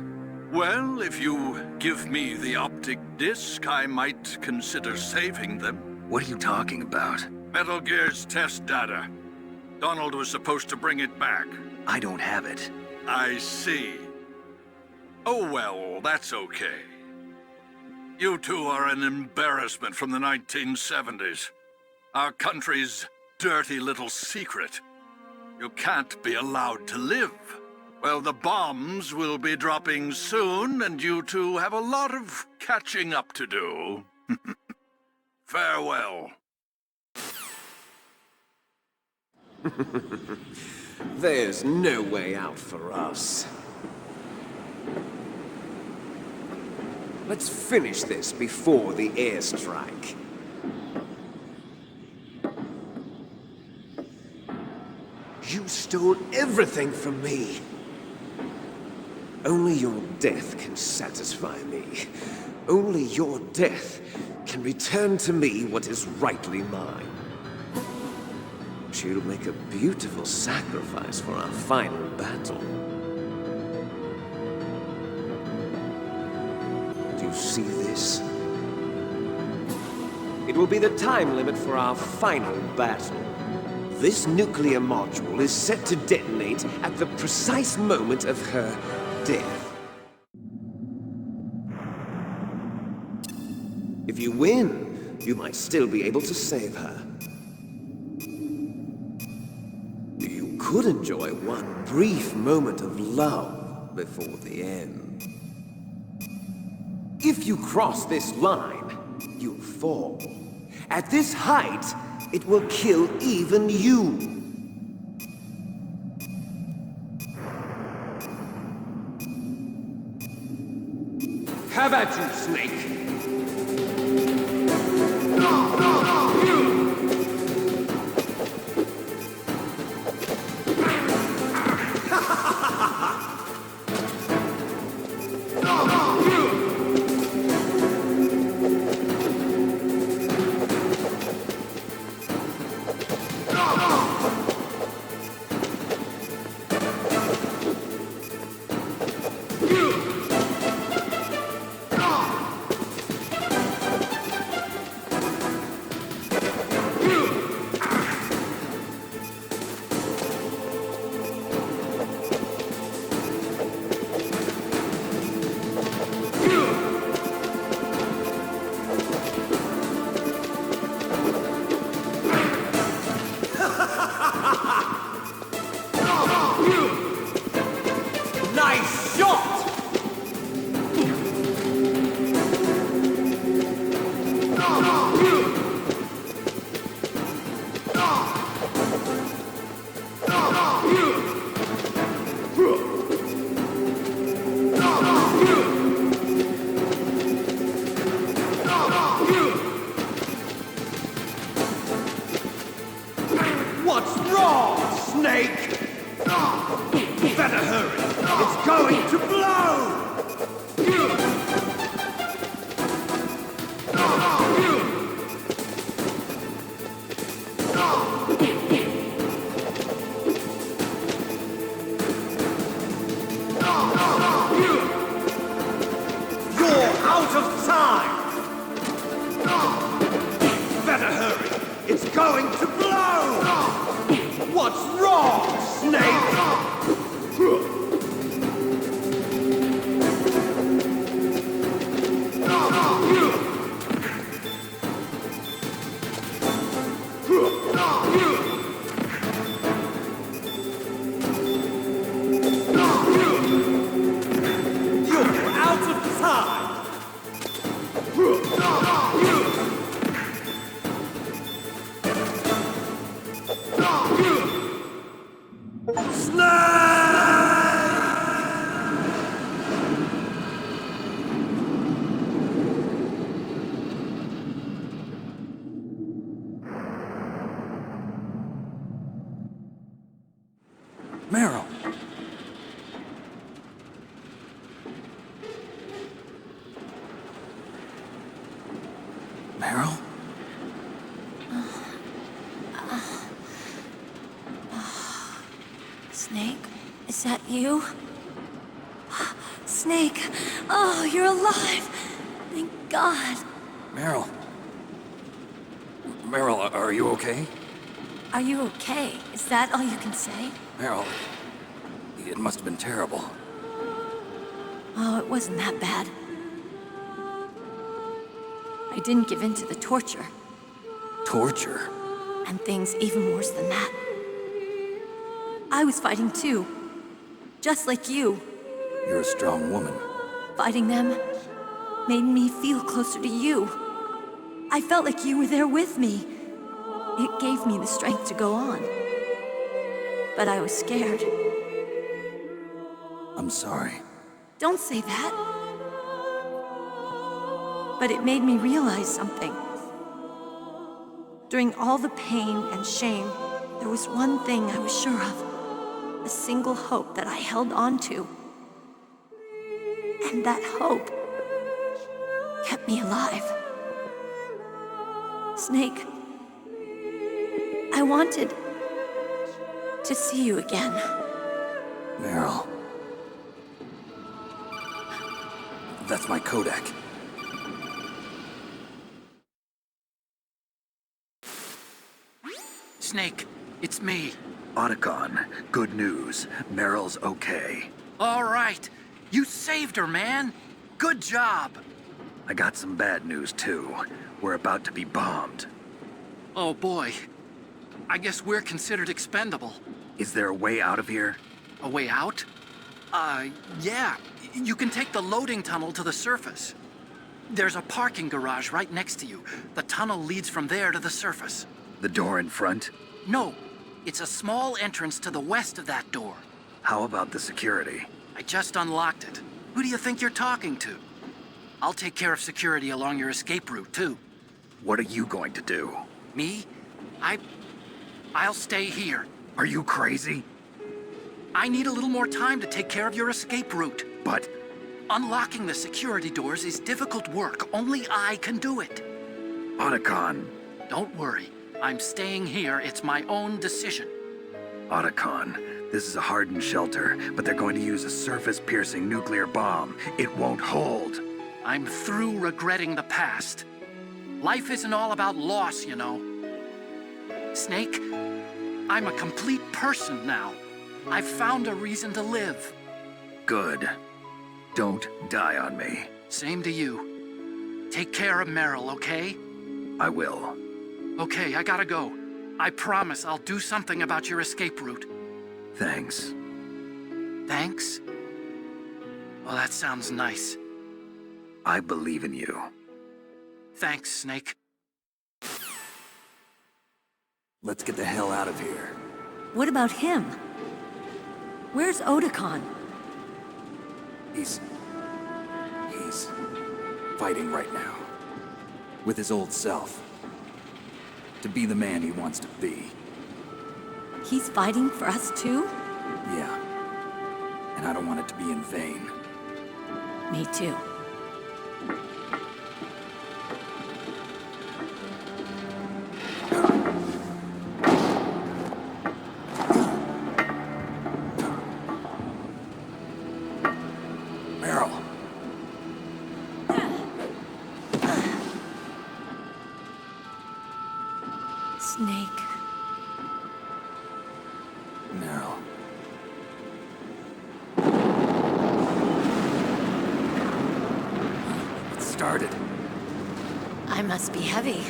Well, if you give me the optic disc, I might consider saving them. What are you talking about? Metal Gear's test data. Donald was supposed to bring it back. I don't have it. I see. Oh well, that's okay. You two are an embarrassment from the 1970s. Our country's dirty little secret. You can't be allowed to live. Well, the bombs will be dropping soon, and you two have a lot of catching up to do. Farewell. There's no way out for us. Let's finish this before the airstrike. You stole everything from me. Only your death can satisfy me. Only your death can return to me what is rightly mine. She'll make a beautiful sacrifice for our final battle. see this? It will be the time limit for our final battle. This nuclear module is set to detonate at the precise moment of her death. If you win, you might still be able to save her. You could enjoy one brief moment of love before the end. If you cross this line, you'll fall. At this height, it will kill even you. Have at you, Snake! Nice shot! What's wrong, Snake? Better hurry. It's going to blow! You're out of time! Better hurry. It's going to blow! What's wrong, Snake? You're out of time! Meryl! Meryl? Snake, is that you? Snake, oh, you're alive! Thank God. Meryl? Meryl, are you okay? Are you okay? Is that all you can say? Meryl, it must have been terrible. Oh, it wasn't that bad. I didn't give in to the torture. Torture? And things even worse than that. I was fighting too. Just like you. You're a strong woman. Fighting them made me feel closer to you. I felt like you were there with me. It gave me the strength to go on. But I was scared. I'm sorry. Don't say that. But it made me realize something. During all the pain and shame, there was one thing I was sure of. A single hope that I held on to. And that hope kept me alive. Snake, I wanted to see you again. Meryl. That's my Kodak. Snake, it's me. Otacon, good news. Meryl's okay. All right. You saved her, man. Good job. I got some bad news, too. We're about to be bombed. Oh, boy. I guess we're considered expendable. Is there a way out of here? A way out? Yeah. You can take the loading tunnel to the surface. There's a parking garage right next to you. The tunnel leads from there to the surface. The door in front? No. It's a small entrance to the west of that door. How about the security? I just unlocked it. Who do you think you're talking to? I'll take care of security along your escape route, too. What are you going to do? Me? I'll stay here. Are you crazy? I need a little more time to take care of your escape route. But... unlocking the security doors is difficult work. Only I can do it. Otacon. Don't worry. I'm staying here. It's my own decision. Otacon, this is a hardened shelter, but they're going to use a surface-piercing nuclear bomb. It won't hold. I'm through regretting the past. Life isn't all about loss, you know. Snake, I'm a complete person now. I've found a reason to live. Good. Don't die on me. Same to you. Take care of Meryl, okay? I will. Okay, I gotta go. I promise I'll do something about your escape route. Thanks. Thanks? Well, that sounds nice. I believe in you. Thanks, Snake. Let's get the hell out of here. What about him? Where's Otacon? He's fighting right now. With his old self. To be the man he wants to be. He's fighting for us too? Yeah. And I don't want it to be in vain. Me too. Meryl. Snake. Meryl. It started. I must be heavy.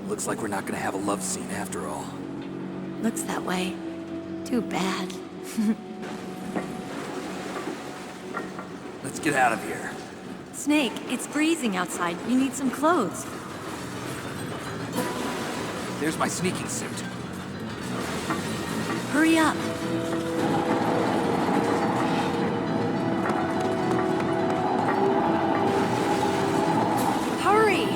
Looks like we're not gonna have a love scene after all. Looks that way. Too bad. Let's get out of here. Snake, it's freezing outside. You need some clothes. There's my sneaking suit. Hurry up. Hurry!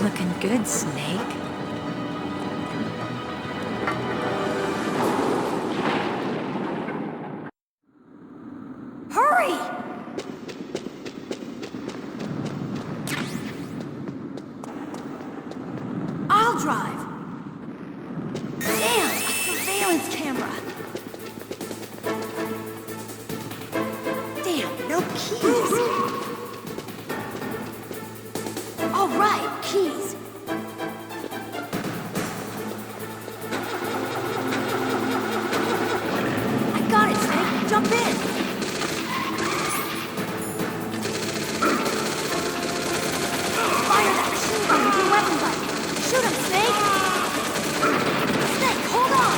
Looking good, Snake. Hurry! I'll drive. Damn, a surveillance camera. Damn, no keys. All right, keys. I got it, Snake. Jump in. Fire that machine gun with your weapon butt. Shoot him, Snake! Snake, hold on!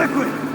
Liquid!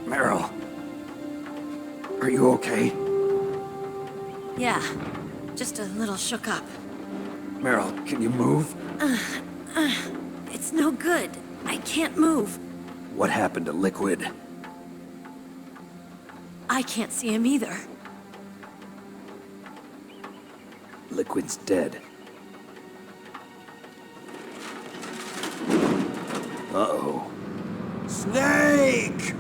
Meryl. Are you okay? Yeah, just a little shook up. Meryl, can you move? It's no good. I can't move. What happened to Liquid? I can't see him either. Liquid's dead. Uh-oh. Snake!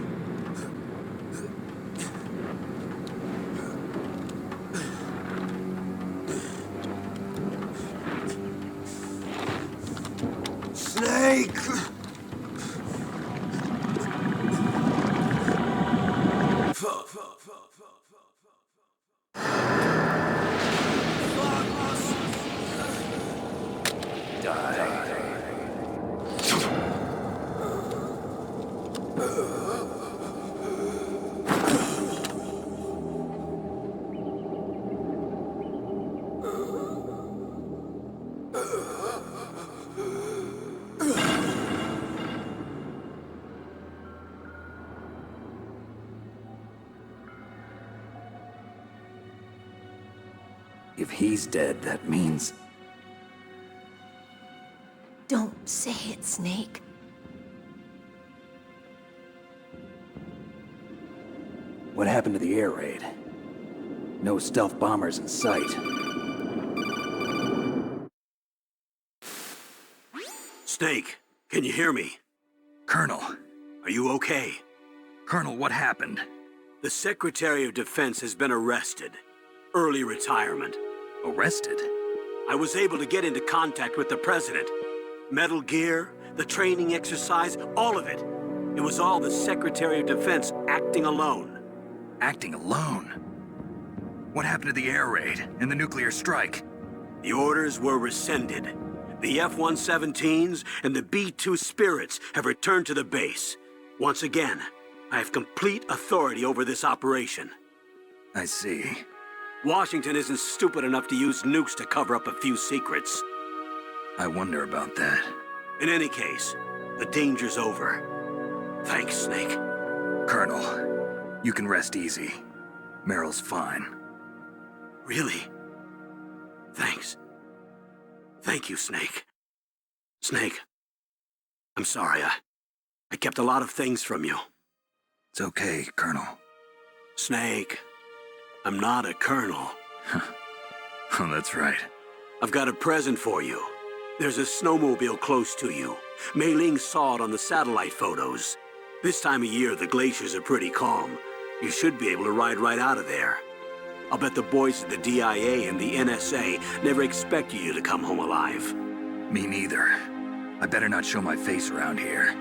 Snake! If he's dead, that means... Don't say it, Snake. What happened to the air raid? No stealth bombers in sight. Snake, can you hear me? Colonel. Are you okay? Colonel, what happened? The Secretary of Defense has been arrested. Early retirement. Arrested? I was able to get into contact with the President. Metal Gear, the training exercise, all of it. It was all the Secretary of Defense acting alone. Acting alone? What happened to the air raid and the nuclear strike? The orders were rescinded. The F-117s and the B-2 Spirits have returned to the base. Once again, I have complete authority over this operation. I see. Washington isn't stupid enough to use nukes to cover up a few secrets. I wonder about that. In any case, the danger's over. Thanks, Snake. Colonel, you can rest easy. Meryl's fine. Really? Thanks. Thank you, Snake. Snake, I'm sorry. I kept a lot of things from you. It's okay, Colonel. Snake, I'm not a colonel. Oh, that's right. I've got a present for you. There's a snowmobile close to you. Mei Ling saw it on the satellite photos. This time of year, the glaciers are pretty calm. You should be able to ride right out of there. I'll bet the boys at the DIA and the NSA never expected you to come home alive. Me neither. I better not show my face around here.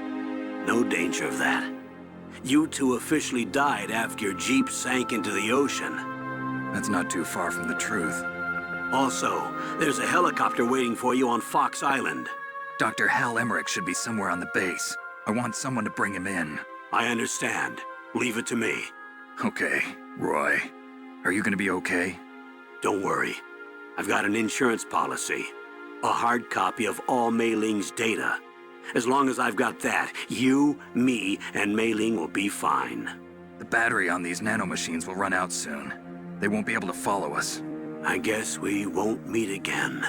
No danger of that. You two officially died after your Jeep sank into the ocean. That's not too far from the truth. Also, there's a helicopter waiting for you on Fox Island. Dr. Hal Emmerich should be somewhere on the base. I want someone to bring him in. I understand. Leave it to me. Okay, Roy. Are you gonna be okay? Don't worry. I've got an insurance policy. A hard copy of all Mei Ling's data. As long as I've got that, you, me, and Mei Ling will be fine. The battery on these nanomachines will run out soon. They won't be able to follow us. I guess we won't meet again.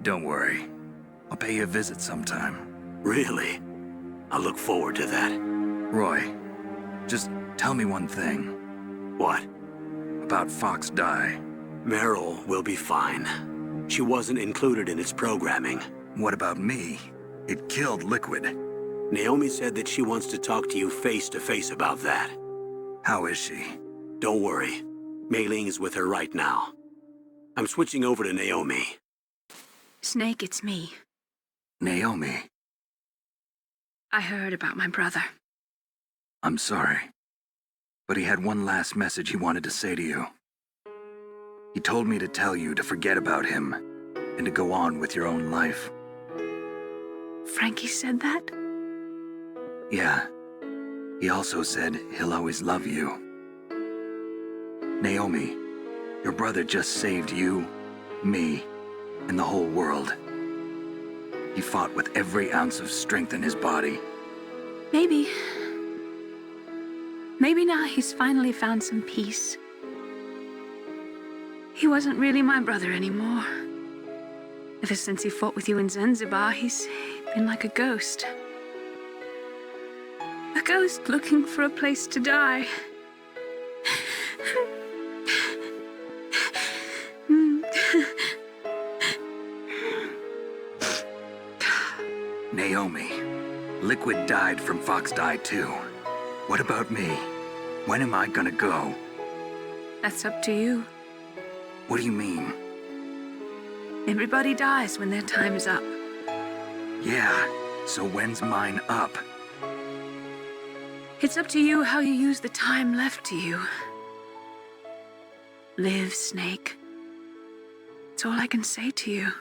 Don't worry. I'll pay you a visit sometime. Really? I look forward to that. Roy, just tell me one thing. What? About Fox Die. Meryl will be fine. She wasn't included in its programming. What about me? It killed Liquid. Naomi said that she wants to talk to you face to face about that. How is she? Don't worry. Mei Ling is with her right now. I'm switching over to Naomi. Snake, it's me. Naomi. I heard about my brother. I'm sorry. But he had one last message he wanted to say to you. He told me to tell you to forget about him and to go on with your own life. Frankie said that? Yeah. He also said he'll always love you. Naomi, your brother just saved you, me, and the whole world. He fought with every ounce of strength in his body. Maybe now he's finally found some peace. He wasn't really my brother anymore. Ever since he fought with you in Zanzibar, he's been like a ghost. A ghost looking for a place to die. Naomi, Liquid died from Fox Die too. What about me? When am I gonna go? That's up to you. What do you mean? Everybody dies when their time is up. Yeah, so when's mine up? It's up to you how you use the time left to you. Live, Snake. That's all I can say to you.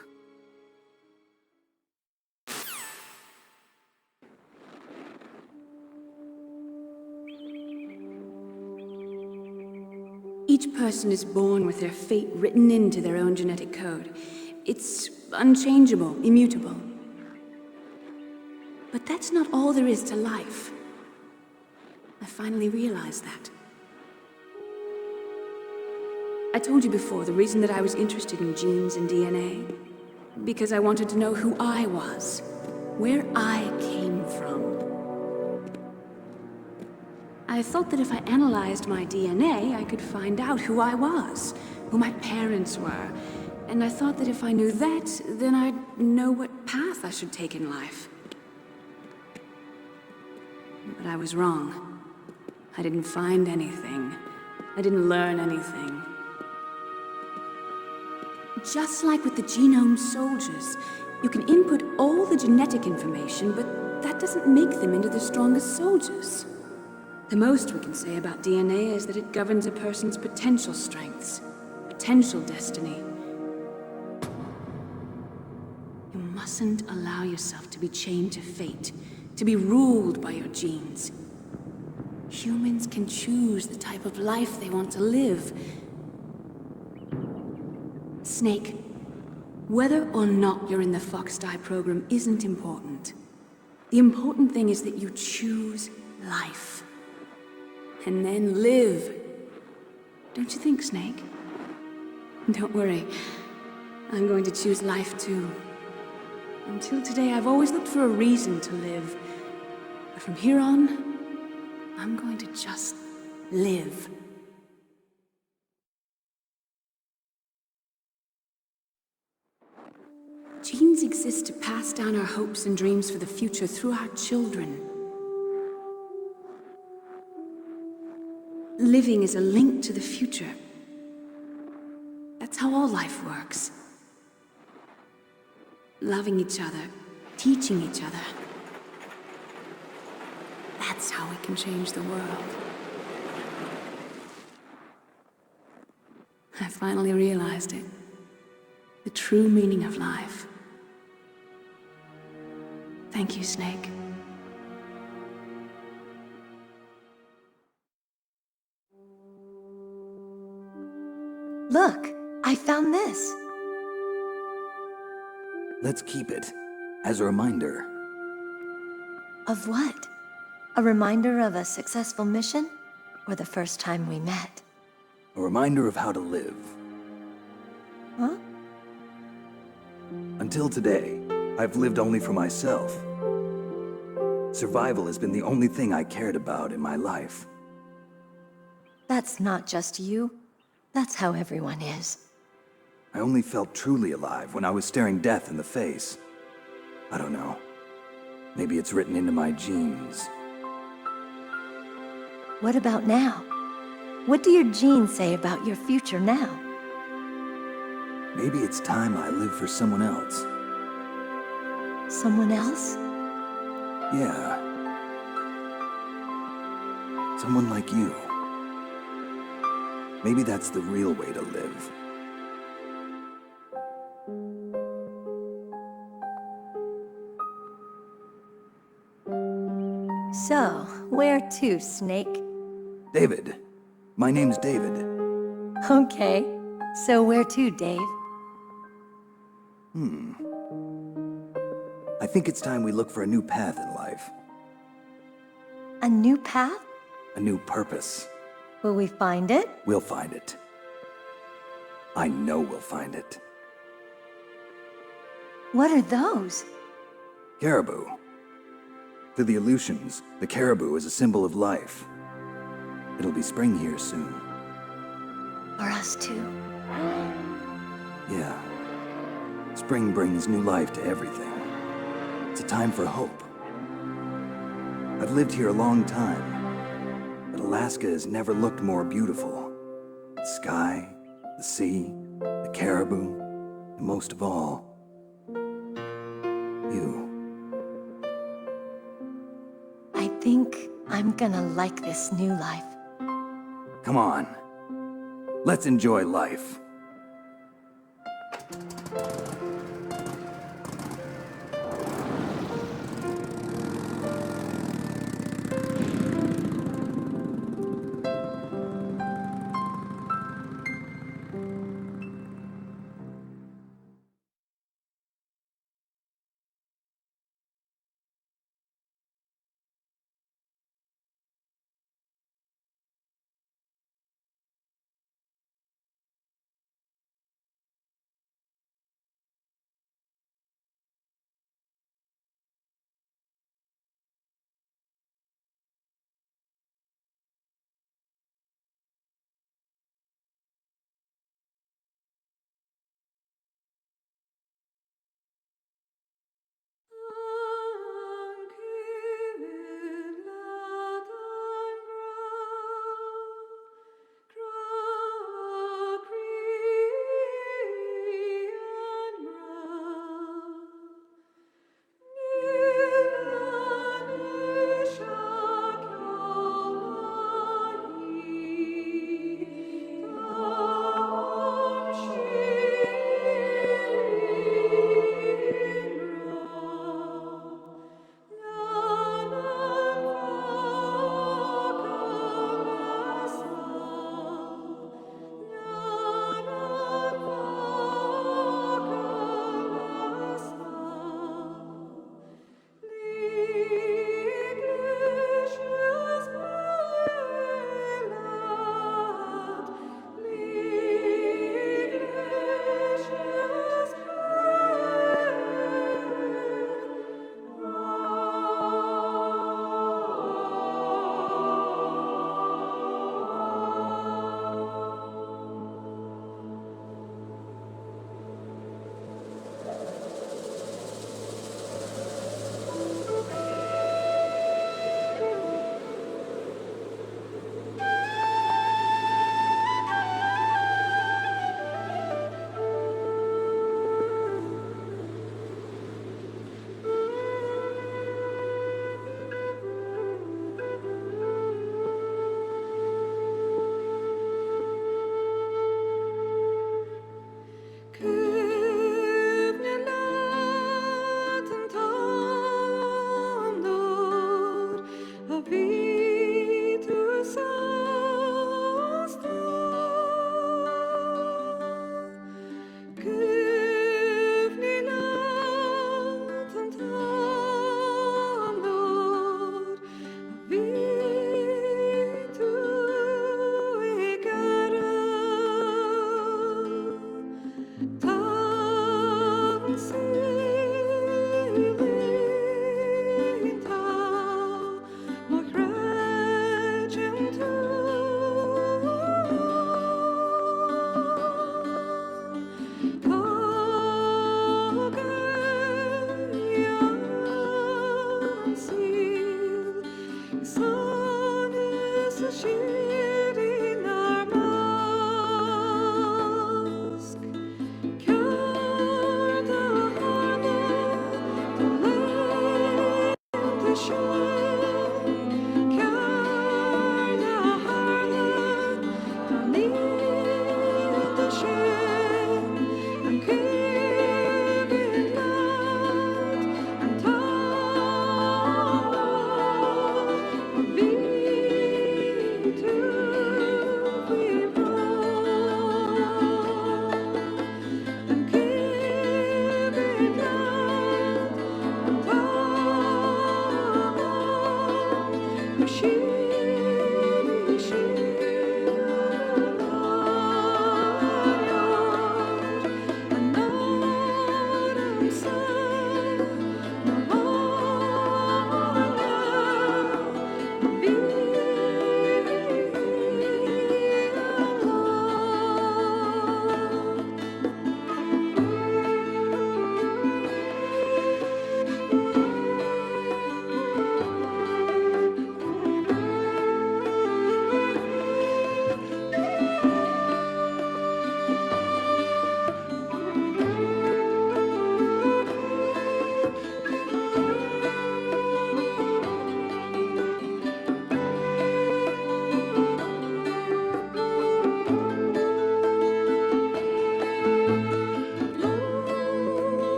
Each person is born with their fate written into their own genetic code. It's unchangeable, immutable. But that's not all there is to life. I finally realized that. I told you before the reason that I was interested in genes and DNA. Because I wanted to know who I was, where I came from. I thought that if I analyzed my DNA, I could find out who I was, who my parents were. And I thought that if I knew that, then I'd know what path I should take in life. But I was wrong. I didn't find anything. I didn't learn anything. Just like with the genome soldiers, you can input all the genetic information, but that doesn't make them into the strongest soldiers. The most we can say about DNA is that it governs a person's potential strengths, potential destiny. You mustn't allow yourself to be chained to fate, to be ruled by your genes. Humans can choose the type of life they want to live. Snake, whether or not you're in the Fox Die program isn't important. The important thing is that you choose life. And then live. Don't you think, Snake? Don't worry. I'm going to choose life too. Until today, I've always looked for a reason to live. But from here on, I'm going to just live. Genes exist to pass down our hopes and dreams for the future through our children. Living is a link to the future. That's how all life works. Loving each other, teaching each other. That's how we can change the world. I finally realized it. The true meaning of life. Thank you, Snake. Look, I found this. Let's keep it as a reminder. Of what? A reminder of a successful mission? Or the first time we met? A reminder of how to live. Huh? Until today, I've lived only for myself. Survival has been the only thing I cared about in my life. That's not just you. That's how everyone is. I only felt truly alive when I was staring death in the face. I don't know. Maybe it's written into my genes. What about now? What do your genes say about your future now? Maybe it's time I live for someone else. Someone else? Yeah. Someone like you. Maybe that's the real way to live. So, where to, Snake? David. My name's David. Okay. So where to, Dave? I think it's time we look for a new path in life. A new path? A new purpose. Will we find it? We'll find it. I know we'll find it. What are those? Caribou. To the Aleutians, the caribou is a symbol of life. It'll be spring here soon. For us too. Yeah. Spring brings new life to everything. It's a time for hope. I've lived here a long time, but Alaska has never looked more beautiful. The sky, the sea, the caribou, and most of all, you. I think I'm gonna like this new life. Come on. Let's enjoy life.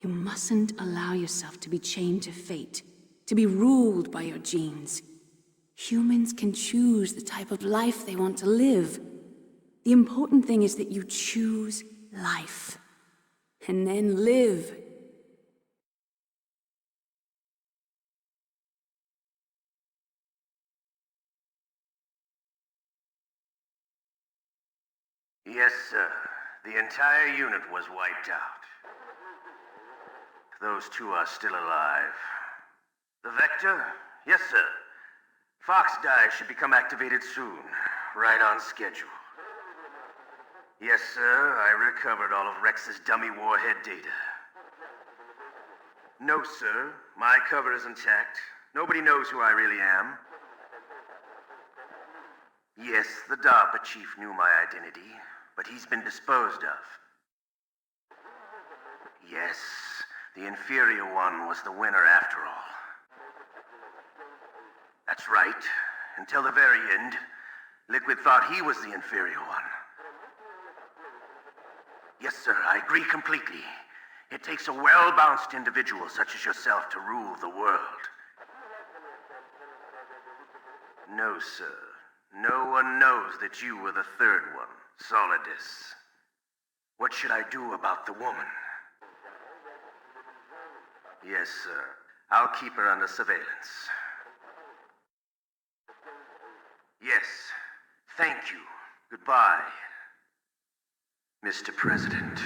You mustn't allow yourself to be chained to fate, to be ruled by your genes. Humans can choose the type of life they want to live. The important thing is that you choose life. And then live. Yes, sir. The entire unit was wiped out. Those two are still alive. The Vector? Yes, sir. Fox Die should become activated soon. Right on schedule. Yes, sir. I recovered all of Rex's dummy warhead data. No, sir. My cover is intact. Nobody knows who I really am. Yes, the DARPA chief knew my identity, but he's been disposed of. Yes, the inferior one was the winner after all. That's right. Until the very end, Liquid thought he was the inferior one. Yes, sir, I agree completely. It takes a well-balanced individual such as yourself to rule the world. No, sir. No one knows that you were the third one, Solidus. What should I do about the woman? Yes, sir. I'll keep her under surveillance. Yes. Thank you. Goodbye, Mr. President.